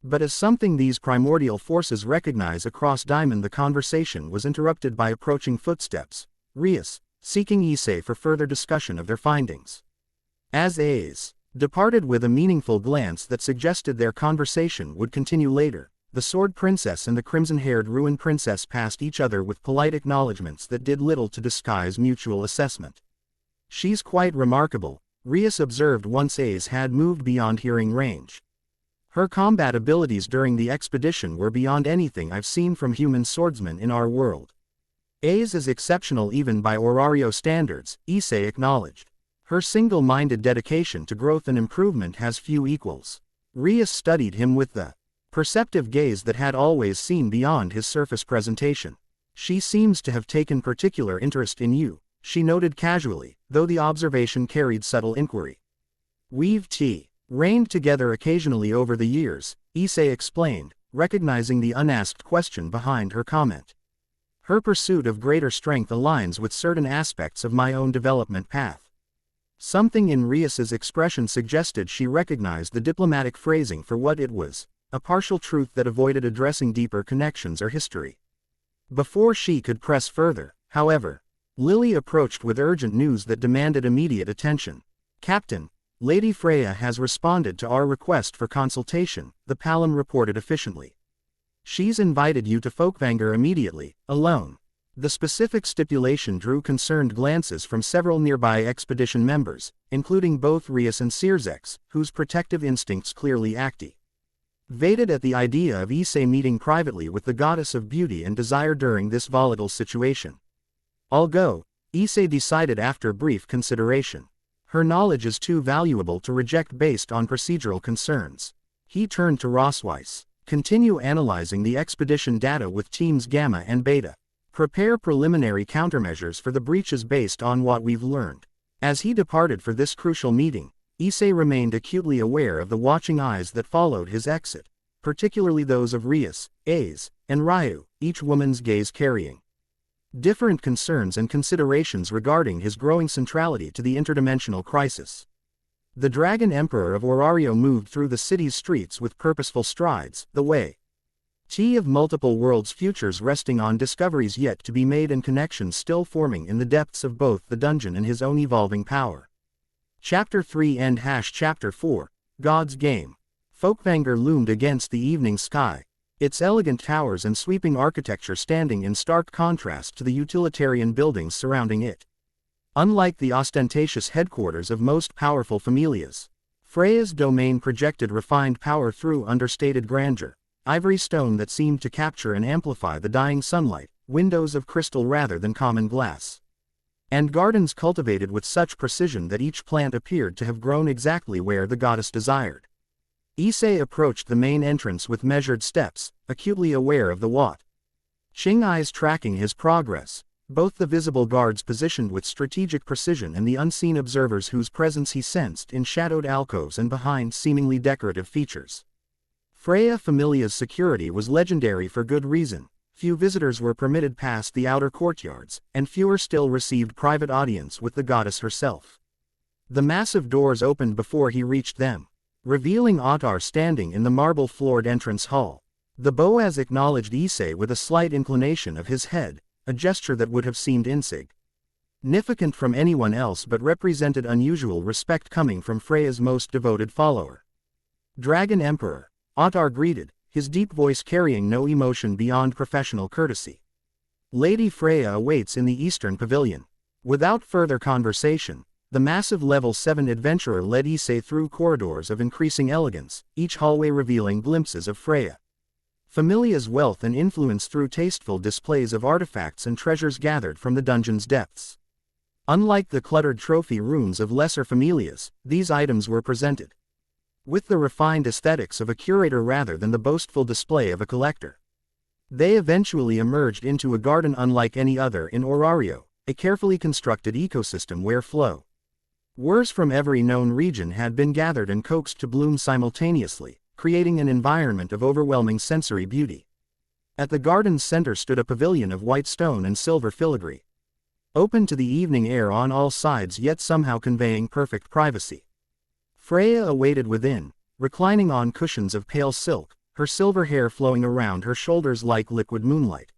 but as something these primordial forces recognize across Diamond." The conversation was interrupted by approaching footsteps, Rias, seeking Issei for further discussion of their findings. As Issei departed with a meaningful glance that suggested their conversation would continue later, the Sword Princess and the crimson-haired Ruin Princess passed each other with polite acknowledgments that did little to disguise mutual assessment. "She's quite remarkable," Rias observed once Issei had moved beyond hearing range. "Her combat abilities during the expedition were beyond anything I've seen from human swordsmen in our world." "Issei is exceptional even by Orario standards," Issei acknowledged. "Her single-minded dedication to growth and improvement has few equals." Rias studied him with the perceptive gaze that had always seen beyond his surface presentation. "She seems to have taken particular interest in you," she noted casually, though the observation carried subtle inquiry. "We've reigned together occasionally over the years," Issei explained, recognizing the unasked question behind her comment. "Her pursuit of greater strength aligns with certain aspects of my own development path." Something in Rias's expression suggested she recognized the diplomatic phrasing for what it was, a partial truth that avoided addressing deeper connections or history. Before she could press further, however, Lily approached with urgent news that demanded immediate attention. "Captain, Lady Freya has responded to our request for consultation," the Palom reported efficiently. "She's invited you to Folkvanger immediately, alone." The specific stipulation drew concerned glances from several nearby expedition members, including both Rias and Searsx, whose protective instincts clearly acted. Vated at the idea of Issei meeting privately with the goddess of beauty and desire during this volatile situation. I'll go, Issei decided after brief consideration. Her knowledge is too valuable to reject based on procedural concerns. He turned to Rossweiss. Continue analyzing the expedition data with teams Gamma and Beta. Prepare preliminary countermeasures for the breaches based on what we've learned. As he departed for this crucial meeting, Issei remained acutely aware of the watching eyes that followed his exit, particularly those of Rias, Issei, and Ryu, each woman's gaze carrying different concerns and considerations regarding his growing centrality to the interdimensional crisis. The Dragon Emperor of Orario moved through the city's streets with purposeful strides, the way of multiple worlds' futures resting on discoveries yet to be made and connections still forming in the depths of both the dungeon and his own evolving power. Chapter 3 End Chapter 4, God's Game. Folkvanger loomed against the evening sky, its elegant towers and sweeping architecture standing in stark contrast to the utilitarian buildings surrounding it. Unlike the ostentatious headquarters of most powerful familias, Freya's domain projected refined power through understated grandeur, ivory stone that seemed to capture and amplify the dying sunlight, windows of crystal rather than common glass, and gardens cultivated with such precision that each plant appeared to have grown exactly where the goddess desired. Issei approached the main entrance with measured steps, acutely aware of the watching eyes tracking his progress, both the visible guards positioned with strategic precision and the unseen observers whose presence he sensed in shadowed alcoves and behind seemingly decorative features. Freya Familia's security was legendary for good reason. Few visitors were permitted past the outer courtyards, and fewer still received private audience with the goddess herself. The massive doors opened before he reached them, revealing Ottar standing in the marble-floored entrance hall. The Boaz acknowledged Issei with a slight inclination of his head, a gesture that would have seemed insignificant from anyone else but represented unusual respect coming from Freya's most devoted follower. Dragon Emperor, Ottar greeted, his deep voice carrying no emotion beyond professional courtesy. Lady Freya awaits in the Eastern Pavilion. Without further conversation, the massive Level 7 adventurer led Issei through corridors of increasing elegance, each hallway revealing glimpses of Freya Familia's wealth and influence through tasteful displays of artifacts and treasures gathered from the dungeon's depths. Unlike the cluttered trophy rooms of lesser familias, these items were presented with the refined aesthetics of a curator rather than the boastful display of a collector. They eventually emerged into a garden unlike any other in Orario, a carefully constructed ecosystem where flowers from every known region had been gathered and coaxed to bloom simultaneously, creating an environment of overwhelming sensory beauty. At the garden's center stood a pavilion of white stone and silver filigree, open to the evening air on all sides yet somehow conveying perfect privacy. Freya awaited within, reclining on cushions of pale silk, her silver hair flowing around her shoulders like liquid moonlight.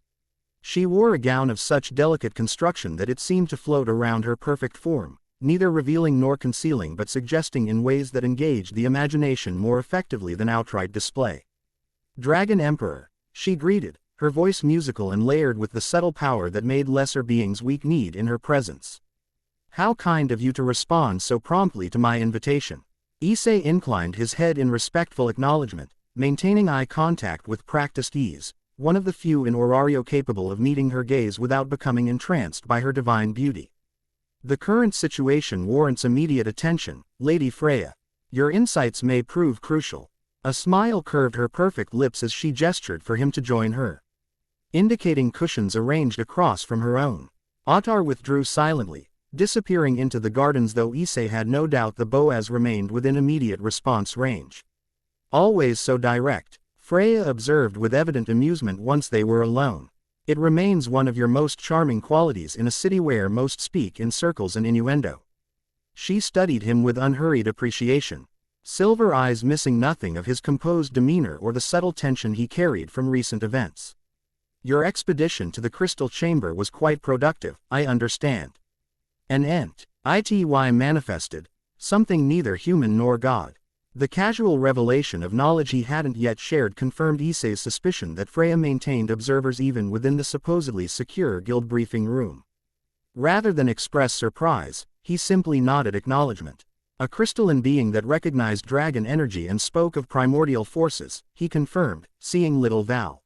She wore a gown of such delicate construction that it seemed to float around her perfect form, neither revealing nor concealing but suggesting in ways that engaged the imagination more effectively than outright display. Dragon Emperor, she greeted, her voice musical and layered with the subtle power that made lesser beings weak-kneed in her presence. How kind of you to respond so promptly to my invitation. Issei inclined his head in respectful acknowledgement, maintaining eye contact with practiced ease, one of the few in Orario capable of meeting her gaze without becoming entranced by her divine beauty. The current situation warrants immediate attention, Lady Freya. Your insights may prove crucial. A smile curved her perfect lips as she gestured for him to join her, indicating cushions arranged across from her own. Ottar withdrew silently, disappearing into the gardens though Issei had no doubt the Boaz remained within immediate response range. Always so direct, Freya observed with evident amusement once they were alone. It remains one of your most charming qualities in a city where most speak in circles and innuendo. She studied him with unhurried appreciation, silver eyes missing nothing of his composed demeanor or the subtle tension he carried from recent events. Your expedition to the Crystal Chamber was quite productive, I understand. An ity manifested, something neither human nor god. The casual revelation of knowledge he hadn't yet shared confirmed Issei's suspicion that Freya maintained observers even within the supposedly secure guild briefing room. Rather than express surprise, he simply nodded acknowledgement. A crystalline being that recognized dragon energy and spoke of primordial forces, he confirmed, seeing little Val.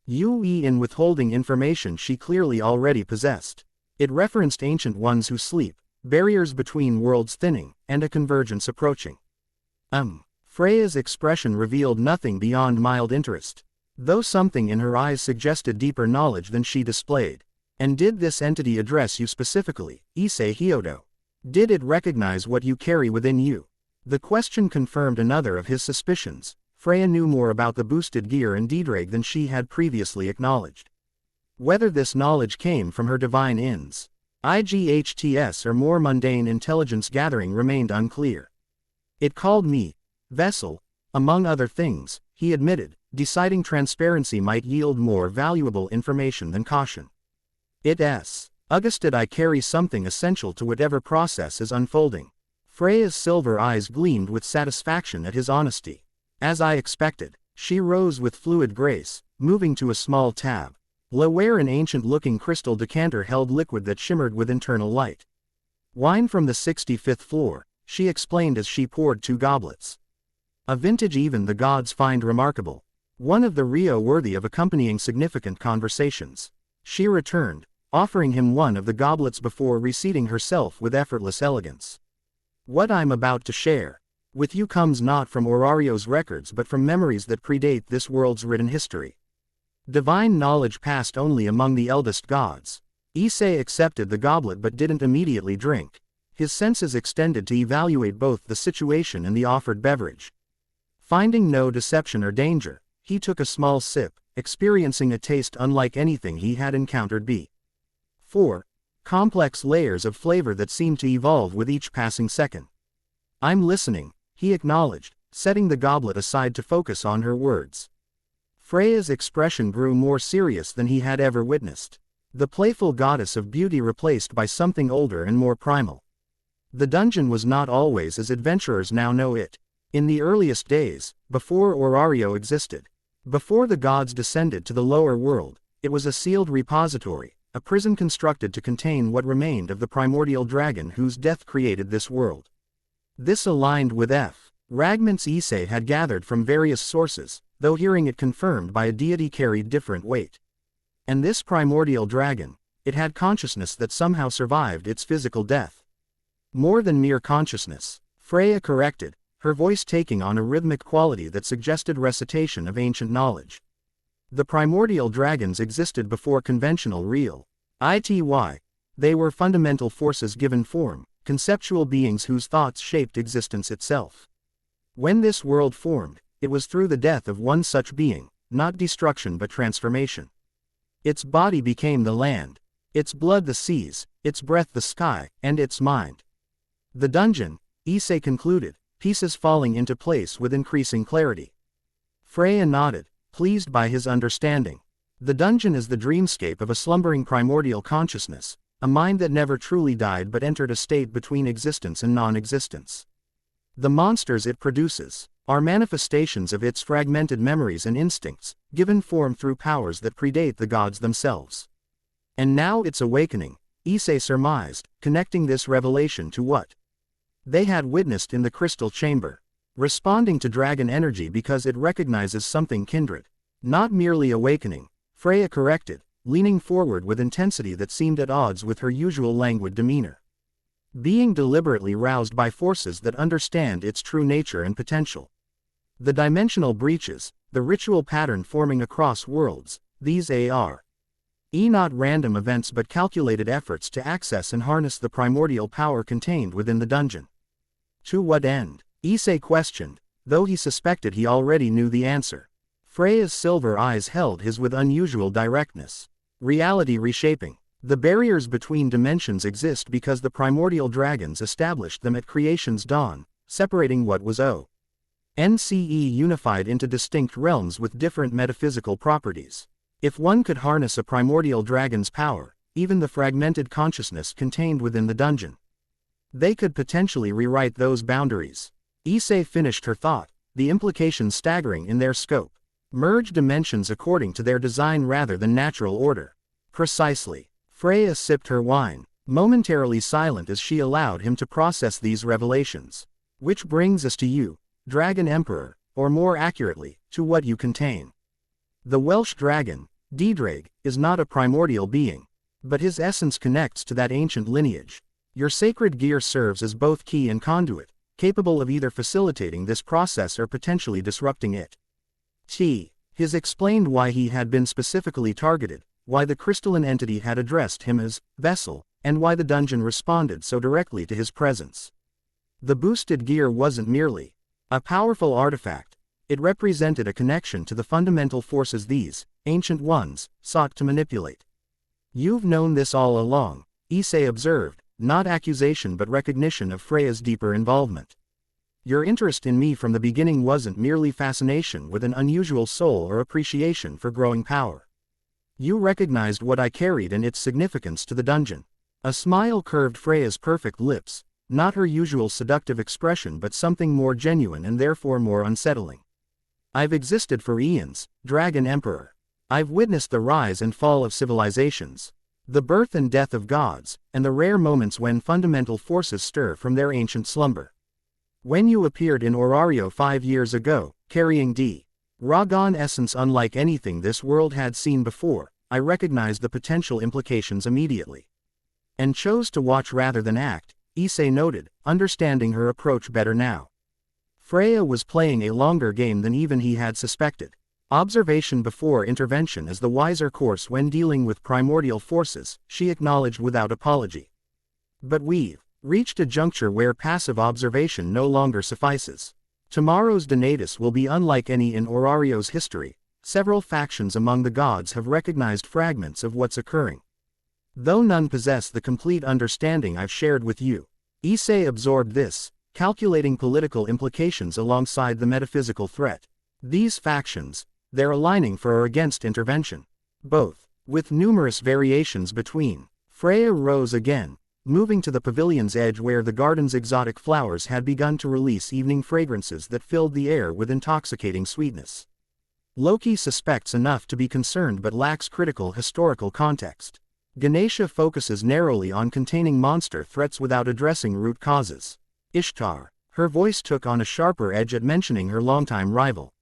Yue in withholding information she clearly already possessed. It referenced ancient ones who sleep, barriers between worlds thinning, and a convergence approaching. Freya's expression revealed nothing beyond mild interest, though something in her eyes suggested deeper knowledge than she displayed. And did this entity address you specifically, Issei Hyodo? Did it recognize what you carry within you? The question confirmed another of his suspicions. Freya knew more about the boosted gear and Diedrag than she had previously acknowledged. Whether this knowledge came from her divine IGHTS or more mundane intelligence gathering remained unclear. It called me vessel, among other things, he admitted, deciding transparency might yield more valuable information than caution. Augusted I carry something essential to whatever process is unfolding. Freya's silver eyes gleamed with satisfaction at his honesty. As I expected, she rose with fluid grace, moving to a small tab, where an ancient-looking crystal decanter held liquid that shimmered with internal light. Wine from the 65th floor, she explained as she poured 2 goblets. A vintage even the gods find remarkable. One of the Rio worthy of accompanying significant conversations. She returned, offering him one of the goblets before reseating herself with effortless elegance. What I'm about to share with you comes not from Orario's records but from memories that predate this world's written history. Divine knowledge passed only among the eldest gods. Issei accepted the goblet but didn't immediately drink. His senses extended to evaluate both the situation and the offered beverage. Finding no deception or danger, he took a small sip, experiencing a taste unlike anything he had encountered before. Complex layers of flavor that seemed to evolve with each passing second. I'm listening, he acknowledged, setting the goblet aside to focus on her words. Freya's expression grew more serious than he had ever witnessed. The playful goddess of beauty replaced by something older and more primal. The dungeon was not always as adventurers now know it. In the earliest days, before Orario existed, before the gods descended to the lower world, it was a sealed repository, a prison constructed to contain what remained of the primordial dragon whose death created this world. This aligned with fragments Issei had gathered from various sources, though hearing it confirmed by a deity carried different weight. And this primordial dragon, it had consciousness that somehow survived its physical death. More than mere consciousness, Freya corrected, her voice taking on a rhythmic quality that suggested recitation of ancient knowledge. The primordial dragons existed before conventional real ity. They were fundamental forces given form, conceptual beings whose thoughts shaped existence itself. When this world formed, it was through the death of one such being, not destruction but transformation. Its body became the land, its blood the seas, its breath the sky, and its mind the dungeon, Issei concluded, pieces falling into place with increasing clarity. Freya nodded, pleased by his understanding. The dungeon is the dreamscape of a slumbering primordial consciousness, a mind that never truly died but entered a state between existence and non-existence. The monsters it produces are manifestations of its fragmented memories and instincts, given form through powers that predate the gods themselves. And now it's awakening, Issei surmised, connecting this revelation to what they had witnessed in the crystal chamber. Responding to dragon energy because it recognizes something kindred. Not merely awakening, Freya corrected, leaning forward with intensity that seemed at odds with her usual languid demeanor. Being deliberately roused by forces that understand its true nature and potential. The dimensional breaches, the ritual pattern forming across worlds, these are not random events but calculated efforts to access and harness the primordial power contained within the dungeon. To what end? Issei questioned, though he suspected he already knew the answer. Freya's silver eyes held his with unusual directness. Reality reshaping. The barriers between dimensions exist because the primordial dragons established them at creation's dawn, separating what was NCE unified into distinct realms with different metaphysical properties. If one could harness a primordial dragon's power, even the fragmented consciousness contained within the dungeon, they could potentially rewrite those boundaries. Issei finished her thought, the implications staggering in their scope. Merge dimensions according to their design rather than natural order. Precisely. Freya sipped her wine, momentarily silent as she allowed him to process these revelations. Which brings us to you, Dragon Emperor, or more accurately, to what you contain. The Welsh dragon, Didraig, is not a primordial being, but his essence connects to that ancient lineage. Your sacred gear serves as both key and conduit, capable of either facilitating this process or potentially disrupting it. His explained why he had been specifically targeted, why the crystalline entity had addressed him as vessel, and why the dungeon responded so directly to his presence. The boosted gear wasn't merely a powerful artifact, it represented a connection to the fundamental forces these ancient ones sought to manipulate. You've known this all along, Issei observed, not accusation but recognition of Freya's deeper involvement. Your interest in me from the beginning wasn't merely fascination with an unusual soul or appreciation for growing power. You recognized what I carried and its significance to the dungeon. A smile curved Freya's perfect lips, not her usual seductive expression but something more genuine and therefore more unsettling. I've existed for eons, Dragon Emperor. I've witnessed the rise and fall of civilizations, the birth and death of gods, and the rare moments when fundamental forces stir from their ancient slumber. When you appeared in Orario 5 years ago, carrying Dragon essence unlike anything this world had seen before, I recognized the potential implications immediately. And chose to watch rather than act, Issei noted, understanding her approach better now. Freya was playing a longer game than even he had suspected. Observation before intervention is the wiser course when dealing with primordial forces, she acknowledged without apology. But we've reached a juncture where passive observation no longer suffices. Tomorrow's Donatus will be unlike any in Orario's history. Several factions among the gods have recognized fragments of what's occurring, though none possess the complete understanding I've shared with you. Issei absorbed this, calculating political implications alongside the metaphysical threat. These factions, they're aligning for or against intervention. Both, with numerous variations between. Freya rose again, moving to the pavilion's edge where the garden's exotic flowers had begun to release evening fragrances that filled the air with intoxicating sweetness. Loki suspects enough to be concerned but lacks critical historical context. Ganesha focuses narrowly on containing monster threats without addressing root causes. Ishtar, her voice took on a sharper edge at mentioning her longtime rival.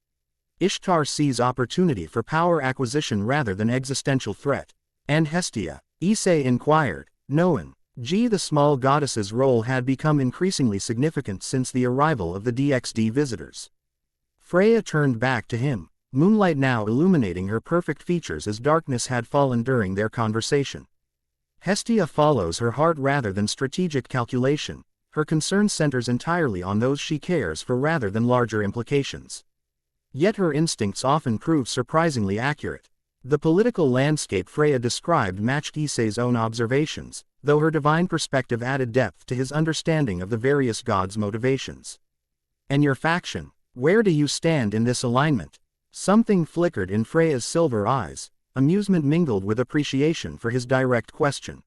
Ishtar sees opportunity for power acquisition rather than existential threat. And Hestia, Issei inquired, knowing the small goddess's role had become increasingly significant since the arrival of the DXD visitors. Freya turned back to him, moonlight now illuminating her perfect features as darkness had fallen during their conversation. Hestia follows her heart rather than strategic calculation. Her concern centers entirely on those she cares for rather than larger implications. Yet her instincts often prove surprisingly accurate. The political landscape Freya described matched Issei's own observations, though her divine perspective added depth to his understanding of the various gods' motivations. And your faction, where do you stand in this alignment? Something flickered in Freya's silver eyes, amusement mingled with appreciation for his direct question.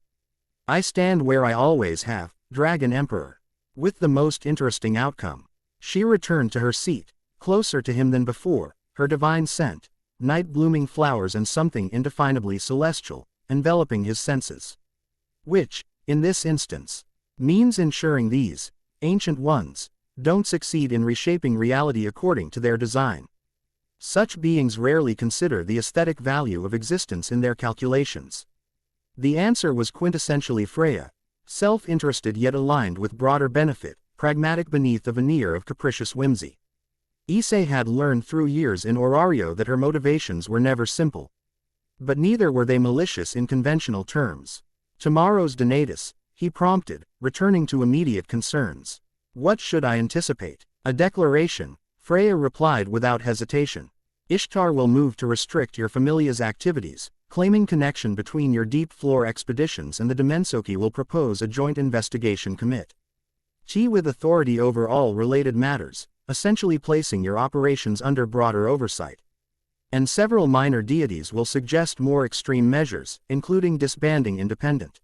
I stand where I always have, Dragon Emperor. With the most interesting outcome. She returned to her seat, closer to him than before, her divine scent, night-blooming flowers and something indefinably celestial, enveloping his senses. Which, in this instance, means ensuring these ancient ones don't succeed in reshaping reality according to their design. Such beings rarely consider the aesthetic value of existence in their calculations. The answer was quintessentially Freya, self-interested yet aligned with broader benefit, pragmatic beneath a veneer of capricious whimsy. Issei had learned through years in Orario that her motivations were never simple. But neither were they malicious in conventional terms. Tomorrow's Donatus, he prompted, returning to immediate concerns. What should I anticipate? A declaration, Freya replied without hesitation. Ishtar will move to restrict your familia's activities, claiming connection between your deep floor expeditions, and the Dimensoki will propose a joint investigation commit. With authority over all related matters, essentially placing your operations under broader oversight. And several minor deities will suggest more extreme measures, including disbanding independent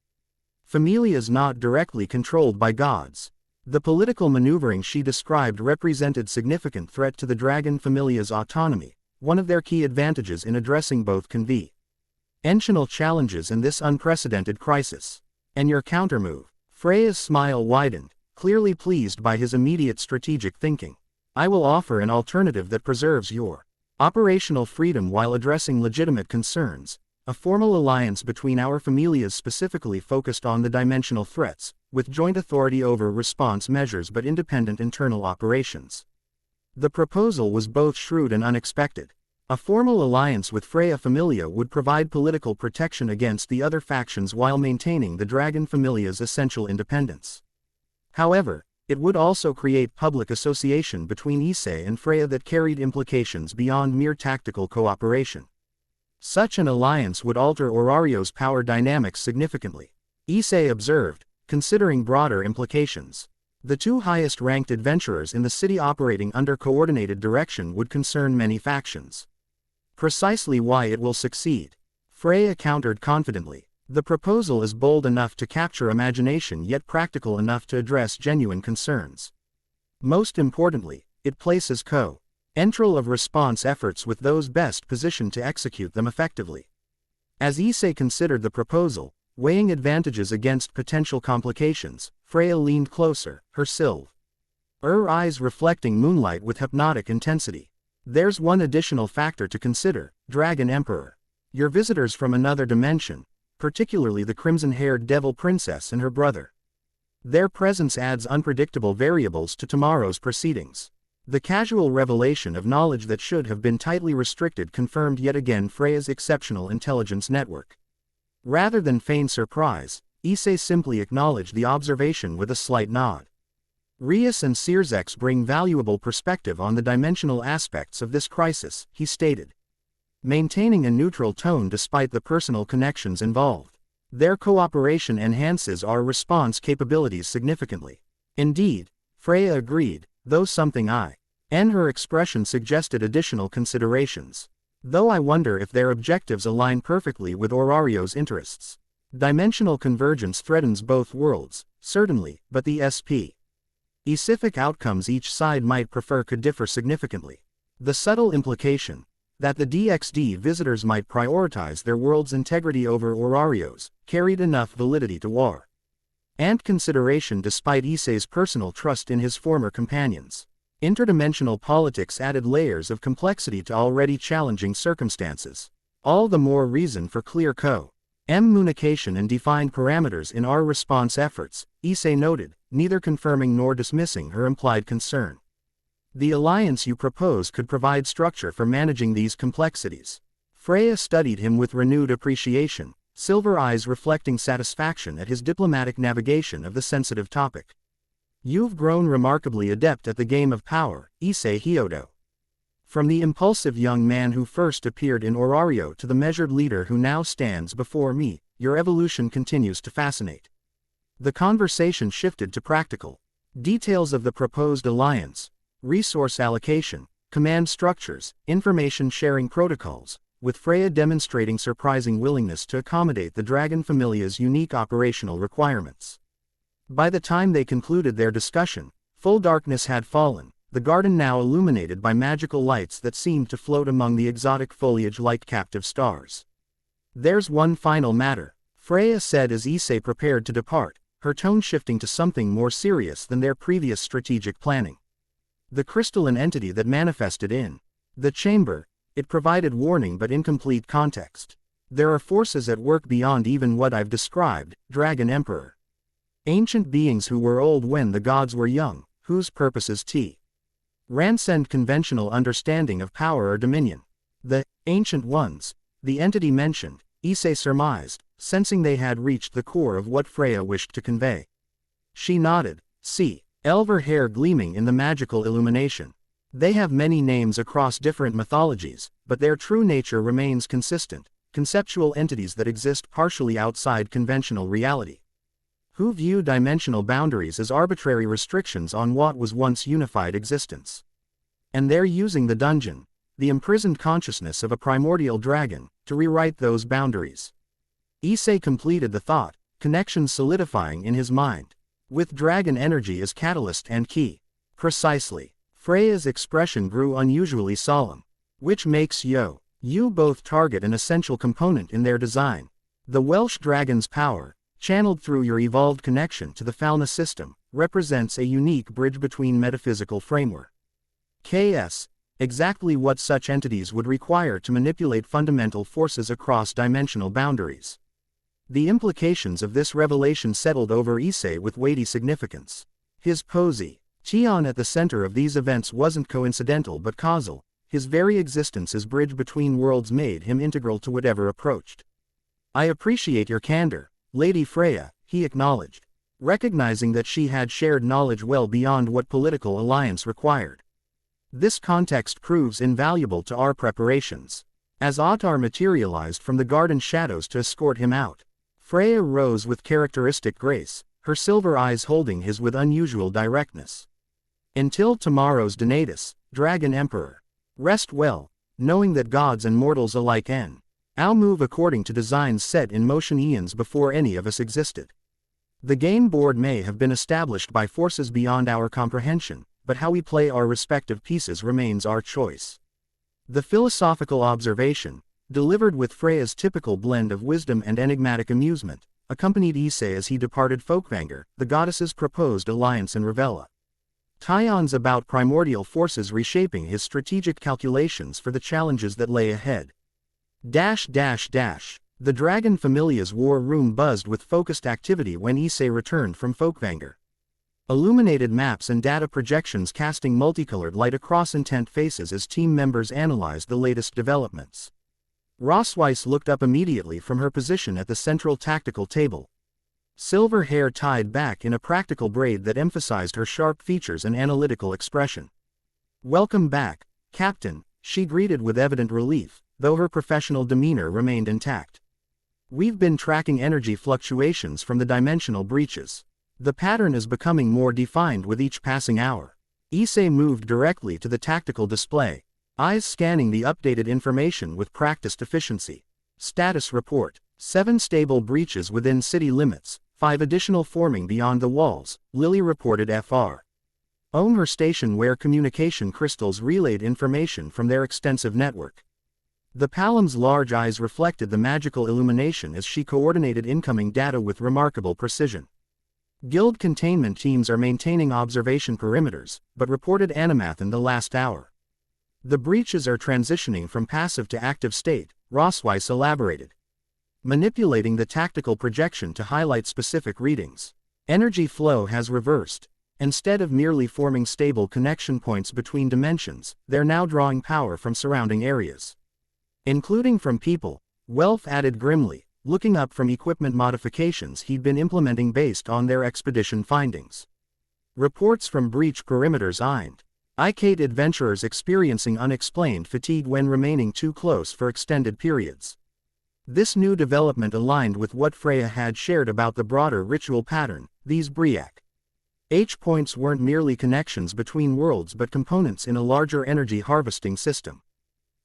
familias not directly controlled by gods. The political maneuvering she described represented significant threat to the dragon familia's autonomy, one of their key advantages in addressing both conventional challenges and this unprecedented crisis. And your countermove? Freya's smile widened, clearly pleased by his immediate strategic thinking. I will offer an alternative that preserves your operational freedom while addressing legitimate concerns. A formal alliance between our familias specifically focused on the dimensional threats, with joint authority over response measures but independent internal operations. The proposal was both shrewd and unexpected. A formal alliance with Freya Familia would provide political protection against the other factions while maintaining the Dragon Familia's essential independence. However, it would also create public association between Issei and Freya that carried implications beyond mere tactical cooperation. Such an alliance would alter Orario's power dynamics significantly, Issei observed, considering broader implications. The two highest-ranked adventurers in the city operating under coordinated direction would concern many factions. Precisely why it will succeed. Freya countered confidently. The proposal is bold enough to capture imagination yet practical enough to address genuine concerns. Most importantly, it places co-entral of response efforts with those best positioned to execute them effectively. As Issei considered the proposal, weighing advantages against potential complications, Freya leaned closer, her silver eyes reflecting moonlight with hypnotic intensity. There's one additional factor to consider, Dragon Emperor. Your visitors from another dimension, particularly the crimson-haired devil princess and her brother. Their presence adds unpredictable variables to tomorrow's proceedings. The casual revelation of knowledge that should have been tightly restricted confirmed yet again Freya's exceptional intelligence network. Rather than feign surprise, Issei simply acknowledged the observation with a slight nod. Rias and Searsex bring valuable perspective on the dimensional aspects of this crisis, he stated, maintaining a neutral tone despite the personal connections involved. Their cooperation enhances our response capabilities significantly. Indeed, Freya agreed, though something and her expression suggested additional considerations. Though I wonder if their objectives align perfectly with Orario's interests. Dimensional convergence threatens both worlds, certainly, but the specific outcomes each side might prefer could differ significantly. The subtle implication that the DXD visitors might prioritize their world's integrity over Orario's carried enough validity to war and consideration despite Issei's personal trust in his former companions. Interdimensional politics added layers of complexity to already challenging circumstances. All the more reason for clear communication and defined parameters in our response efforts, Issei noted, neither confirming nor dismissing her implied concern. The alliance you propose could provide structure for managing these complexities. Freya studied him with renewed appreciation, silver eyes reflecting satisfaction at his diplomatic navigation of the sensitive topic. You've grown remarkably adept at the game of power, Issei Hyodo. From the impulsive young man who first appeared in Orario to the measured leader who now stands before me, your evolution continues to fascinate. The conversation shifted to practical details of the proposed alliance, resource allocation, command structures, information sharing protocols, with Freya demonstrating surprising willingness to accommodate the Dragon Familia's unique operational requirements. By the time they concluded their discussion, full darkness had fallen, the garden now illuminated by magical lights that seemed to float among the exotic foliage like captive stars. There's one final matter, Freya said as Issei prepared to depart, her tone shifting to something more serious than their previous strategic planning. The crystalline entity that manifested in the chamber, it provided warning but incomplete context. There are forces at work beyond even what I've described, Dragon Emperor. Ancient beings who were old when the gods were young, whose purposes transcend conventional understanding of power or dominion. The ancient ones, the entity mentioned, Issei surmised, sensing they had reached the core of what Freya wished to convey. She nodded, elver hair gleaming in the magical illumination. They have many names across different mythologies, but their true nature remains consistent, conceptual entities that exist partially outside conventional reality. Who view dimensional boundaries as arbitrary restrictions on what was once unified existence. And they're using the dungeon, the imprisoned consciousness of a primordial dragon, to rewrite those boundaries. Issei completed the thought, connections solidifying in his mind. With dragon energy as catalyst and key. Precisely. Freya's expression grew unusually solemn. Which makes you both target an essential component in their design. The Welsh dragon's power, channeled through your evolved connection to the Fauna system, represents a unique bridge between metaphysical framework. KS. Exactly what such entities would require to manipulate fundamental forces across dimensional boundaries. The implications of this revelation settled over Issei with weighty significance. His posy, Tian at the center of these events wasn't coincidental but causal. His very existence as bridge between worlds made him integral to whatever approached. I appreciate your candor, Lady Freya, he acknowledged, recognizing that she had shared knowledge well beyond what political alliance required. This context proves invaluable to our preparations. As Ottar materialized from the garden shadows to escort him out, Freya rose with characteristic grace, her silver eyes holding his with unusual directness. Until tomorrow's Donatus, Dragon Emperor. Rest well, knowing that gods and mortals alike I'll move according to designs set in motion eons before any of us existed. The game board may have been established by forces beyond our comprehension, but how we play our respective pieces remains our choice. The philosophical observation, delivered with Freya's typical blend of wisdom and enigmatic amusement, accompanied Issei as he departed Folkvanger, the goddess's proposed alliance in Revella. Tian's about primordial forces reshaping his strategic calculations for the challenges that lay ahead. The Dragon Familia's war room buzzed with focused activity when Issei returned from Folkvanger. Illuminated maps and data projections casting multicolored light across intent faces as team members analyzed the latest developments. Rossweiss looked up immediately from her position at the central tactical table. Silver hair tied back in a practical braid that emphasized her sharp features and analytical expression. "Welcome back, Captain," she greeted with evident relief, though her professional demeanor remained intact. "We've been tracking energy fluctuations from the dimensional breaches. The pattern is becoming more defined with each passing hour." Issei moved directly to the tactical display, eyes scanning the updated information with practiced efficiency. Status report: 7 stable breaches within city limits, 5 additional forming beyond the walls, Lily reported Fr. Her station where communication crystals relayed information from their extensive network. The Palam's large eyes reflected the magical illumination as she coordinated incoming data with remarkable precision. Guild containment teams are maintaining observation perimeters, but reported animath in the last hour. The breaches are transitioning from passive to active state, Rossweiss elaborated, manipulating the tactical projection to highlight specific readings. Energy flow has reversed. Instead of merely forming stable connection points between dimensions, they're now drawing power from surrounding areas, including from people, Welf added grimly, looking up from equipment modifications he'd been implementing based on their expedition findings. Reports from breach perimeters indicate adventurers experiencing unexplained fatigue when remaining too close for extended periods. This new development aligned with what Freya had shared about the broader ritual pattern. These Briac H-points weren't merely connections between worlds but components in a larger energy harvesting system.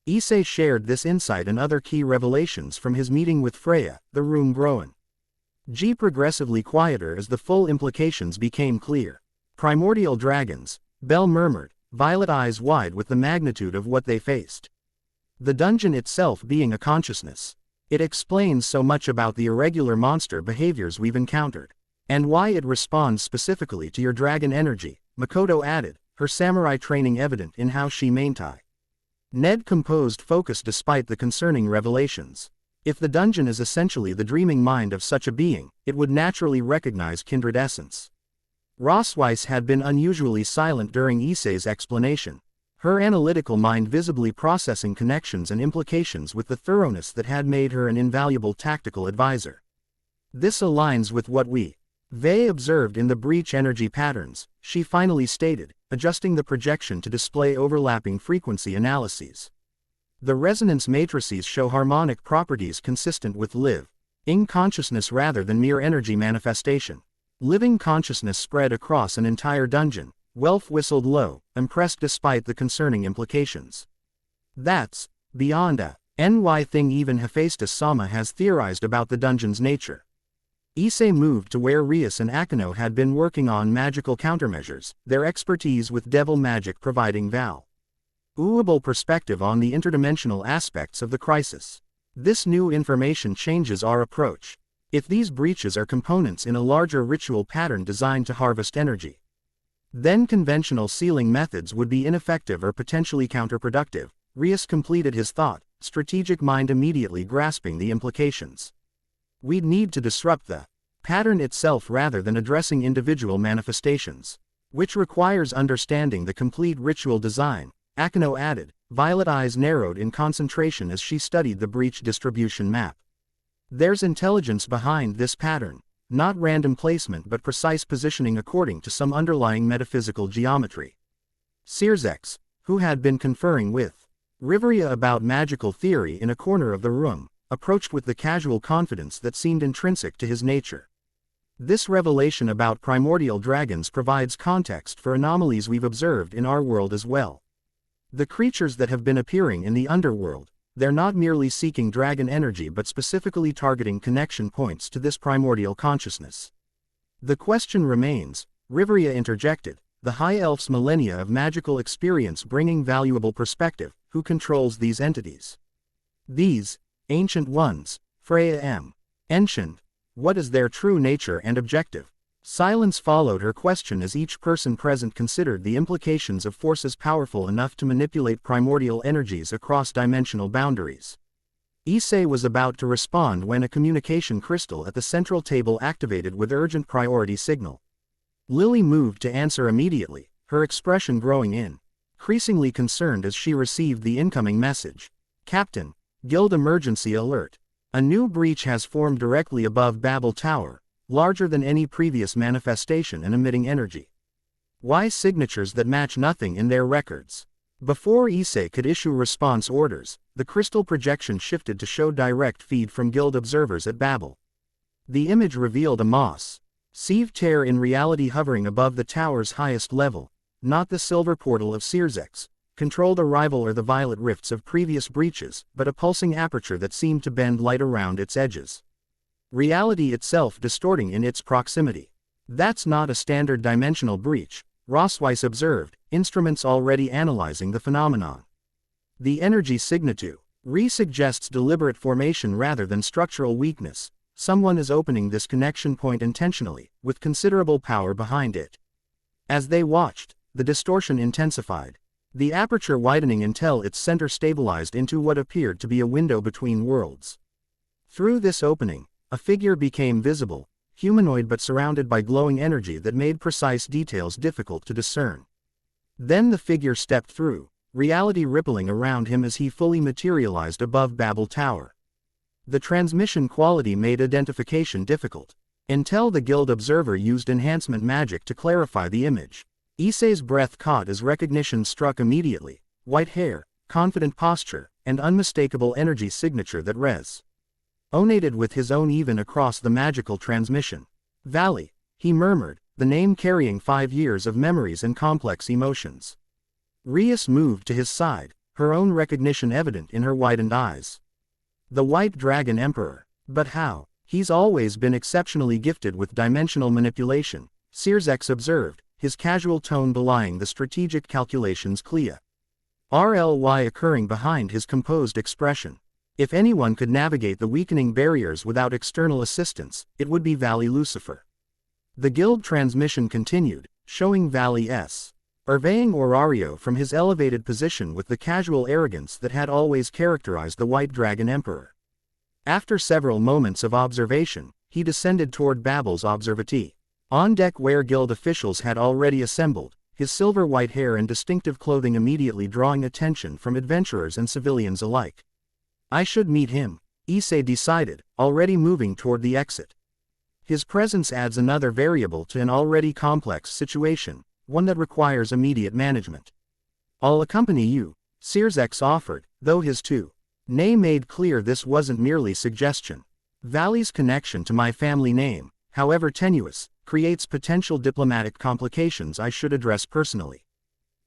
Issei shared this insight and other key revelations from his meeting with Freya, the room growing progressively quieter as the full implications became clear. Primordial dragons, Bell murmured, violet eyes wide with the magnitude of what they faced. The dungeon itself being a consciousness. It explains so much about the irregular monster behaviors we've encountered, and why it responds specifically to your dragon energy, Makoto added, her samurai training evident in how she maintai. Ned composed focus despite the concerning revelations. If the dungeon is essentially the dreaming mind of such a being, it would naturally recognize kindred essence. Rossweiss had been unusually silent during Issei's explanation, her analytical mind visibly processing connections and implications with the thoroughness that had made her an invaluable tactical advisor. "This aligns with what Vey observed in the breach energy patterns," she finally stated, adjusting the projection to display overlapping frequency analyses. "The resonance matrices show harmonic properties consistent with living consciousness rather than mere energy manifestation. Living consciousness spread across an entire dungeon." Welf whistled low, impressed despite the concerning implications. "That's beyond a NY thing even Hephaestus Sama has theorized about the dungeon's nature." Issei moved to where Rias and Akino had been working on magical countermeasures, their expertise with devil magic providing valuable perspective on the interdimensional aspects of the crisis. "This new information changes our approach. If these breaches are components in a larger ritual pattern designed to harvest energy, then conventional sealing methods would be ineffective or potentially counterproductive. Rias completed his thought, strategic mind immediately grasping the implications. We'd need to disrupt the pattern itself rather than addressing individual manifestations, which requires understanding the complete ritual design, Akino added, violet eyes narrowed in concentration as she studied the breach distribution map. There's intelligence behind this pattern, not random placement but precise positioning according to some underlying metaphysical geometry. SSS, who had been conferring with Riveria about magical theory in a corner of the room, approached with the casual confidence that seemed intrinsic to his nature. This revelation about primordial dragons provides context for anomalies we've observed in our world as well. The creatures that have been appearing in the underworld, they're not merely seeking dragon energy but specifically targeting connection points to this primordial consciousness. The question remains, Riveria interjected, the High Elf's millennia of magical experience bringing valuable perspective, who controls these entities? These ancient ones, Freya M. Ancient. What is their true nature and objective? Silence followed her question as each person present considered the implications of forces powerful enough to manipulate primordial energies across dimensional boundaries. Issei was about to respond when a communication crystal at the central table activated with urgent priority signal. Lily moved to answer immediately, her expression growing increasingly concerned as she received the incoming message. Captain, Guild emergency alert. A new breach has formed directly above Babel Tower, larger than any previous manifestation and emitting energy. Y signatures that match nothing in their records. Before Issei could issue response orders, the crystal projection shifted to show direct feed from Guild observers at Babel. The image revealed a massive tear in reality hovering above the tower's highest level, not the silver portal of SSS, controlled arrival or the violet rifts of previous breaches, but a pulsing aperture that seemed to bend light around its edges. Reality itself distorting in its proximity. That's not a standard dimensional breach, Rossweiss observed, instruments already analyzing the phenomenon. The energy signature suggests deliberate formation rather than structural weakness. Someone is opening this connection point intentionally, with considerable power behind it. As they watched, the distortion intensified, the aperture widening until its center stabilized into what appeared to be a window between worlds. Through this opening, a figure became visible, humanoid but surrounded by glowing energy that made precise details difficult to discern. Then the figure stepped through, reality rippling around him as he fully materialized above Babel Tower. The transmission quality made identification difficult, until the Guild observer used enhancement magic to clarify the image. Issei's breath caught as recognition struck immediately, white hair, confident posture, and unmistakable energy signature that resonated with his own even across the magical transmission. Valley, he murmured, the name carrying 5 years of memories and complex emotions. Rias moved to his side, her own recognition evident in her widened eyes. The White Dragon Emperor. But how? He's always been exceptionally gifted with dimensional manipulation, SSS observed, his casual tone belying the strategic calculations Clea RLY occurring behind his composed expression. If anyone could navigate the weakening barriers without external assistance, it would be Valley Lucifer. The Guild transmission continued, showing Valley surveying Orario from his elevated position with the casual arrogance that had always characterized the White Dragon Emperor. After several moments of observation, he descended toward Babel's observatory. On deck where Guild officials had already assembled, his silver white hair and distinctive clothing immediately drawing attention from adventurers and civilians alike. I should meet him, Issei decided, already moving toward the exit. His presence adds another variable to an already complex situation, one that requires immediate management. I'll accompany you, SSS offered, though his name made clear this wasn't merely suggestion. Valley's connection to my family name, however tenuous, creates potential diplomatic complications I should address personally.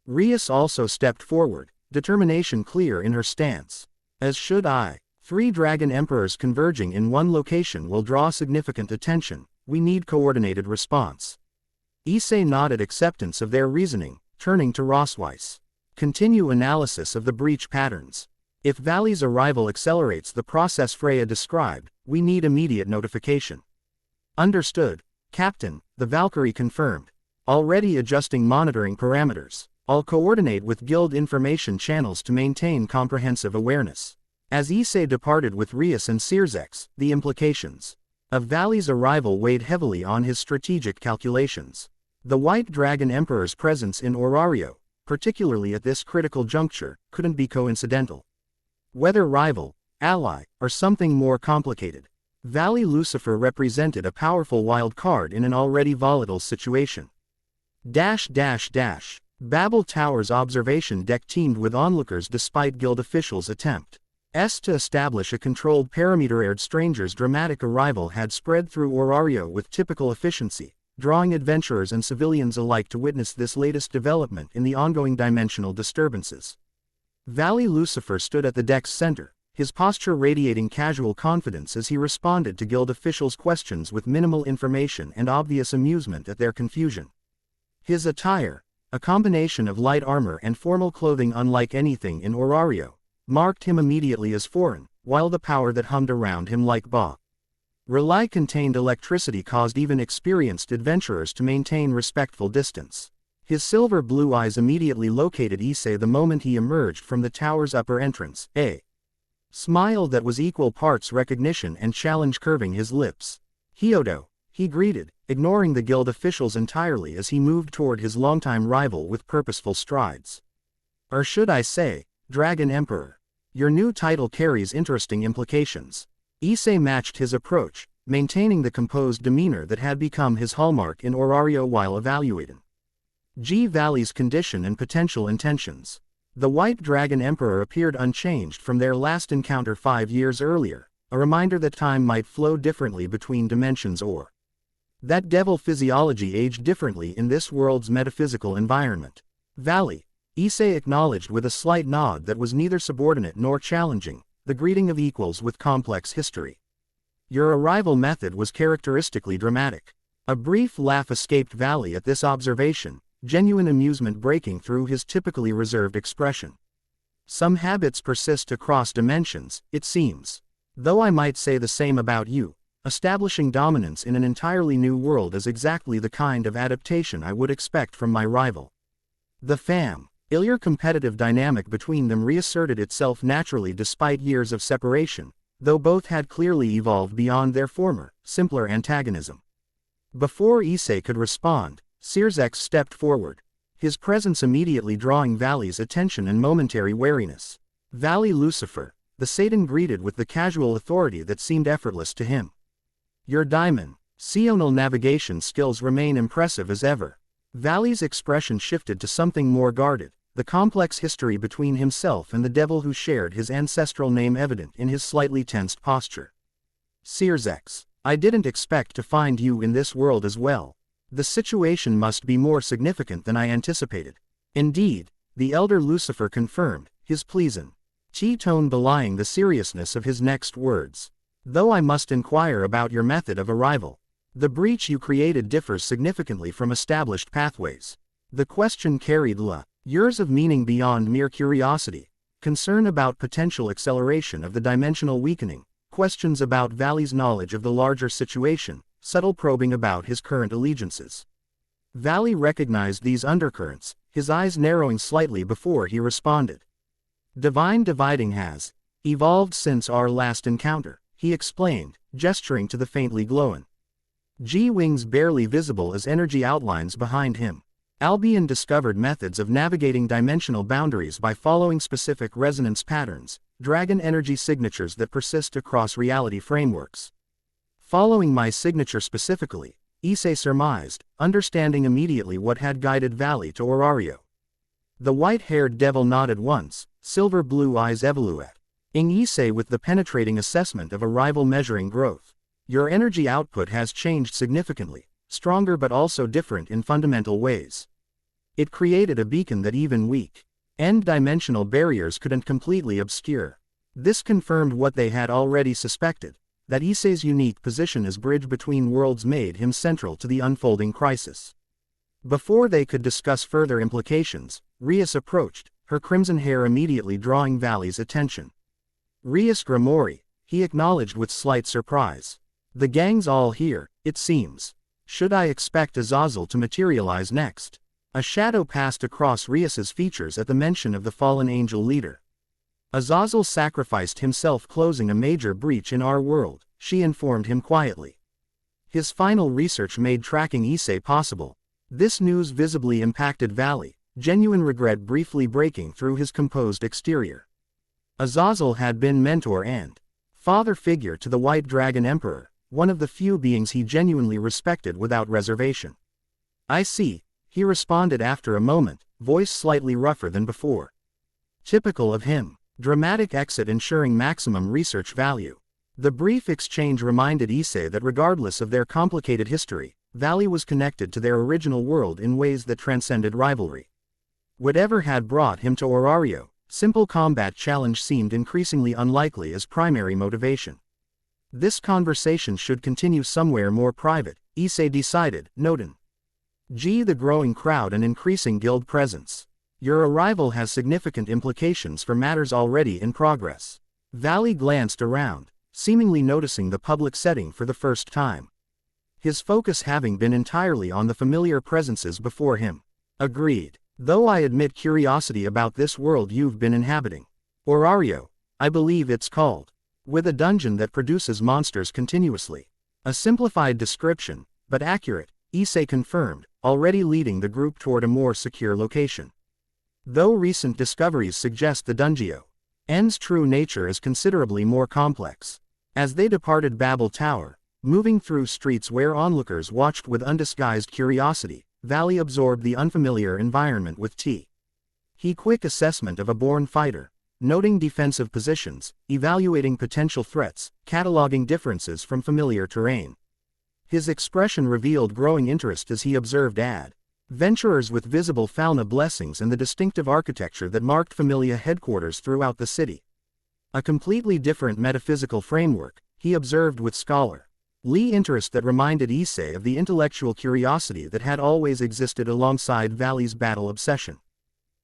Rias also stepped forward, determination clear in her stance. As should I. 3 dragon emperors converging in one location will draw significant attention, we need coordinated response. Issei nodded acceptance of their reasoning, turning to Rossweiss. Continue analysis of the breach patterns. If Valley's arrival accelerates the process Freya described, We need immediate notification. Understood, Captain, the Valkyrie confirmed. Already adjusting monitoring parameters. I'll coordinate with Guild information channels to maintain comprehensive awareness. As Issei departed with Rias and Searsex, the implications of Valley's arrival weighed heavily on his strategic calculations. The White Dragon Emperor's presence in Orario, particularly at this critical juncture, couldn't be coincidental. Whether rival, ally, or something more complicated, Valley Lucifer represented a powerful wild card in an already volatile situation. Babel Tower's observation deck teemed with onlookers despite Guild officials' attempts to establish a controlled parameter. Stranger's dramatic arrival had spread through Orario with typical efficiency, drawing adventurers and civilians alike to witness this latest development in the ongoing dimensional disturbances. Valley Lucifer stood at the deck's center, his posture radiating casual confidence as he responded to Guild officials' questions with minimal information and obvious amusement at their confusion. His attire, a combination of light armor and formal clothing unlike anything in Orario, marked him immediately as foreign, while the power that hummed around him like relay-contained electricity caused even experienced adventurers to maintain respectful distance. His silver-blue eyes immediately located Issei the moment he emerged from the tower's upper entrance, a smile that was equal parts recognition and challenge curving his lips. Hyodo, he greeted, ignoring the Guild officials entirely as he moved toward his longtime rival with purposeful strides. Or should I say, Dragon Emperor. Your new title carries interesting implications. Issei matched his approach, maintaining the composed demeanor that had become his hallmark in Orario while evaluating Valley's condition and potential intentions. The White Dragon Emperor appeared unchanged from their last encounter 5 years earlier, a reminder that time might flow differently between dimensions or that devil physiology aged differently in this world's metaphysical environment. Valley, Issei acknowledged with a slight nod that was neither subordinate nor challenging, the greeting of equals with complex history. Your arrival method was characteristically dramatic. A brief laugh escaped Valley at this observation, genuine amusement breaking through his typically reserved expression. Some habits persist across dimensions, it seems. Though I might say the same about you, establishing dominance in an entirely new world is exactly the kind of adaptation I would expect from my rival. The familiar competitive dynamic between them reasserted itself naturally despite years of separation, though both had clearly evolved beyond their former, simpler antagonism. Before Issei could respond, Searsex stepped forward, his presence immediately drawing Valley's attention and momentary wariness. Valley Lucifer, the Satan greeted with the casual authority that seemed effortless to him. Your dimensional navigation skills remain impressive as ever. Valley's expression shifted to something more guarded, the complex history between himself and the devil who shared his ancestral name evident in his slightly tensed posture. Searsex, I didn't expect to find you in this world as well. The situation must be more significant than I anticipated. Indeed, the elder Lucifer confirmed, his pleasant tone belying the seriousness of his next words. Though I must inquire about your method of arrival. The breach you created differs significantly from established pathways. The question carried years of meaning beyond mere curiosity, concern about potential acceleration of the dimensional weakening, questions about Valley's knowledge of the larger situation, subtle probing about his current allegiances. Valley recognized these undercurrents, his eyes narrowing slightly before he responded. Divine dividing has evolved since our last encounter, he explained, gesturing to the faintly glowing G-wings barely visible as energy outlines behind him. Albion discovered methods of navigating dimensional boundaries by following specific resonance patterns, dragon energy signatures that persist across reality frameworks. Following my signature specifically, Issei surmised, understanding immediately what had guided Valley to Orario. The white-haired devil nodded once, silver-blue eyes evoluted. Issei with the penetrating assessment of a rival measuring growth. Your energy output has changed significantly, stronger but also different in fundamental ways. It created a beacon that even weak end-dimensional barriers couldn't completely obscure. This confirmed what they had already suspected, that Issei's unique position as bridge between worlds made him central to the unfolding crisis. Before they could discuss further implications, Rias approached, her crimson hair immediately drawing Valley's attention. Rias Gremory, he acknowledged with slight surprise. The gang's all here, it seems. Should I expect Azazel to materialize next? A shadow passed across Rias's features at the mention of the fallen angel leader. Azazel sacrificed himself closing a major breach in our world, she informed him quietly. His final research made tracking Issei possible. This news visibly impacted Valley, genuine regret briefly breaking through his composed exterior. Azazel had been mentor and father figure to the White Dragon Emperor, one of the few beings he genuinely respected without reservation. I see, he responded after a moment, voice slightly rougher than before. Typical of him. Dramatic exit ensuring maximum research value. The brief exchange reminded Issei that regardless of their complicated history, Valley was connected to their original world in ways that transcended rivalry. Whatever had brought him to Orario, simple combat challenge seemed increasingly unlikely as primary motivation. This conversation should continue somewhere more private, Issei decided, noting the growing crowd and increasing guild presence. Your arrival has significant implications for matters already in progress. Valley glanced around, seemingly noticing the public setting for the first time. His focus having been entirely on the familiar presences before him. Agreed. Though I admit curiosity about this world you've been inhabiting. Orario, I believe it's called. With a dungeon that produces monsters continuously. A simplified description, but accurate, Issei confirmed, already leading the group toward a more secure location. Though recent discoveries suggest the dungeon's true nature is considerably more complex. As they departed Babel Tower, moving through streets where onlookers watched with undisguised curiosity, Valley absorbed the unfamiliar environment with he quick assessment of a born fighter, noting defensive positions, evaluating potential threats, cataloging differences from familiar terrain. His expression revealed growing interest as he observed adventurers with visible fauna blessings and the distinctive architecture that marked familia headquarters throughout the city. A completely different metaphysical framework, he observed with scholarly interest that reminded Issei of the intellectual curiosity that had always existed alongside Valley's battle obsession.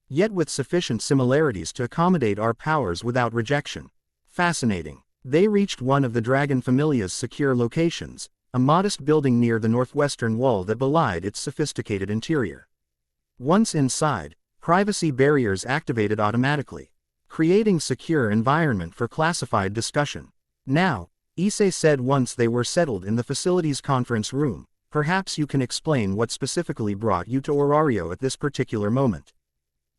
Yet with sufficient similarities to accommodate our powers without rejection. Fascinating. They reached one of the Dragon Familia's secure locations, a modest building near the northwestern wall that belied its sophisticated interior. Once inside, privacy barriers activated automatically, creating secure environment for classified discussion. Now, Issei said once they were settled in the facility's conference room, perhaps you can explain what specifically brought you to Orario at this particular moment.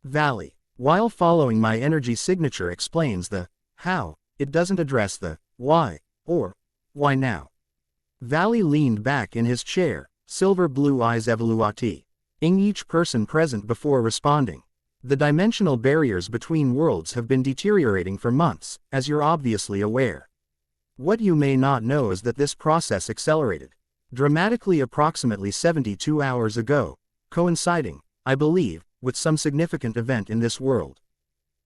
Valley, while following my energy signature explains the how, it doesn't address the why, or why now. Valley leaned back in his chair, silver blue eyes evaluating each person present before responding. The dimensional barriers between worlds have been deteriorating for months, as you're obviously aware. What you may not know is that this process accelerated dramatically approximately 72 hours ago, coinciding, I believe, with some significant event in this world.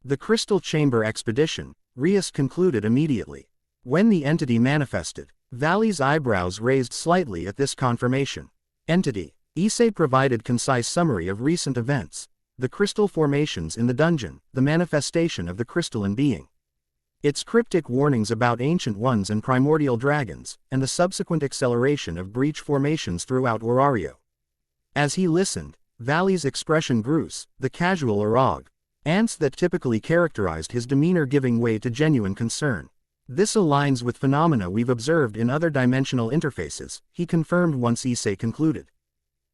The Crystal Chamber expedition, Rias concluded immediately. When the entity manifested, Valley's eyebrows raised slightly at this confirmation. Entity. Issei provided concise summary of recent events, the crystal formations in the dungeon, the manifestation of the crystalline being. Its cryptic warnings about ancient ones and primordial dragons, and the subsequent acceleration of breach formations throughout Orario. As he listened, Valley's expression grew, the casual arrogance that typically characterized his demeanor giving way to genuine concern. This aligns with phenomena we've observed in other dimensional interfaces, he confirmed once Issei concluded.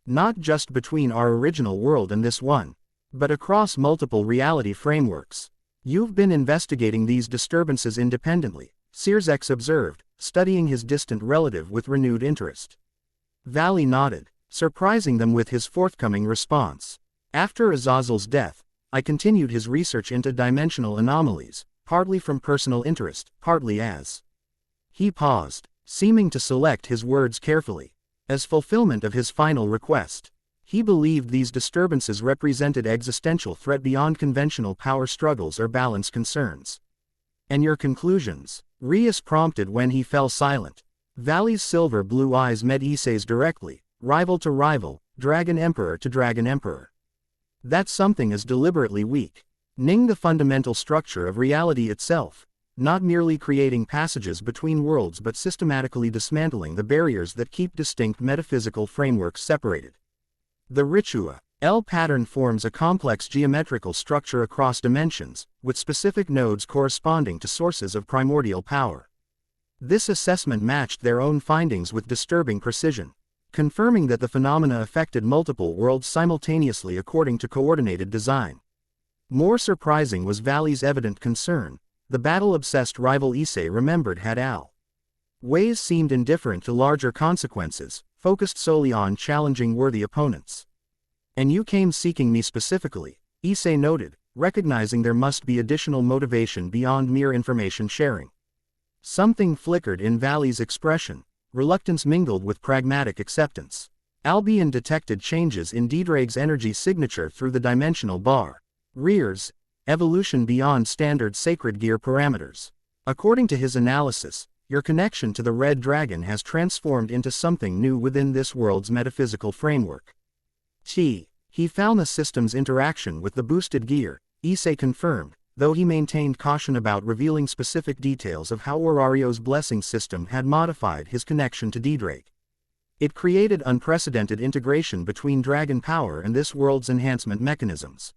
Not just between our original world and this one, but across multiple reality frameworks. You've been investigating these disturbances independently, Searsex observed, studying his distant relative with renewed interest. Valley nodded, surprising them with his forthcoming response. After Azazel's death, I continued his research into dimensional anomalies, partly from personal interest, partly as. He paused, seeming to select his words carefully. As fulfillment of his final request. He believed these disturbances represented existential threat beyond conventional power struggles or balance concerns. And your conclusions? Rias prompted when he fell silent. Valley's silver blue eyes met Issei's directly, rival to rival, dragon emperor to dragon emperor. That something is deliberately weak. Ning the fundamental structure of reality itself. not merely creating passages between worlds but systematically dismantling the barriers that keep distinct metaphysical frameworks separated. The Ritua L pattern forms a complex geometrical structure across dimensions, with specific nodes corresponding to sources of primordial power. This assessment matched their own findings with disturbing precision, confirming that the phenomena affected multiple worlds simultaneously according to coordinated design. More surprising was Valley's evident concern. The battle-obsessed rival Issei remembered had Al. Ways seemed indifferent to larger consequences, focused solely on challenging worthy opponents. "And you came seeking me specifically," Issei noted, recognizing there must be additional motivation beyond mere information sharing. Something flickered in Valley's expression, reluctance mingled with pragmatic acceptance. Albion detected changes in Ddrake's energy signature through the dimensional bar. Rias, evolution beyond standard sacred gear parameters. According to his analysis, your connection to the Red Dragon has transformed into something new within this world's metaphysical framework. He found the system's interaction with the boosted gear, Issei confirmed, though he maintained caution about revealing specific details of how Orario's blessing system had modified his connection to Ddrake. It created unprecedented integration between dragon power and this world's enhancement mechanisms.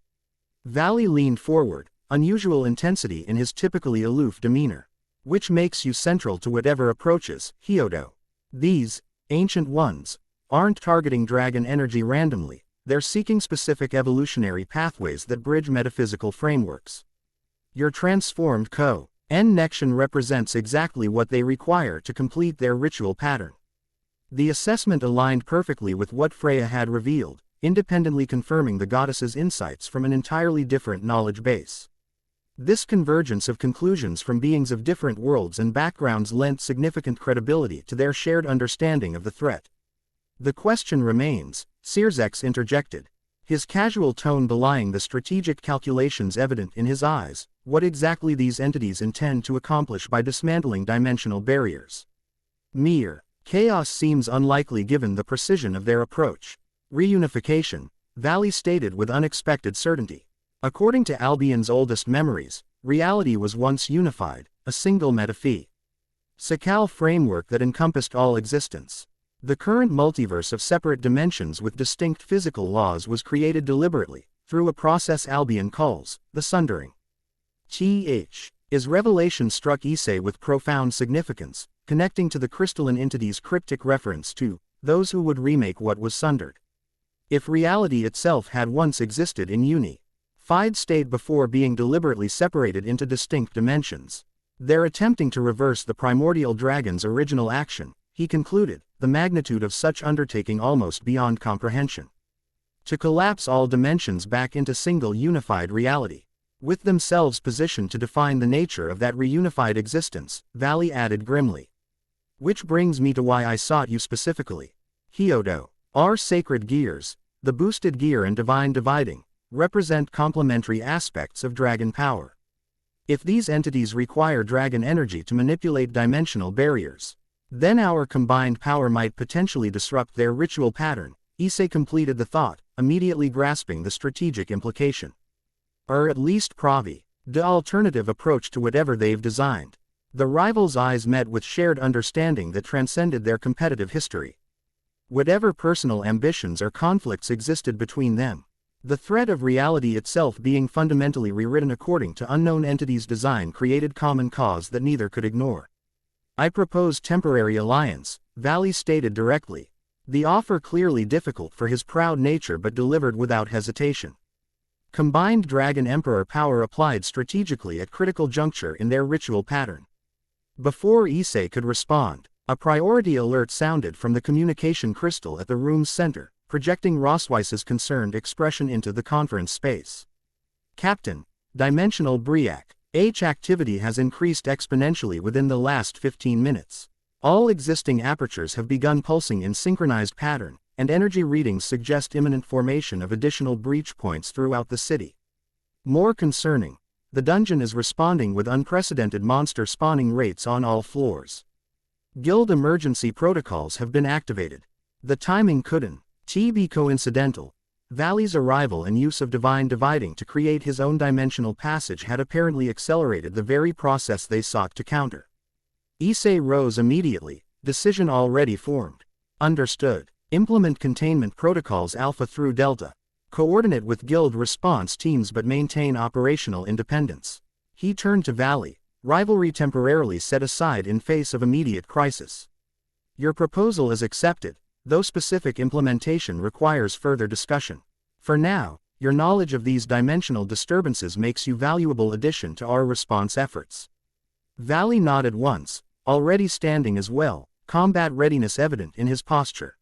Valley leaned forward, unusual intensity in his typically aloof demeanor. "Which makes you central to whatever approaches, Hyodo. These ancient ones aren't targeting dragon energy randomly, they're seeking specific evolutionary pathways that bridge metaphysical frameworks. Your transformed connection represents exactly what they require to complete their ritual pattern." The assessment aligned perfectly with what Freya had revealed, independently confirming the goddess's insights from an entirely different knowledge base. This convergence of conclusions from beings of different worlds and backgrounds lent significant credibility to their shared understanding of the threat. "The question remains," Sirzex interjected, his casual tone belying the strategic calculations evident in his eyes, "what exactly these entities intend to accomplish by dismantling dimensional barriers. Mere chaos seems unlikely given the precision of their approach." "Reunification," Valley stated with unexpected certainty. According to Albion's oldest memories, reality was once unified, a single metaphysical framework that encompassed all existence. The current multiverse of separate dimensions with distinct physical laws was created deliberately, through a process Albion calls the sundering. His revelation struck Issei with profound significance, connecting to the crystalline entity's cryptic reference to those who would remake what was sundered. If reality itself had once existed in unified state before being deliberately separated into distinct dimensions, they're attempting to reverse the primordial dragon's original action, he concluded, the magnitude of such undertaking almost beyond comprehension. To collapse all dimensions back into single unified reality, with themselves positioned to define the nature of that reunified existence, Valley added grimly. "Which brings me to why I sought you specifically. Hyodo. Our sacred gears, the boosted gear and divine dividing, represent complementary aspects of dragon power. If these entities require dragon energy to manipulate dimensional barriers, then our combined power might potentially disrupt their ritual pattern." Issei completed the thought, immediately grasping the strategic implication. "Or at least the alternative approach to whatever they've designed." The rivals' eyes met with shared understanding that transcended their competitive history. Whatever personal ambitions or conflicts existed between them, the threat of reality itself being fundamentally rewritten according to unknown entities' design created common cause that neither could ignore. "I propose temporary alliance," Valley stated directly, the offer clearly difficult for his proud nature but delivered without hesitation. Combined Dragon Emperor power applied strategically at critical juncture in their ritual pattern. Before Issei could respond, a priority alert sounded from the communication crystal at the room's center, projecting Rosweiss's concerned expression into the conference space. "Captain, Dimensional Briac, H activity has increased exponentially within the last 15 minutes. All existing apertures have begun pulsing in synchronized pattern, and energy readings suggest imminent formation of additional breach points throughout the city. More concerning, the dungeon is responding with unprecedented monster spawning rates on all floors. Guild emergency protocols have been activated. The timing couldn't be coincidental." Valley's arrival and use of divine dividing to create his own dimensional passage had apparently accelerated the very process they sought to counter. Issei rose immediately, decision already formed. Understood. Implement containment protocols Alpha through Delta. Coordinate with guild response teams but maintain operational independence. He turned to Valley, rivalry temporarily set aside in face of immediate crisis. Your proposal is accepted, though specific implementation requires further discussion. For now, your knowledge of these dimensional disturbances makes you valuable addition to our response efforts. Valley nodded once, already standing as well, combat readiness evident in his posture.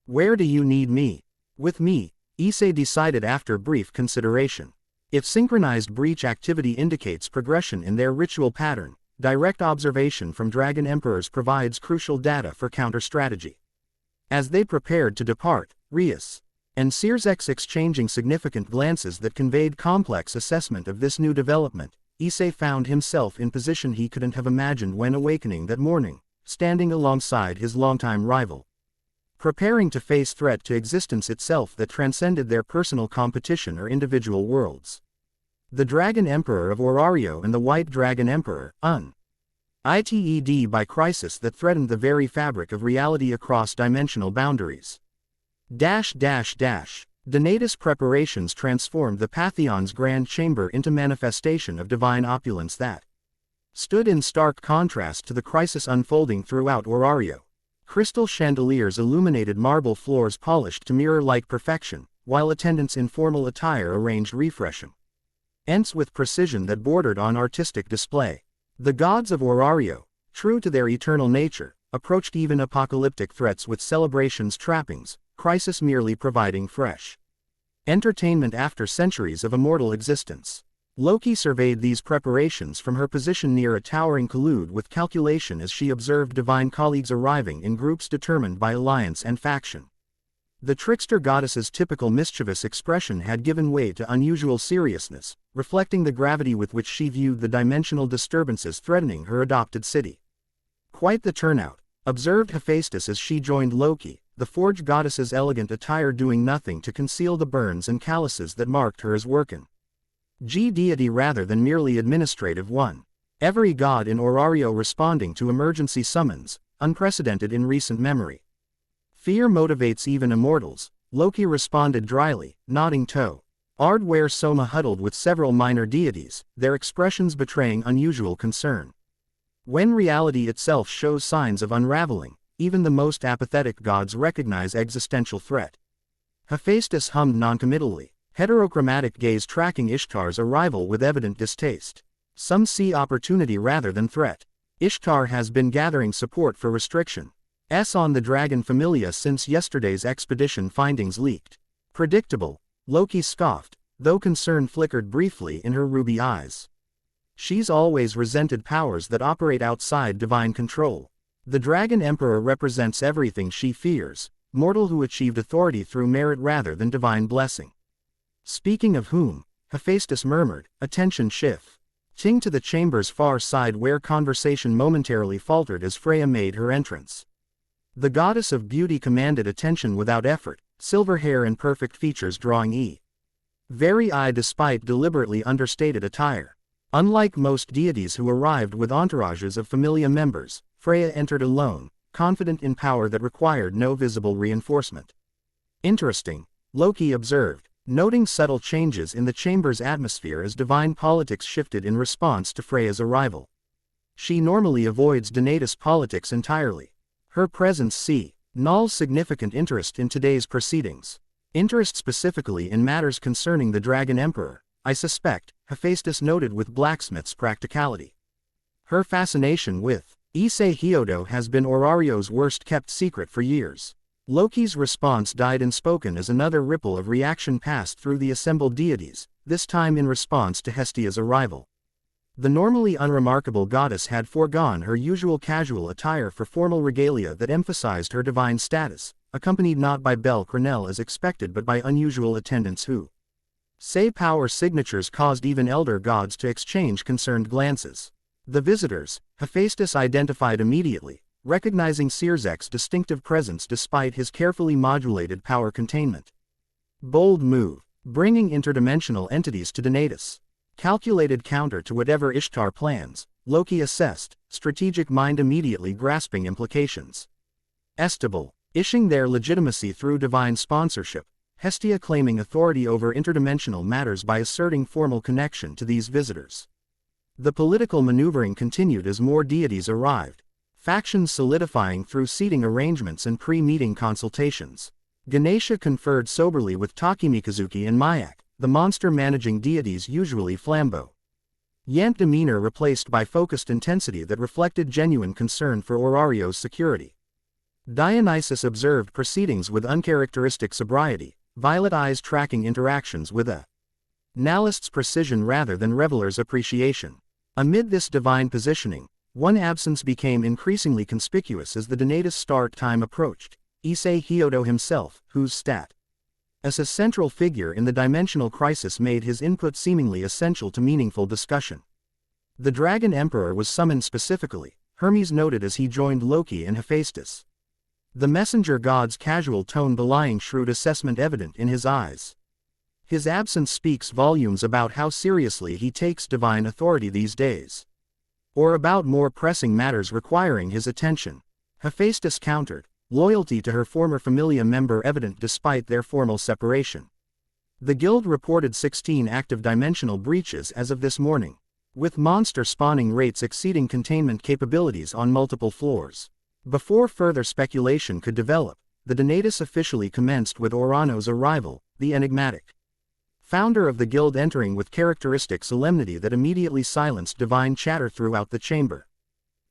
Where do you need me? With me, Issei decided after brief consideration. If synchronized breach activity indicates progression in their ritual pattern, direct observation from Dragon Emperors provides crucial data for counter-strategy. As they prepared to depart, Rias and Searsx exchanging significant glances that conveyed complex assessment of this new development, Issei found himself in position he couldn't have imagined when awakening that morning, standing alongside his longtime rival. Preparing to face threat to existence itself that transcended their personal competition or individual worlds. The Dragon Emperor of Orario and the White Dragon Emperor, ITED by crisis that threatened the very fabric of reality across dimensional boundaries. Donatus preparations transformed the Pantheon's grand chamber into manifestation of divine opulence that stood in stark contrast to the crisis unfolding throughout Orario. Crystal chandeliers illuminated marble floors polished to mirror-like perfection, while attendants in formal attire arranged refreshing ents with precision that bordered on artistic display. The gods of Orario, true to their eternal nature, approached even apocalyptic threats with celebrations trappings, crisis merely providing fresh entertainment after centuries of immortal existence. Loki surveyed these preparations from her position near a towering collude with calculation as she observed divine colleagues arriving in groups determined by alliance and faction. The trickster goddess's typical mischievous expression had given way to unusual seriousness, reflecting the gravity with which she viewed the dimensional disturbances threatening her adopted city. Quite the turnout, observed Hephaestus as she joined Loki, the forge goddess's elegant attire doing nothing to conceal the burns and calluses that marked her as workin' deity rather than merely administrative one. Every god in Orario responding to emergency summons, unprecedented in recent memory. Fear motivates even immortals, Loki responded dryly, nodding toe. Ardware Soma huddled with several minor deities, their expressions betraying unusual concern. When reality itself shows signs of unraveling, even the most apathetic gods recognize existential threat. Hephaestus hummed noncommittally, heterochromatic gaze tracking Ishtar's arrival with evident distaste. Some see opportunity rather than threat. Ishtar has been gathering support for restriction on the Dragon Familia since yesterday's expedition findings leaked. Predictable, Loki scoffed, though concern flickered briefly in her ruby eyes. She's always resented powers that operate outside divine control. The Dragon Emperor represents everything she fears, mortal who achieved authority through merit rather than divine blessing. Speaking of whom, Hephaestus murmured, attention shift. Ting to the chamber's far side where conversation momentarily faltered as Freya made her entrance. The goddess of beauty commanded attention without effort, silver hair and perfect features drawing very eye despite deliberately understated attire. Unlike most deities who arrived with entourages of familia members, Freya entered alone, confident in power that required no visible reinforcement. Interesting, Loki observed, noting subtle changes in the chamber's atmosphere as divine politics shifted in response to Freya's arrival. She normally avoids Donatus politics entirely. Her presence signals significant interest in today's proceedings. Interest specifically in matters concerning the Dragon Emperor, I suspect, Hephaestus noted with blacksmith's practicality. Her fascination with Issei Hyodo has been Orario's worst-kept secret for years. Loki's response died unspoken as another ripple of reaction passed through the assembled deities, this time in response to Hestia's arrival. The normally unremarkable goddess had foregone her usual casual attire for formal regalia that emphasized her divine status, accompanied not by bell crenelle as expected but by unusual attendants who say power signatures caused even elder gods to exchange concerned glances. The visitors, Hephaestus identified immediately, recognizing Searsx's distinctive presence despite his carefully modulated power containment. Bold move, bringing interdimensional entities to Donatus. Calculated counter to whatever Ishtar plans, Loki assessed, strategic mind immediately grasping implications. Estable, ishing their legitimacy through divine sponsorship, Hestia claiming authority over interdimensional matters by asserting formal connection to these visitors. The political maneuvering continued as more deities arrived, factions solidifying through seating arrangements and pre-meeting consultations. Ganesha conferred soberly with Takemikazuki and Mayak, the monster-managing deities usually flambeau. Yant demeanor replaced by focused intensity that reflected genuine concern for Orario's security. Dionysus observed proceedings with uncharacteristic sobriety, violet eyes tracking interactions with a analyst's precision rather than reveler's appreciation. Amid this divine positioning, one absence became increasingly conspicuous as the Donatus start time approached: Issei Hyodo himself, whose stat as a central figure in the dimensional crisis made his input seemingly essential to meaningful discussion. The Dragon Emperor was summoned specifically, Hermes noted as he joined Loki and Hephaestus. The messenger god's casual tone belying shrewd assessment evident in his eyes. His absence speaks volumes about how seriously he takes divine authority these days. Or about more pressing matters requiring his attention. Hephaestus countered, loyalty to her former familia member evident despite their formal separation. The guild reported 16 active dimensional breaches as of this morning, with monster spawning rates exceeding containment capabilities on multiple floors. Before further speculation could develop, the Donatus officially commenced with Orano's arrival, the enigmatic founder of the guild entering with characteristic solemnity that immediately silenced divine chatter throughout the chamber.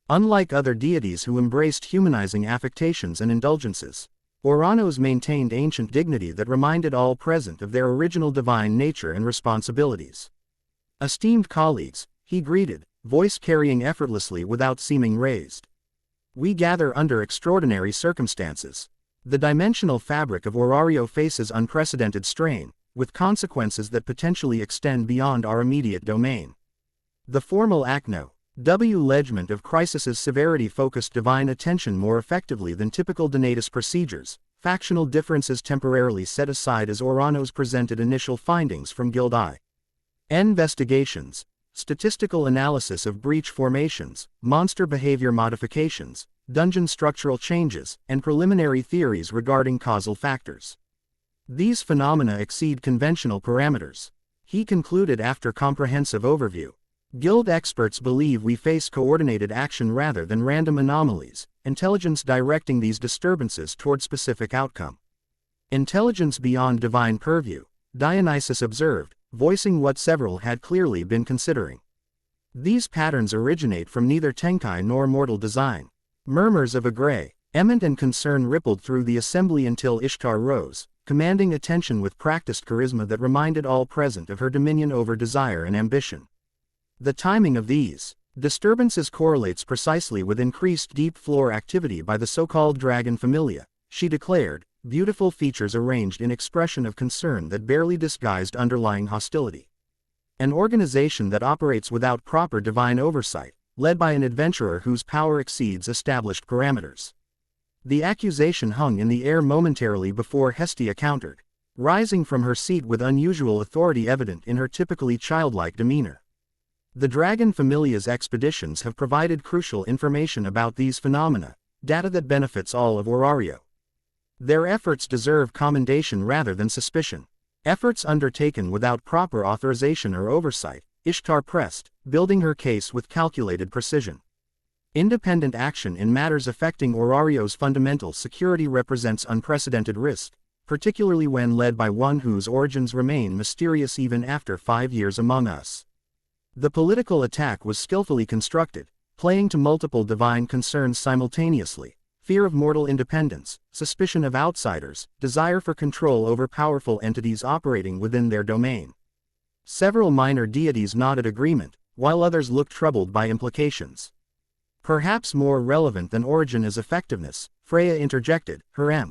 Unlike other deities who embraced humanizing affectations and indulgences, Orano's maintained ancient dignity that reminded all present of their original divine nature and responsibilities. Esteemed colleagues, he greeted, voice carrying effortlessly without seeming raised. We gather under extraordinary circumstances. The dimensional fabric of Orario faces unprecedented strain, with consequences that potentially extend beyond our immediate domain. The formal acknowledgement of crisis's severity focused divine attention more effectively than typical Donatus procedures, factional differences temporarily set aside as Orano's presented initial findings from Guild I. Investigations, statistical analysis of breach formations, monster behavior modifications, dungeon structural changes, and preliminary theories regarding causal factors. These phenomena exceed conventional parameters. He concluded after comprehensive overview. Guild experts believe we face coordinated action rather than random anomalies, intelligence directing these disturbances toward specific outcome. Intelligence beyond divine purview, Dionysus observed, voicing what several had clearly been considering. These patterns originate from neither Tenkai nor mortal design. Murmurs of agreement and concern rippled through the assembly until Ishtar rose, commanding attention with practiced charisma that reminded all present of her dominion over desire and ambition. The timing of these disturbances correlates precisely with increased deep floor activity by the so-called dragon familia, she declared, beautiful features arranged in expression of concern that barely disguised underlying hostility. An organization that operates without proper divine oversight, led by an adventurer whose power exceeds established parameters. The accusation hung in the air momentarily before Hestia countered, rising from her seat with unusual authority evident in her typically childlike demeanor. The Dragon Familia's expeditions have provided crucial information about these phenomena, data that benefits all of Orario. Their efforts deserve commendation rather than suspicion. Efforts undertaken without proper authorization or oversight, Ishtar pressed, building her case with calculated precision. Independent action in matters affecting Orario's fundamental security represents unprecedented risk, particularly when led by one whose origins remain mysterious even after 5 years among us. The political attack was skillfully constructed, playing to multiple divine concerns simultaneously: fear of mortal independence, suspicion of outsiders, desire for control over powerful entities operating within their domain. Several minor deities nodded agreement, while others looked troubled by implications. Perhaps more relevant than origin is effectiveness, Freya interjected, her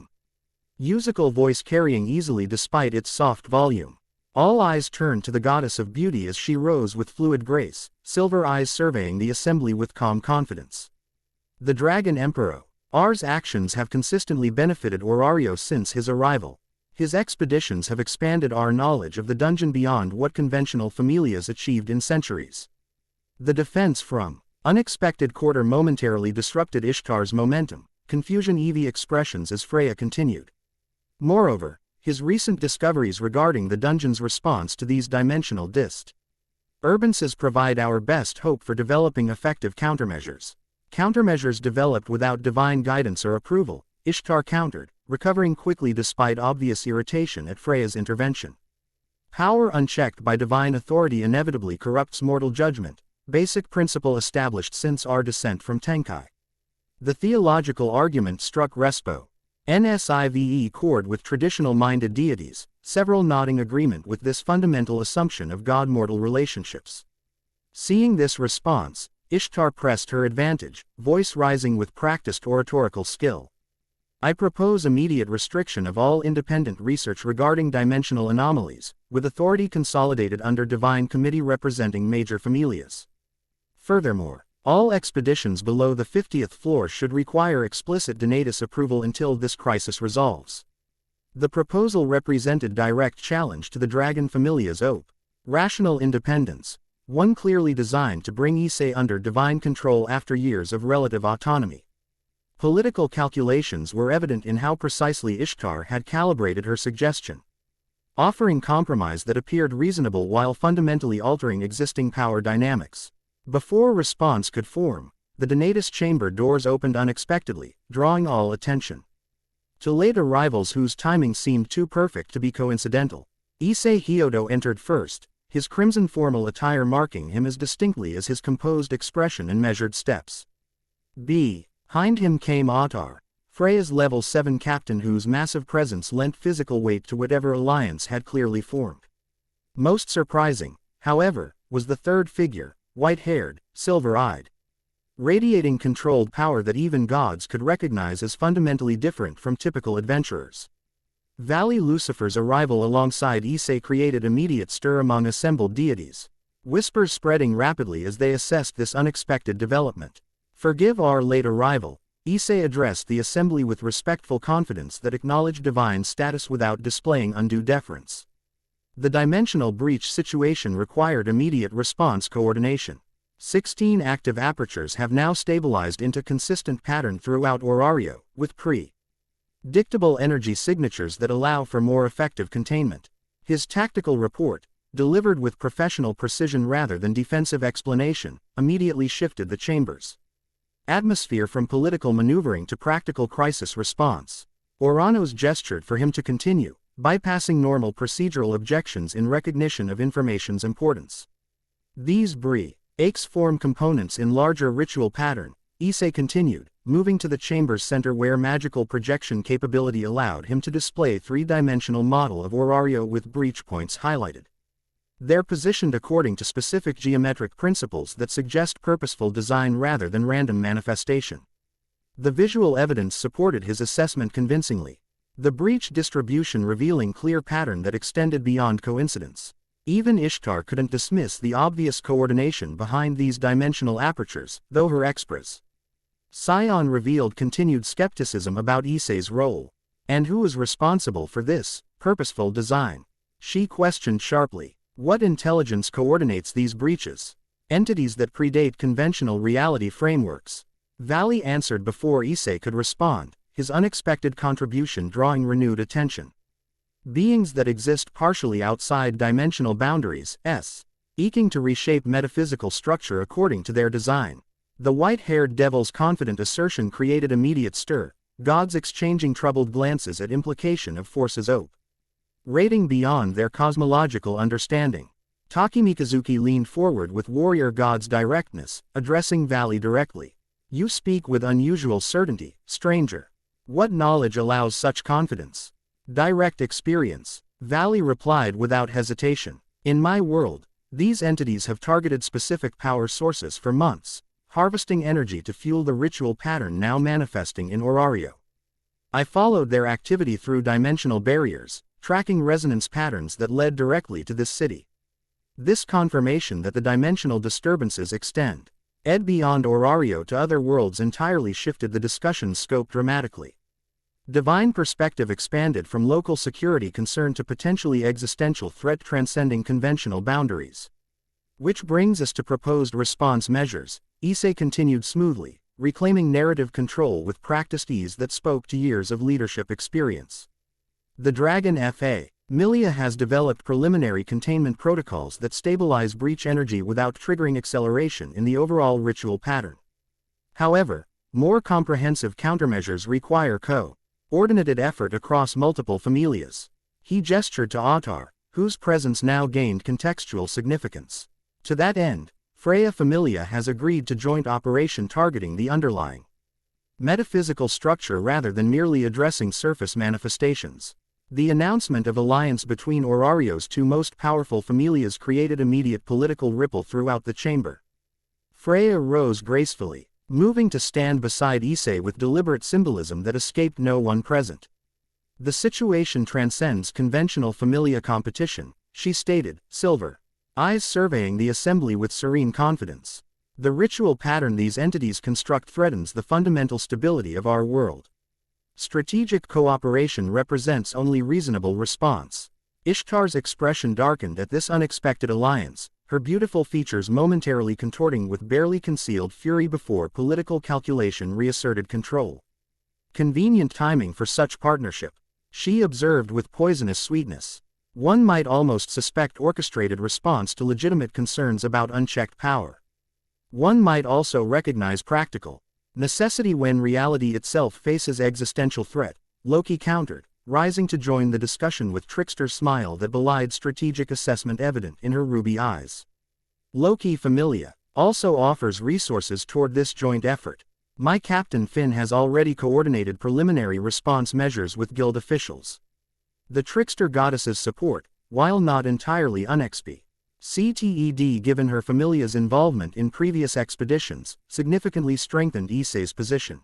musical voice carrying easily despite its soft volume. All eyes turned to the goddess of beauty as she rose with fluid grace, silver eyes surveying the assembly with calm confidence. The Dragon Emperor's actions have consistently benefited Orario since his arrival. His expeditions have expanded our knowledge of the dungeon beyond what conventional familias achieved in centuries. The defense from unexpected quarter momentarily disrupted Ishtar's momentum, confusion EV expressions as Freya continued. Moreover, his recent discoveries regarding the dungeon's response to these dimensional disturbances provide our best hope for developing effective countermeasures. Countermeasures developed without divine guidance or approval, Ishtar countered, recovering quickly despite obvious irritation at Freya's intervention. Power unchecked by divine authority inevitably corrupts mortal judgment, basic principle established since our descent from Tenkai. The theological argument struck Respo.NSIVE chord with traditional-minded deities, several nodding agreement with this fundamental assumption of God-mortal relationships. Seeing this response, Ishtar pressed her advantage, voice rising with practiced oratorical skill. I propose immediate restriction of all independent research regarding dimensional anomalies, with authority consolidated under Divine Committee representing major familias. Furthermore, all expeditions below the 50th floor should require explicit Donatus approval until this crisis resolves. The proposal represented direct challenge to the Dragon Familia's rational independence, one clearly designed to bring Issei under divine control after years of relative autonomy. Political calculations were evident in how precisely Ishtar had calibrated her suggestion, offering compromise that appeared reasonable while fundamentally altering existing power dynamics. Before response could form, the Donatus chamber doors opened unexpectedly, drawing all attention. To late arrivals whose timing seemed too perfect to be coincidental, Issei Hyodo entered first, his crimson formal attire marking him as distinctly as his composed expression and measured steps. Behind him came Ottar, Freya's level 7 captain whose massive presence lent physical weight to whatever alliance had clearly formed. Most surprising, however, was the third figure, white-haired, silver-eyed, radiating controlled power that even gods could recognize as fundamentally different from typical adventurers. Valley Lucifer's arrival alongside Issei created immediate stir among assembled deities, whispers spreading rapidly as they assessed this unexpected development. Forgive our late arrival, Issei addressed the assembly with respectful confidence that acknowledged divine status without displaying undue deference. The dimensional breach situation required immediate response coordination. 16 active apertures have now stabilized into consistent pattern throughout Orario, with predictable energy signatures that allow for more effective containment. His tactical report, delivered with professional precision rather than defensive explanation, immediately shifted the chamber's atmosphere from political maneuvering to practical crisis response. Oranos gestured for him to continue, bypassing normal procedural objections in recognition of information's importance. These breaks form components in larger ritual pattern, Issei continued, moving to the chamber's center where magical projection capability allowed him to display three-dimensional model of Orario with breach points highlighted. They're positioned according to specific geometric principles that suggest purposeful design rather than random manifestation. The visual evidence supported his assessment convincingly. The breach distribution revealing clear pattern that extended beyond coincidence. Even Ishtar couldn't dismiss the obvious coordination behind these dimensional apertures, though her express scion revealed continued skepticism about Issei's role. And who is responsible for this purposeful design? She questioned sharply. What intelligence coordinates these breaches? Entities that predate conventional reality frameworks. Valley answered before Issei could respond, his unexpected contribution drawing renewed attention. Beings that exist partially outside dimensional boundaries, eking to reshape metaphysical structure according to their design. The white-haired devil's confident assertion created immediate stir, gods exchanging troubled glances at implication of forces rating beyond their cosmological understanding. Takemikazuki leaned forward with warrior god's directness, addressing Valley directly. You speak with unusual certainty, stranger. What knowledge allows such confidence? Direct experience, Valley replied without hesitation. In my world, these entities have targeted specific power sources for months, harvesting energy to fuel the ritual pattern now manifesting in Orario. I followed their activity through dimensional barriers, tracking resonance patterns that led directly to this city. This confirmation that the dimensional disturbances extend beyond Orario to other worlds entirely shifted the discussion's scope dramatically. Divine perspective expanded from local security concern to potentially existential threat transcending conventional boundaries. Which brings us to proposed response measures. Issei continued smoothly, reclaiming narrative control with practiced ease that spoke to years of leadership experience. The Dragon Familia has developed preliminary containment protocols that stabilize breach energy without triggering acceleration in the overall ritual pattern. However, more comprehensive countermeasures require coordinated effort across multiple familias. He gestured to Autar, whose presence now gained contextual significance. To that end, Freya Familia has agreed to joint operation targeting the underlying metaphysical structure rather than merely addressing surface manifestations. The announcement of alliance between Orario's two most powerful familias created immediate political ripple throughout the chamber. Freya rose gracefully, moving to stand beside Issei with deliberate symbolism that escaped no one present. The situation transcends conventional familia competition, she stated, silver eyes surveying the assembly with serene confidence. The ritual pattern these entities construct threatens the fundamental stability of our world. Strategic cooperation represents only reasonable response. Ishtar's expression darkened at this unexpected alliance, her beautiful features momentarily contorting with barely concealed fury before political calculation reasserted control. Convenient timing for such partnership, she observed with poisonous sweetness. One might almost suspect orchestrated response to legitimate concerns about unchecked power. One might also recognize practical necessity when reality itself faces existential threat, Loki countered, rising to join the discussion with trickster's smile that belied strategic assessment evident in her ruby eyes. Loki Familia also offers resources toward this joint effort. My Captain Finn has already coordinated preliminary response measures with guild officials. The trickster goddess's support, while not entirely unexpected, given her familia's involvement in previous expeditions, significantly strengthened Issei's position.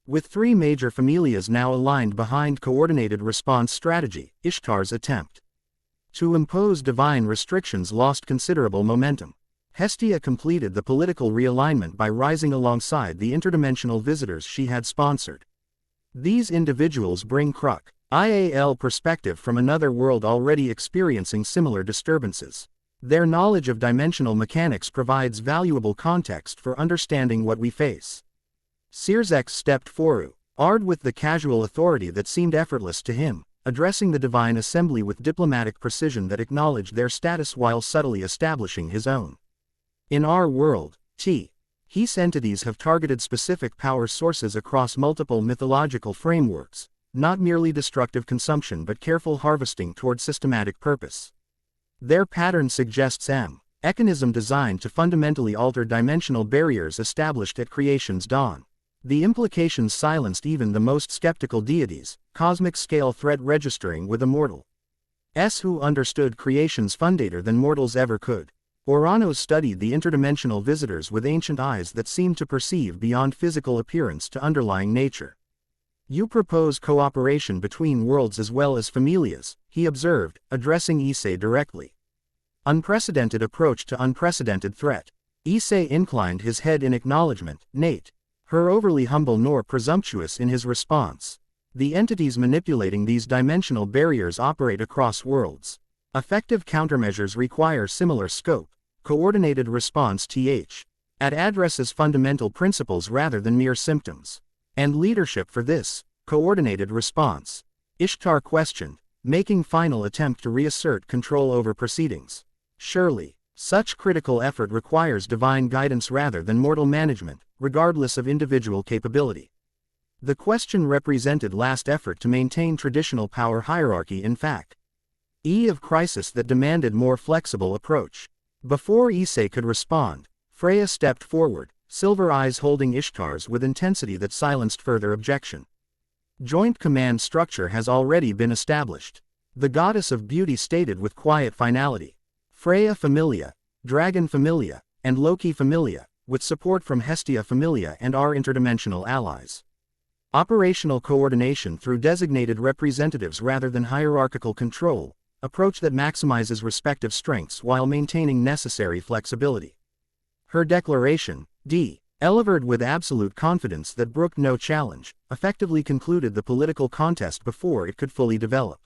With three major familias now aligned behind coordinated response strategy, Ishtar's attempt to impose divine restrictions lost considerable momentum. Hestia completed the political realignment by rising alongside the interdimensional visitors she had sponsored. These individuals bring IAL perspective from another world already experiencing similar disturbances. Their knowledge of dimensional mechanics provides valuable context for understanding what we face. Sirzex stepped forward, armed with the casual authority that seemed effortless to him, addressing the divine assembly with diplomatic precision that acknowledged their status while subtly establishing his own. In our world, His entities have targeted specific power sources across multiple mythological frameworks, not merely destructive consumption but careful harvesting toward systematic purpose. Their pattern suggests mechanism designed to fundamentally alter dimensional barriers established at creation's dawn. The implications silenced even the most skeptical deities, cosmic-scale threat registering with immortals who understood creation's fundator than mortals ever could. Oranos studied the interdimensional visitors with ancient eyes that seemed to perceive beyond physical appearance to underlying nature. You propose cooperation between worlds as well as familias, he observed, addressing Issei directly. Unprecedented approach to unprecedented threat. Issei inclined his head in acknowledgement, her overly humble nor presumptuous in his response. The entities manipulating these dimensional barriers operate across worlds. Effective countermeasures require similar scope, coordinated response at addresses fundamental principles rather than mere symptoms. And leadership for this coordinated response? Ishtar questioned, making final attempt to reassert control over proceedings. Surely, such critical effort requires divine guidance rather than mortal management, regardless of individual capability. The question represented last effort to maintain traditional power hierarchy in fact. Of crisis that demanded more flexible approach. Before Issei could respond, Freya stepped forward, silver eyes holding Ishtar's with intensity that silenced further objection. Joint command structure has already been established. The goddess of beauty stated with quiet finality. Freya Familia, Dragon Familia, and Loki Familia, with support from Hestia Familia and our interdimensional allies. Operational coordination through designated representatives rather than hierarchical control, approach that maximizes respective strengths while maintaining necessary flexibility. Her declaration, Eleverd, with absolute confidence that brooked no challenge, effectively concluded the political contest before it could fully develop.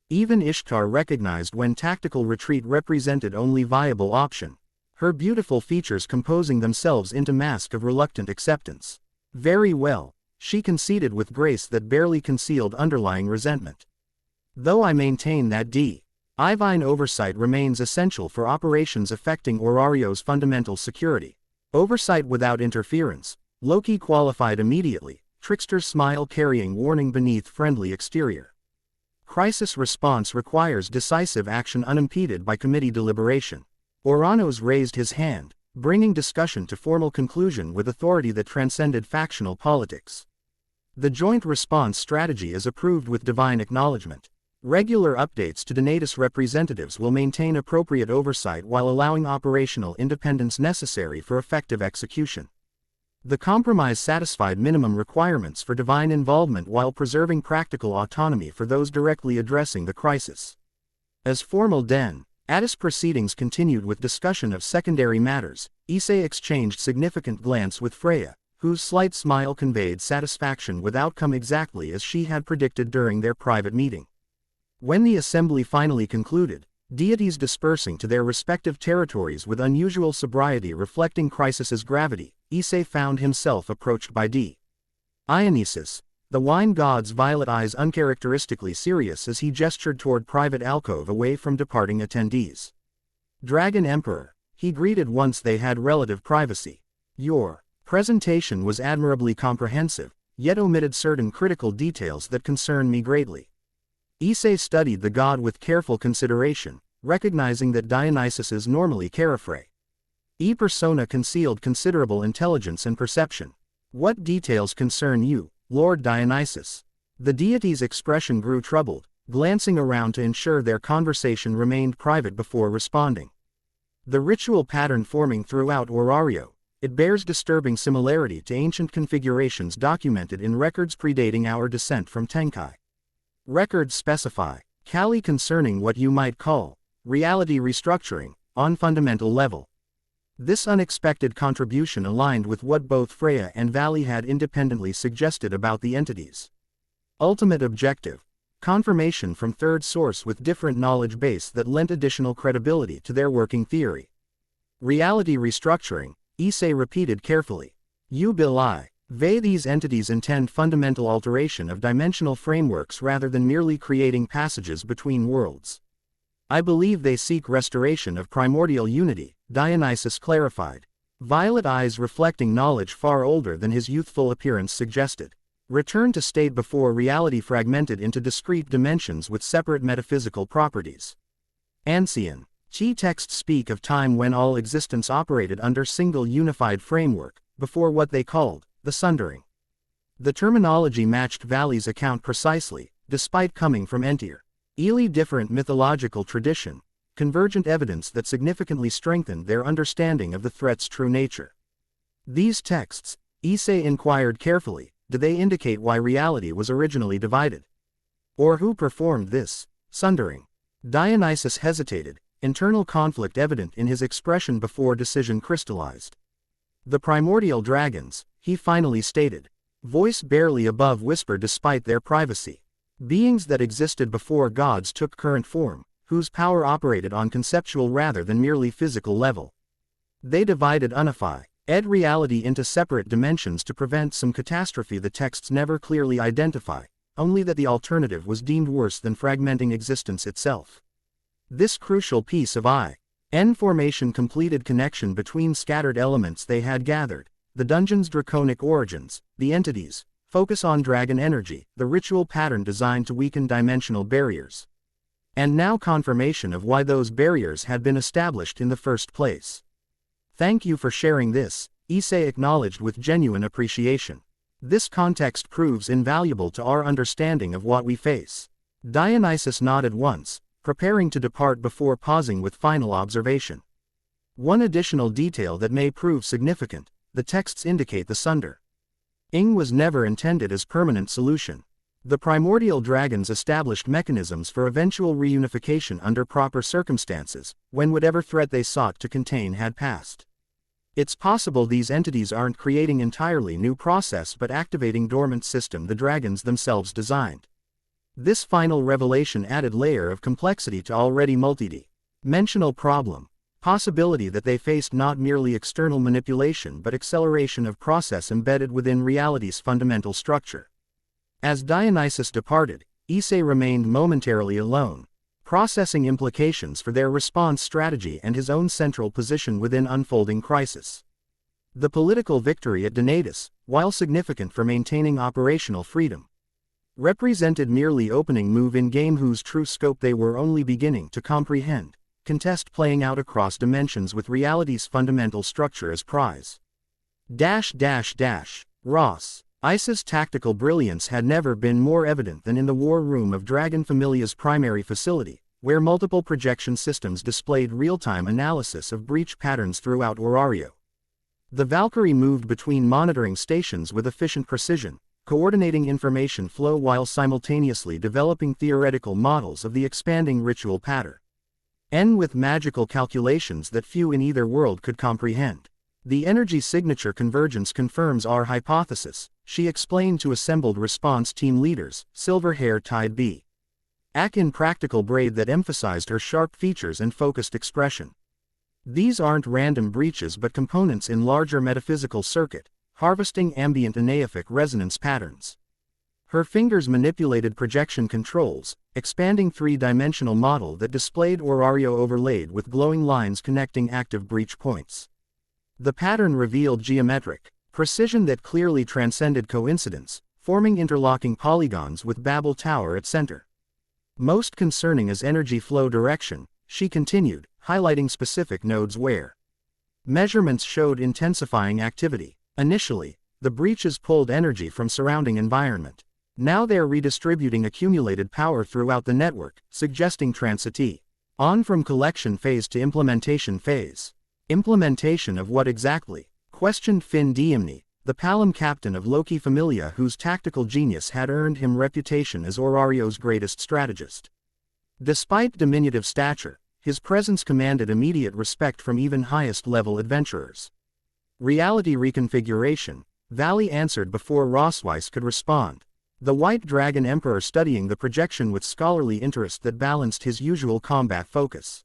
Even Ishtar recognized when tactical retreat represented only viable option, her beautiful features composing themselves into mask of reluctant acceptance. Very well, she conceded with grace that barely concealed underlying resentment. Though I maintain that divine oversight remains essential for operations affecting Orario's fundamental security. Oversight without interference, Loki qualified immediately, trickster's smile carrying warning beneath friendly exterior. Crisis response requires decisive action unimpeded by committee deliberation. Oranos raised his hand, bringing discussion to formal conclusion with authority that transcended factional politics. The joint response strategy is approved with divine acknowledgement. Regular updates to Donatus representatives will maintain appropriate oversight while allowing operational independence necessary for effective execution. The compromise satisfied minimum requirements for divine involvement while preserving practical autonomy for those directly addressing the crisis. As formal DanMachi proceedings continued with discussion of secondary matters, Issei exchanged significant glance with Freya, whose slight smile conveyed satisfaction with outcome exactly as she had predicted during their private meeting. When the assembly finally concluded, deities dispersing to their respective territories with unusual sobriety reflecting crisis's gravity, Issei found himself approached by Dionysus, the wine god's violet eyes uncharacteristically serious as he gestured toward private alcove away from departing attendees. Dragon Emperor, he greeted once they had relative privacy. Your presentation was admirably comprehensive, yet omitted certain critical details that concern me greatly. Issei studied the god with careful consideration, recognizing that Dionysus's normally carefree persona concealed considerable intelligence and perception. What details concern you, Lord Dionysus? The deity's expression grew troubled, glancing around to ensure their conversation remained private before responding. The ritual pattern forming throughout Orario, it bears disturbing similarity to ancient configurations documented in records predating our descent from Tenkai. Records specify Kali concerning what you might call reality restructuring on fundamental level. This unexpected contribution aligned with what both Freya and Valley had independently suggested about the entity's ultimate objective, confirmation from third source with different knowledge base that lent additional credibility to their working theory. Reality restructuring, Issei repeated carefully. You belie. These entities intend fundamental alteration of dimensional frameworks rather than merely creating passages between worlds. I believe they seek restoration of primordial unity, Dionysus clarified. Violet eyes reflecting knowledge far older than his youthful appearance suggested. Return to state before reality fragmented into discrete dimensions with separate metaphysical properties. Ancient texts speak of time when all existence operated under single unified framework, before what they called the sundering. The terminology matched Valley's account precisely, despite coming from entirely different mythological tradition, convergent evidence that significantly strengthened their understanding of the threat's true nature. These texts, Issei inquired carefully, do they indicate why reality was originally divided? Or who performed this sundering? Dionysus hesitated, internal conflict evident in his expression before decision crystallized. The primordial dragons, he finally stated, voice barely above whisper despite their privacy. Beings that existed before gods took current form, whose power operated on conceptual rather than merely physical level. They divided unified reality into separate dimensions to prevent some catastrophe the texts never clearly identify, only that the alternative was deemed worse than fragmenting existence itself. This crucial piece of information completed connection between scattered elements they had gathered, the dungeon's draconic origins, the entities, focus on dragon energy, the ritual pattern designed to weaken dimensional barriers. And now confirmation of why those barriers had been established in the first place. Thank you for sharing this, Issei acknowledged with genuine appreciation. This context proves invaluable to our understanding of what we face. Dionysus nodded once, preparing to depart before pausing with final observation. One additional detail that may prove significant, the texts indicate the sundering was never intended as permanent solution. The primordial dragons established mechanisms for eventual reunification under proper circumstances, when whatever threat they sought to contain had passed. It's possible these entities aren't creating entirely new process but activating dormant system the dragons themselves designed. This final revelation added layer of complexity to already multi-dimensional problem. Possibility that they faced not merely external manipulation but acceleration of process embedded within reality's fundamental structure. As Dionysus departed, Issei remained momentarily alone, processing implications for their response strategy and his own central position within unfolding crisis. The political victory at Donatus, while significant for maintaining operational freedom, represented merely opening move in game whose true scope they were only beginning to comprehend, contest playing out across dimensions with reality's fundamental structure as prize. Ross. Issei's tactical brilliance had never been more evident than in the war room of Dragon Familia's primary facility, where multiple projection systems displayed real-time analysis of breach patterns throughout Orario. The Valkyrie moved between monitoring stations with efficient precision, coordinating information flow while simultaneously developing theoretical models of the expanding ritual pattern. With magical calculations that few in either world could comprehend. The energy signature convergence confirms our hypothesis, she explained to assembled response team leaders, silver-haired tied B. In practical braid that emphasized her sharp features and focused expression. These aren't random breaches but components in larger metaphysical circuit, harvesting ambient eneific resonance patterns. Her fingers manipulated projection controls, expanding three-dimensional model that displayed Orario overlaid with glowing lines connecting active breach points. The pattern revealed geometric precision that clearly transcended coincidence, forming interlocking polygons with Babel Tower at center. Most concerning is energy flow direction, she continued, highlighting specific nodes where measurements showed intensifying activity. Initially, the breaches pulled energy from surrounding environment. Now they're redistributing accumulated power throughout the network, suggesting transit on from collection phase to implementation phase. Implementation of what exactly? Questioned Finn Diemny, the Palom captain of Loki Familia whose tactical genius had earned him reputation as Orario's greatest strategist. Despite diminutive stature, his presence commanded immediate respect from even highest-level adventurers. Reality reconfiguration, Valley answered before Rossweiss could respond. The White Dragon Emperor studying the projection with scholarly interest that balanced his usual combat focus.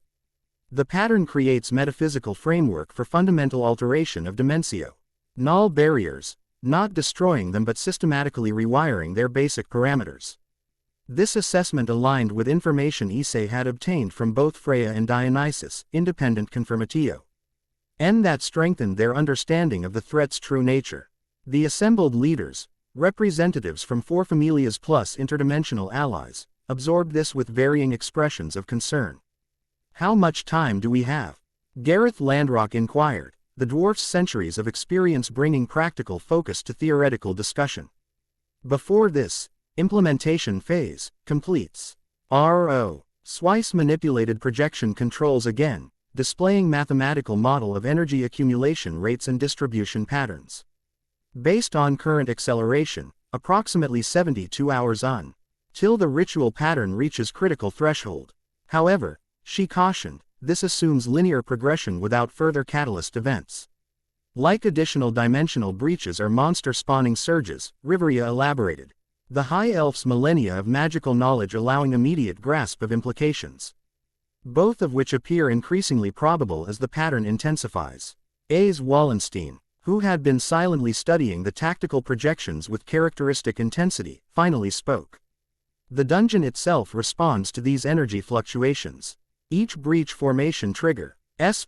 The pattern creates metaphysical framework for fundamental alteration of dimensio. Null barriers, not destroying them but systematically rewiring their basic parameters. This assessment aligned with information Issei had obtained from both Freya and Dionysus, independent confirmatio. That strengthened their understanding of the threat's true nature. The assembled leaders, representatives from four familias plus interdimensional allies, absorbed this with varying expressions of concern. How much time do we have? Gareth Landrock inquired, the dwarf's centuries of experience bringing practical focus to theoretical discussion. Before this, implementation phase completes. R.O. Swice manipulated projection controls again, displaying mathematical model of energy accumulation rates and distribution patterns. Based on current acceleration, approximately 72 hours on, till the ritual pattern reaches critical threshold. However, she cautioned, this assumes linear progression without further catalyst events. Like additional dimensional breaches or monster-spawning surges, Riveria elaborated. The High Elf's millennia of magical knowledge allowing immediate grasp of implications. Both of which appear increasingly probable as the pattern intensifies. A.S. Wallenstein, who had been silently studying the tactical projections with characteristic intensity, finally spoke. The dungeon itself responds to these energy fluctuations. Each breach formation trigger,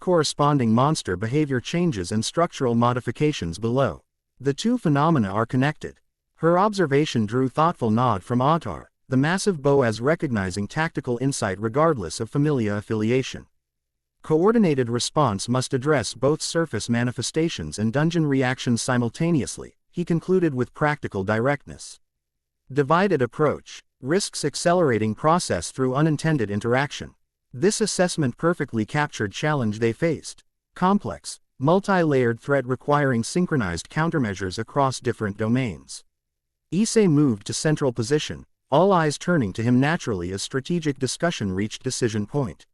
corresponding monster behavior changes and structural modifications below. The two phenomena are connected. Her observation drew thoughtful nod from Ottar, the massive Boaz recognizing tactical insight regardless of familia affiliation. Coordinated response must address both surface manifestations and dungeon reactions simultaneously, he concluded with practical directness. Divided approach, risks accelerating process through unintended interaction. This assessment perfectly captured challenge they faced. Complex, multi-layered threat requiring synchronized countermeasures across different domains. Issei moved to central position, all eyes turning to him naturally as strategic discussion reached decision point.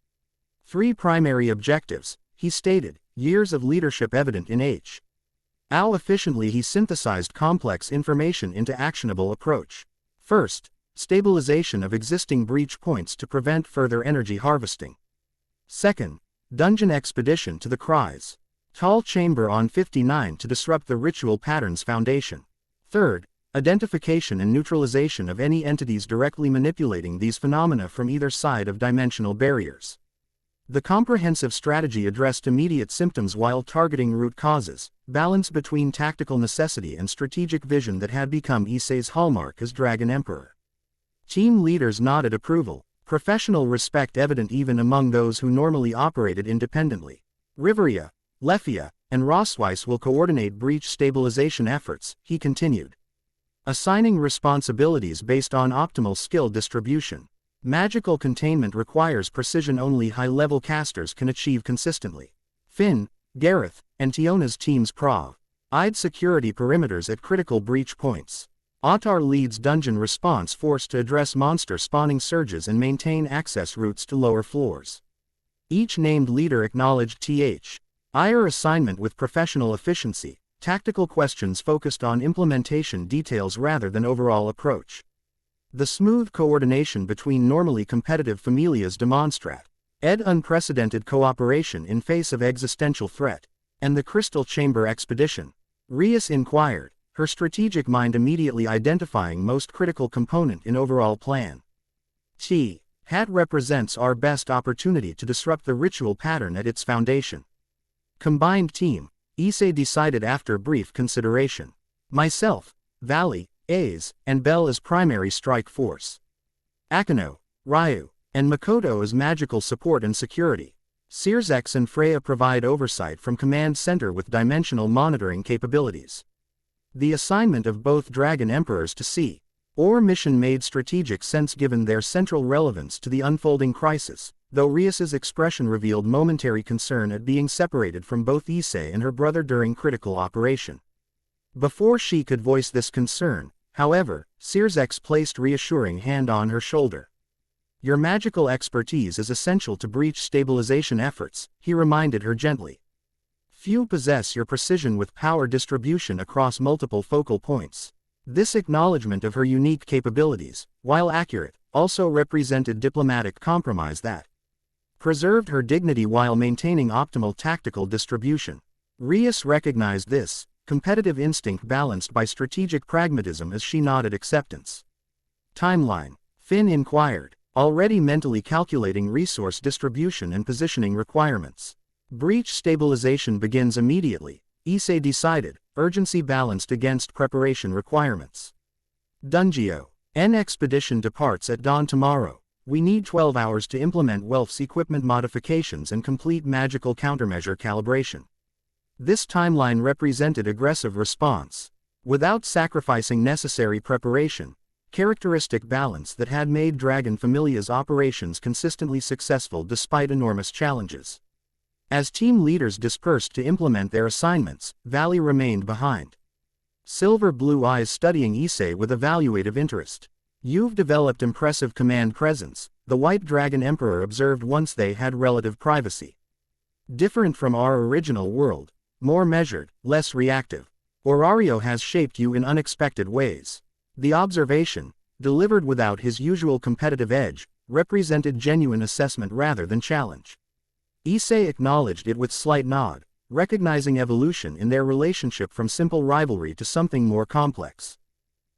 3 primary objectives, he stated, years of leadership evident in how efficiently he synthesized complex information into actionable approach. First, stabilization of existing breach points to prevent further energy harvesting. Second, dungeon expedition to the Cries. Tall chamber on 59 to disrupt the ritual pattern's foundation. Third, identification and neutralization of any entities directly manipulating these phenomena from either side of dimensional barriers. The comprehensive strategy addressed immediate symptoms while targeting root causes, balance between tactical necessity and strategic vision that had become Issei's hallmark as Dragon Emperor. Team leaders nodded approval, professional respect evident even among those who normally operated independently. Riveria, Lefia, and Rosweiss will coordinate breach stabilization efforts, he continued. Assigning responsibilities based on optimal skill distribution. Magical containment requires precision only high-level casters can achieve consistently. Finn, Gareth, and Tiona's teams provide security perimeters at critical breach points. Ottar leads dungeon response force to address monster spawning surges and maintain access routes to lower floors. Each named leader acknowledged IR assignment with professional efficiency, tactical questions focused on implementation details rather than overall approach. The smooth coordination between normally competitive familias demonstrate unprecedented cooperation in face of existential threat. And the Crystal Chamber expedition? Rias inquired, her strategic mind immediately identifying most critical component in overall plan. Hat represents our best opportunity to disrupt the ritual pattern at its foundation. Combined team, Issei decided after brief consideration. Myself, Valley, Aze, and Bell as primary strike force. Akano, Ryu, and Makoto as magical support and security. Searzex and Freya provide oversight from command center with dimensional monitoring capabilities. The assignment of both Dragon Emperors to or mission made strategic sense given their central relevance to the unfolding crisis, though Rias's expression revealed momentary concern at being separated from both Issei and her brother during critical operation. Before she could voice this concern, however, Searzex placed reassuring hand on her shoulder. Your magical expertise is essential to breach stabilization efforts, he reminded her gently. Few possess your precision with power distribution across multiple focal points. This acknowledgement of her unique capabilities, while accurate, also represented diplomatic compromise that preserved her dignity while maintaining optimal tactical distribution. Rias recognized this competitive instinct balanced by strategic pragmatism as she nodded acceptance. Timeline, Finn inquired, already mentally calculating resource distribution and positioning requirements. Breach stabilization begins immediately, Issei decided, urgency balanced against preparation requirements. Dungio, N expedition departs at dawn tomorrow. We need 12 hours to implement Welf's equipment modifications and complete magical countermeasure calibration. This timeline represented aggressive response, without sacrificing necessary preparation, characteristic balance that had made Dragon Familia's operations consistently successful despite enormous challenges. As team leaders dispersed to implement their assignments, Valley remained behind. Silver blue eyes studying Issei with evaluative interest. You've developed impressive command presence, the White Dragon Emperor observed once they had relative privacy. Different from our original world. More measured, less reactive. Orario has shaped you in unexpected ways. The observation, delivered without his usual competitive edge, represented genuine assessment rather than challenge. Issei acknowledged it with slight nod, recognizing evolution in their relationship from simple rivalry to something more complex.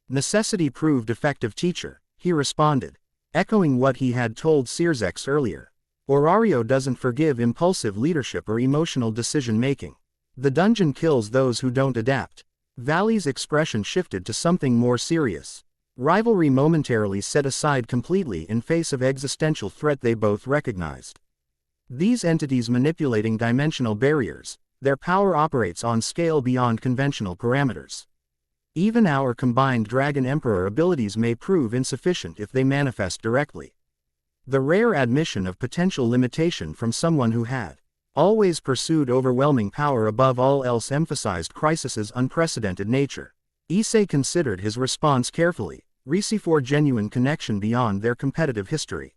Necessity proved effective teacher, he responded, echoing what he had told Searzex earlier. Orario doesn't forgive impulsive leadership or emotional decision-making. The dungeon kills those who don't adapt. Valley's expression shifted to something more serious. Rivalry momentarily set aside completely in face of existential threat they both recognized. These entities manipulating dimensional barriers, their power operates on scale beyond conventional parameters. Even our combined Dragon Emperor abilities may prove insufficient if they manifest directly. The rare admission of potential limitation from someone who had always pursued overwhelming power above all else emphasized crisis's unprecedented nature. Issei considered his response carefully, for genuine connection beyond their competitive history.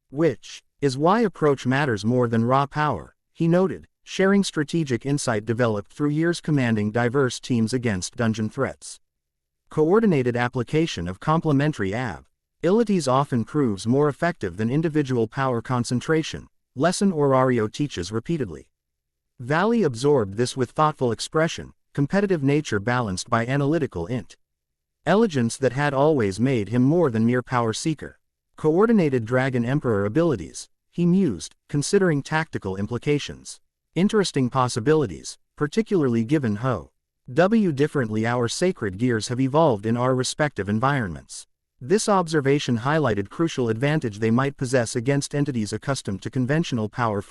Which is why approach matters more than raw power, he noted, sharing strategic insight developed through years commanding diverse teams against dungeon threats. Coordinated application of complementary abilities often proves more effective than individual power concentration, lesson Orario teaches repeatedly. Valley absorbed this with thoughtful expression, competitive nature balanced by analytical elegance that had always made him more than mere power seeker. Coordinated Dragon Emperor abilities, he mused, considering tactical implications. Interesting possibilities, particularly given how differently our sacred gears have evolved in our respective environments. This observation highlighted crucial advantage they might possess against entities accustomed to conventional power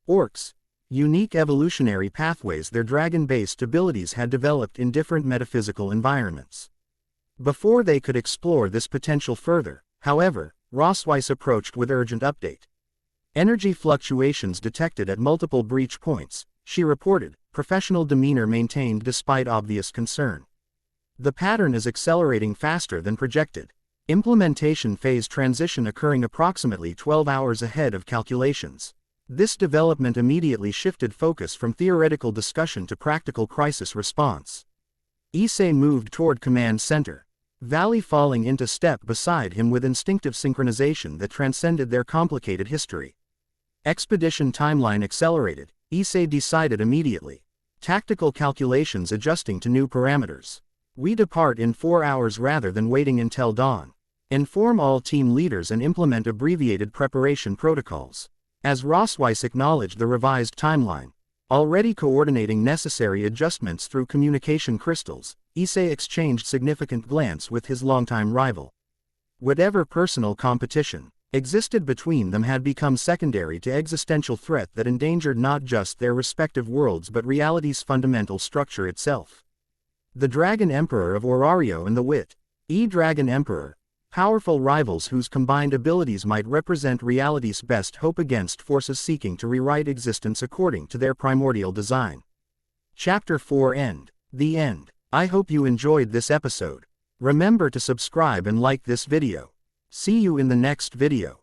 Orcs. Unique evolutionary pathways their dragon-based abilities had developed in different metaphysical environments. Before they could explore this potential further, however, Rosweiss approached with urgent update. Energy fluctuations detected at multiple breach points, she reported, professional demeanor maintained despite obvious concern. The pattern is accelerating faster than projected. Implementation phase transition occurring approximately 12 hours ahead of calculations. This development immediately shifted focus from theoretical discussion to practical crisis response. Issei moved toward command center, Valley falling into step beside him with instinctive synchronization that transcended their complicated history. Expedition timeline accelerated, Issei decided immediately. Tactical calculations adjusting to new parameters. We depart in 4 hours rather than waiting until dawn. Inform all team leaders and implement abbreviated preparation protocols. As Rosweiss acknowledged the revised timeline, already coordinating necessary adjustments through communication crystals, Issei exchanged significant glance with his longtime rival. Whatever personal competition existed between them had become secondary to existential threat that endangered not just their respective worlds but reality's fundamental structure itself. The Dragon Emperor of Orario and the Dragon Emperor, powerful rivals whose combined abilities might represent reality's best hope against forces seeking to rewrite existence according to their primordial design. Chapter 4 End. The End. I hope you enjoyed this episode. Remember to subscribe and like this video. See you in the next video.